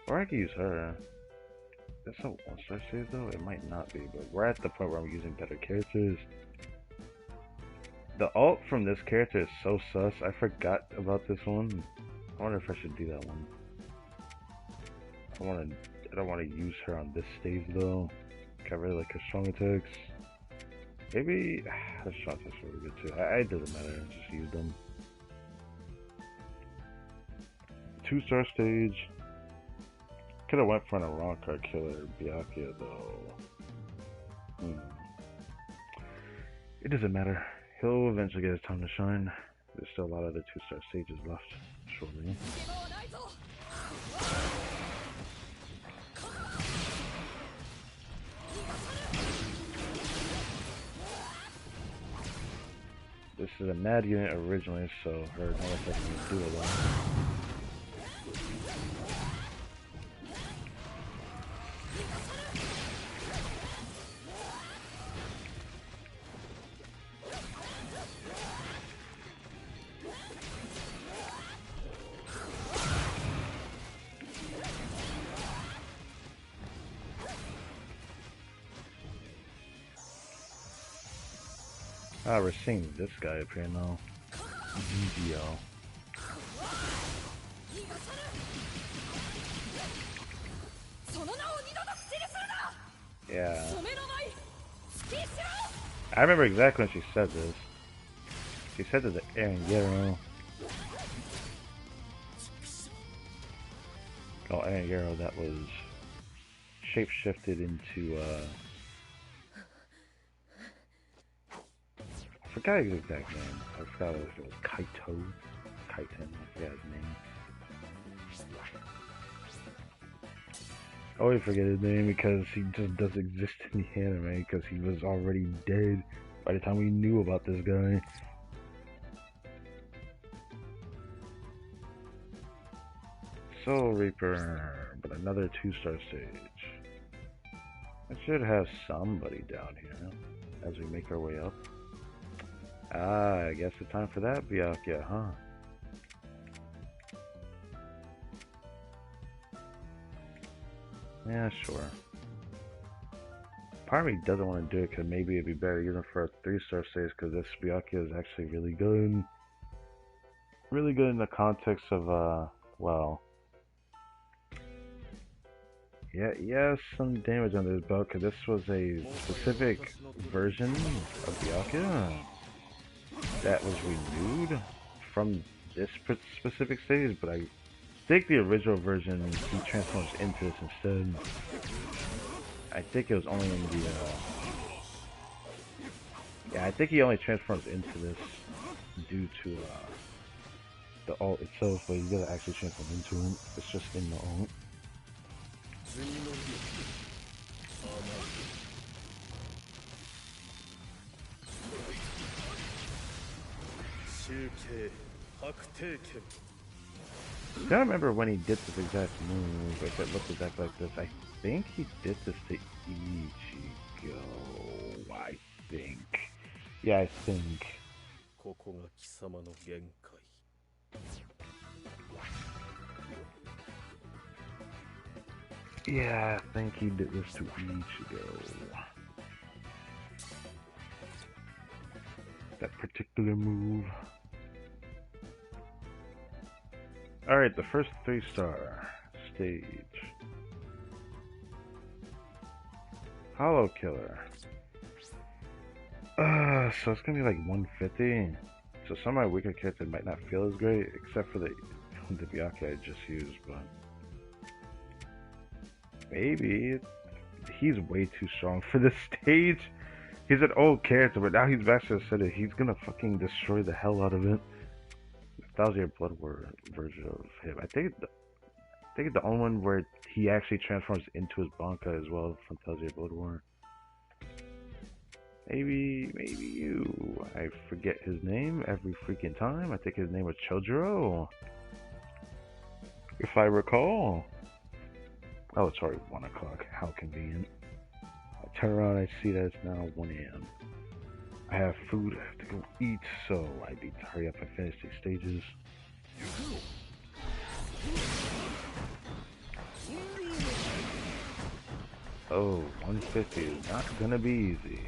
Or I could use her. That's a 1-star save though? It might not be, but we're at the point where I'm using better characters. The ult from this character is so sus. I forgot about this one. I wonder if I should do that one. I don't want to use her on this stage though. I really like her strong attacks. Maybe her strong attacks are really good too. It doesn't matter. Just use them. 2-star stage. Could have went for an Arankar killer Byakuya though. It doesn't matter. He'll eventually get his time to shine. There's still a lot of the 2-star stages left, shortly. This is a mad unit originally, so her normal effect can do a lot. Ah, we're seeing this guy up here now. GGO. Yeah. I remember exactly when she said this. She said that the Eren Eren that was shape-shifted into, I forgot his exact name. I forgot if it was Kaito. Kaiten, I forgot his name. I always forget his name because he just doesn't exist in the anime because he was already dead by the time we knew about this guy. Soul Reaper, but another 2-star stage. I should have somebody down here as we make our way up. Ah, I guess it's time for that Byakuya, huh? Yeah, sure. Part of me doesn't want to do it because maybe it'd be better using for a 3-star stage because this Byakuya is actually really good. Really good in the context of, well... Yeah, he has some damage under his belt because this was a specific version of Byakuya that was renewed from this specific stage, but I think the original version he transforms into this instead. I think it was only in the yeah, I think he only transforms into this due to the ult itself, but you gotta actually transform into it. It's just in the ult. I don't remember when he did this exact move, if it looked exactly like this. I think he did this to Ichigo. I think. Yeah, I think. Yeah, I think he did this to Ichigo. That particular move. Alright, the first 3-star stage. Hollow Killer. So it's gonna be like 150. So some of my weaker characters might not feel as great, except for the Byakuya I just used, but maybe he's way too strong for this stage. He's an old character, but now he's back to the city. He's gonna fucking destroy the hell out of it. Thousand Blood War version of him. I think the only one where he actually transforms into his Banka as well from Thousand Blood War. Maybe you. I forget his name every freaking time. I think his name was Chojuro, if I recall. Oh, it's already 1 o'clock. How convenient. I turn around, I see that it's now 1 a.m. I have food I have to go eat, so I need to hurry up and finish these stages. Oh, 150 is not gonna be easy.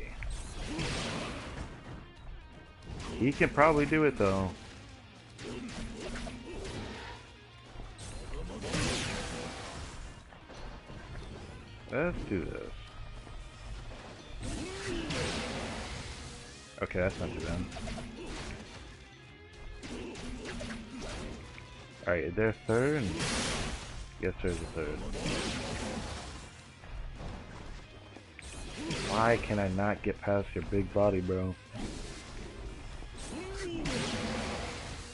He can probably do it though. Let's do this. Okay, that's not too bad. Alright, is there a third? Yes, there's a third. Why can I not get past your big body, bro?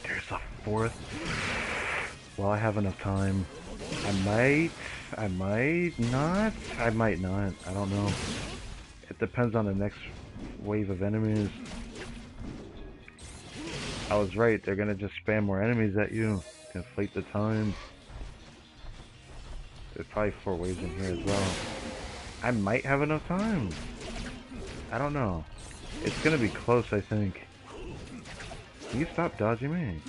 There's a fourth. Well, I have enough time. I might not. I don't know. It depends on the next wave of enemies. I was right, they're gonna just spam more enemies at you. Inflate the time. There's probably 4 waves in here as well. I might have enough time. I don't know. It's gonna be close, I think. Can you stop dodging me?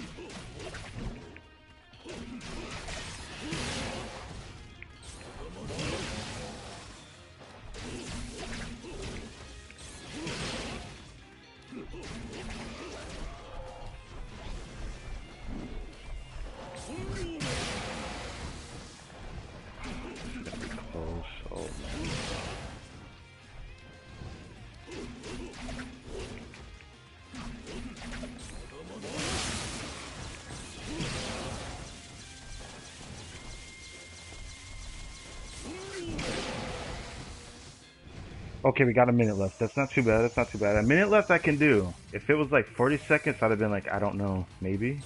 Okay, we got a minute left. That's not too bad. That's not too bad. A minute left I can do. If it was like 40 seconds, I'd have been like, I don't know, maybe.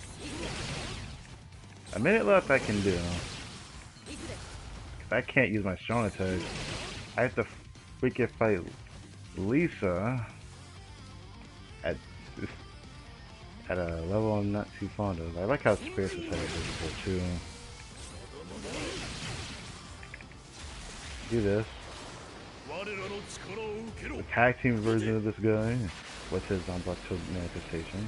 A minute left I can do. I can't use my strong attack. I have to freaking fight Lisa at a level I'm not too fond of. I like how Spirit Society is difficult too. Do this. The tag team version of this guy. What's his Zanbatsu manifestation?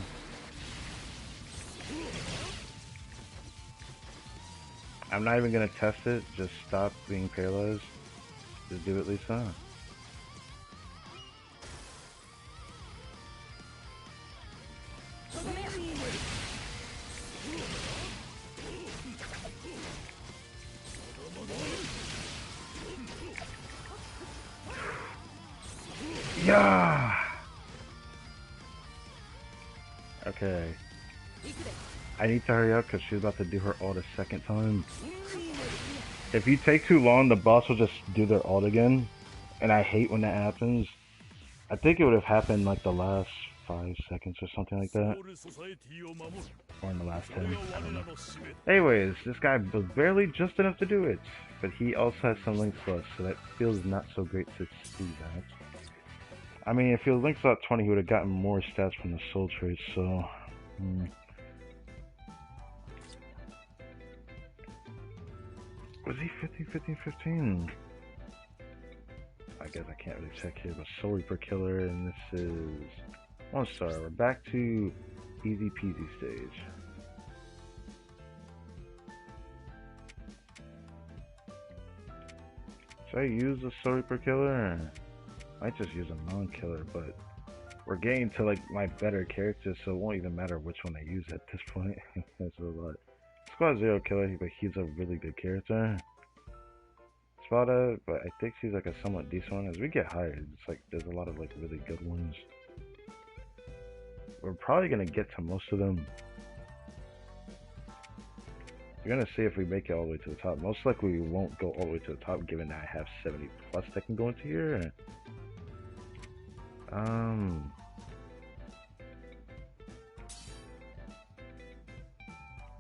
I'm not even gonna test it, just stop being paralyzed. Just do it, Lisa. Yeah. Okay. I need to hurry up because she's about to do her ult a second time. If you take too long, the boss will just do their ult again. And I hate when that happens. I think it would have happened like the last 5 seconds or something like that. Or in the last 10. I don't know. Anyways, this guy was barely just enough to do it. But he also has some Link Plus, so that feels not so great to see that. I mean, if he was Link Slot 20, he would have gotten more stats from the soul traits, so... Was he 15? I guess I can't really check here, but Soul Reaper Killer, and this is 1 star. We're back to Easy peasy stage. Should I use a Soul Reaper killer? I might just use a non-killer, but we're getting to like my better characters, so it won't even matter which one I use at this point. That's a lot. Squad Zero killer, but he's a really good character. Spada, but I think she's like a somewhat decent one. As we get higher, it's like there's a lot of like really good ones. We're probably gonna get to most of them. We're gonna see if we make it all the way to the top. Most likely we won't go all the way to the top, given that I have 70 plus that can go into here.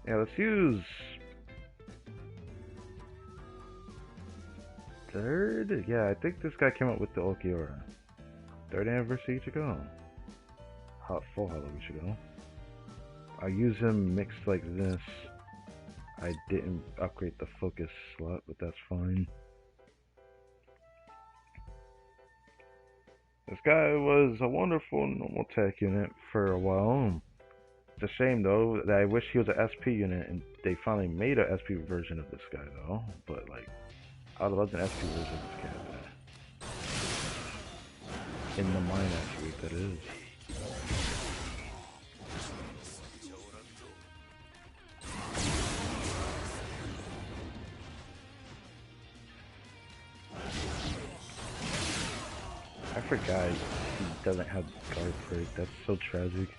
Yeah, let's use third. Yeah, I think this guy came up with the Okiora. Third anniversary to go. Full hollow we should go. I'll use him mixed like this. I didn't upgrade the focus slot, but that's fine. This guy was a wonderful normal tech unit for a while. It's a shame though that I wish he was an SP unit and they finally made a SP version of this guy though. But like, I would love an SP version of this character. In the mine attribute, that is. I forgot he doesn't have guard break. That's so tragic.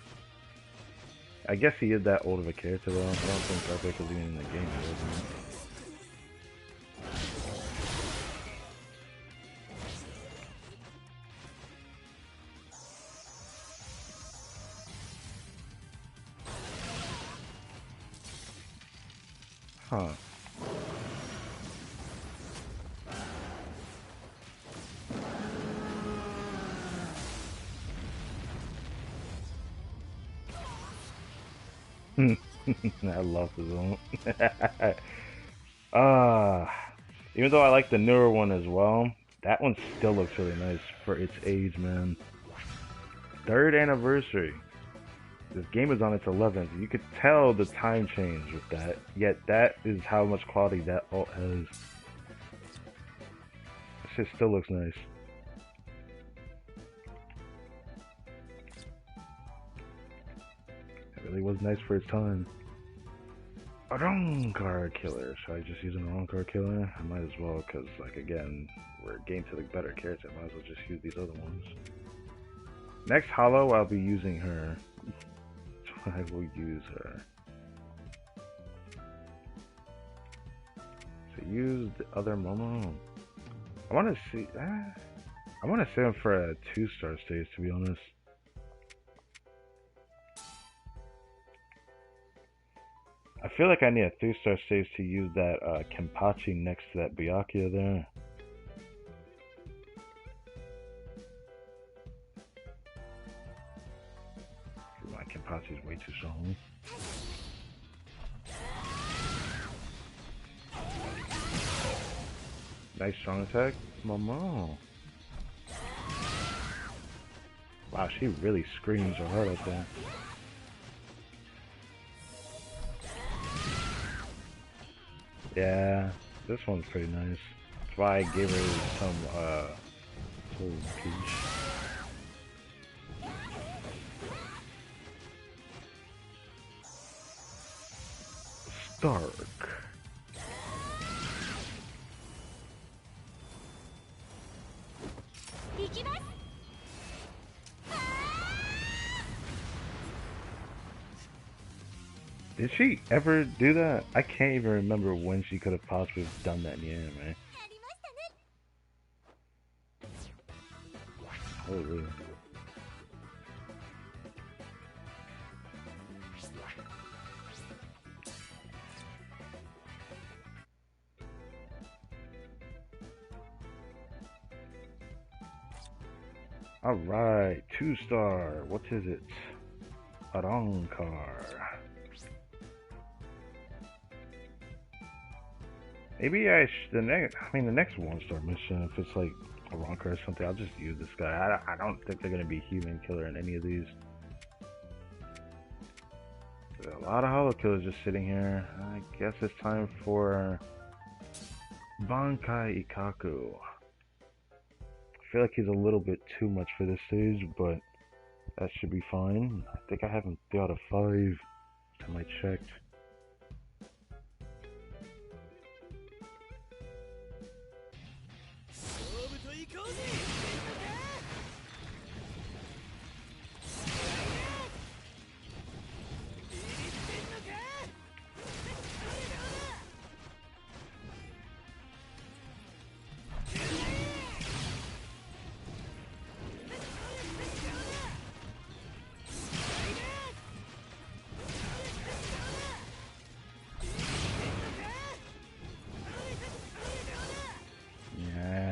I guess he is that old of a character though. I don't think guard break was even in the game, wasn't it? Huh. I love the zone. Even though I like the newer one as well, that one still looks really nice for its age, man. 3rd anniversary. This game is on its 11th. You could tell the time change with that. Yet that is how much quality that ult has. This shit still looks nice. It really was nice for its time. A wrong card killer. Should I just use a wrong card killer? I might as well, because, like, again, we're getting to the better character. I might as well just use these other ones. Next Hollow, I'll be using her. I will use her. So use the other Momo. I want to see. I want to save him for a 2-star stage, to be honest. I feel like I need a 3-star stage to use that Kenpachi next to that Byakuya there. My Kenpachi is way too strong. Nice strong attack. Momo. Wow, she really screams her heart out there. Yeah, this one's pretty nice. That's why I gave her some Soul Peach. Stark. Did she ever do that? I can't even remember when she could have possibly done that in the anime. Holy. Alright, 2-star. What is it? Arankar. Maybe the next 1-star mission, if it's like a Ronka or something, I'll just use this guy. I don't think they're gonna be human killer in any of these. There's a lot of hollow killers just sitting here. I guess it's time for Bankai Ikaku. I feel like he's a little bit too much for this stage, but that should be fine. I think I have him 3 out of 5. Time I checked.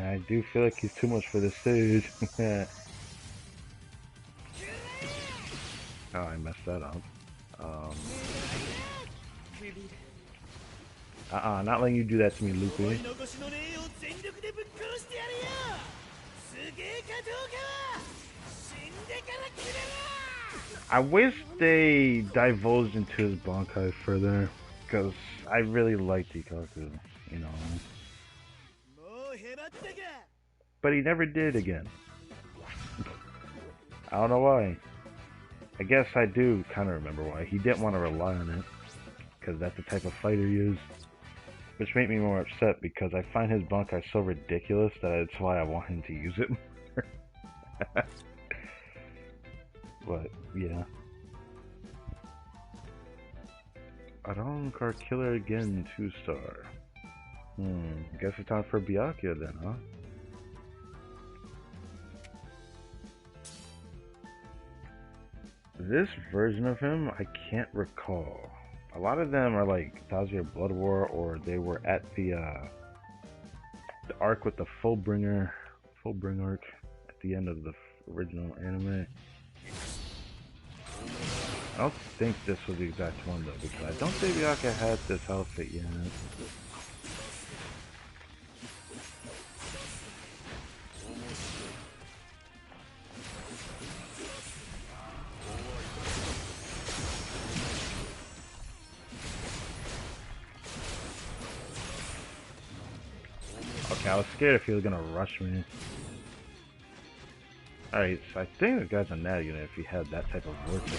I do feel like he's too much for this stage. Oh, I messed that up. Not letting you do that to me, Lupe. I wish they divulged into his Bankai further, because I really liked Ikaku, you know. But he never did again. I don't know why. I guess I do kind of remember why. He didn't want to rely on it, because that's the type of fighter he is. Which made me more upset, because I find his Bankai so ridiculous that that's why I want him to use it more. But, yeah. Aron Car Killer again, 2-star. Guess it's time for Byakuya then, huh? This version of him, I can't recall. A lot of them are like Thousand Year Blood War, or they were at the arc with the Fullbring arc at the end of the original anime. I don't think this was the exact one though, because I don't think Byakuya had this outfit yet. Okay, I was scared if he was gonna rush me. Alright, so I think the guy's a NAD unit if he had that type of vortex.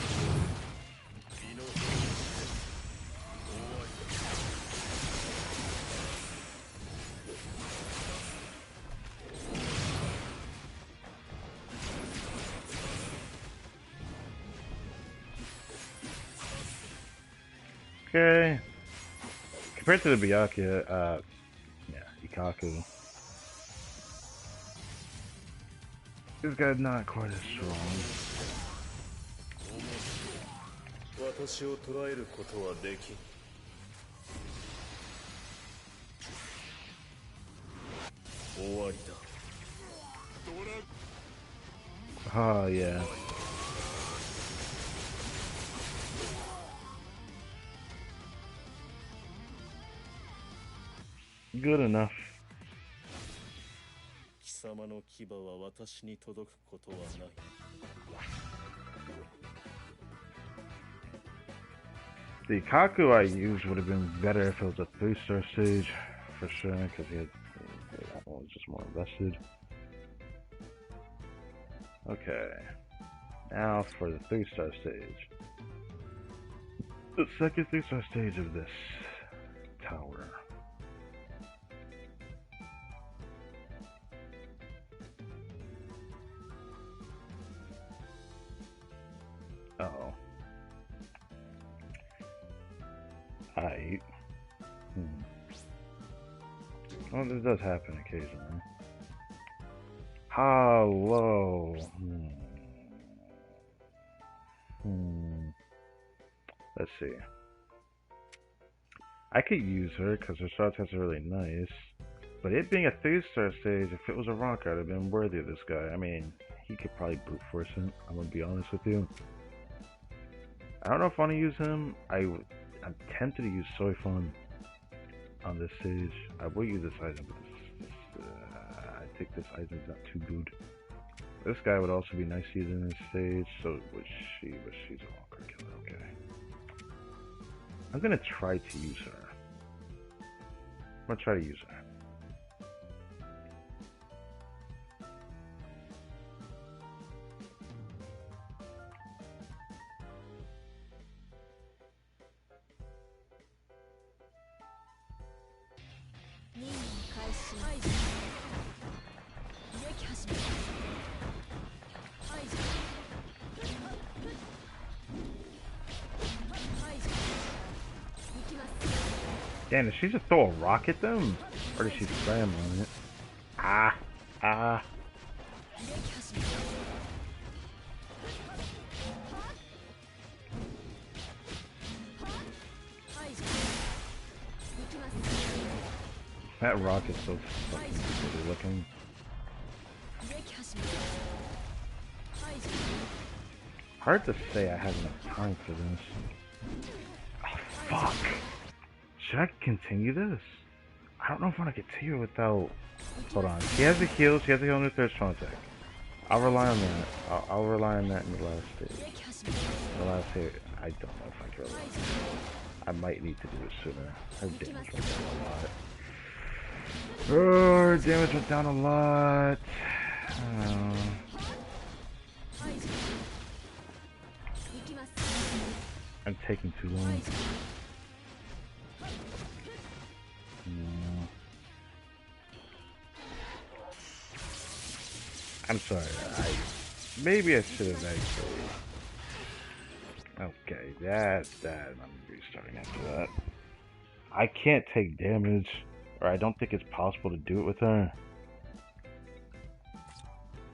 Okay. Compared to the Byakuya, yeah, Ikaku. This guy's not quite as strong. Oh, yeah. Good enough. The Kaku I used would have been better if it was a 3-star stage, for sure, because that one was just more invested. Okay, now for the 3-star stage. The second 3-star stage of this tower. Uh-oh. Aight. Well, this does happen occasionally. Hello. Let's see. I could use her because her shot tests are really nice. But it being a 3-star stage, if it was a rock, I'd have been worthy of this guy. I mean, he could probably brute force him. I'm gonna be honest with you. I don't know if I want to use him. I'm tempted to use Soy Fun on this stage. I will use this item, but I think this item is not too good. This guy would also be nice using this stage. So was she? But she's a walker killer. Okay. I'm gonna try to use her. I'm gonna try to use her. Damn, did she just throw a rock at them? Or did she slam on it? Ah! Ah! That rock is so fucking good looking. Hard to say I have enough time for this. Oh, fuck! Should I continue this? I don't know if I want to continue without... Hold on. She has the heal. She has the heal in her third strong attack. I'll rely on that. I'll rely on that in the last stage. The last hit, I don't know if I can rely on that. I might need to do it sooner. Her damage went down a lot. Oh, her damage went down a lot. I'm taking too long. I'm sorry, maybe I should have actually... Okay, that's that. I'm restarting after that. I can't take damage, or I don't think it's possible to do it with her.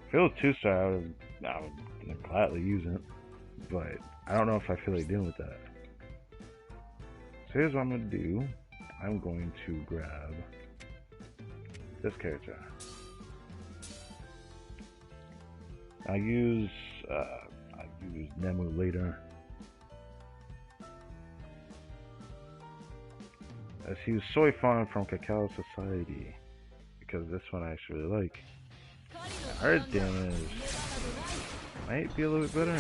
If it was 2-star, I would gladly use it, but I don't know if I feel like dealing with that. So here's what I'm going to do. I'm going to grab this character. I use Gamemode later. Let's use Soy Farm from Cacao Society because this one I actually really like. Her damage might be a little bit better.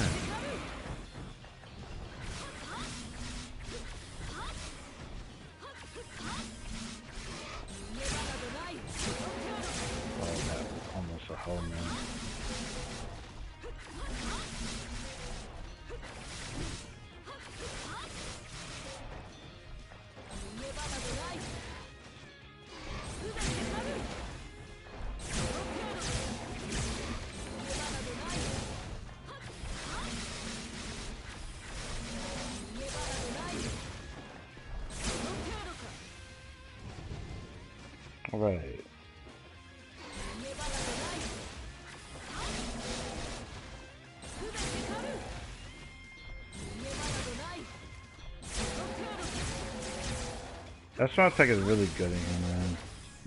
Oh, that was almost a hole, man. Alright. That strong attack is really good in here, man.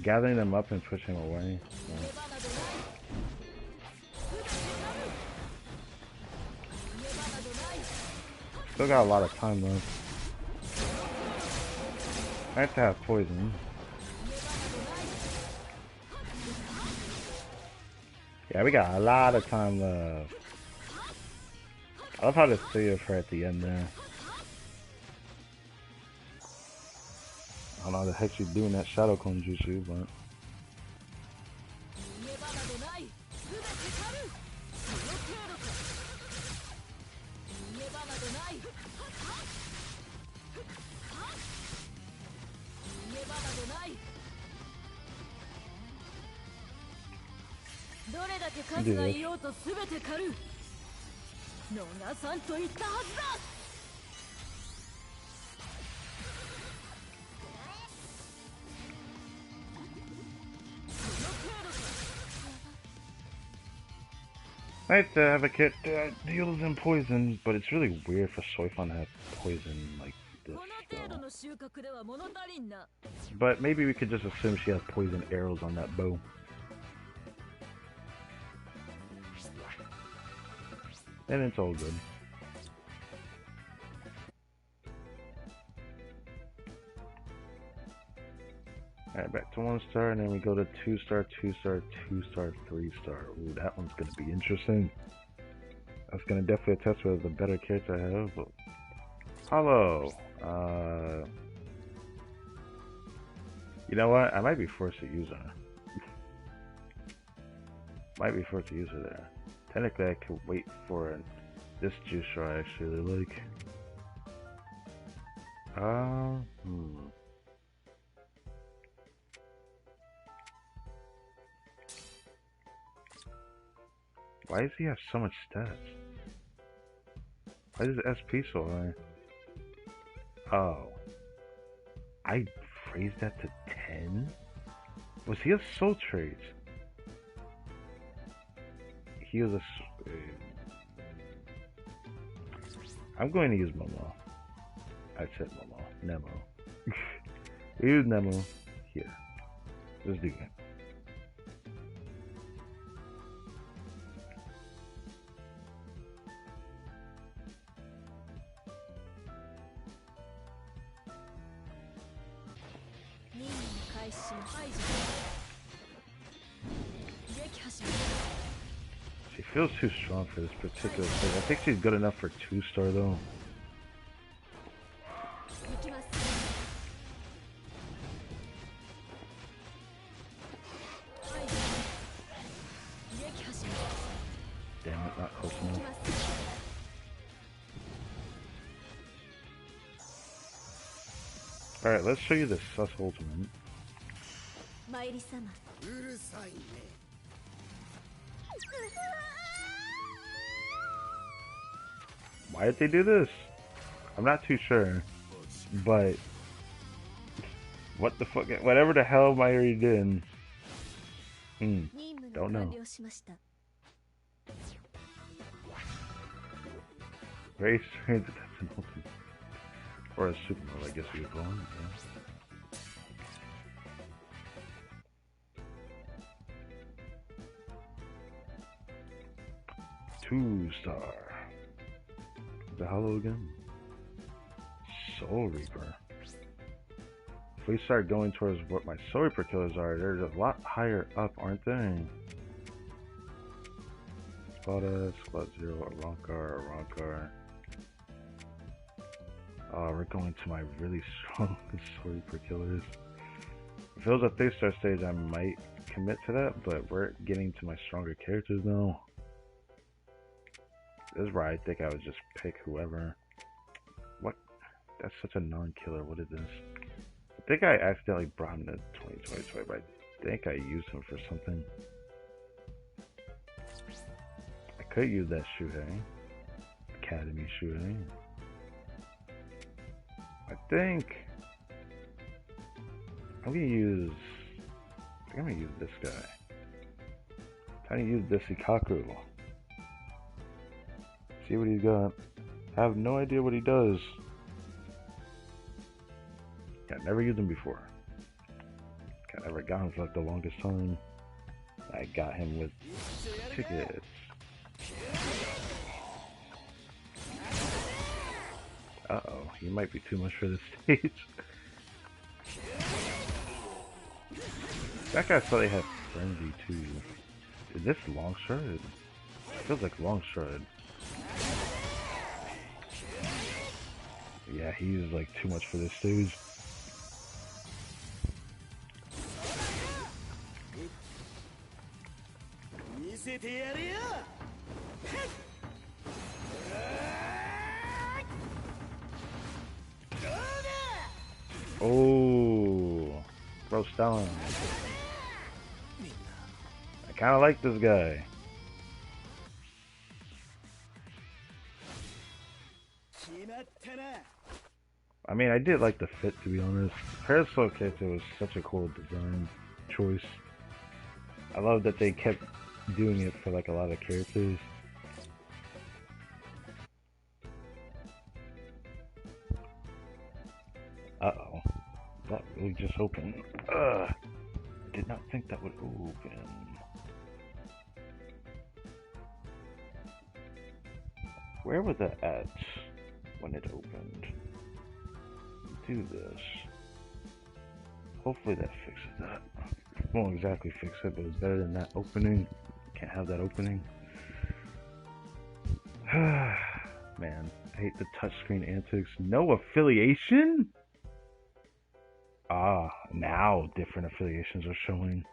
Gathering them up and pushing them away. Yeah. Still got a lot of time left. I have to have poison. Yeah, we got a lot of time left. I love how they saved her at the end there. I don't know how the heck she's doing that Shadow Clone Jutsu, but... do this. Nice to have a kit that deals in poison, but it's really weird for Soifan to have poison like this. Still. But maybe we could just assume she has poison arrows on that bow. And it's all good. Alright, back to 1-star, and then we go to 2-star, 2-star, 2-star, 3-star. Ooh, that one's gonna be interesting. That's gonna definitely attest with the better character I have, but Hollow. You know what? I might be forced to use her. Might be forced to use her there. Technically, I could wait for this juice I actually like. Why does he have so much stats? Why is SP so high? Oh. I raised that to 10? Was he a soul trait? He was a... I'm going to use Momo. I said Momo. Nemo. We use Nemo here. Let's do that. She feels too strong for this particular thing. I think she's good enough for 2-star though. Damn it, not close enough. Alright, let's show you the sus ultimate. Why did they do this? I'm not too sure, but what the fuck? Whatever the hell Mayuri did. Don't know. Very strange that that's an ultimate. Or a supernova, I guess you could call it. Yeah. 2-star. The Hollow again? Soul Reaper. If we start going towards what my Soul Reaper killers are, they're a lot higher up, aren't they? Spada, Squad Zero, Arankar. Oh, we're going to my really strong Soul Reaper killers. If it was a 3-star stage, I might commit to that, but we're getting to my stronger characters now. This is where I think I would just pick whoever. What? That's such a non-killer. What is this? I think I accidentally brought him to 2020, but I think I used him for something. I could use that Shuhei. Academy Shuhei. I think I'm gonna use this guy. I'm trying to use this Ikaku. See what he's got. I have no idea what he does. I never used him before. I never got him for like the longest time. I got him with tickets. Uh-oh, he might be too much for this stage. That guy thought he had Frenzy too. Is this Long Shred? Feels like Long Shred. Yeah, he's like too much for this stage. Oh, roast down. I kind of like this guy. I mean, I did like the fit, to be honest. Parasol character was such a cool design choice. I love that they kept doing it for like a lot of characters. Uh-oh. That really just opened. Did not think that would open. Where was that at when it opened? Do this. Hopefully that fixes that. Won't exactly fix it, but it's better than that opening. Can't have that opening. Man, I hate the touchscreen antics. No affiliation? Ah, now different affiliations are showing.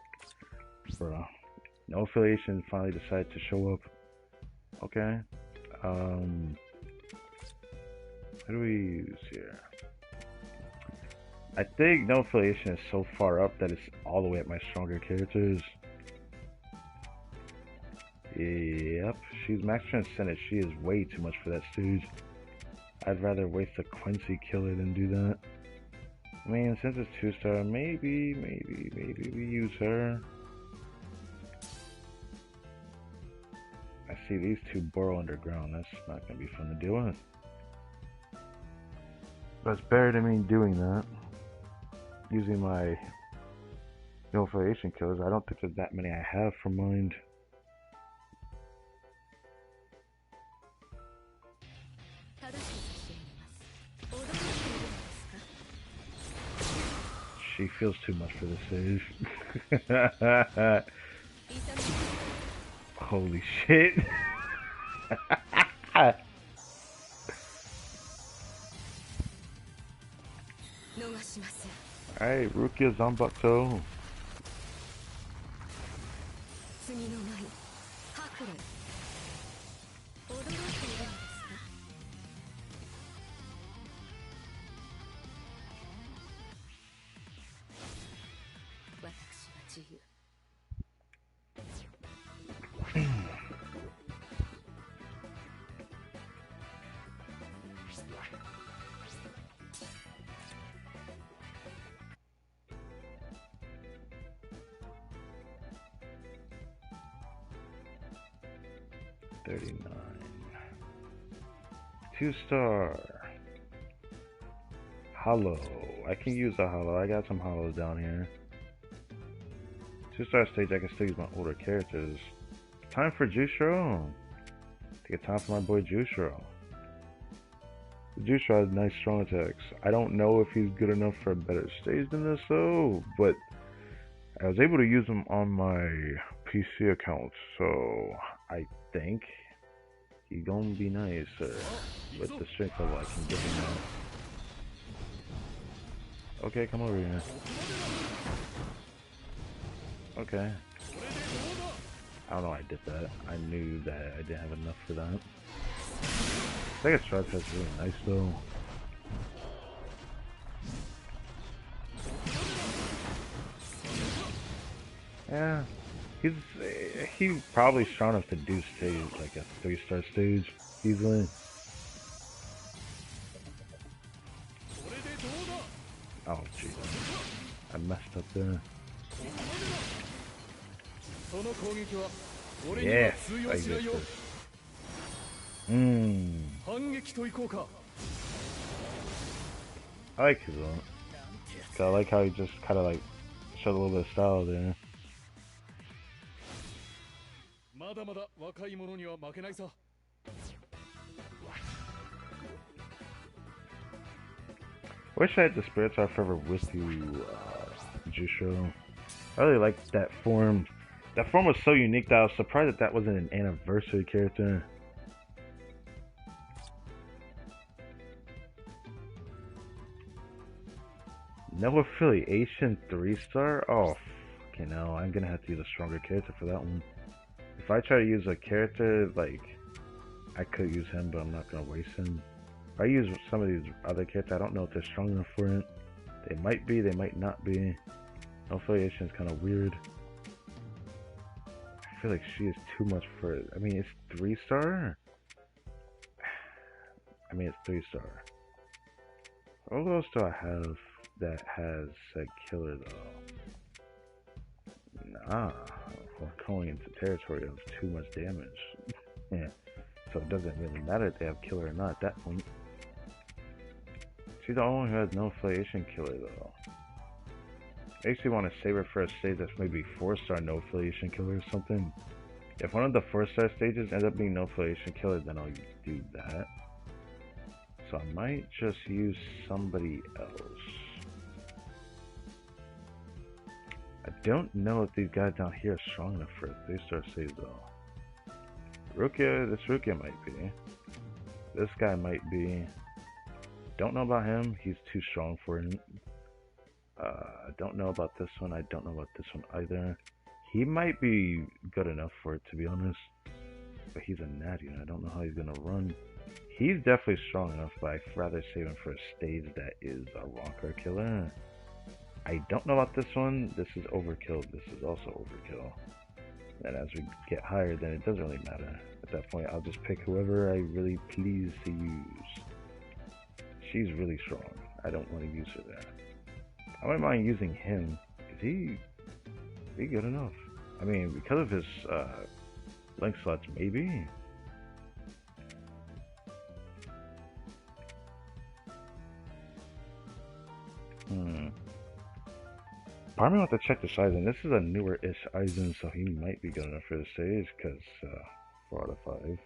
Bruh. No affiliation finally decided to show up. Okay. What do we use here? I think no affiliation is so far up that it's all the way at my stronger characters. Yep, she's max transcendent. She is way too much for that stage. I'd rather waste a Quincy killer than do that. I mean, since it's 2-star, maybe we use her. I see these two burrow underground. That's not gonna be fun to deal with. But it's better than me doing that. Using my no affiliation killers. I don't think there's that many I have for mind. She feels too much for this stage. Holy shit. Alright, Rukia Zanbato. Two-star. Hollow. I can use a hollow. I got some hollows down here. 2-star stage, I can still use my older characters. Time for Jushiro. Take a time for my boy Jushiro. Jushiro has nice strong attacks. I don't know if he's good enough for a better stage than this though, but I was able to use him on my PC account, so I think he's gonna be nice with the strength level I can give him now. Okay, come over here. Okay. I don't know why I did that. I knew that I didn't have enough for that. I think a stripe is really nice though. Yeah. He's probably strong enough to do stage like a 3-star stage easily. Oh jeez, I messed up there. Yes, I get this. I like his own. I like how he just kind of like showed a little bit of style there. Wish I had the Spirits Are Forever with you, Jusho. I really liked that form. That form was so unique that I was surprised that that wasn't an anniversary character. No affiliation 3-star? Oh, okay, no, I'm gonna have to use a stronger character for that one. If I try to use a character, like, I could use him, but I'm not gonna waste him. If I use some of these other characters, I don't know if they're strong enough for it. They might be, they might not be. No affiliation is kind of weird. I feel like she is too much for it. I mean, it's 3-star? I mean, it's 3-star. What else do I have that has said killer though? Nah, we're going into territory of too much damage. Yeah, so it doesn't really matter if they have killer or not at that point. She's the only one who has no affiliation killer though. I actually want to save her for a stage that's maybe 4-star no affiliation killer or something. If one of the 4-star stages ends up being no affiliation killer, then I'll do that. So I might just use somebody else. I don't know if these guys down here are strong enough for a 3-star stage though. Rukia, this Rukia might be. This guy might be... Don't know about him. He's too strong for him. Don't know about this one. I don't know about this one either. He might be good enough for it, to be honest. But he's a natty, and I don't know how he's gonna run. He's definitely strong enough, but I'd rather save him for a stage that is a rocker killer. I don't know about this one. This is overkill. This is also overkill. And as we get higher, then it doesn't really matter. At that point, I'll just pick whoever I really please to use. She's really strong. I don't want to use her there. I wouldn't mind using him. Is he good enough? I mean, because of his link slots, maybe. Part of me wants to check the sizing. This is a newer-ish Aizen, so he might be good enough for the stage, because 4 out of 5.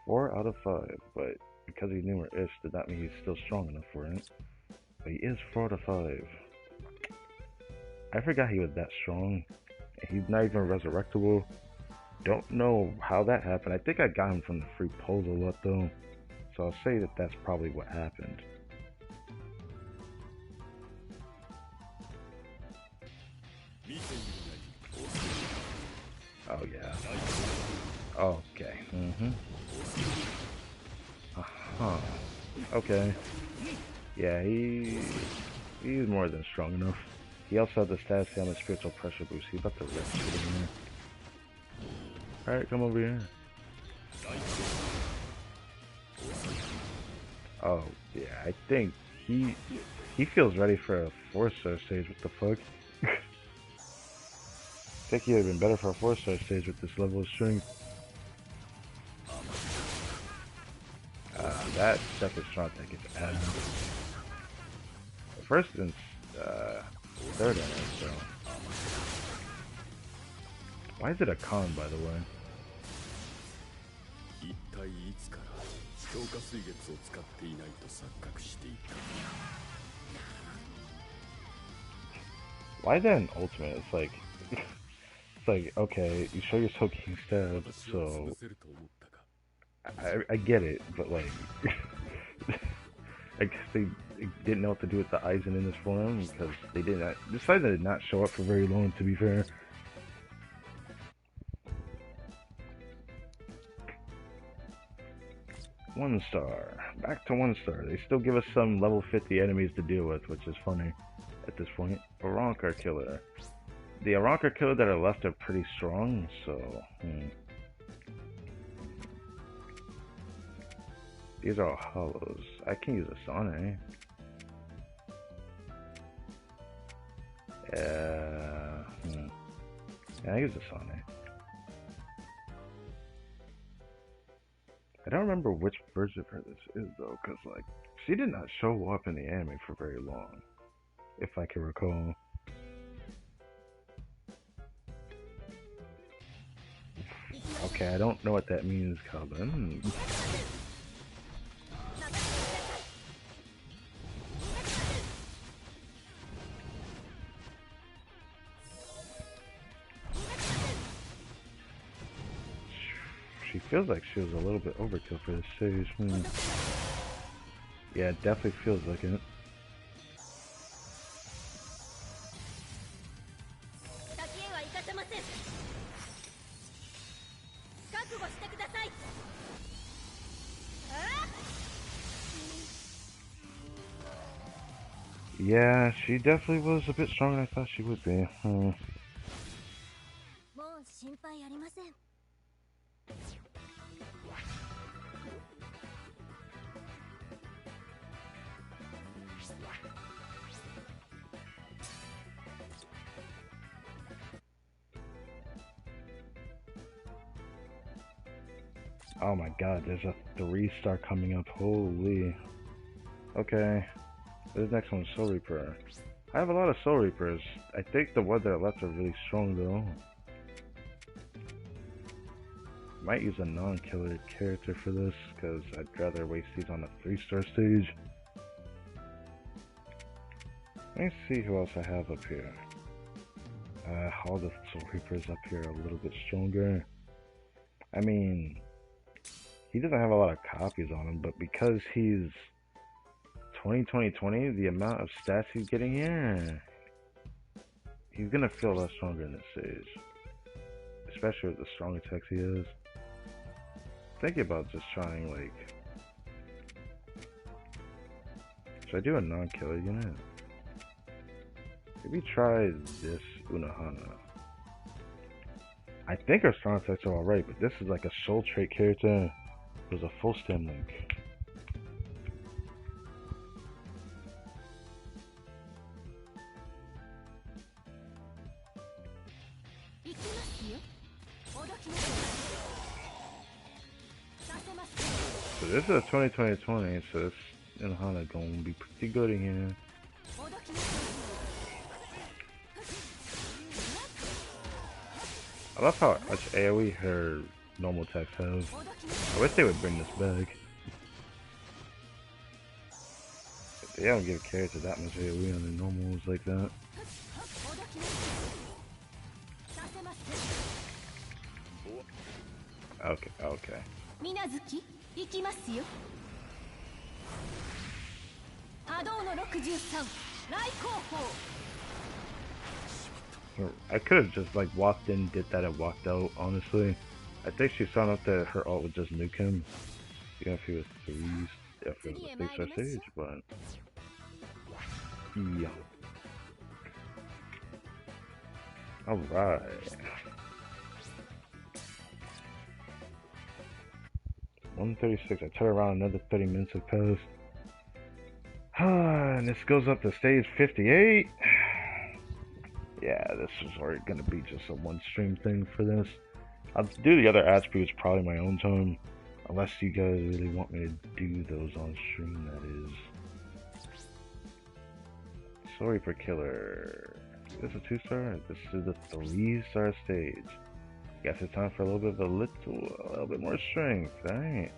4 out of 5, but because he's newer-ish, does that mean he's still strong enough for it? But he is 4 out of 5. I forgot he was that strong. He's not even resurrectable. Don't know how that happened. I think I got him from the free pulls a lot, though. So I'll say that that's probably what happened. Oh yeah. Okay. Okay. Yeah, he's more than strong enough. He also has the status on the spiritual pressure boost. He's about to rip shit in there. Alright, come over here. Oh yeah, I think he feels ready for a 4-star stage. What the fuck? I think he would have been better for a 4-star stage with this level of strength. That second shot that gets added. First and third in it, so. Why is it a con, by the way? Why is that an ultimate? It's like... It's like, okay, you show your soaking stab, so... I get it, but like... I guess they didn't know what to do with the Aizen in this form, because they did not... This Aizen did not show up for very long, to be fair. One star. Back to 1 star. They still give us some level 50 enemies to deal with, which is funny at this point. Aronka Killer. The Aronka Killer that are left are pretty strong, so... These are all hollows. I can use a Sane. Yeah, I use a Sane. I don't remember which version of her this is, though, because, like, she did not show up in the anime for very long, if I can recall. Okay, I don't know what that means, Calvin. She feels like she was a little bit overkill for this stage. Yeah, it definitely feels like it. Yeah, she definitely was a bit stronger than I thought she would be. Oh my god, there's a 3-star coming up. Holy. Okay. This next one's Soul Reaper. I have a lot of Soul Reapers. I think the ones that are left are really strong though. Might use a non-killer character for this, because I'd rather waste these on a 3-star stage. Let me see who else I have up here. All the Soul Reapers up here are a little bit stronger. I mean, he doesn't have a lot of copies on him, but because he's 20, the amount of stats he's getting here, he's gonna feel a lot stronger in this stage. Especially with the strong attacks he has. Thinking about just trying, like... Should I do a non-killer unit? Maybe try this Unohana. I think our strong attacks are alright, but this is like a soul trait character. There's a full stem link. So this is a 20, so this Unohana gonna be pretty good in here. I love how much AoE her normal attacks have. I wish they would bring this back. They don't give characters that much AoE on the normals like that. Okay, okay. I could have just like walked in, did that, and walked out, honestly. I think she saw enough that her ult would just nuke him. Even if he was 3s, if it was a 3-star stage, but... Yeah. Alright. 136, I turn around, another 30 minutes have passed. And this goes up to stage 58. Yeah, this is already gonna be just a one stream thing for this. I'll do the other attributes probably my own time. Unless you guys really want me to do those on stream, that is. Sorry for killer. Is this a 2-star? This is the 3-star stage. Guess it's time for a little bit more strength, right?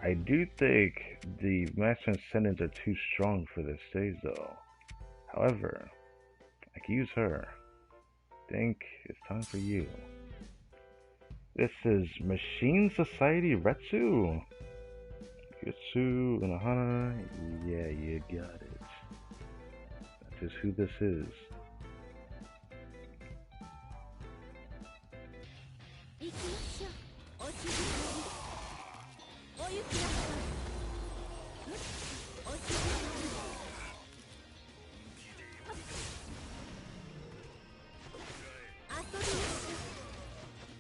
I do think the Mass Transcendents are too strong for this stage though. However, I can use her. Think it's time for you. This is Machine Society Retsu. Yutsu Unohana. Yeah, you got it. That is who this is.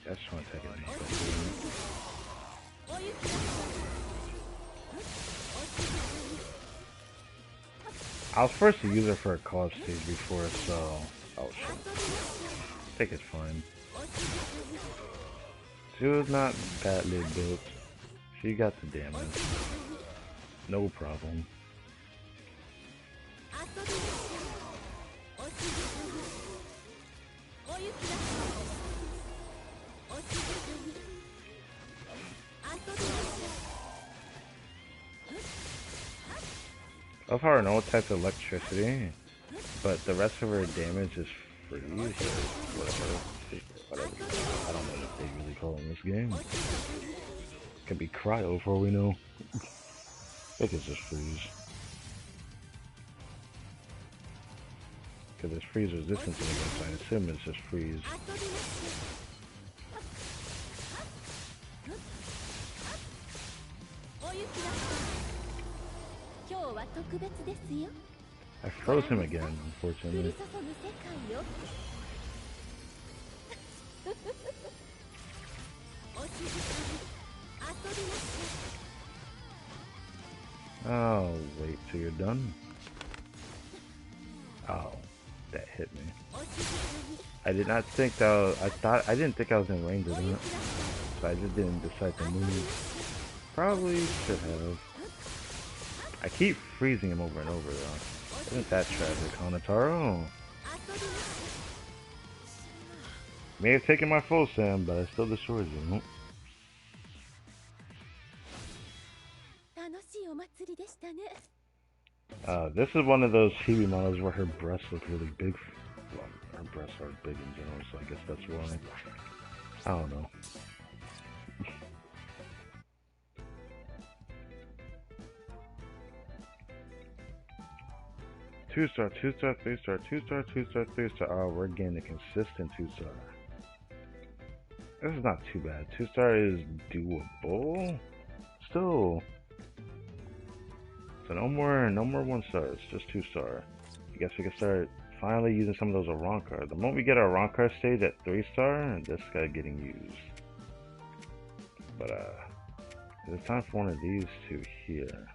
I just want to take it. I was forced to use her for a college stage before, so... Oh shit. I think it's fine. She was not badly built. She got the damage. No problem. I love how her no type of electricity, but the rest of her damage is free, or whatever. I don't know what they really call it in this game. Could be cryo for all we know. I think it's just freeze. Because there's freeze resistance in the game, so I assume it's just freeze. I froze him again, unfortunately. Oh, wait till you're done. Oh, that hit me. I did not think that I didn't think I was in range of that. So I just didn't decide to move. Probably should have. I keep freezing him over and over though. Isn't that tragic, Hanataro? May have taken my full Sam, but I still destroyed you. This is one of those Chibi models where her breasts look really big. Well, her breasts are big in general, so I guess that's why. I don't know. 2-star, 2-star, 3-star, 2-star, 2-star, 3-star. Oh, we're getting a consistent 2-star. This is not too bad. 2-star is doable. Still. So no more 1-stars, just 2-star. I guess we can start finally using some of those Aron cards. The moment we get our Aron card stage at 3-star, this guy getting used. But it's time for one of these two here.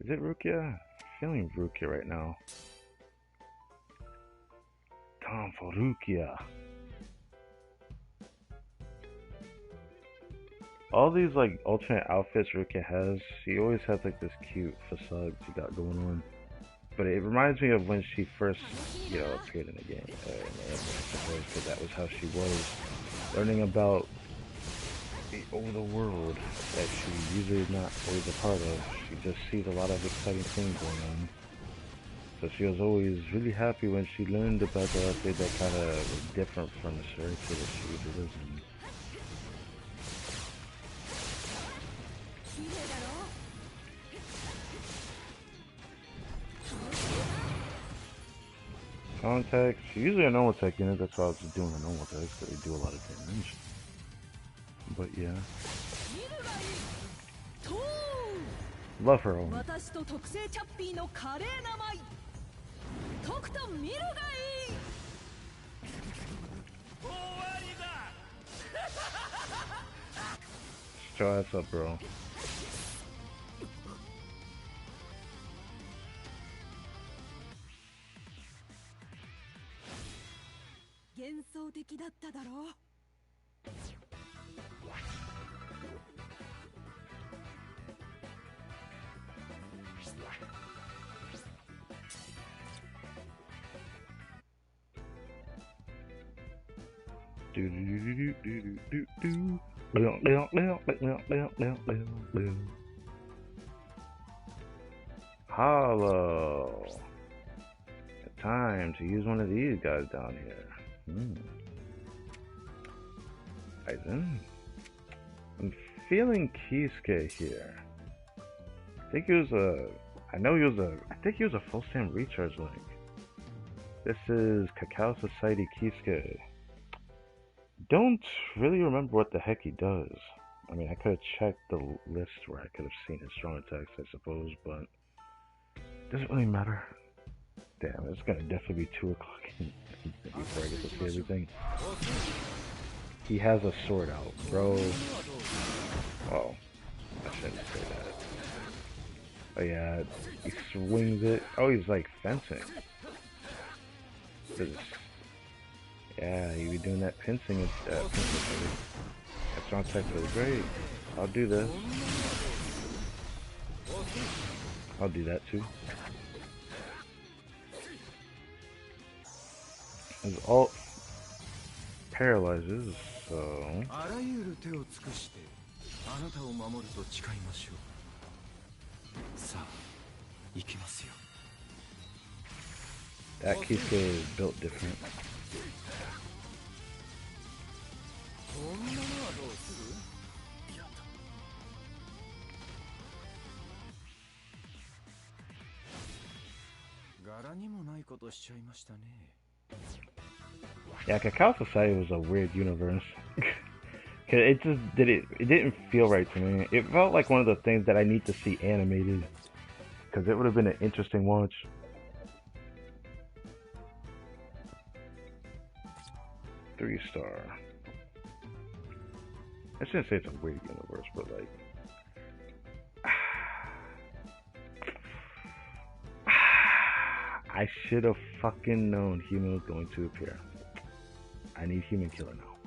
Is it Rukia? I'm feeling Rukia right now. Time for Rukia. All these like alternate outfits Rukia has, she always has like this cute facade she got going on. But it reminds me of when she first, appeared in the game. I suppose, because that was how she was. Learning about the older world that she usually not always a part of. She just sees a lot of exciting things going on. So she was always really happy when she learned about the outfit that kind of was different from the character that she usually lives in. Contact. She's usually a normal tech unit, that's why I was just doing a normal tech, because they do a lot of damage. But yeah. Love her own. Shut your ass up, bro. Hollow. Time to use one of these guys down here. Aizen. I'm feeling Kisuke here. I think he was a full stand recharge link. This is Cacao Society Kisuke. Don't really remember what the heck he does. I mean, I could have checked the list where I could have seen his strong attacks, I suppose, but it doesn't really matter. Damn, it's gonna definitely be 2 o'clock before I get to see everything. He has a sword out, bro. Oh, I shouldn't say that. Oh yeah, he swings it. Oh, he's like fencing. Yeah, he be doing that pincing. That strong attack was great. I'll do this. I'll do that too. His ult paralyzes, so... That Kisuke is built different. Yeah, Cacao Society was a weird universe. Cause it didn't feel right to me. It felt like one of the things that I need to see animated. Cause it would have been an interesting watch. Three-star. I shouldn't say it's a weird universe, but like... I should have fucking known Human was going to appear. I need Human Killer now.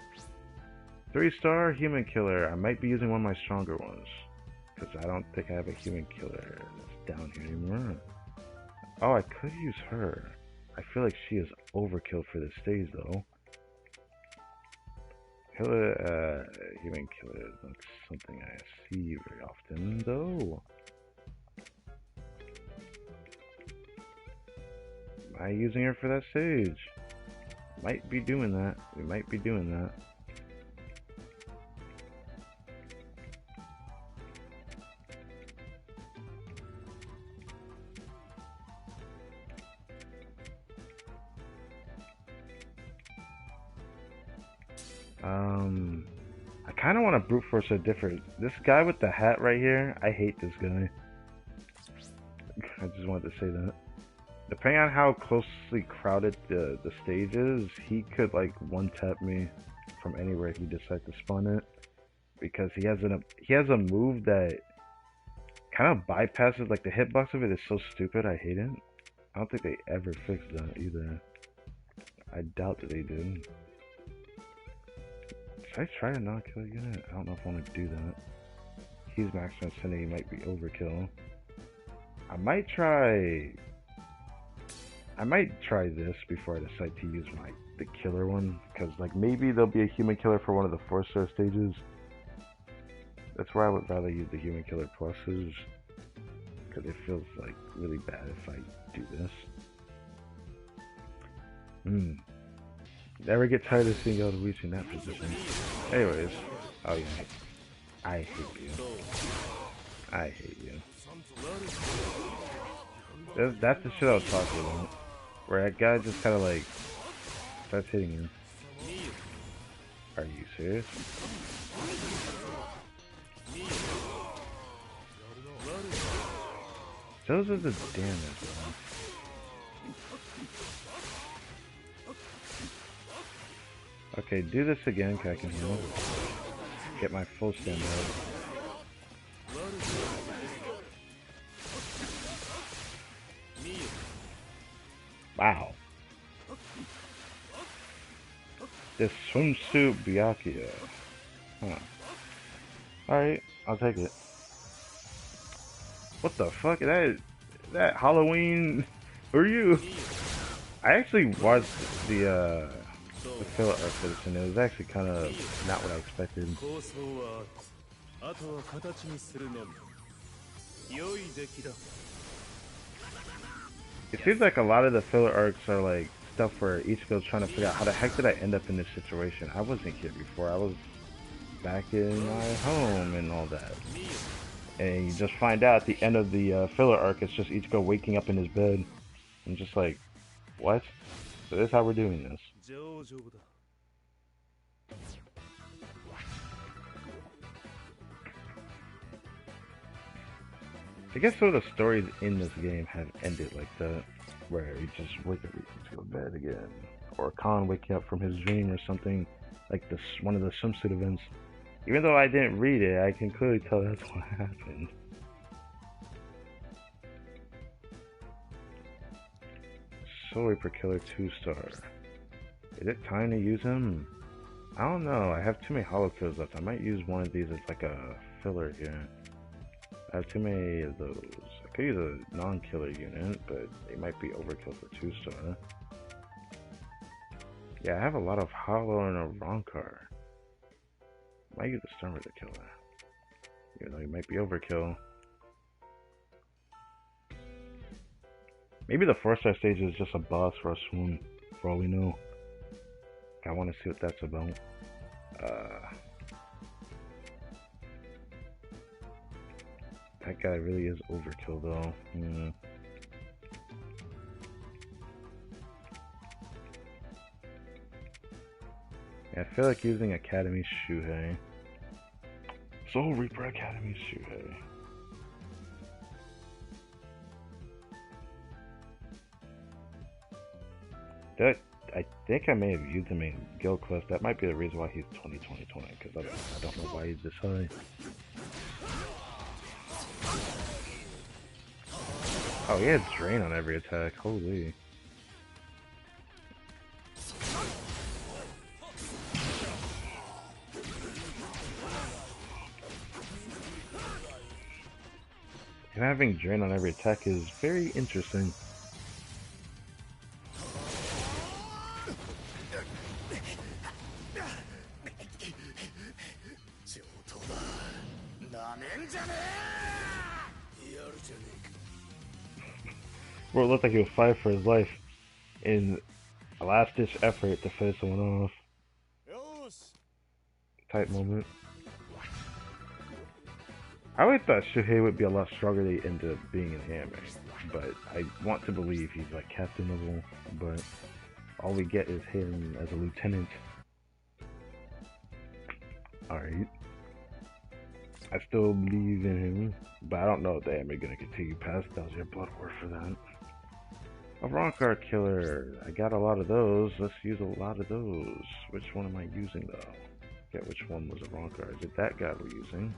3-star Human Killer. I might be using one of my stronger ones. Because I don't think I have a Human Killer that's down here anymore. Oh, I could use her. I feel like she is overkill for this stage though. Human Killer is not something I see very often though. Am I using her for that stage? Might be doing that. We might be doing that. I kind of want to brute force a different. This guy with the hat right here, I hate this guy. I just wanted to say that. Depending on how closely crowded the stage is, he could like one tap me from anywhere if he decides to spawn it. Because he has a move that kind of bypasses, like the hitbox of it is so stupid. I hate it. I don't think they ever fixed that either. I doubt that they did. Should I try to not kill a unit? I don't know if I want to do that. He's max infinity, might be overkill. I might try this before I decide to use the killer one, because like maybe there'll be a human killer for one of the 4-star stages. That's where I would rather use the human killer pluses, because it feels like really bad if I do this. Never get tired of seeing y'all reaching that position. Anyways, oh yeah, I hate you. I hate you. That's the shit I was talking about. Where that guy just kind of like starts hitting you. Are you serious? Those are the damage, bro. Okay, do this again, cause I can heal. Get my full stand up. Wow. This swimsuit Byakuya. Huh. Alright, I'll take it. What the fuck? That Halloween? Who are you? I actually watched the filler arc for this, and it was actually kind of not what I expected. It seems like a lot of the filler arcs are like stuff where Ichigo's trying to figure out how the heck did I end up in this situation? I wasn't here before. I was back in my home and all that. And you just find out at the end of the filler arc, it's just Ichigo waking up in his bed. I'm just like, what? So this is how we're doing this. I guess some of the stories in this game have ended like that, where you just wake up to go to bed again, or Khan waking up from his dream or something, like this one of the swimsuit events. Even though I didn't read it, I can clearly tell that's what happened. Soul Reaper Killer 2-star. Is it time to use him? I don't know. I have too many hollow kills left. I might use one of these as like a filler here. I have too many of those. I could use a non-killer unit, but they might be overkill for 2-star. Yeah, I have a lot of hollow and a Ronkar. Might use the Storm as a killer, even though he might be overkill. Maybe the 4-star stage is just a boss for a swoon, for all we know. I want to see what that's about. That guy really is overkill, though. Yeah, I feel like using Academy Shuhei. Soul Reaper Academy Shuhei. I think I may have used him in Guild Quest. That might be the reason why he's 20, because I don't know why he's this high. Oh, he had Drain on every attack. Holy. And having Drain on every attack is very interesting. Bro, it looked like he would fight for his life in a last-ditch effort to finish someone off. Tight moment. I always thought Shuhei would be a lot stronger than he ended up being in the anime, but I want to believe he's like captain level, but all we get is him as a lieutenant. Alright. I still believe in him, but I don't know if they ever gonna continue past Thousand Blood War for that. A Ronkar killer. I got a lot of those. Let's use a lot of those. Which one am I using though? Forget which one was a Ronkar. Is it that guy we're using?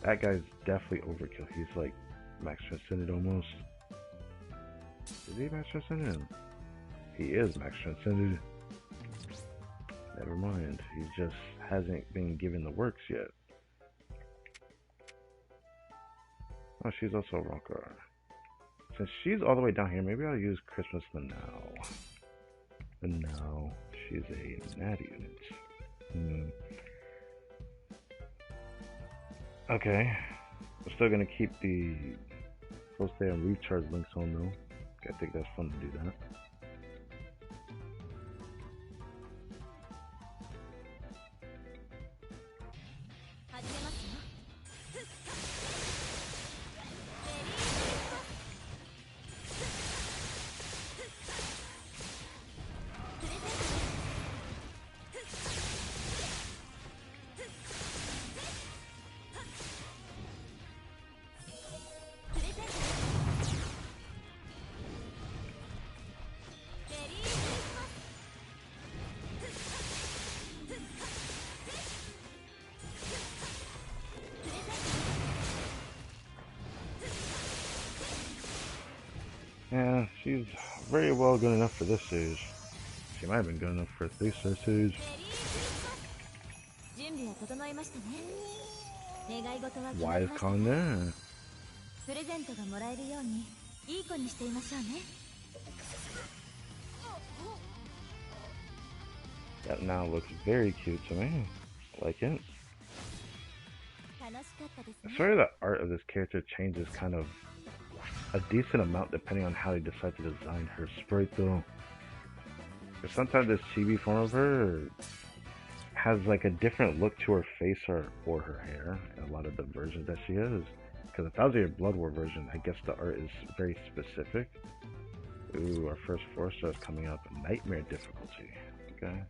That guy's definitely overkill. He's like max transcended almost. Is he max transcended? He is max transcended. Never mind. He just hasn't been given the works yet. Oh, she's also a Ronkar. Since she's all the way down here, maybe I'll use Christmas the Now. The Now. She's a natty unit. Okay. We're still gonna keep the full stay on recharge links on though. I think that's fun to do that. Yeah, she's very well good enough for this stage. She might have been good enough for a 3-star stage. Wise con there. That now looks very cute to me. I like it. I swear the art of this character changes kind of a decent amount depending on how they decide to design her sprite though. Because sometimes this chibi form of her has like a different look to her face or her hair in a lot of the versions that she has. Because the 1000-Year Blood War version, I guess the art is very specific. Ooh, our first 4-star is coming up. Nightmare difficulty. Okay.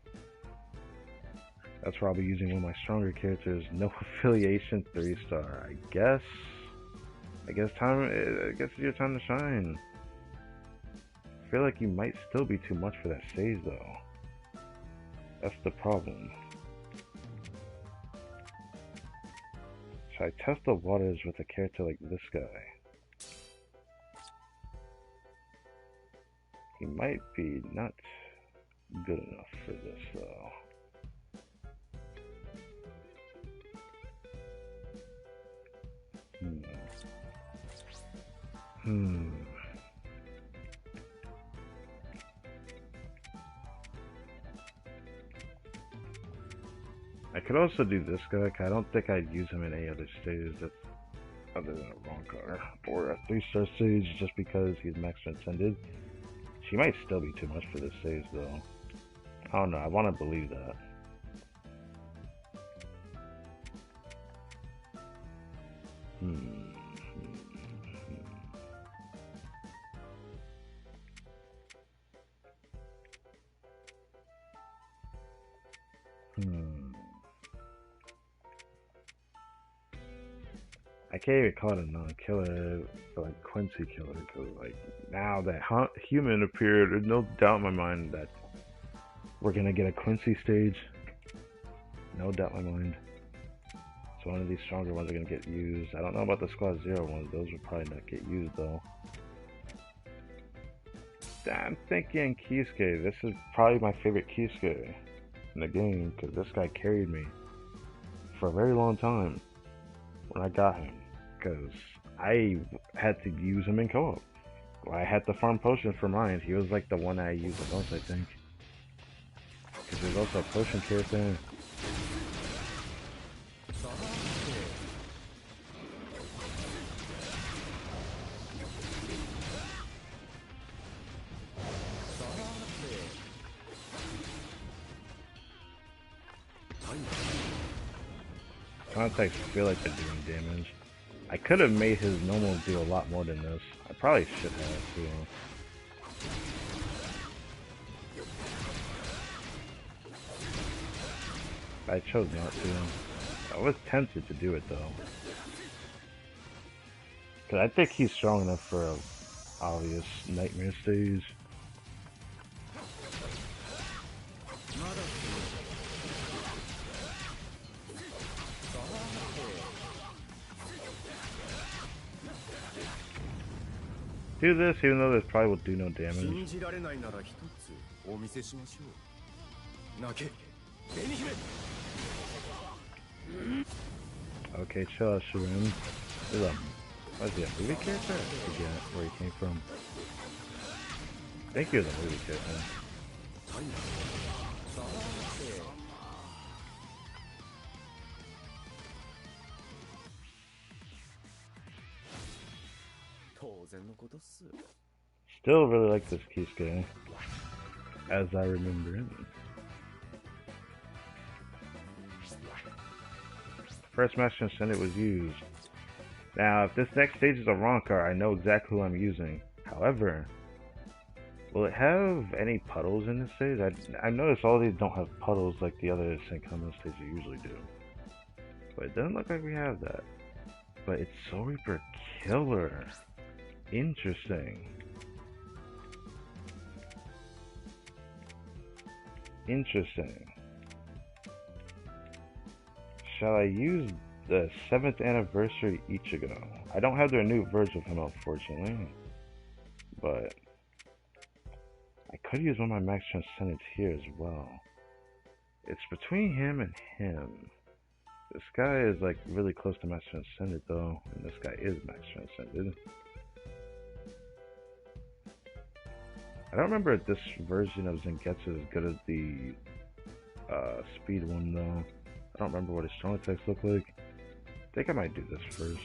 That's where I'll be using one of my stronger characters. No affiliation 3-star. I guess it's your time to shine. I feel like you might still be too much for that stage though. That's the problem. Should I test the waters with a character like this guy? He might be not good enough for this though. I could also do this guy. I don't think I'd use him in any other stage that's other than a Ronkar or a 3-star stage, just because he's max transcended. She might still be too much for this stage though. I don't know. I want to believe that. I can't even call it a non-killer, but like Quincy killer, because like now that human appeared, there's no doubt in my mind that we're gonna get a Quincy stage. No doubt in my mind. So one of these stronger ones are gonna get used. I don't know about the Squad Zero ones; those will probably not get used though. I'm thinking Kisuke. This is probably my favorite Kisuke in the game because this guy carried me for a very long time when I got him, because I had to use him in co-op. I had to farm potions for mine. He was like the one I used the most, I think, because there's also a potion character. Contacts feel like they're doing damage. I could have made his normal do a lot more than this. I probably should have too. I chose not to. I was tempted to do it though. Cause I think he's strong enough for a obvious nightmare stage. Do this even though this probably will do no damage. Okay, chill out, Shireen. What is he, a movie character? I forget where he came from. I think he was a movie character. Still really like this Kisuke, as I remember him. First Master Ascendant was used. Now, if this next stage is a Ronkar, I know exactly who I'm using. However, will it have any puddles in this stage? I noticed all these don't have puddles like the other Senkamen stages usually do. But it doesn't look like we have that. But it's Soul Reaper Killer. Interesting. Interesting. Shall I use the 7th anniversary Ichigo? I don't have the new version of him, unfortunately. But I could use one of my Max Transcendents here as well. It's between him and him. This guy is like really close to Max Transcendent though, and this guy is Max Transcendent. I don't remember if this version of Zengetsu is as good as the speed one though. I don't remember what his strong attacks look like. I think I might do this first.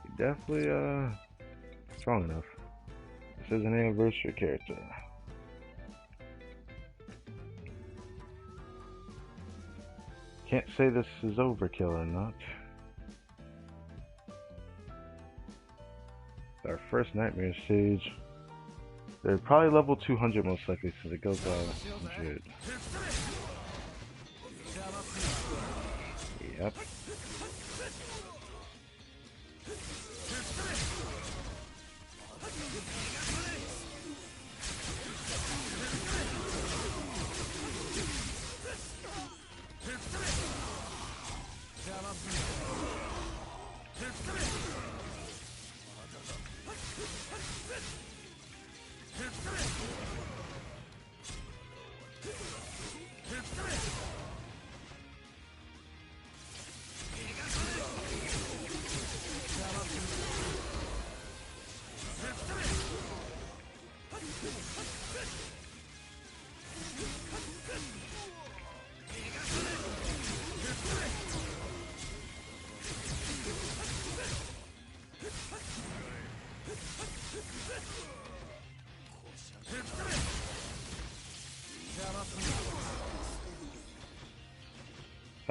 He definitely strong enough. This is an anniversary character. Can't say this is overkill or not. Our first nightmare stage. They're probably level 200 most likely since it goes 100. Yep.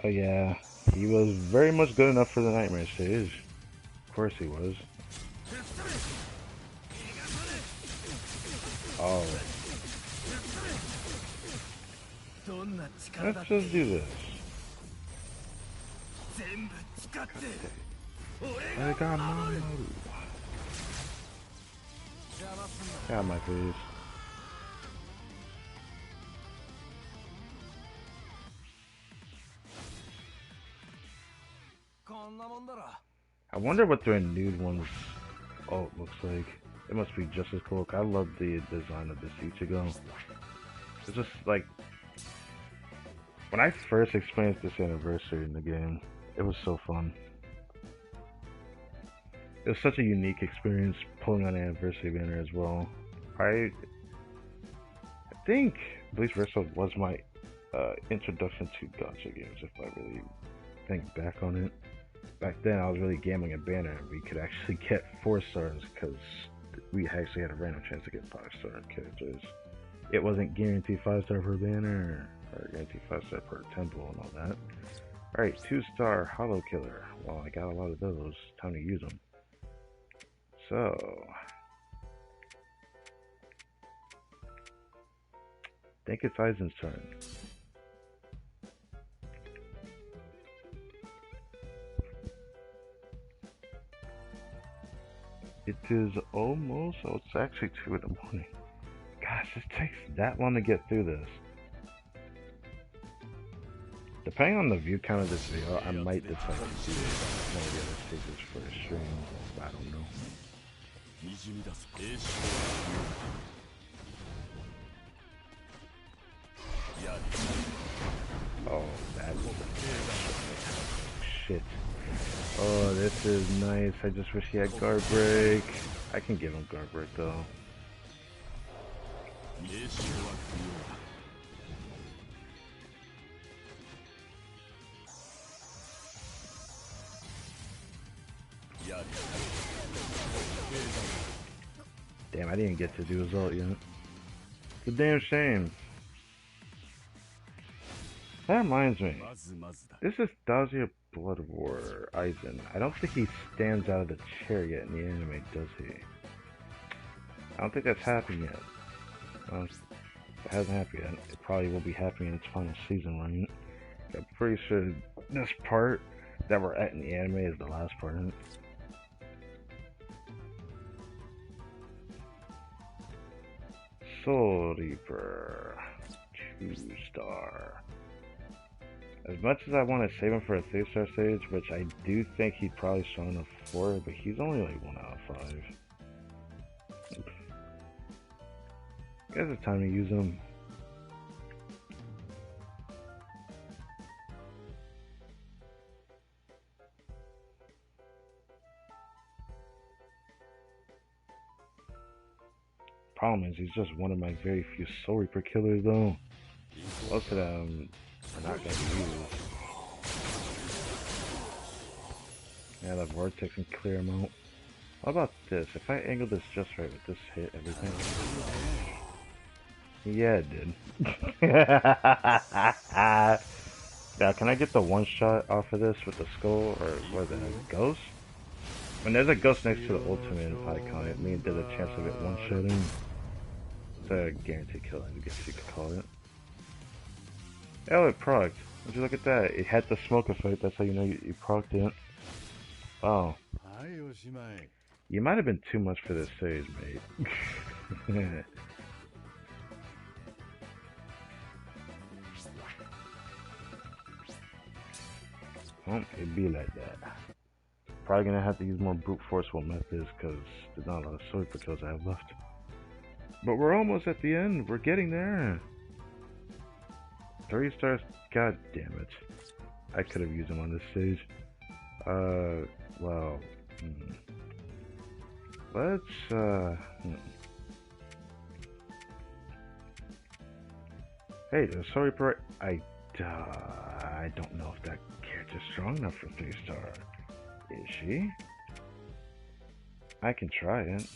Oh yeah, he was very much good enough for the nightmare stage. Of course he was. Oh. Let's just do this. I got Gamemode. Got my face. I wonder what the renewed ones looks like. It must be just as cool. I love the design of this Ichigo. It's just like when I first experienced this anniversary in the game, it was so fun. It was such a unique experience pulling on an anniversary banner as well. I think Bleach Verso was my introduction to gacha games, if I really think back on it. Back then, I was really gambling a banner, and we could actually get 4 stars because we actually had a random chance to get 5-star characters. It wasn't guaranteed 5-star per banner, or guaranteed 5-star per temple and all that. Alright, 2-star Hollow Killer. Well, I got a lot of those. Time to use them. So, I think it's Aizen's turn. It is almost, oh, it's actually 2 in the morning. Gosh, it takes that long to get through this. Depending on the view count of this video, I might decide to do one of the other stages for a stream. I don't know. Oh, that's shit. Oh, this is nice. I just wish he had guard break. I can give him guard break though. Damn, I didn't get to do his ult yet. It's a damn shame. That reminds me. This is Dacia Blood War Aizen. I don't think he stands out of the chair yet in the anime, does he? I don't think that's happened yet. Well, it hasn't happened yet. It probably will be happening in its final season, right? I'm pretty sure this part that we're at in the anime is the last part. Soul Reaper 2-star. As much as I want to save him for a 3-star stage, which I do think he'd probably show in a 4, but he's only like 1 out of 5. Guess it's time to use him. Problem is, he's just one of my very few Soul Reaper killers, though. Most of them are not going to be used. Yeah, the vortex and clear him out. How about this? If I angle this just right, would this hit everything? Yeah, it did. Now, can I get the one shot off of this with the skull, or what is it, a ghost? When there's a ghost next to the ultimate icon, it means there's a chance of it one-shotting. It's a guaranteed kill, I guess you could call it. Oh, it procced. Would you look at that? It had the smoke effect, that's how you know you procced it. Oh. You might have been too much for this stage, mate. Well, it'd be like that. Probably gonna have to use more brute forceful methods because there's not a lot of Soul Reaper kills I have left. But we're almost at the end. We're getting there. 3 stars. God damn it. I could have used him on this stage. Well. Let's, Hey, the Soul Reaper. I don't know if that character's strong enough for 3-star. Is she? I can try it.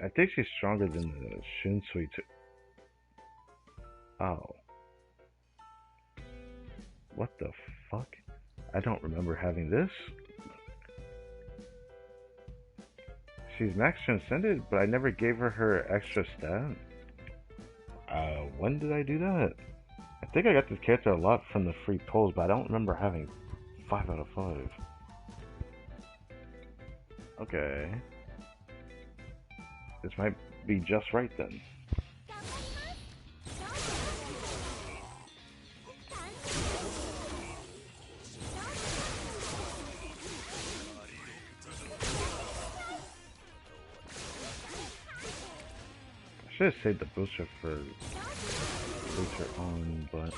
I think she's stronger than the Shinsui too. Oh. What the fuck? I don't remember having this. She's max transcended, but I never gave her extra stat. When did I do that? I think I got this character a lot from the free polls, but I don't remember having 5 out of 5. Okay. This might be just right then. I should have saved the booster for later on, but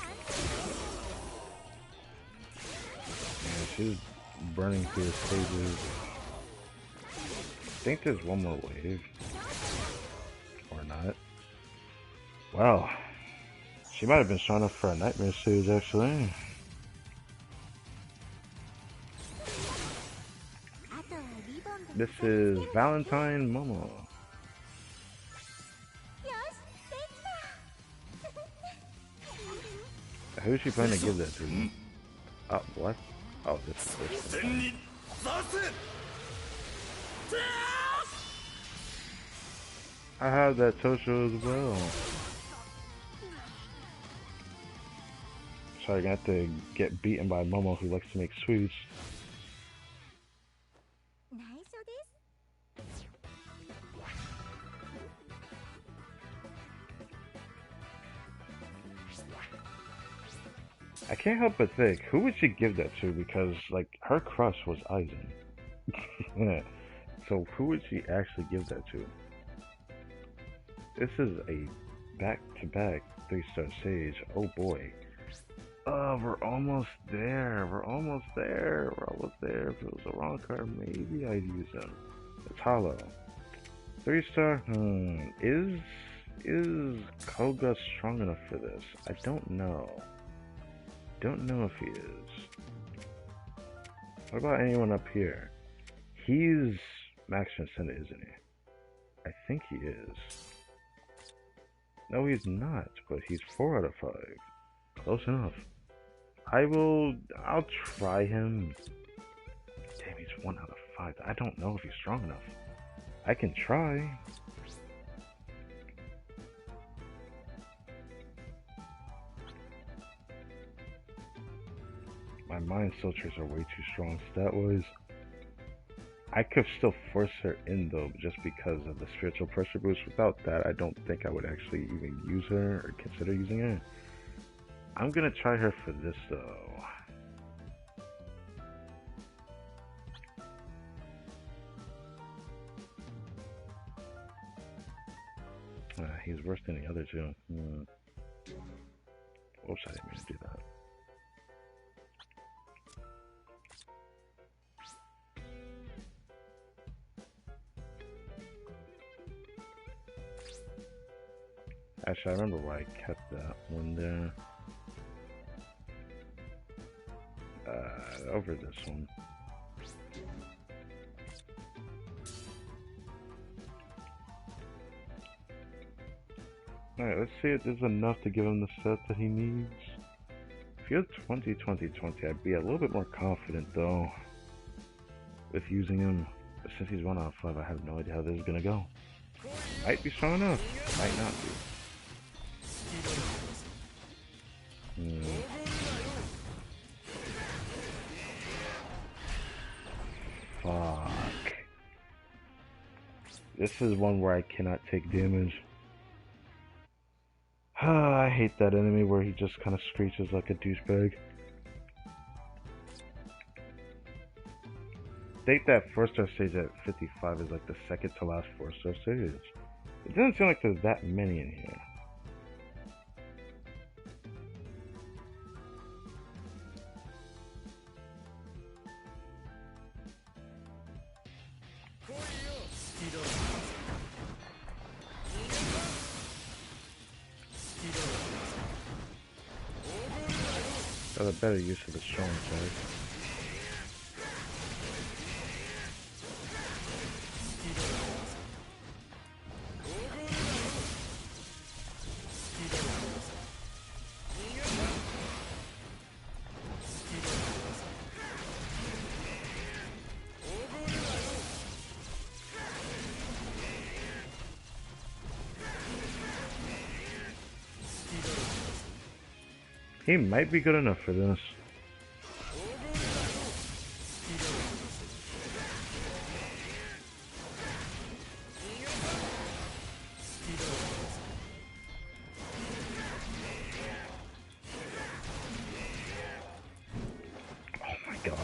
yeah, she's burning through the stages. I think there's one more wave. Or not. Wow. She might have been strong enough for a nightmare stage, actually. This is Valentine Momo. Who's she planning to give that to? Oh, what? Oh, this one. I have that Tosho as well. So I'm gonna have to get beaten by Momo, who likes to make sweets. I can't help but think, who would she give that to? Because, like, her crush was Aizen. So who would she actually give that to? This is a back-to-back 3-star stage. Oh boy. Oh, we're almost there. We're almost there. We're almost there. If it was the wrong card, maybe I'd use him. It's hollow. 3-star? Is Koga strong enough for this? I don't know. Don't know if he is. What about anyone up here? He's Max Transcendent, isn't he? I think he is. No, he's not, but he's 4 out of 5. Close enough. I'll try him. Damn, he's 1 out of 5. I don't know if he's strong enough. I can try. My mind filters are way too strong stat-wise. I could still force her in though, just because of the spiritual pressure boost. Without that, I don't think I would actually even use her or consider using her. I'm gonna try her for this though. He's worse than the other two. Oops, I didn't mean to do that. Actually, I remember why I kept that one there. Over this one. Alright, let's see if there's enough to give him the set that he needs. If he had 20, I'd be a little bit more confident though with using him. But since he's 1 out of 5, I have no idea how this is gonna go. Might be strong enough, might not be. Fuck. This is one where I cannot take damage. I hate that enemy where he just kind of screeches like a douchebag. I think that 4-star stage at 55 is like the second to last 4-star stage. It doesn't seem like there's that many in here. Got a better use of the strong side. He might be good enough for this. Oh my god.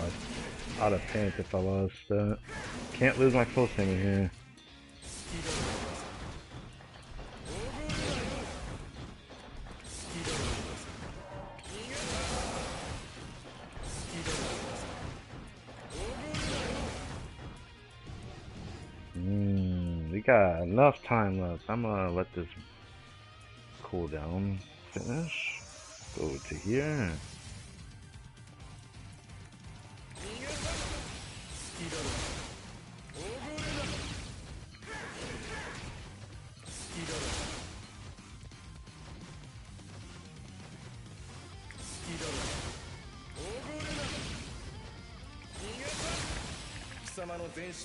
I'd have panicked if I lost that. Can't lose my full thing in here. We got enough time left. I'm gonna let this cool down. Finish. Go to here.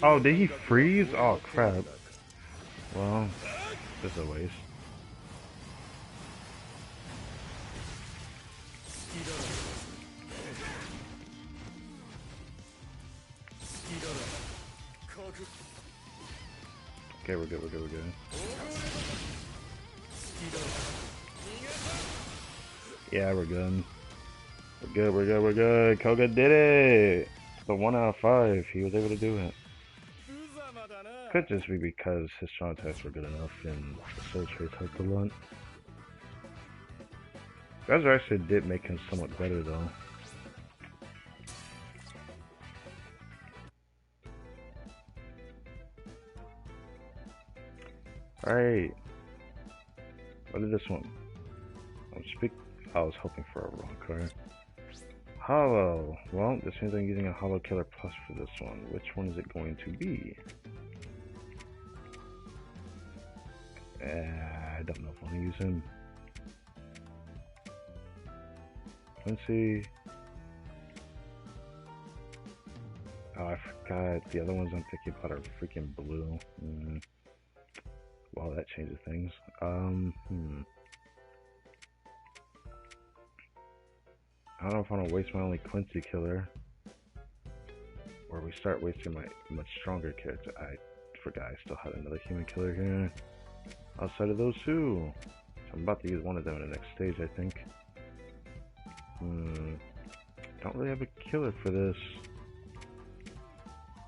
Oh, did he freeze? Oh, crap. Well, this is a waste. Okay, we're good, we're good, we're good. Yeah, we're good. We're good, we're good, we're good. Koga did it! The 1 out of 5, he was able to do it. Could just be because his strong attacks were good enough and the soul traits helped a lot. That actually did make him somewhat better though. Alright. What is this one? I was hoping for a wrong card. Hollow. Well, this means I'm using a Hollow Killer Plus for this one. Which one is it going to be? I don't know if I want to use him. Let's see. Oh, I forgot. The other ones I'm thinking about are freaking blue. Wow, that changes things. I don't know if I want to waste my only Quincy killer, or we start wasting my much stronger character. I forgot I still had another human killer here. Outside of those two. So I'm about to use one of them in the next stage, I think. Don't really have a killer for this.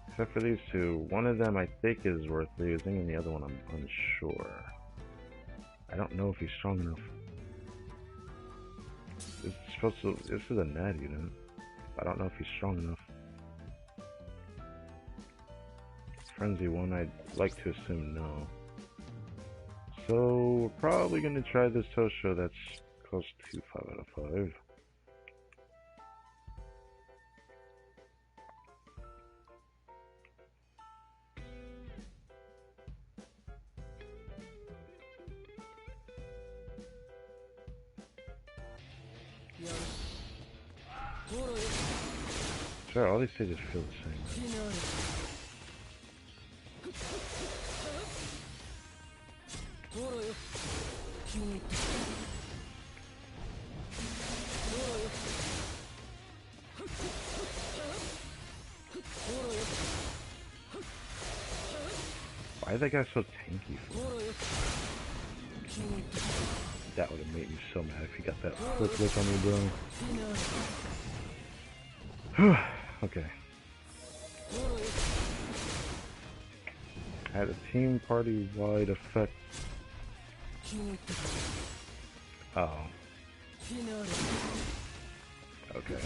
Except for these two. One of them I think is worth using, and the other one I'm unsure. I don't know if he's strong enough. It's supposed to. This is a Nad unit. I don't know if he's strong enough. Frenzy one, I'd like to assume no. So we're probably gonna try this Tosho that's close to 5 out of 5. Sure, all these stages feel the same. Why is that guy so tanky for? That would have made me so mad if he got that flip on me, bro. Okay. Had a team party wide effect. Oh. Okay.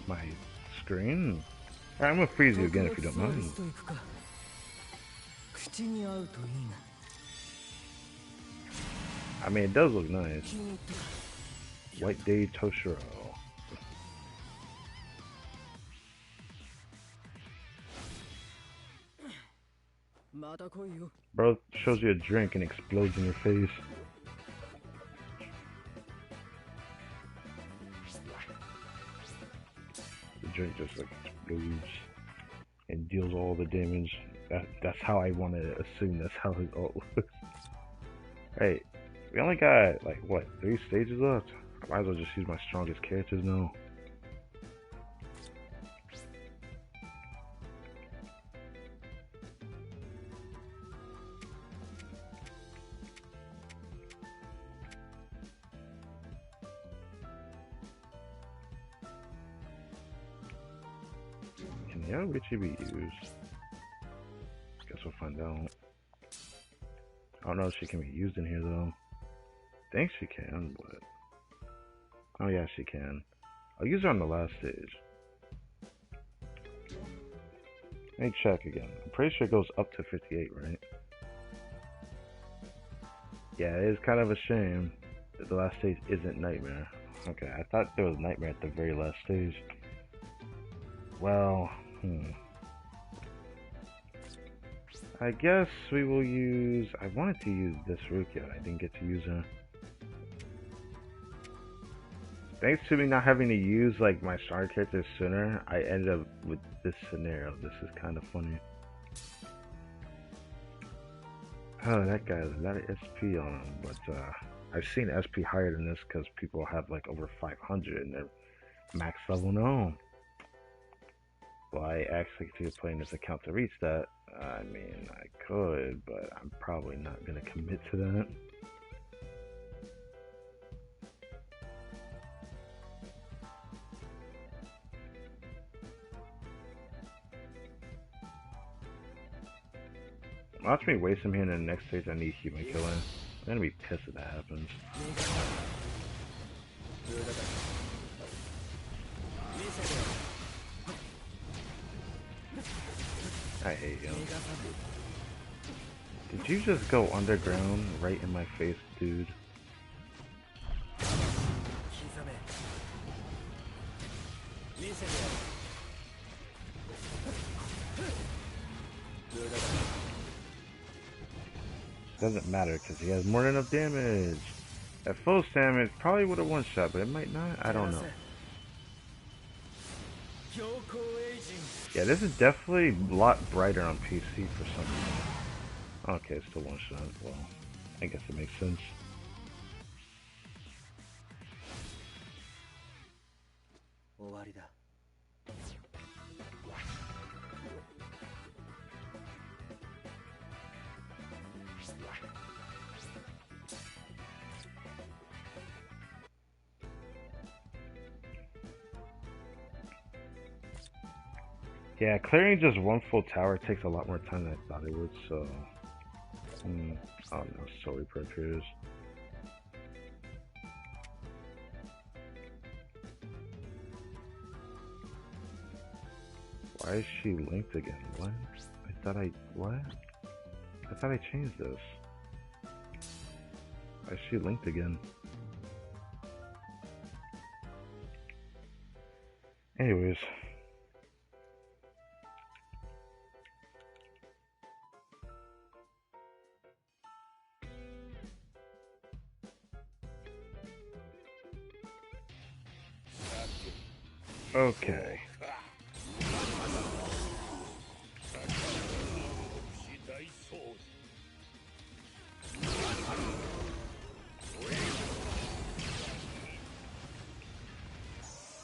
My screen? Alright, I'm gonna freeze you again if you don't mind. I mean, it does look nice. White Day Toshiro. Bro shows you a drink and explodes in your face. The drink just like explodes and deals all the damage. That's how I want to assume that's how his ult looks. Hey, we only got like what, 3 stages left? I might as well just use my strongest characters now. Can Yaoichi be used? Guess we'll find out. I don't know if she can be used in here though. I think she can, but... Oh yeah, she can. I'll use her on the last stage. Let me check again. I'm pretty sure it goes up to 58, right? Yeah, it is kind of a shame. The last stage isn't Nightmare. Okay, I thought there was Nightmare at the very last stage. Well, I guess we will use... I wanted to use this Rukia. I didn't get to use her. Thanks to me not having to use like my star characters sooner, I ended up with this scenario. This is kind of funny. Oh, that guy has a lot of SP on him, but I've seen SP higher than this because people have like over 500 and their max level. No. Well, I actually could playing this account to reach that. I mean, I could, but I'm probably not gonna commit to that. Watch me waste him here in the next stage. I need human killing. I'm gonna be pissed if that happens. I hate him. Did you just go underground right in my face, dude? Doesn't matter because he has more than enough damage. At full damage, probably would have one shot, but it might not. I don't know. Yeah, this is definitely a lot brighter on PC for some reason. Okay, it's still one shot. Well, I guess it makes sense. Yeah, clearing just one full tower takes a lot more time than I thought it would, so... I don't know, sorry, Procures. Why is she linked again? What? What? I thought I changed this. Why is she linked again? Anyways. Okay.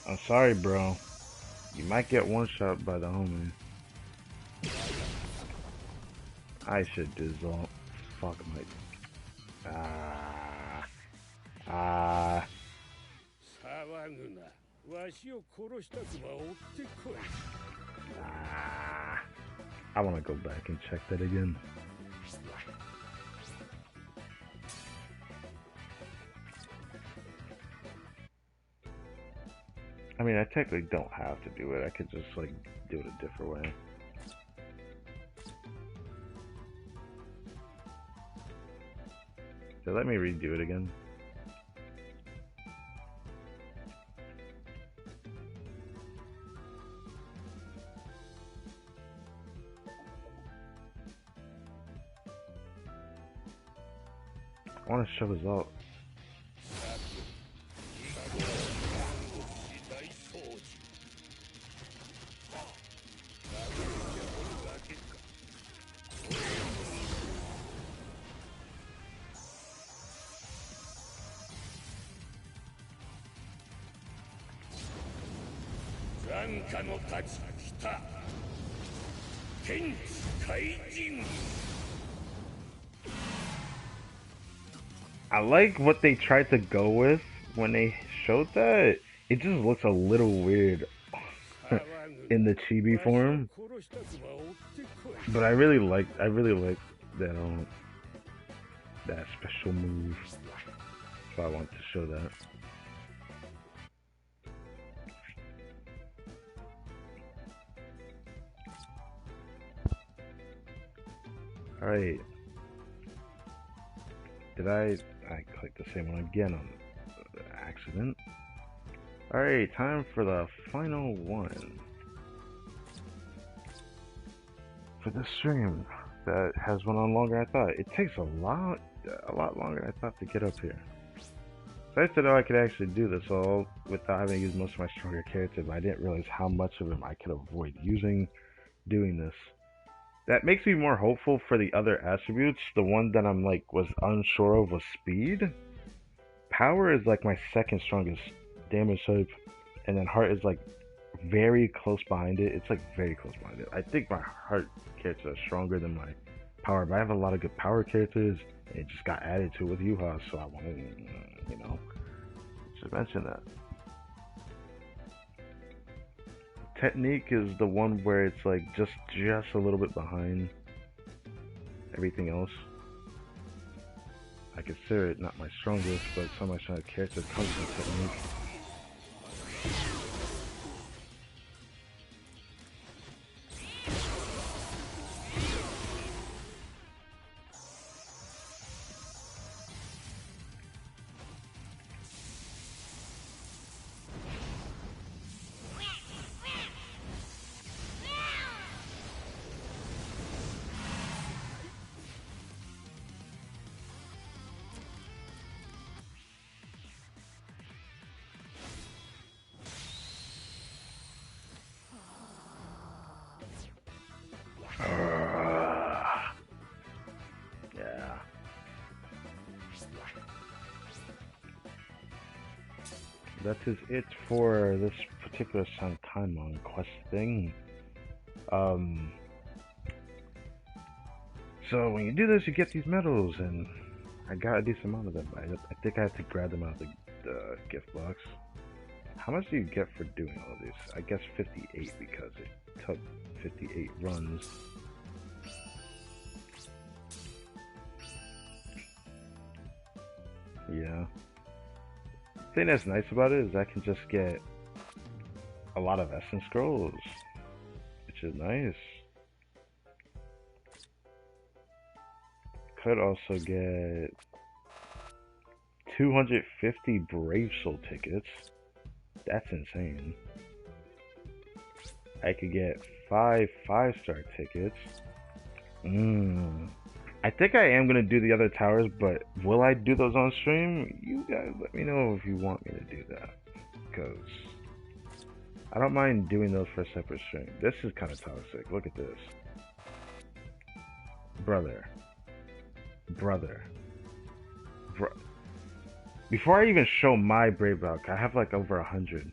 I'm sorry, bro. You might get one shot by the homie. I should dissolve. Fuck my. I want to go back and check that again. I mean, I technically don't have to do it. I could just, like, do it a different way. So let me redo it again. I want to show his ult. I like what they tried to go with when they showed that. It just looks a little weird in the chibi form, but I really like that that special move. So I want to show that. Alright. Did I I clicked the same one again on accident. Alright, time for the final one. For this stream that has went on longer than I thought. It takes a lot longer than I thought to get up here. So I said, oh, I could actually do this all without having to use most of my stronger characters, but I didn't realize how much of them I could avoid using doing this. That makes me more hopeful for the other attributes. The one that I'm like was unsure of was speed. Power is like my second strongest damage type, and then heart is like very close behind it. It's like very close behind it. I think my heart characters are stronger than my power, but I have a lot of good power characters, and it just got added to with Yuha, so I want to, you know, just mention that. Technique is the one where it's like just a little bit behind everything else. I consider it not my strongest, but some of my strongest characters comes from technique. Yeah. That is it for this particular Sankaimon quest thing. So when you do this, you get these medals, and I got a decent amount of them. I think I had to grab them out of the gift box. How much do you get for doing all of this? I guess 58 because it took 58 runs. Yeah. The thing that's nice about it is I can just get a lot of essence scrolls, which is nice. Could also get 250 Brave Soul tickets. That's insane. I could get 5 5-star tickets. I think I am going to do the other towers, but will I do those on stream? You guys let me know if you want me to do that. Because I don't mind doing those for a separate stream. This is kind of toxic. Look at this. Brother. Before I even show my Brave Valk, I have like over 100.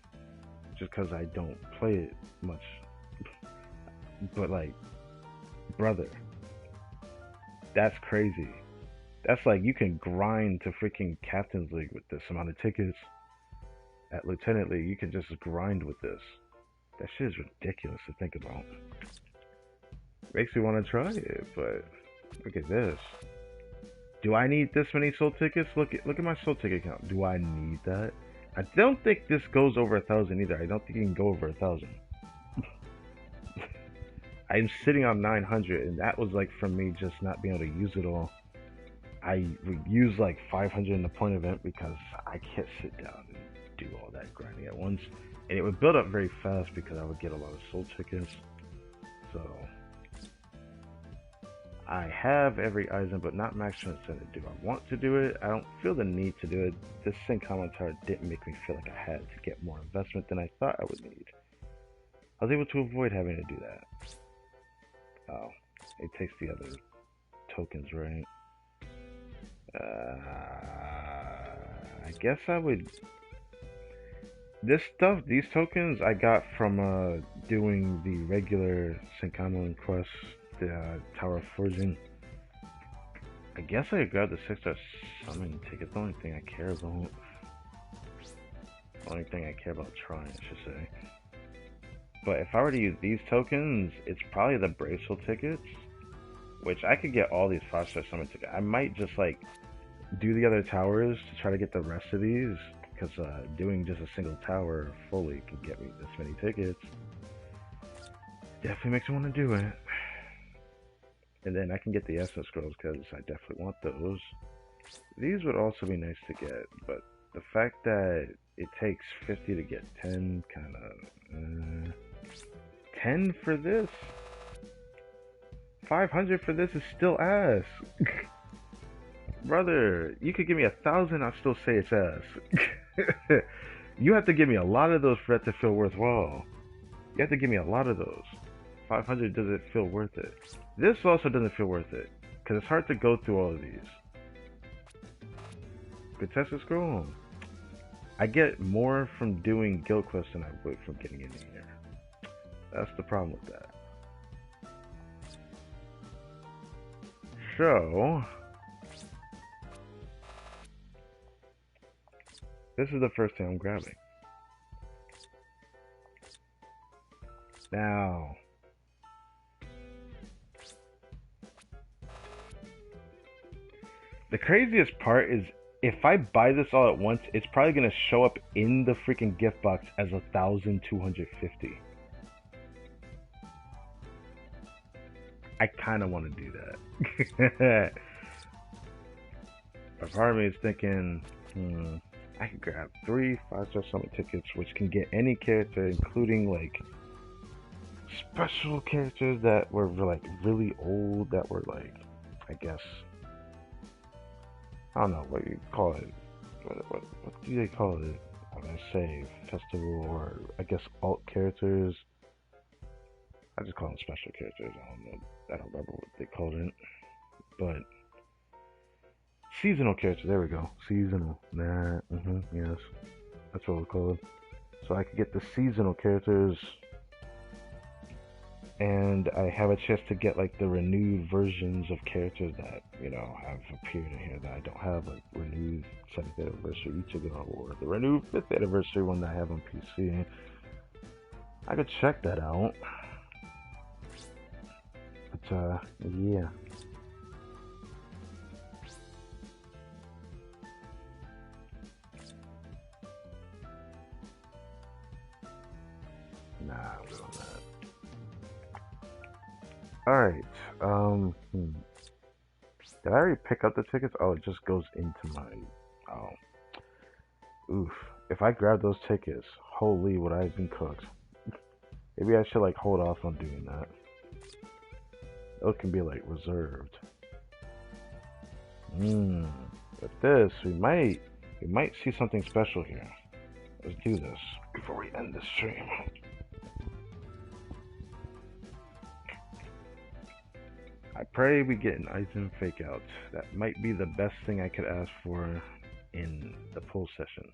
Just because I don't play it much. But like, brother. That's crazy. That's like, you can grind to freaking Captain's League with this amount of tickets. At Lieutenant League, you can just grind with this. That shit is ridiculous to think about. Makes me want to try it, but look at this. Do I need this many soul tickets? Look at my soul ticket count. Do I need that? I don't think this goes over 1,000 either. I don't think you can go over 1,000. I'm sitting on 900, and that was like from me just not being able to use it all. I would use like 500 in the point event because I can't sit down and do all that grinding at once. And it would build up very fast because I would get a lot of soul tickets. So I have every Eisen, but not maximum incentive. Do I want to do it? I don't feel the need to do it. This Sankaimon tower didn't make me feel like I had to get more investment than I thought I would need. I was able to avoid having to do that. Oh, it takes the other tokens, right? I guess I would... This stuff, these tokens, I got from doing the regular Sankaimon quest, the Tower of Forging. I guess I could grab the 6-star summoning ticket, the only thing I care about. The only thing I care about trying, I should say. But if I were to use these tokens, it's probably the Brave Soul tickets, which I could get all these 5-star summon tickets. I might just like do the other towers to try to get the rest of these, because doing just a single tower fully can get me this many tickets. Definitely makes me want to do it. And then I can get the Essence Scrolls because I definitely want those. These would also be nice to get, but the fact that it takes 50 to get 10, kind of... 10 for this? 500 for this is still ass. Brother, you could give me 1,000, I'll still say it's ass. You have to give me a lot of those for that to feel worthwhile. You have to give me a lot of those. 500 doesn't feel worth it. This also doesn't feel worth it, because it's hard to go through all of these. Bethesda Scroll. I get more from doing guild quests than I would from getting in here. That's the problem with that. So, this is the first thing I'm grabbing. Now, the craziest part is if I buy this all at once, it's probably gonna show up in the freaking gift box as 1,250. I kind of want to do that. But part of me is thinking, I could grab 3 5-star summon tickets, which can get any character, including like special characters that were like really old, that were like, I guess, I don't know what you call it. What do they call it? I'm gonna say festival, or I guess alt characters. I just call them special characters. I don't remember what they called it, but seasonal characters. There we go. Seasonal. Yes, that's what we'll call it. So I could get the seasonal characters, and I have a chance to get like the renewed versions of characters that, you know, have appeared in here that I don't have, like renewed 7th anniversary Ichigo, or the renewed 5th anniversary one that I have on PC. I could check that out. But yeah. Nah, we don't have that. Alright, did I already pick up the tickets? Oh, it just goes into my... Oh. Oof. If I grab those tickets, holy, would I have been cooked. Maybe I should, like, hold off on doing that. Those can be, like, reserved. With this, we might see something special here. Let's do this before we end the stream. I pray we get an Aizen fake out. That might be the best thing I could ask for in the pull session.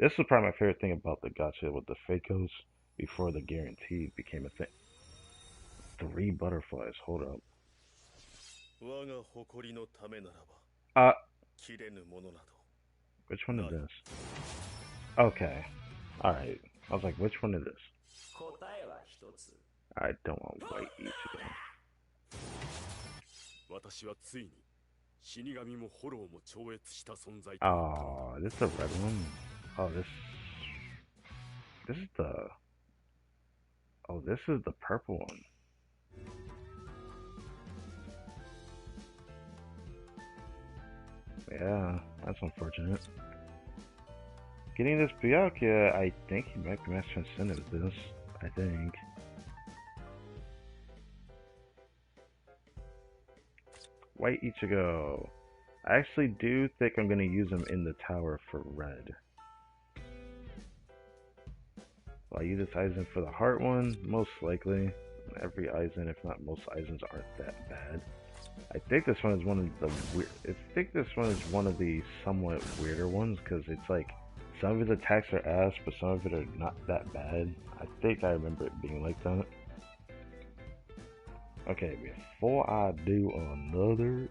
This is probably my favorite thing about the gacha with the fakos before the guarantee became a thing. 3 butterflies, hold up. Which one is this? Okay. Alright. I was like, which one is this? I don't want white Ichigo. Oh, this is the red one? Oh, this is the... Oh, this is the purple one. Yeah, that's unfortunate. Getting this Byakuya, I think he might be Master Transcendent with this. I think. White Ichigo. I actually do think I'm going to use him in the tower for red. Will I use this Aizen for the heart one? Most likely. Every Aizen, if not most Aizens, aren't that bad. I think this one is one of the weird. I think this one is one of the somewhat weirder ones, because it's like some of his attacks are ass, but some of it are not that bad. I think I remember it being like that. Okay, before I do another,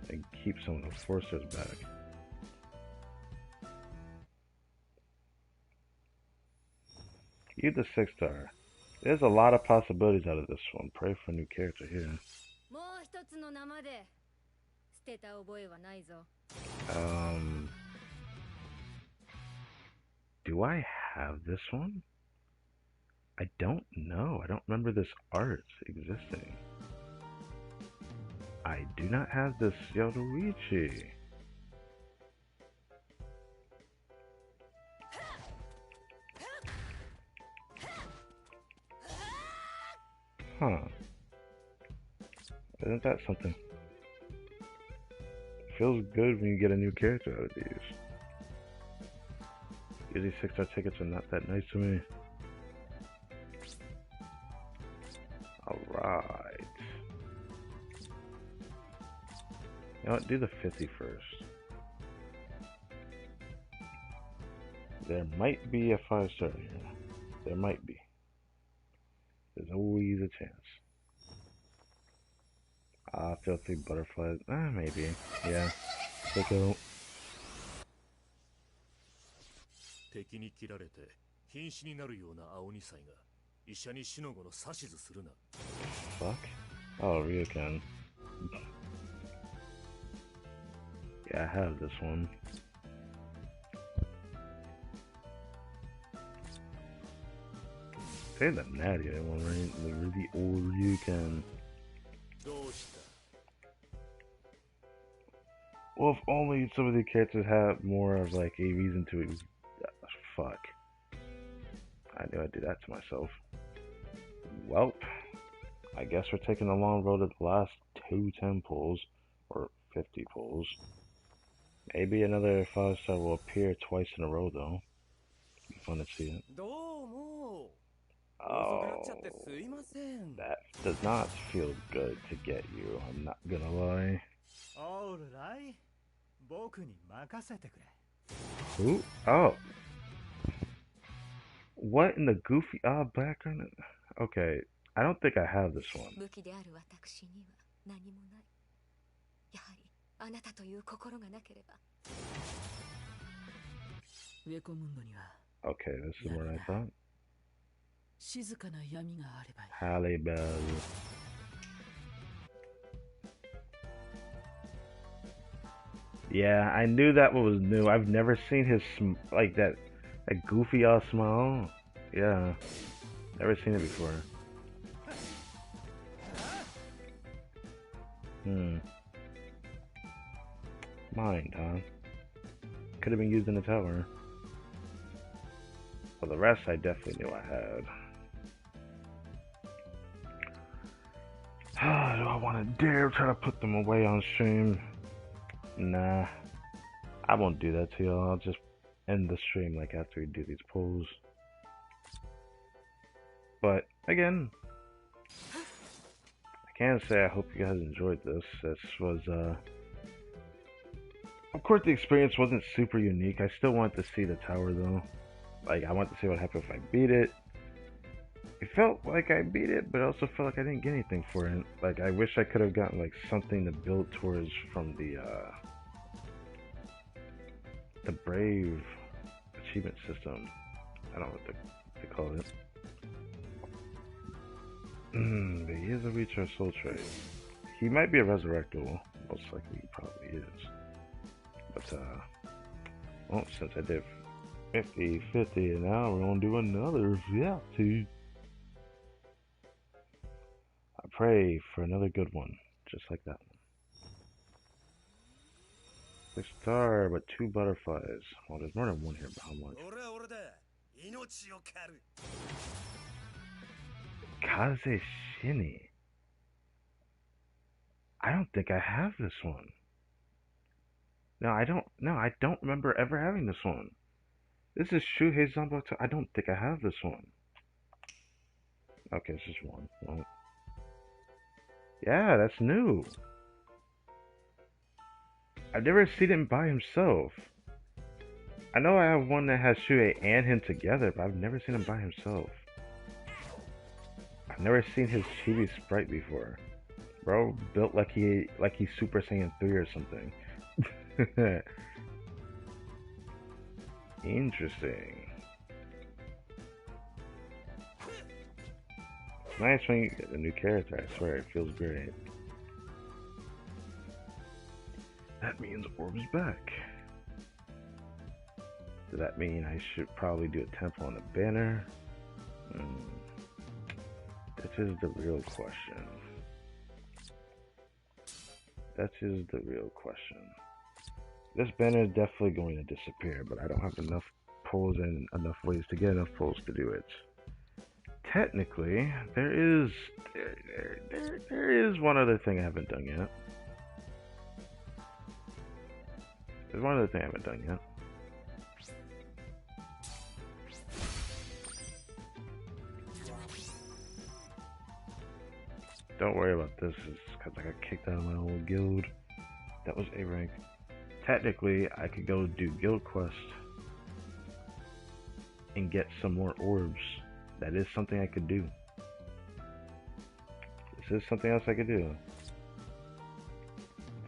and keep some of the forces back. Use the 6-star. There's a lot of possibilities out of this one. Pray for a new character here. Do I have this one? I don't know. I don't remember this art existing. I do not have this Yoruichi. Huh. Isn't that something? Feels good when you get a new character out of these. Usually 6-star tickets are not that nice to me. Alright. You know what? Do the 50 first. There might be a 5-star here. There might be. There's always a chance. Filthy butterflies. Maybe. Yeah. Look out. 敵に切られて瀕死になるような青二歳が医者に死の子の指図するな。Fuck? Oh, Ryokan. Yeah, I have this one. Say the natty one, right? The really old Ryokan. どうした？ Well, if only some of the characters had more of like a reason to. Fuck. I knew I'd do that to myself. Welp. I guess we're taking the long road to the last 2 10 pulls, or 50 pulls. Maybe another 5-star will appear twice in a row, though. Be fun to see it. Oh, that does not feel good to get you. I'm not gonna lie. Who? Oh. What in the goofy background? Okay, I don't think I have this one. Okay, this is what I thought. Halle Berry. Yeah, I knew that was new. I've never seen his like that goofy smile. Yeah, never seen it before. Mind, huh? Could have been used in the tower. For the rest, I definitely knew I had. Do I want to dare try to put them away on stream? Nah, I won't do that to y'all. I'll just end the stream like after we do these pulls. But again, I can say I hope you guys enjoyed this. This was of course the experience wasn't super unique. I still want to see the tower though. Like I want to see what happened if I beat it. It felt like I beat it, but I also felt like I didn't get anything for it. Like I wish I could have gotten like something to build towards from the Brave achievement system. I don't know what they call it. But he is a recharge soul trade. He might be a resurrectable. Most likely he probably is. But well, since I did 50, 50, and now we're gonna do another 50. I pray for another good one, just like that one. 6-star, but 2 butterflies. Well, there's more than one here, but how much? Kaze Shini. I don't think I have this one. No, I don't remember ever having this one. This is Shuhei Zanbaku. I don't think I have this one. Okay, it's just one. Well, yeah, that's new. I've never seen him by himself. I know I have one that has Shuhei and him together, but I've never seen him by himself. I've never seen his chibi sprite before. Bro built like he's Super Saiyan 3 or something. Interesting. It's nice when you get a new character, I swear, it feels great. That means Orb's back. Does that mean I should probably do a temple on the banner? This is the real question. That is the real question. This banner is definitely going to disappear, but I don't have enough pulls and enough ways to get enough pulls to do it. Technically, there is one other thing I haven't done yet. There's one other thing I haven't done yet. Don't worry about this, it's because I got kicked out of my old guild. That was A rank. Technically, I could go do guild quest and get some more orbs. That is something I could do. This is something else I could do.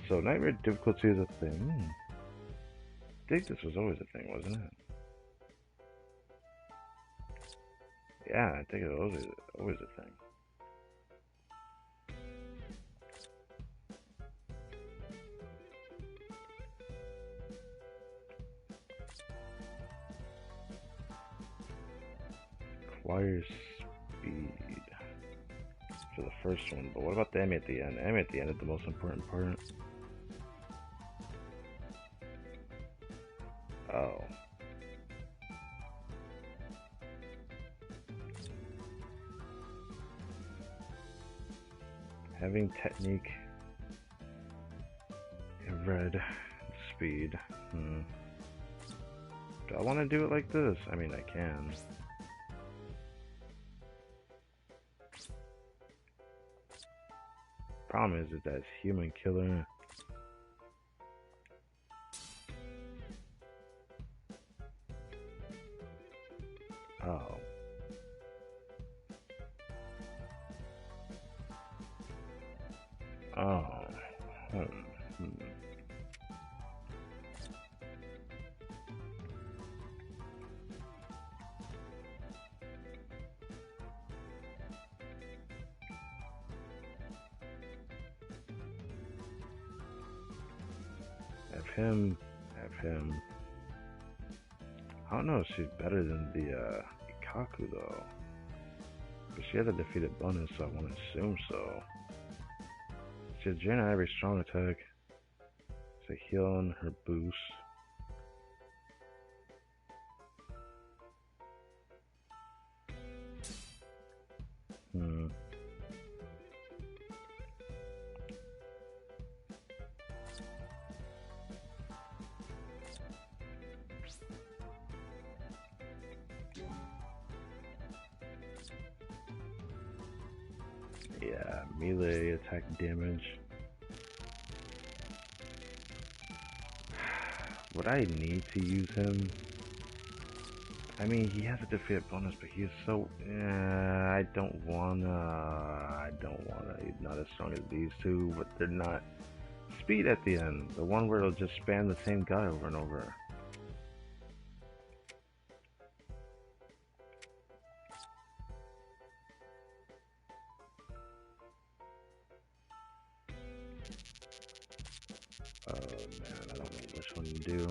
So nightmare difficulty is a thing. I think this was always a thing, wasn't it? Yeah, I think it was always a thing. Acquire speed for the first one, but what about the enemy at the end? The enemy at the end is the most important part. Oh. Having technique in red speed. Do I want to do it like this? I mean, I can. Problem is that it's human killer. Oh. Oh. Have him. I don't know if she's better than the Ikaku though. But she has a defeated bonus, so I want to assume so. She's drain on every strong attack. It's a heal on her boost. Yeah, melee attack damage. Would I need to use him? I mean, he has a defeat bonus, but he is so... I don't wanna... He's not as strong as these two, but they're not... Speed at the end. The one where it'll just spam the same guy over and over. Oh man, I don't know which one to do.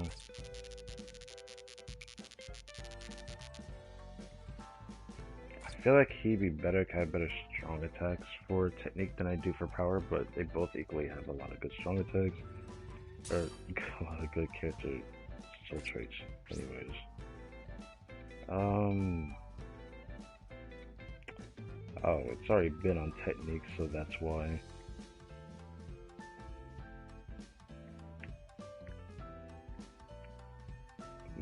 I feel like he'd be better, kind of better strong attacks for technique than I do for power, but they both equally have a lot of good strong attacks. Or a lot of good character soul traits, anyways. Oh, it's already been on technique, so that's why.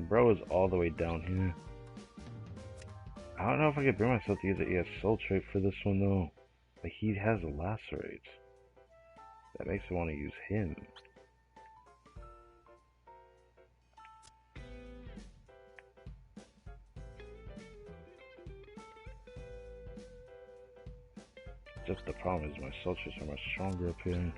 Bro is all the way down here. I don't know if I could bring myself to use the ES soul trait for this one though. But he has a lacerate. That makes me want to use him. Just the problem is my soul traits are much stronger up here.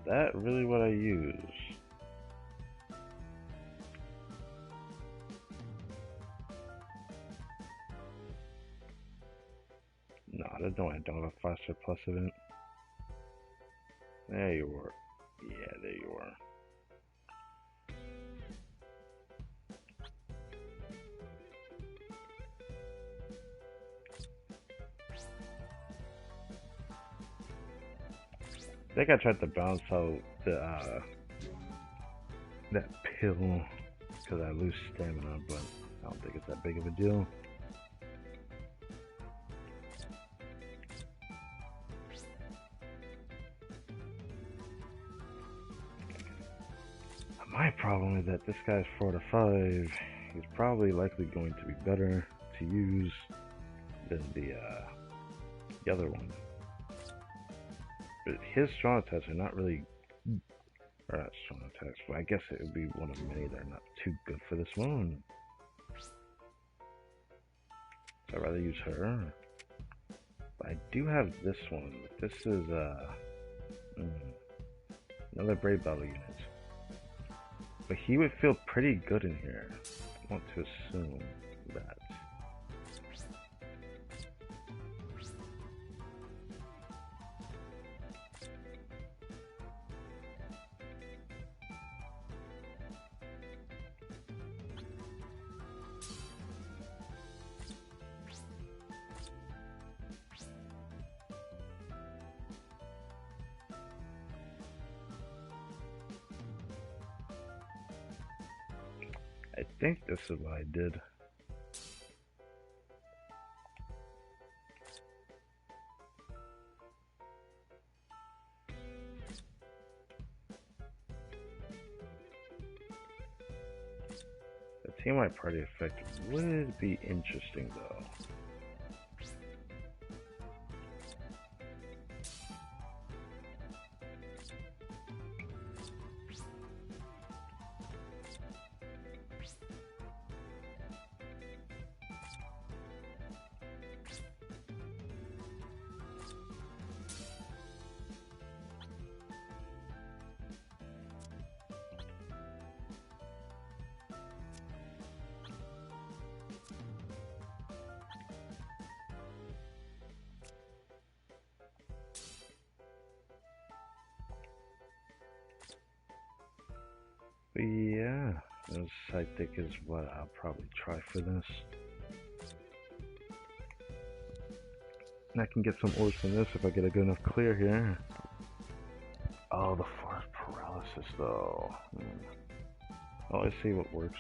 That really what I use? don't have a faster plus event. There you are. Yeah, there you are. I think I tried to balance out the that pill because I lose stamina, but I don't think it's that big of a deal. My problem is that this guy's 4 to 5. He's probably likely going to be better to use than the other one. But his strong attacks are not really, or not strong attacks, but I guess it would be one of many that are not too good for this one. So I'd rather use her. But I do have this one. This is another Brave Battle unit. But he would feel pretty good in here. I want to assume that. I think this is what I did. The team-wide party effect would be interesting though. But yeah, this I think is what I'll probably try for this. And I can get some ores from this if I get a good enough clear here. Oh, the forest paralysis though. Well, let's see what works.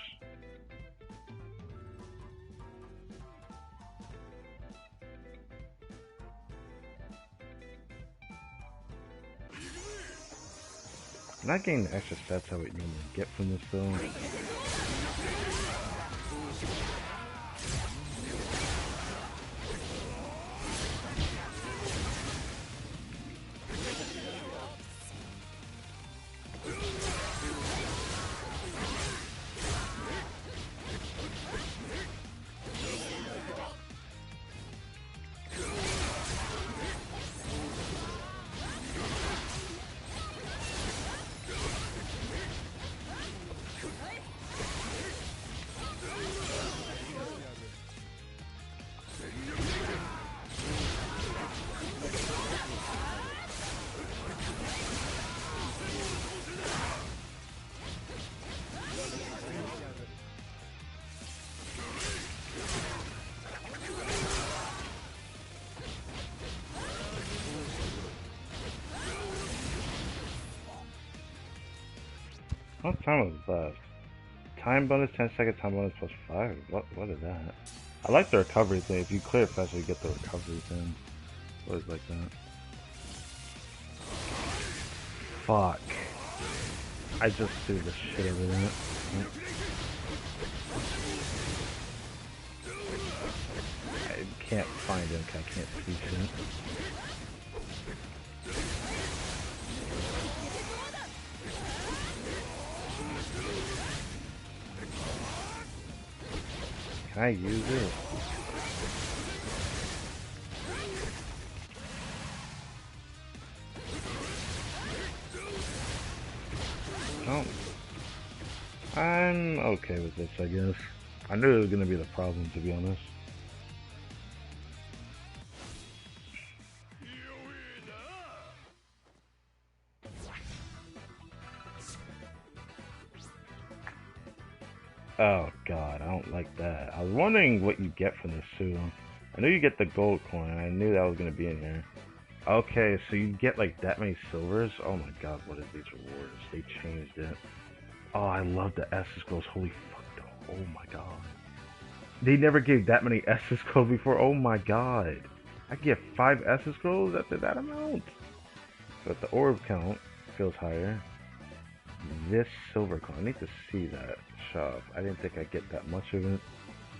I'm not getting the extra stats I would normally get from this though. What time was left? Time bonus, 10-second time bonus plus 5. What is that? I like the recovery thing. If you clear it faster, you get the recovery thing. Always like that. Fuck. I just threw the shit over that. I can't find him. I can't see shit. Can I use it? Oh. I'm okay with this, I guess. I knew it was gonna be the problem, to be honest. Oh god, I don't like that. I was wondering what you get from this too. I knew you get the gold coin. I knew that was gonna be in here. Okay, so you get like that many silvers? Oh my god, what is these rewards? They changed it. Oh, I love the S scrolls. Holy fuck, oh my god. They never gave that many S scrolls before. Oh my god. I can get 5 S scrolls after that amount. But the orb count feels higher. This silver coin, I need to see that shop. I didn't think I'd get that much of it.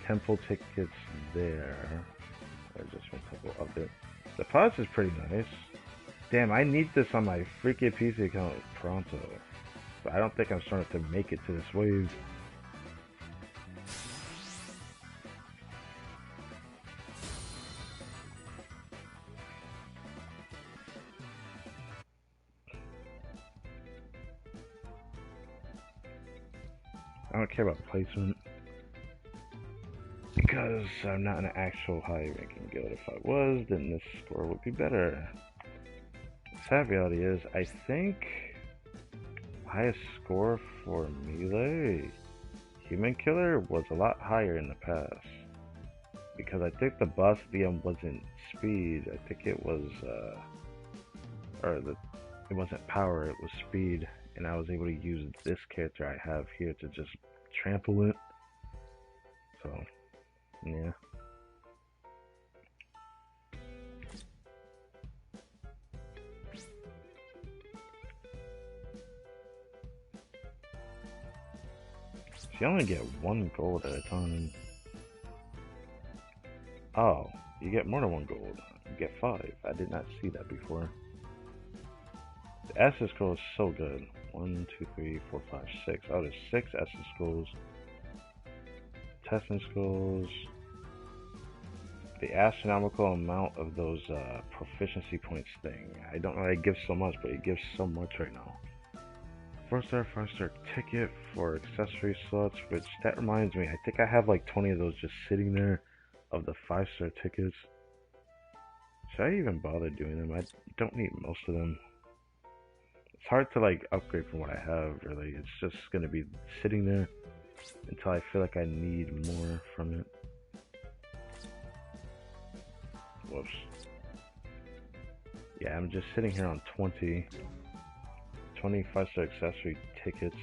Temple tickets there. Or just one couple of it. The plus is pretty nice. Damn, I need this on my freaking PC account pronto. But I don't think I'm starting to make it to this wave. I don't care about placement. Because I'm not an actual high ranking guild. If I was, then this score would be better. The sad reality is, I think highest score for Melee Human Killer was a lot higher in the past. Because I think the boss at the end wasn't speed, I think it was, it wasn't power, it was speed. And I was able to use this character I have here to just trample it. So, yeah. You only get 1 gold at a time. Oh, you get more than 1 gold. You get 5. I did not see that before. The S scroll is so good. 1, 2, 3, 4, 5, 6. Oh, there's 6 S scrolls. Testing scrolls. The astronomical amount of those proficiency points thing. I don't know why it gives so much, but it gives so much right now. 4-star, 5-star ticket for accessory slots, which that reminds me, I think I have like 20 of those just sitting there of the 5-star tickets. Should I even bother doing them? I don't need most of them. It's hard to like upgrade from what I have, really. It's just gonna be sitting there until I feel like I need more from it. Whoops. Yeah, I'm just sitting here on 20 5-star accessory tickets.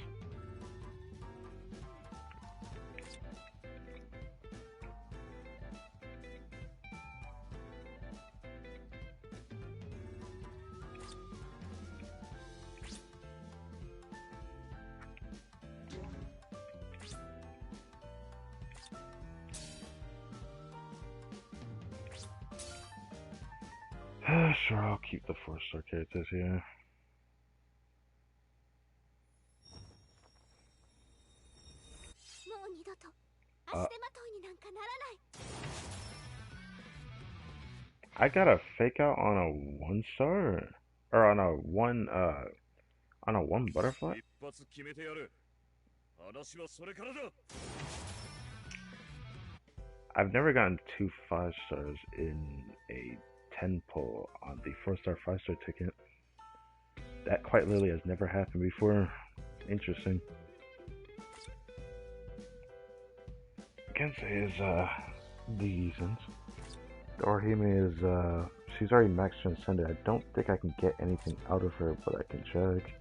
Sure, I'll keep the 4-star characters here. I got a fake out on a 1-star? Or on a 1 butterfly? I've never gotten 2 5-stars in a 10 pull on the 4-star 5-star ticket. That quite literally has never happened before. Interesting. Kensei is decent. Dorihime is she's already max transcended. I don't think I can get anything out of her, but I can check.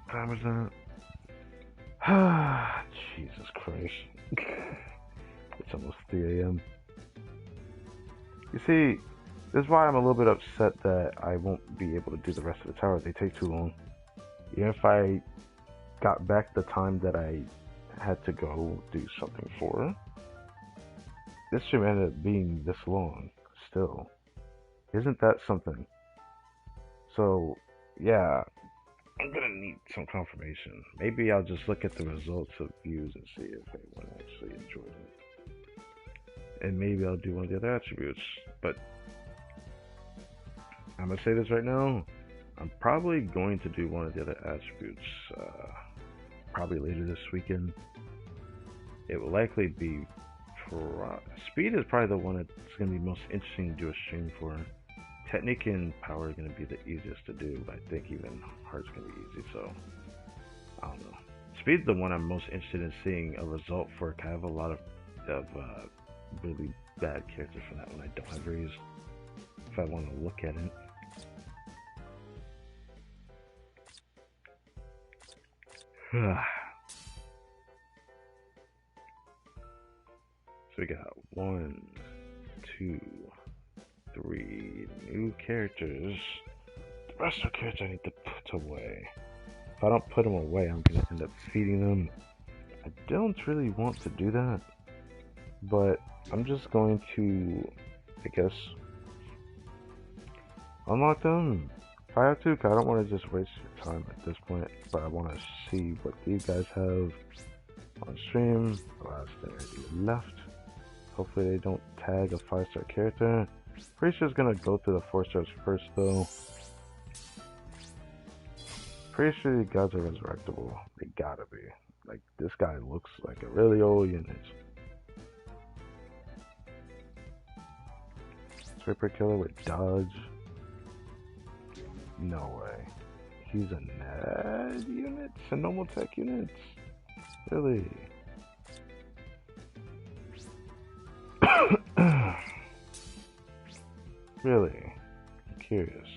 What time is that? Jesus Christ. It's almost 3 AM. You see, this is why I'm a little bit upset that I won't be able to do the rest of the towers. They take too long. Even if I got back the time that I had to go do something for, this should end up being this long still. Isn't that something? So, yeah, I'm gonna need some confirmation. Maybe I'll just look at the results of views and see if anyone actually enjoyed it. And maybe I'll do one of the other attributes. But I'm gonna say this right now. I'm probably going to do one of the other attributes probably later this weekend. It will likely be speed is probably the one that's going to be most interesting to do a stream for. Technique and power are going to be the easiest to do, but I think even heart's going to be easy, so I don't know. Speed's the one I'm most interested in seeing a result for. I have a lot of really bad characters for that one I don't have raised. If I want to look at it. So we got 1, 2, 3 new characters. The rest of the characters I need to put away. If I don't put them away, I'm gonna end up feeding them. I don't really want to do that, but I'm just going to, I guess, unlock them if I have to, because I don't want to just waste your time at this point, but I want to see what these guys have on stream. The last thing I do left. Hopefully they don't tag a 5-star character. Pretty sure it's gonna go through the 4 stars first though. Pretty sure these guys are resurrectable. They gotta be. Like, this guy looks like a really old unit. Ripper killer with dodge. No way. He's a Ned unit? A normal tech unit? Really? Really? I'm curious.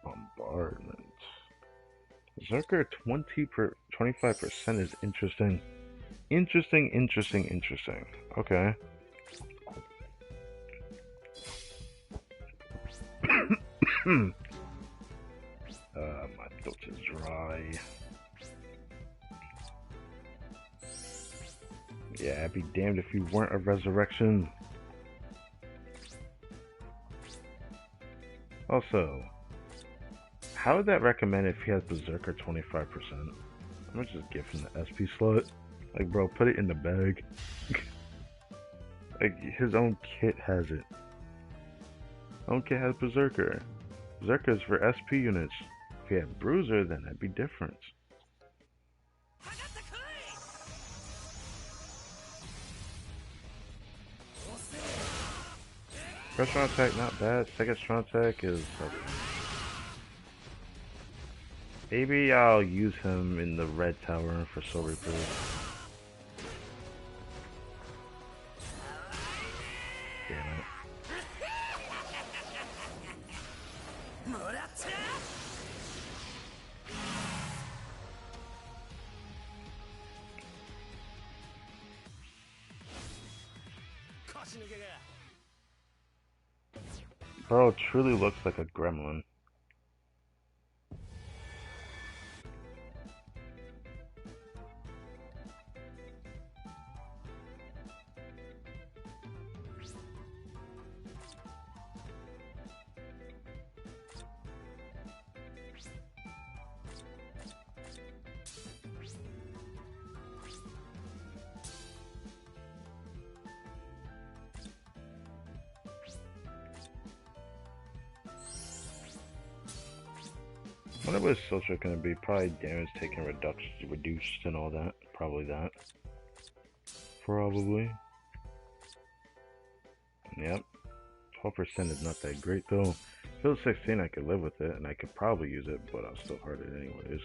Bombardment. Zerker 25% is interesting. Interesting. Okay. My throat is dry. Yeah, I'd be damned if you weren't a resurrection. Also, how would that recommend if he has Berserker 25%? I'm gonna just give him the SP slot. Like, bro, put it in the bag. Like, his own kit has it. Own kit has Berserker. Berserker is for SP units. If he had Bruiser, then that'd be different. First round attack, not bad. Second round attack is maybe I'll use him in the red tower for Soul Reaper. Damn it. Bro truly looks like a gremlin. I wonder what his social gonna be. Probably damage taken reduced and all that. Probably that. Probably. Yep. 12% is not that great though. If it was 16 I could live with it and I could probably use it, but I'll still hurt it anyways.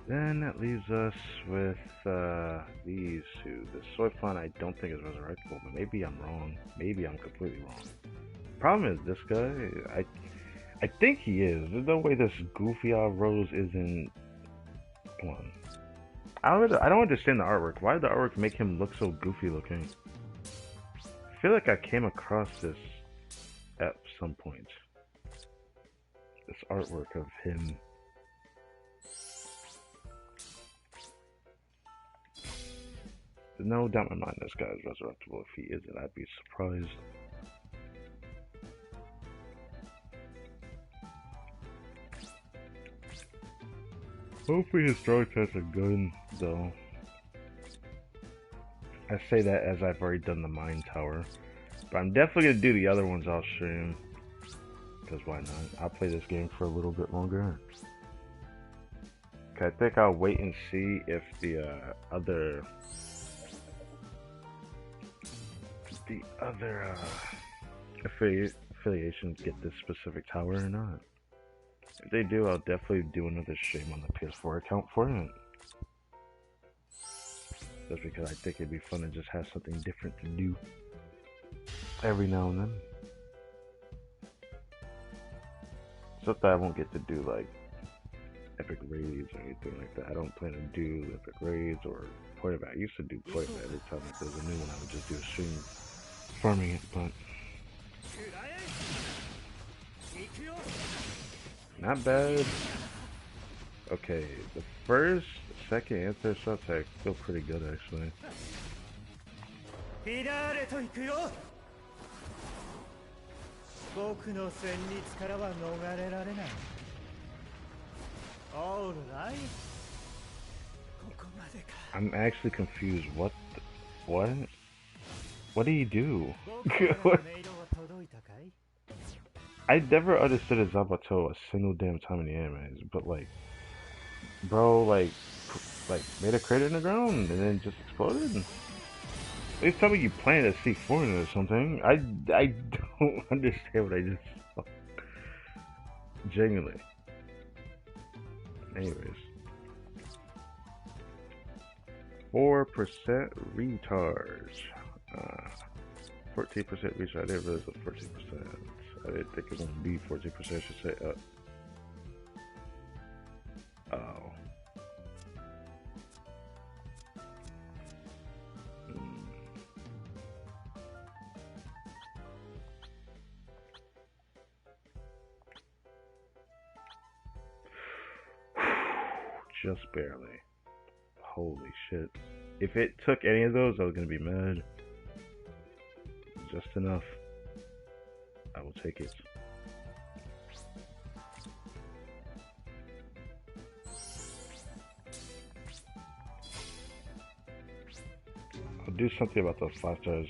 Then that leaves us with these two. The Soifon I don't think is resurrectable, but maybe I'm wrong. Maybe I'm completely wrong. Problem is this guy, I think he is. There's no way this goofy odd Rose isn't. Come on. I don't understand the artwork. Why did the artwork make him look so goofy looking? I feel like I came across this at some point. This artwork of him. There's no doubt in my mind this guy is resurrectable. If he isn't, I'd be surprised. Hopefully his strong tests are good, though. I say that as I've already done the mine tower. But I'm definitely gonna do the other ones off stream. Because why not? I'll play this game for a little bit longer. Okay, I think I'll wait and see if the other affiliations get this specific tower or not. If they do, I'll definitely do another stream on the PS4 account for it. Just because I think it'd be fun to just have something different to do every now and then. Except that I won't get to do like epic raids or anything like that. I don't plan to do epic raids or point of. I used to do point of every time if there's a new one. I would just do a stream farming it, but not bad. Okay, the first, second, and third subtech feel pretty good actually. I'm actually confused. What did he do? I never understood a Zabato a single damn time in the animes, but like, bro, like made a crater in the ground and then just exploded. Please tell me you planted a C4 in it or something. I don't understand what I just saw. Genuinely. Anyways. 4% retards. 14% retard. I didn't realize it was 14%. I didn't think it was going to be 14%. I should say oh. Just barely. Holy shit. If it took any of those, I was gonna be mad. Just enough. I will take it. I'll do something about those 5 stars.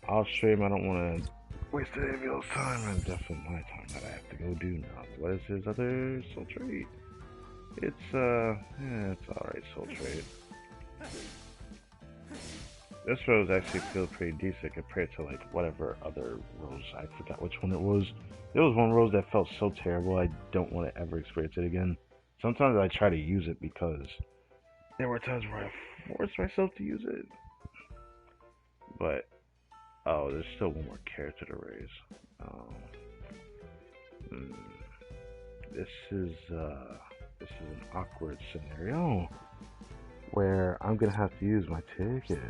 I'll stream. I don't want to waste any of y'all's time, and definitely my time that I have to go do now. What is his other soul trait? It's yeah, it's alright soul trait. This rose actually feels pretty decent compared to like whatever other rose. I forgot which one it was. There was one rose that felt so terrible. I don't want to ever experience it again. Sometimes I try to use it because there were times where I forced myself to use it. But oh, there's still one more character to raise. This is an awkward scenario where I'm gonna have to use my tickets.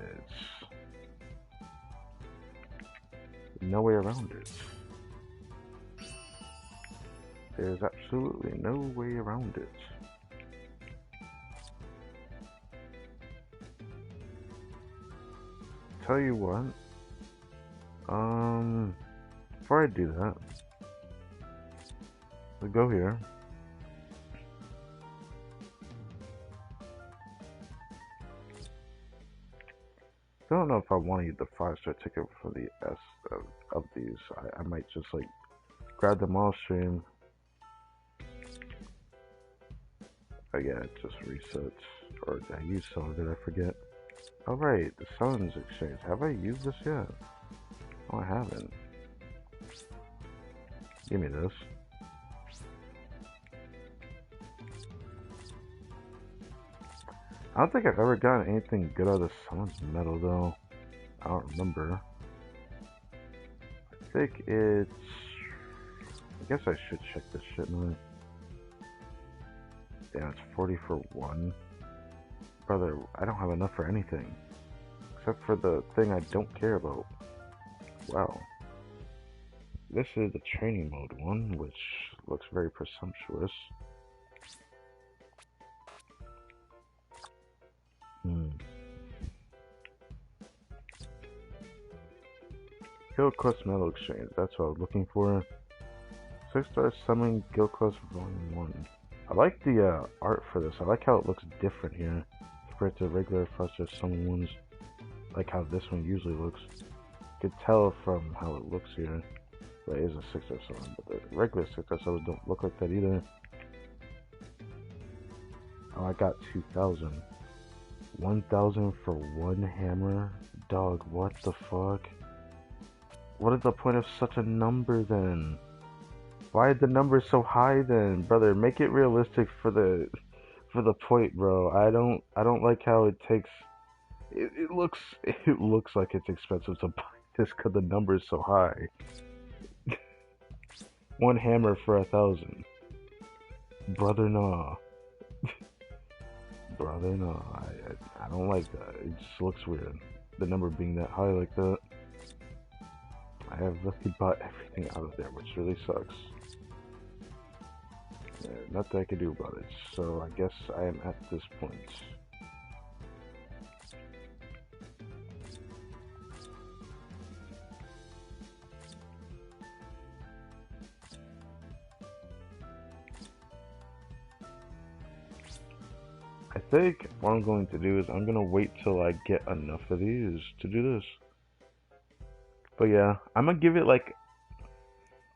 No way around it. There's absolutely no way around it. Tell you what, before I do that, we go here. I don't know if I want to use the 5-star ticket for the S of these. I might just like grab them all stream. Again, it just resets. Or did I use some of it? I forget. Alright, the Suns Exchange. Have I used this yet? Oh, I haven't. Give me this. I don't think I've ever gotten anything good out of Summons Medal though. I don't remember. I think it's... I guess I should check this shit now. Damn, it's 40 for 1. Brother, I don't have enough for anything. Except for the thing I don't care about. Wow. This is the training mode one, which looks very presumptuous. Guild Quest Medal Exchange, that's what I was looking for. 6-star Summon Guild Quest Volume 1. I like the art for this. I like how it looks different here compared to regular 5-star Summon ones. I like how this one usually looks. Could tell from how it looks here. But it is a 607, but the regular 607 don't look like that either. Oh, I got 2,000. 1,000 for one hammer? Dog, what the fuck? What is the point of such a number then? Why are the numbers so high then? Brother, make it realistic for the point, bro. I don't like how it takes it looks like it's expensive to buy this because the number is so high. One hammer for 1,000. Brother, nah. Brother, nah. I don't like that. It just looks weird. The number being that high like that. I have really bought everything out of there, which really sucks. Yeah, nothing I can do about it. So I guess I am at this point. I think what I'm going to do is I'm going to wait till I get enough of these to do this. But yeah, I'm going to give it like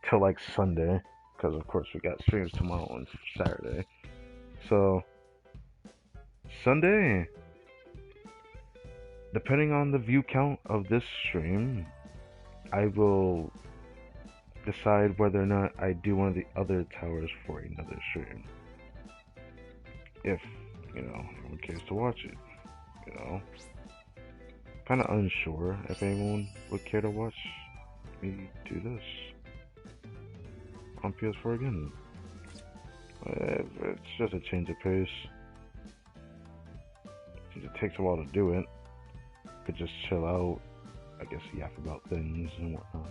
till like Sunday, because of course we got streams tomorrow and Saturday. So Sunday, depending on the view count of this stream, I will decide whether or not I do one of the other towers for another stream. If, you know, anyone cares to watch it, you know. Kind of unsure if anyone would care to watch me do this on PS4 again. It's just a change of pace. Since it takes a while to do it, could just chill out, I guess yap about things and whatnot.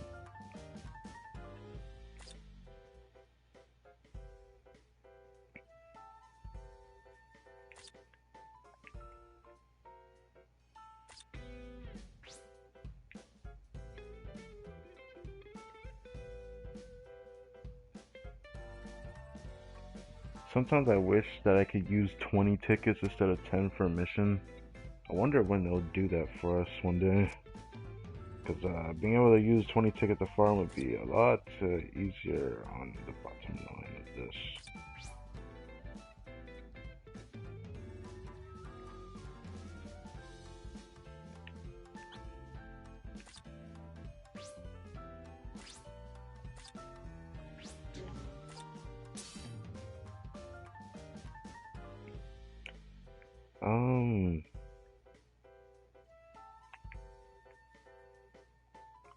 Sometimes I wish that I could use 20 tickets instead of 10 for a mission. I wonder when they'll do that for us one day. Because being able to use 20 tickets to farm would be a lot easier on the bottom line of this.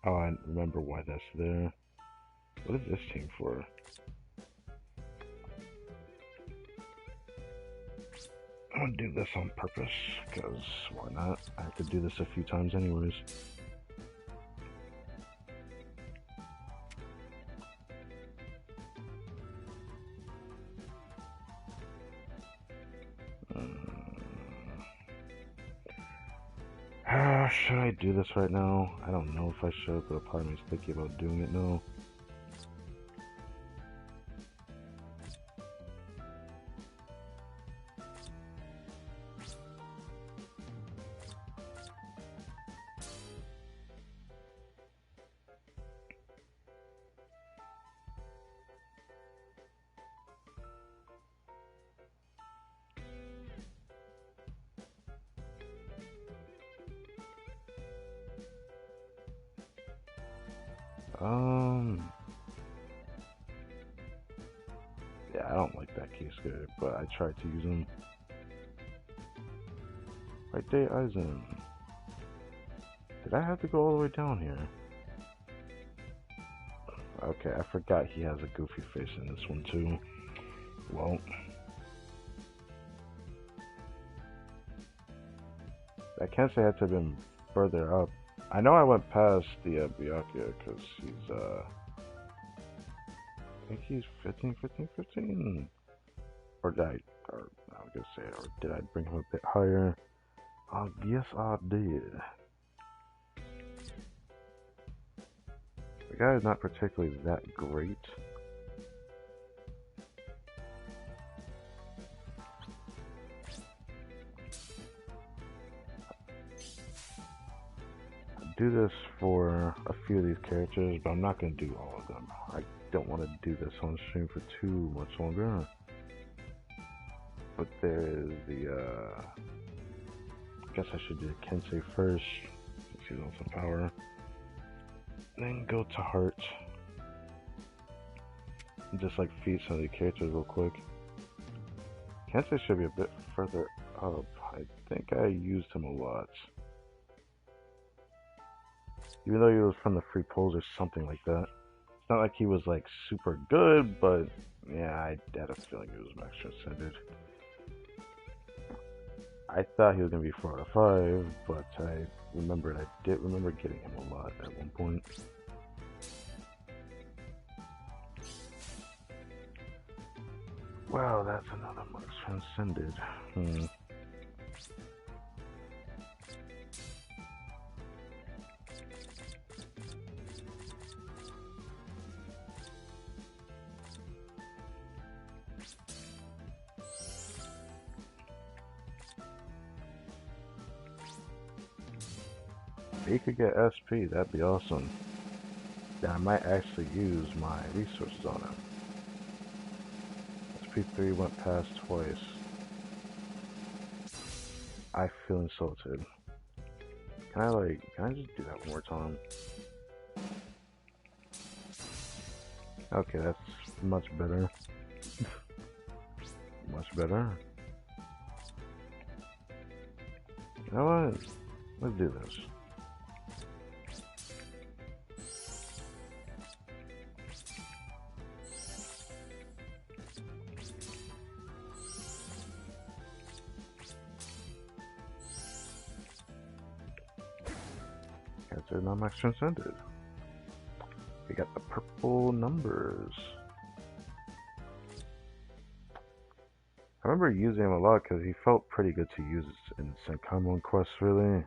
Oh, I remember why that's there. What is this team for? I'm gonna do this on purpose, because why not? I have to do this a few times anyways. Should I do this right now? I don't know if I should, but a part of me is thinking about doing it now. Yeah, I don't like that case good, but I tried to use them. Right there, Eisen. Did I have to go all the way down here? Okay, I forgot he has a goofy face in this one too. Well, I can't say I had to have been further up. I know I went past the Byakuya because he's I think he's 15. Or did I was gonna say, or did I bring him a bit higher? Yes, I did. The guy is not particularly that great. do this for a few of these characters, but I'm not going to do all of them. I don't want to do this on stream for too much longer. But there is the, I guess I should do Kensei first, since he's on some power. Then go to Heart. And just like feed some of the characters real quick. Kensei should be a bit further up. I think I used him a lot. Even though he was from the free polls or something like that. It's not like he was like super good, but yeah, I had a feeling he was max transcended. I thought he was going to be 4 out of 5, but I did remember getting him a lot at one point. Wow, that's another max transcended. He could get SP, that'd be awesome. Then I might actually use my resources on him. SP3 went past twice. I feel insulted. Can I just do that one more time? Okay, that's much better. Much better. You know what? Let's do this. They're not max transcended. We got the purple numbers. I remember using him a lot because he felt pretty good to use in Senkaimon quests, really.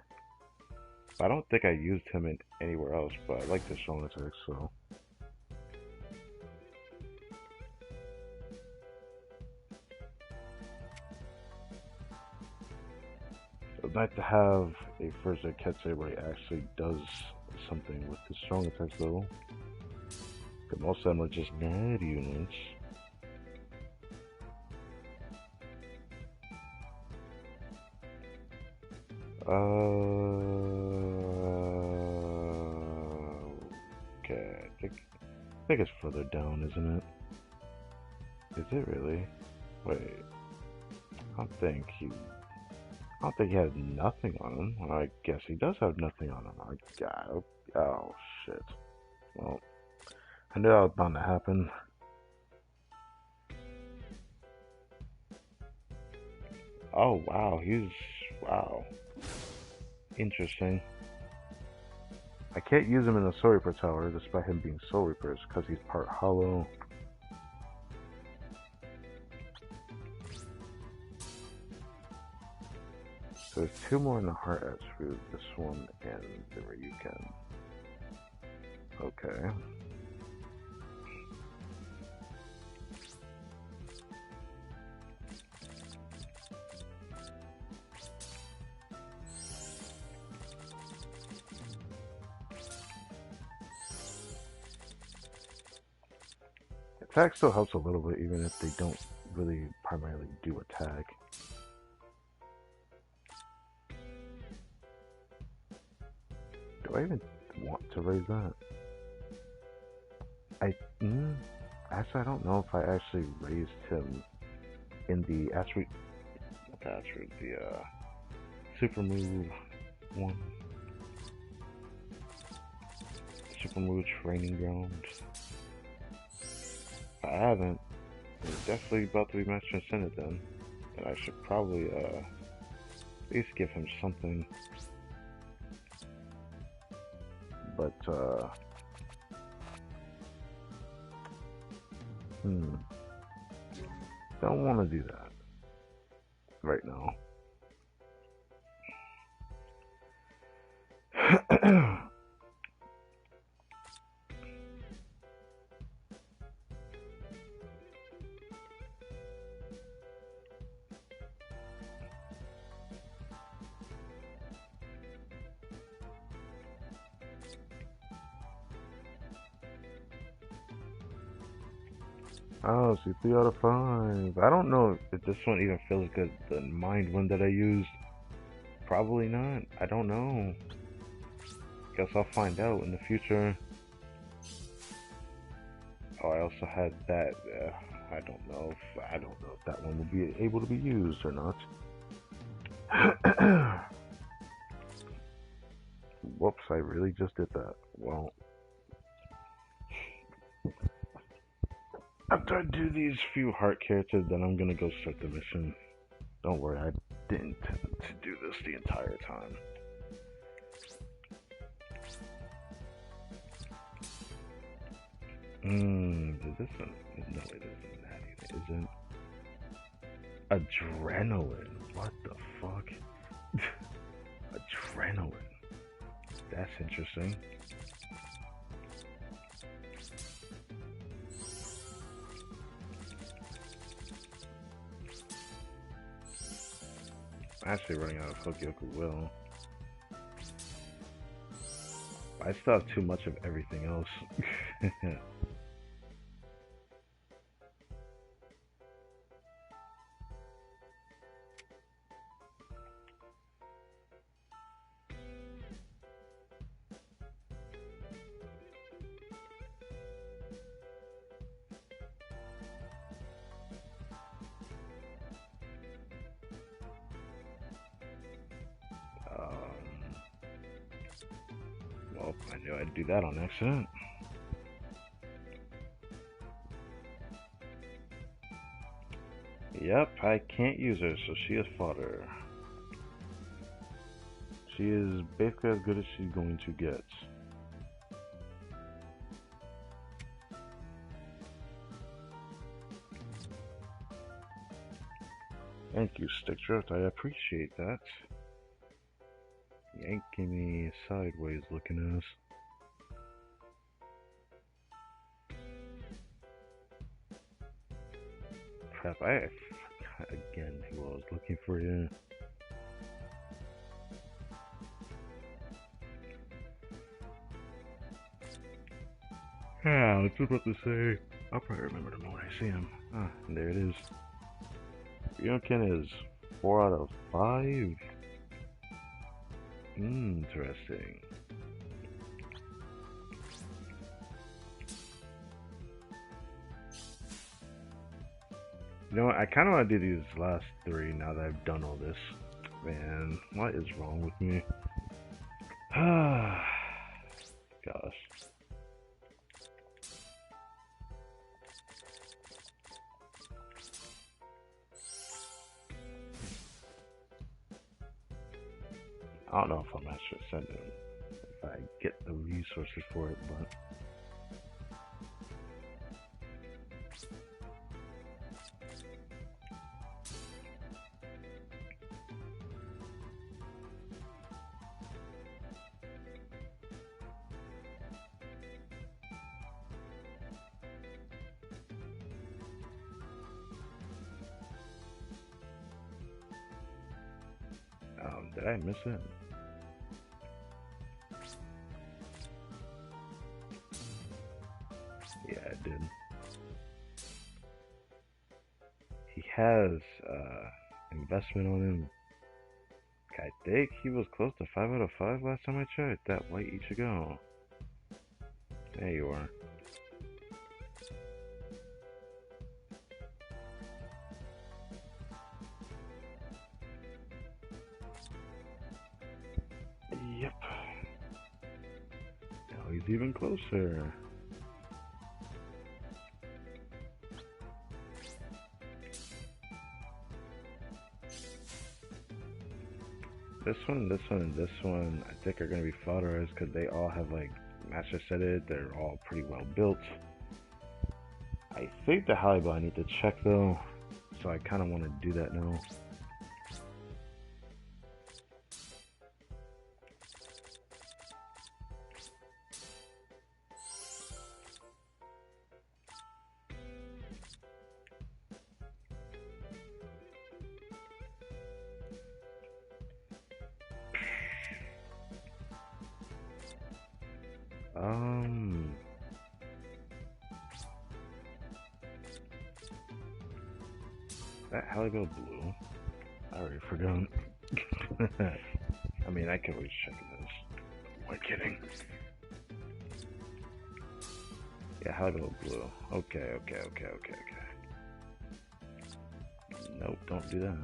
I don't think I used him in anywhere else, but I like the Shonen attack, so. I'd like to have a first Kensei where he actually does something with his strong attacks though. Because most of them are just mad units. Okay, I think it's further down, isn't it? Is it really? Wait, I don't think he had nothing on him. I guess he does have nothing on him. Oh shit. Well, I knew that was bound to happen. Oh wow, wow. Interesting. I can't use him in the Soul Reaper Tower despite him being Soul Reapers because he's part hollow. So there's 2 more in the Heart attribute, this one and the Ryuken. Okay. Attack still helps a little bit even if they don't really primarily do attack. Do I even want to raise that? Actually, I don't know if I actually raised him in the attribute, the super move one, super move training ground. If I haven't, it's definitely about to be max transcended then, and I should probably at least give him something. But, don't want to do that right now. Oh, see, 3 out of 5. I don't know if this one even feels good. The mind one that I used, probably not. I don't know. Guess I'll find out in the future. Oh, I also had that. I don't know if that one will be able to be used or not. Whoops! I really just did that. Well, after I do these few heart characters, then I'm gonna go start the mission. Don't worry, I didn't intend to do this the entire time. Is this one? No, it isn't that either, is it? Adrenaline. What the fuck? Adrenaline. That's interesting. I'm actually running out of Hokyoku Will. I still have too much of everything else. Well, I knew I'd do that on accident. Yep, I can't use her, so she is fodder. She is basically as good as she's going to get. Thank you, Stickdrift. I appreciate that. Yanking me sideways looking ass. Crap, I forgot again who I was looking for here. Yeah, I was about to say. I'll probably remember them when I see him. Ah, there it is. Ryuken is 4 out of 5. Interesting. You know what? I kind of want to do these last 3 now that I've done all this. Man, what is wrong with me? Ah, gosh. I don't know if I'm actually sending if I get the resources for it, but did I miss it? Yeah, I did. He has investment on him. I think he was close to 5 out of 5 last time I checked. That white Ichigo. There you are. Yep. Now he's even closer. This one, this one, and this one, I think are going to be fodderers because they all have like master setted. They're all pretty well built. I think the Halibo I need to check though, so I kind of want to do that now. that Haligo blue? I already forgot. I mean, I can always check this. Am I kidding? Yeah, Haligo blue. Okay. Nope, don't do that.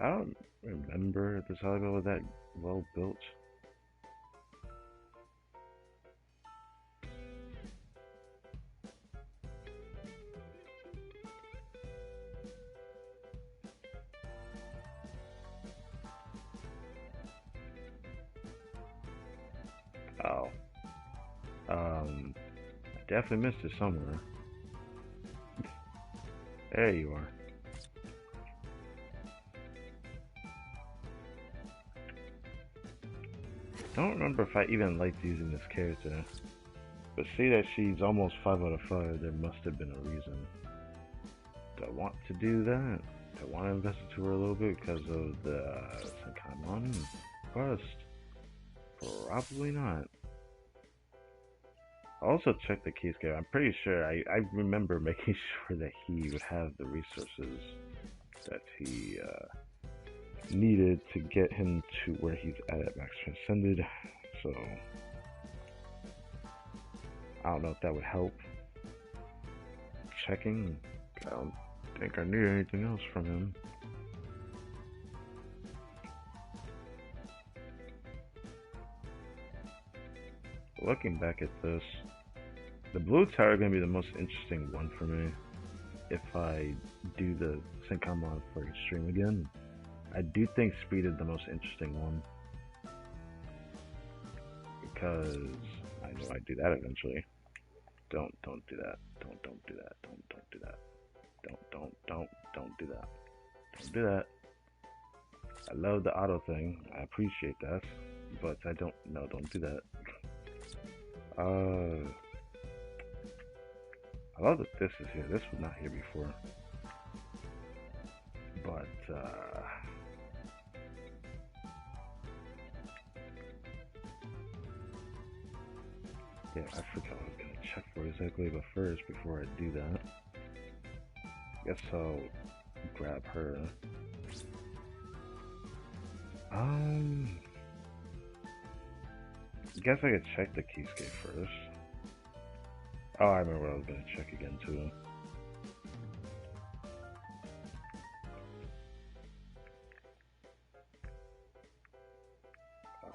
I don't remember this Haligo was that well built. Oh. I definitely missed it somewhere. There you are. Don't remember if I even liked using this character. But see that she's almost 5 out of 5, there must have been a reason. Do I want to do that? Do I want to invest into her a little bit because of the Senkaimon quest? Probably not. I also checked the Keisuke. I'm pretty sure, I remember making sure that he would have the resources that he needed to get him to where he's at Max Transcended. So, I don't know if that would help. Checking. I don't think I need anything else from him. Looking back at this, the blue tower is going to be the most interesting one for me if I do the Senkaimon for Extreme again. I do think speed is the most interesting one because I know I'd do that eventually. Don't do that. Don't do that. Don't do that. Don't do that. Don't do that. I love the auto thing. I appreciate that, but I don't do that. I love that this is here. This was not here before. But, yeah, I forgot what I was going to check for exactly, but first, before I do that, I guess I'll grab her. I guess I could check the Keisuke first. Oh, I remember what I was going to check again, too.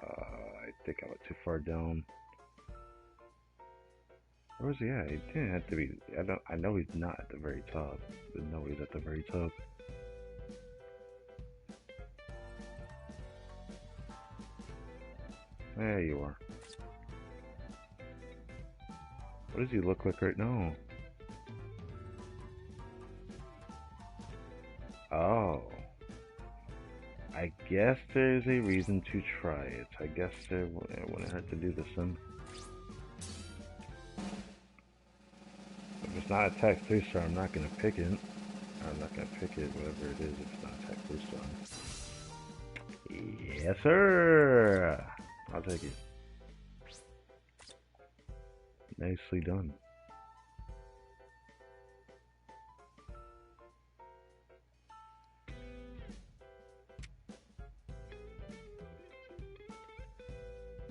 I think I went too far down. Where was he at? He didn't have to be. I know he's not at the very top. But no, he's at the very top. There you are. What does he look like right now? Oh. I guess there's a reason to try it. I guess it wouldn't hurt to do this then. If it's not attack 3-star, I'm not gonna pick it. I'm not gonna pick it, whatever it is, if it's not attack 3-star. Yes, sir! I'll take it. Nicely done.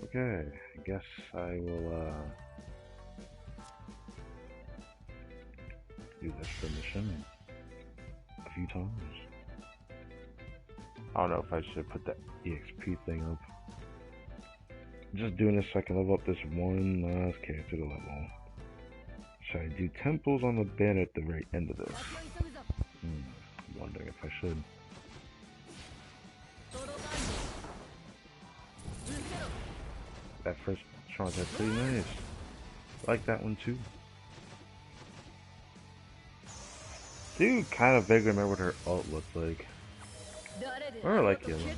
Okay, I guess I will do this for mission a few times. I don't know if I should put that EXP thing up. Just doing this so I can level up this one last character to level. Should I do temples on the banner at the very end of this? I'm wondering if I should. That first charge is pretty nice. I like that one too. Do kind of vaguely remember what her ult looked like. Or I like the other one.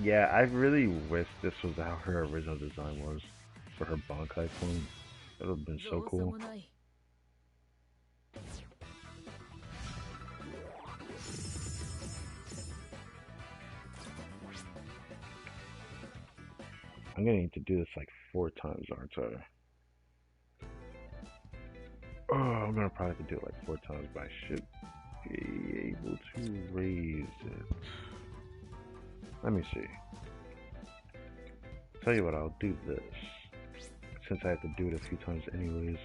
Yeah, I really wish this was how her original design was for her Bankai form. That would have been so cool. I'm gonna need to do this like 4 times, aren't I? Oh, I'm gonna probably have to do it like 4 times, but I should be able to raise it. Let me see. Tell you what, I'll do this. Since I have to do it a few times anyways.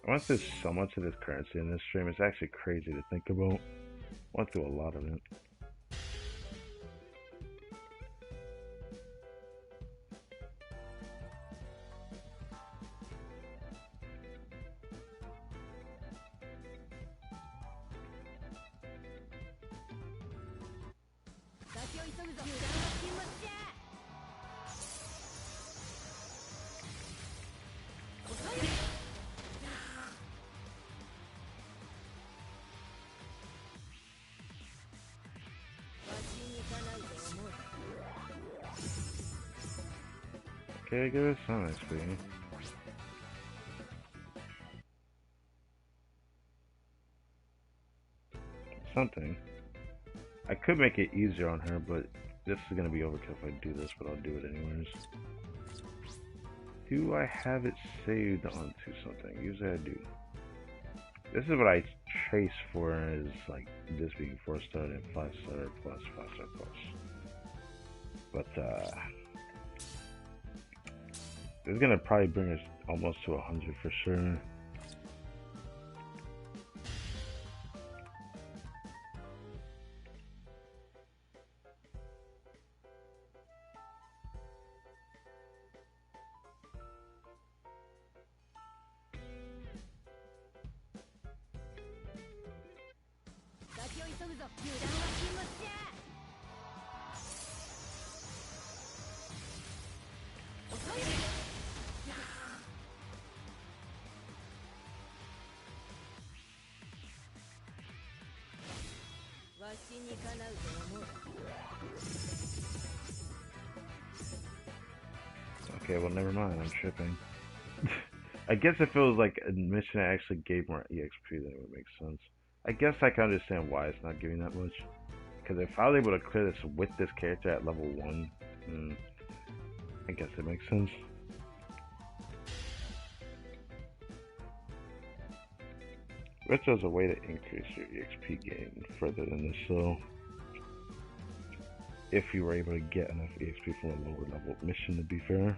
I went through so much of this currency in this stream, it's actually crazy to think about. I went through a lot of it. Okay, give us some XP. Something. I could make it easier on her, but this is gonna be overkill if I do this, but I'll do it anyways. Do I have it saved onto something? Usually I do. This is what I trace for, is like this being 4-star and 5-star plus 5-star plus. But it's gonna probably bring us almost to 100 for sure. Okay, well never mind, I'm tripping. I guess if it was like a mission that actually gave more EXP, then it would make sense. I guess I can understand why it's not giving that much. Because if I was able to clear this with this character at level 1, I guess it makes sense. Which is a way to increase your EXP gain further than this, so if you were able to get enough EXP from a lower level mission, to be fair.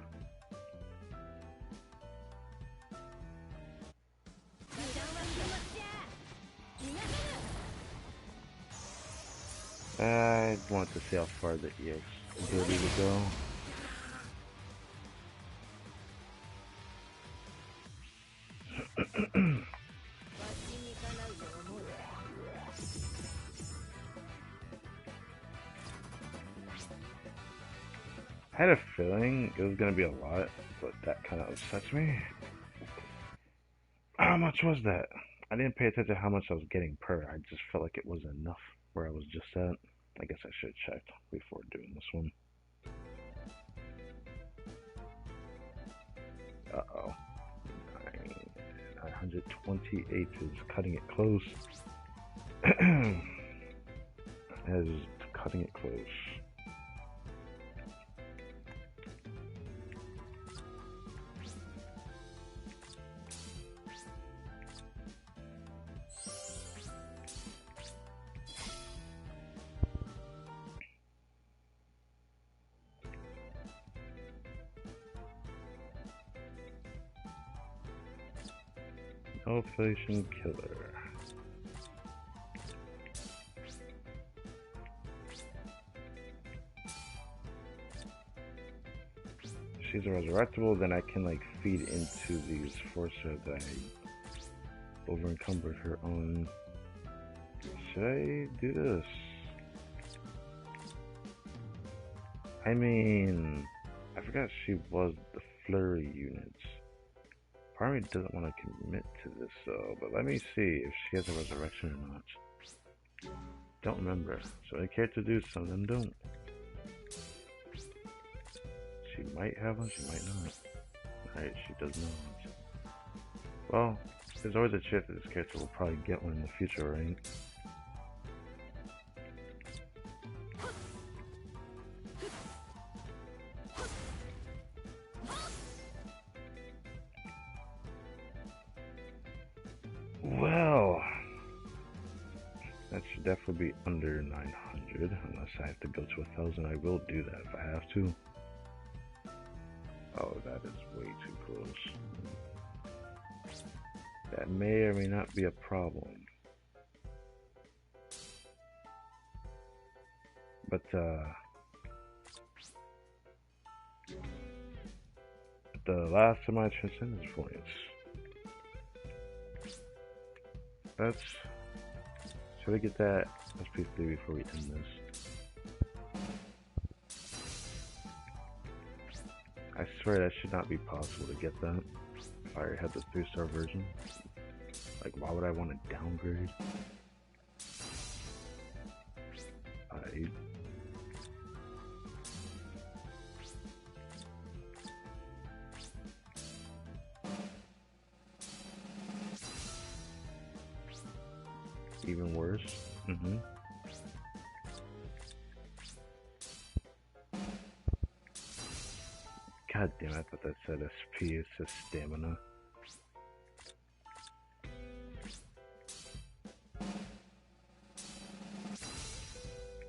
I want to see how far the EX ability would go. I had a feeling it was going to be a lot, but that kind of upsets me. How much was that? I didn't pay attention to how much I was getting per. I just felt like it wasn't enough where I was just at. I guess I should have checked before doing this one. Uh-oh. 928 is cutting it close. As cutting it close. Inflation killer. She's a resurrectable, then I can like feed into these forces that I over encumbered her on. Should I do this? I mean, I forgot she was the flurry units. Part of me doesn't want to commit to this though, but let me see if she has a resurrection or not. don't remember. So the characters do, some of them don't. She might have one, she might not. Alright, she does not. Well, there's always a chance that this character will probably get one in the future, right? Well, that should definitely be under 900, unless I have to go to 1,000. I will do that if I have to. Oh, that is way too close. That may or may not be a problem. But, the last of my transcendence points. Should we get that SP3 before we end this? I swear that should not be possible to get that if I already had the 3-star version. Like, why would I want to downgrade? Even worse. God damn, I thought that said SP. It says stamina.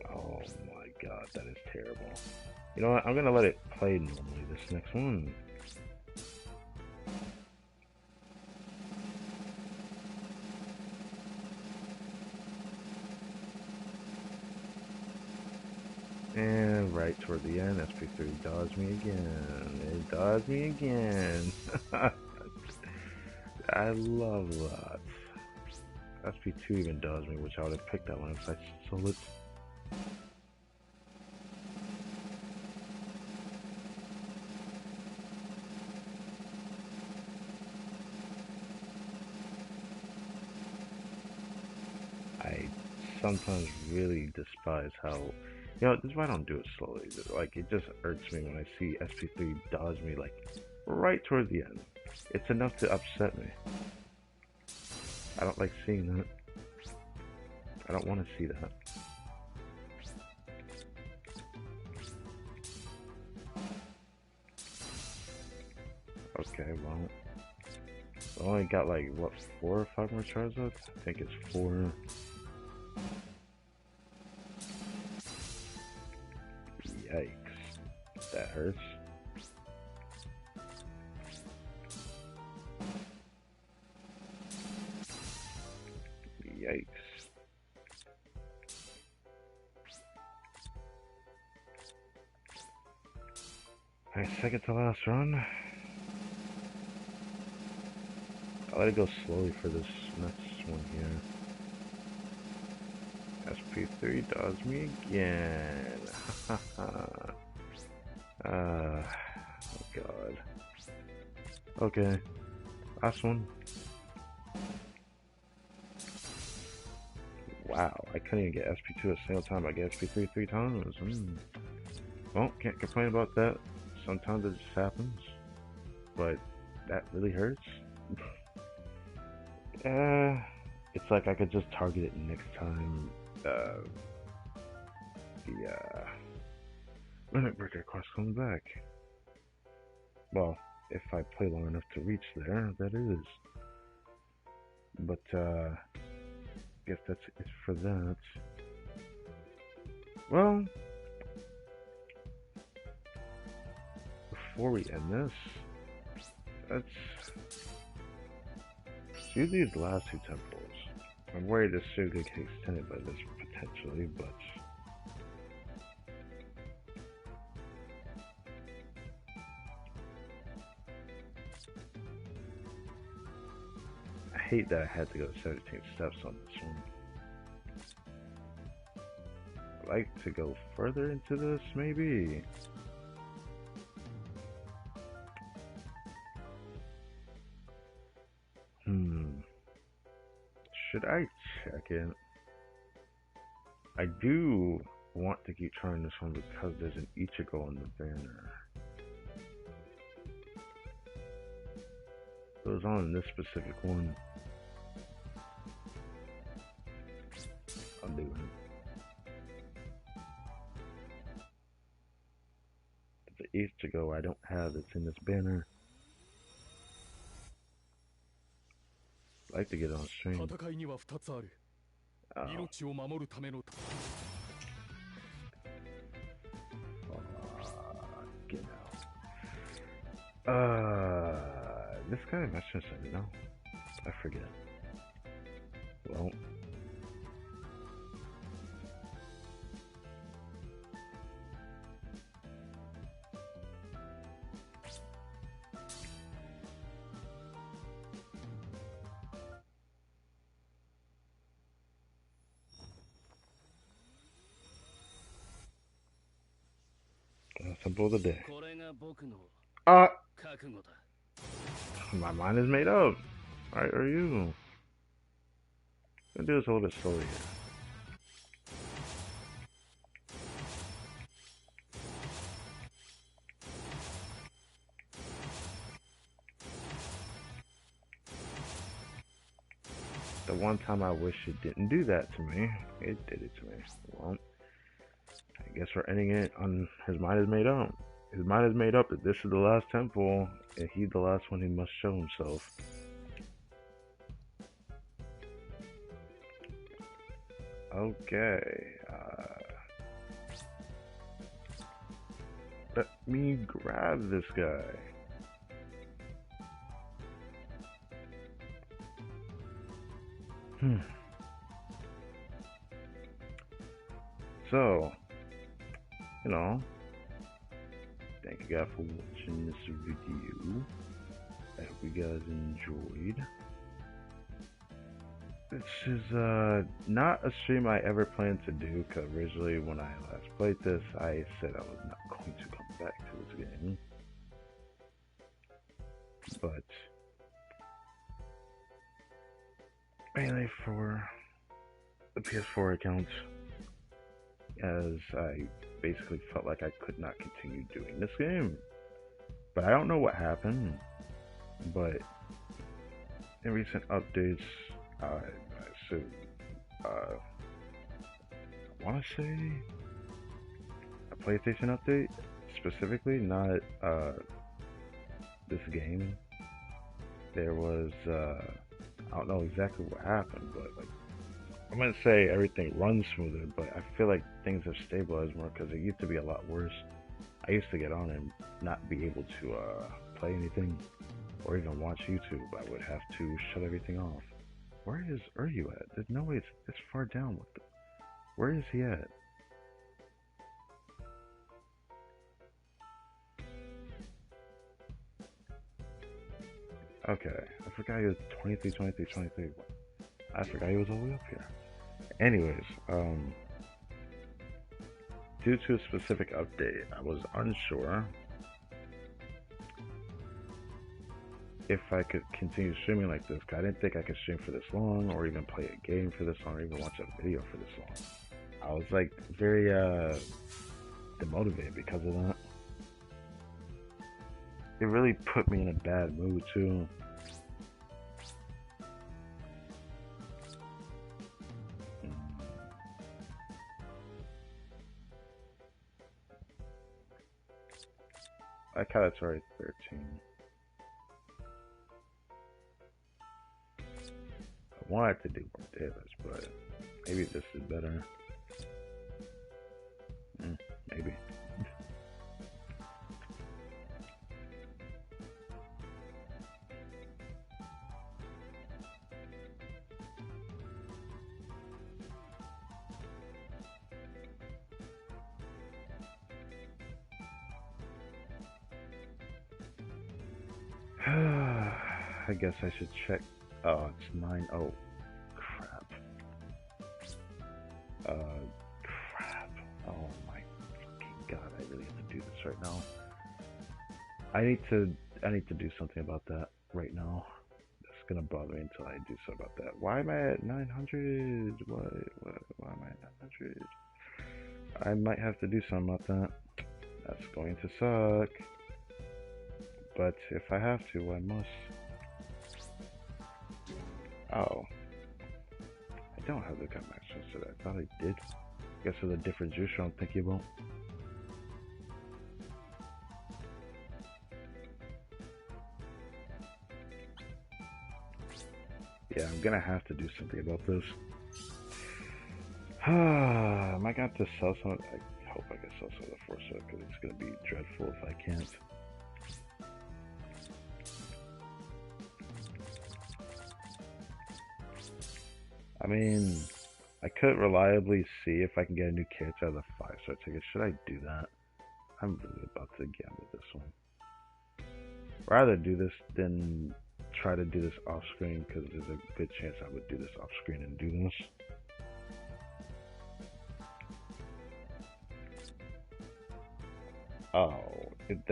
Oh my god, that is terrible. You know what? I'm gonna let it play normally this next one. And right toward the end, SP3 dodged me again. It dodged me again. I love that. SP2 even dodged me, which I would have picked that one if I sold it. I sometimes really despise how, you know, this is why I don't do it slowly. Like, it just irks me when I see SP3 dodge me, like, right toward the end. It's enough to upset me. I don't like seeing that. I don't want to see that. Okay, well, I only got like, what, 4 or 5 more tries left? I think it's 4. Yikes. That hurts. Yikes. Alright, second to last run. I'll let it go slowly for this next one here. SP3 dodged me again. Oh god. Okay. Last one. Wow, I couldn't even get SP2 a single time. I get SP3 3 times. Well, can't complain about that. Sometimes it just happens. But that really hurts. It's like I could just target it next time. Limit breaker quest comes back. Well, if I play long enough to reach there, that is. But, guess that's it for that. Well, before we end this, let's do these last 2 temples. I'm worried this should get extended by this potentially, but I hate that I had to go 17 steps on this one. I'd like to go further into this, maybe. Should I check it? I do want to keep trying this one because there's an Ichigo in the banner. It was on this specific one. I'm doing it. The Ichigo I don't have that's in this banner. I'd like to get on stream. Oh. Get out. This guy messaged me, no? I forget. Well. Simple of the day. My mind is made up. Alright, are you? I'm gonna do this a little bit slowly here. The one time I wish it didn't do that to me, it did it to me. Well, I guess we're ending it on his mind is made up. His mind is made up that this is the last temple, and he's the last one who must show himself. Okay. Let me grab this guy. So, you know, thank you guys for watching this video. I hope you guys enjoyed. This is not a stream I ever planned to do, because originally when I last played this, I said I was not going to come back to this game. But mainly for the PS4 account, as I basically felt like I could not continue doing this game. But I don't know what happened, but in recent updates, I want to say a PlayStation update, specifically, not this game. There was, I don't know exactly what happened, but like, I'm gonna say everything runs smoother, but I feel like things have stabilized more because it used to be a lot worse. I used to get on and not be able to play anything or even watch YouTube. I would have to shut everything off. Where are you at? There's no way it's this far down. Where is he at? Okay, I forgot he was 23, 23, 23. I forgot he was all the way up here. Anyways, due to a specific update, I was unsure if I could continue streaming like this, because I didn't think I could stream for this long, or even play a game for this long, or even watch a video for this long. I was like very demotivated because of that. It really put me in a bad mood too. I like how it's already 13. I wanted to do more damage, but maybe this is better. Maybe. I guess I should check. Oh, it's 9. Oh, crap. Crap. Oh my fucking god! I really have to do this right now. I need to do something about that right now. This gonna bother me until I do something about that. Why am I at 900? Why am I at 900? I might have to do something about that. That's going to suck. But if I have to, I must. Oh. I don't have the gun match so I thought I did. I guess it's a different juice I'm thinking about. Yeah, I'm gonna have to do something about this. Am I gonna have to sell some? I hope I can sell some of the Forza because it's gonna be dreadful if I can't. I mean, I could reliably see if I can get a new character out of the 5-star ticket. Should I do that? I'm really about to gamble this one. Rather do this than try to do this off screen because there's a good chance I would do this off screen and do this. Oh, it's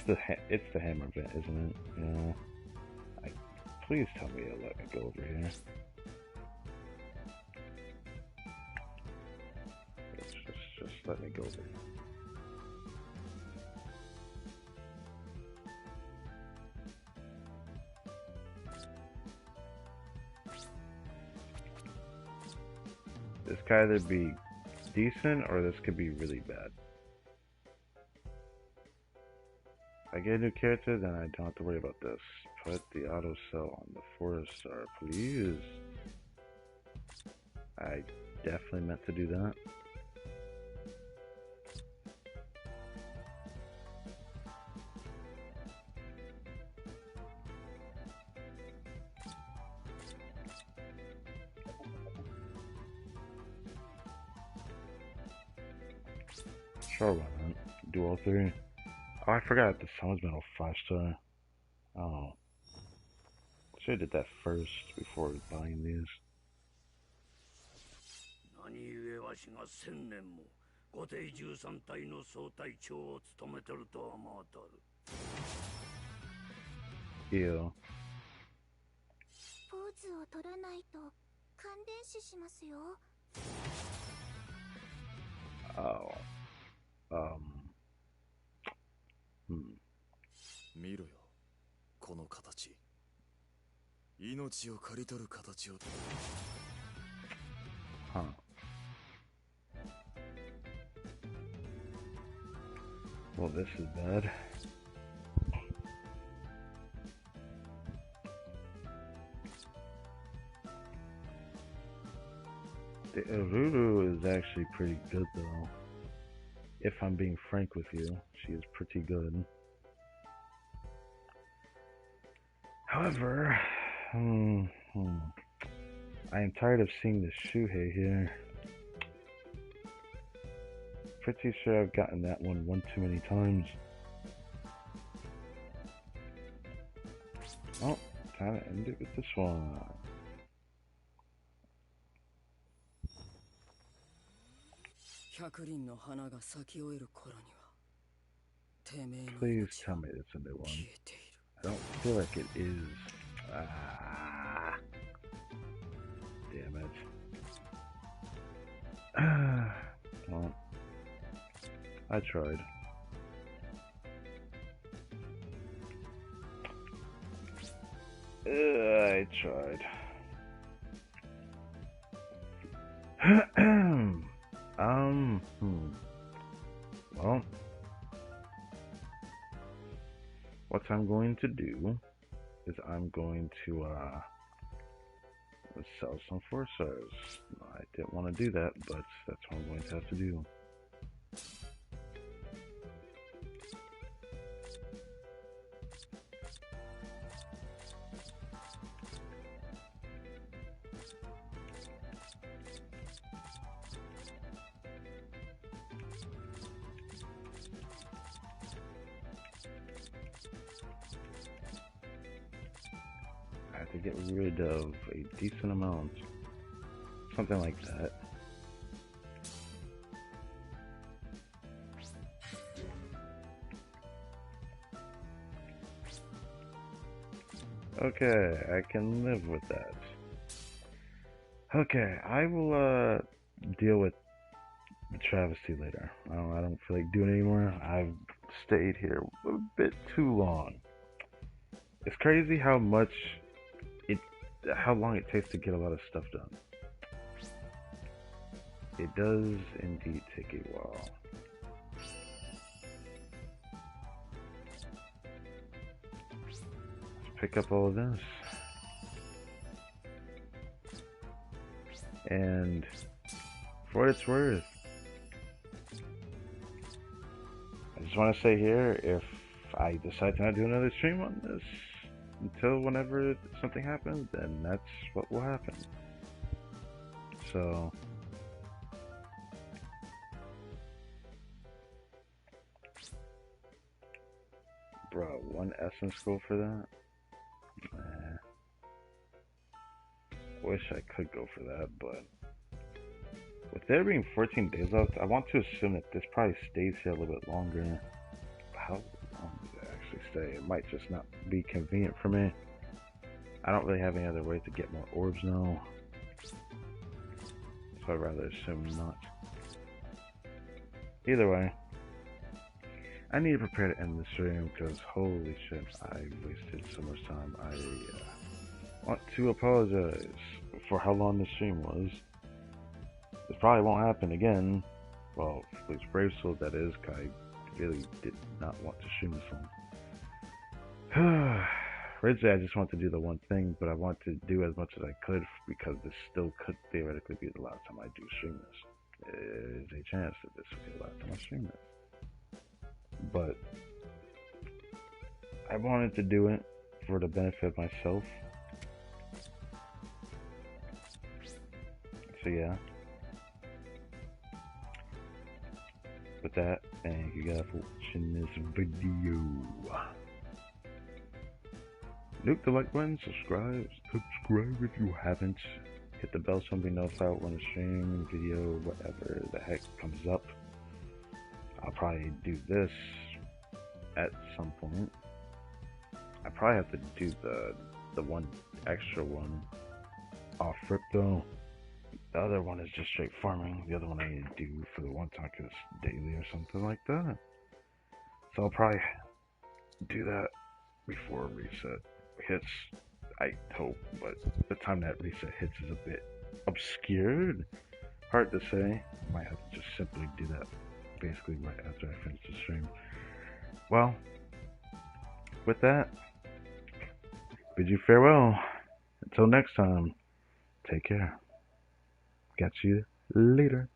the hammer event, isn't it? Yeah. Please tell me to let me go over here. Just let me go over here. This could either be decent or this could be really bad. If I get a new character, then I don't have to worry about this. Put the auto sell on the 4-star, please. I definitely meant to do that. Sure, why not? Do all three. Oh, I forgot the someone's been a 5-star. Oh. Should have did that first before buying these. Ew. Oh. 見ろよ、この形。命を刈り取る形を。Huh. Well, this is bad. The Ururu is actually pretty good, though. If I'm being frank with you, she is pretty good. However, I am tired of seeing this Shuhei here. Pretty sure I've gotten that one too many times. Oh, time to end it with this one. Please tell me it's a new one. I don't feel like it is. Ah, damn it. Well, I tried. I tried. Well, what I'm going to do is I'm going to sell some 4-stars. I didn't want to do that, but that's what I'm going to have to do. To get rid of a decent amount, something like that. Okay, I can live with that. Okay, I will deal with the travesty later. I don't feel like doing it anymore. I've stayed here a bit too long. It's crazy how long it takes to get a lot of stuff done. It does indeed take a while. Let's pick up all of this. And for what it's worth, I just want to say here, if I decide to not do another stream on this until whenever something happens, then that's what will happen. So, bro, 1 essence go for that? Wish I could go for that, but with there being 14 days left, I want to assume that this probably stays here a little bit longer. How long does it actually stay? It might just not be convenient for me. I don't really have any other way to get more orbs now, so I'd rather assume not. Either way, I need to prepare to end the stream because holy shit, I wasted so much time. I want to apologize for how long the stream was. This probably won't happen again. Well, Bleach Brave Soul, that is, 'cause I really did not want to stream this one. Originally, I just want to do the one thing, but I want to do as much as I could because this still could theoretically be the last time I do stream this. There is a chance that this will be the last time I stream this. But I wanted to do it for the benefit of myself. So yeah. With that, thank you guys for watching this video. Nuke the like button, subscribe if you haven't. Hit the bell so you know notified when a stream, video, whatever the heck comes up. I'll probably do this at some point. I probably have to do the one extra one off rip though. The other one is just straight farming. The other one I need to do for the one time is daily or something like that. So I'll probably do that before reset hits. I hope, but the time that reset hits is a bit obscured. Hard to say. Might have to just simply do that basically right after I finish the stream. Well, with that, bid you farewell. Until next time, take care. Catch you later.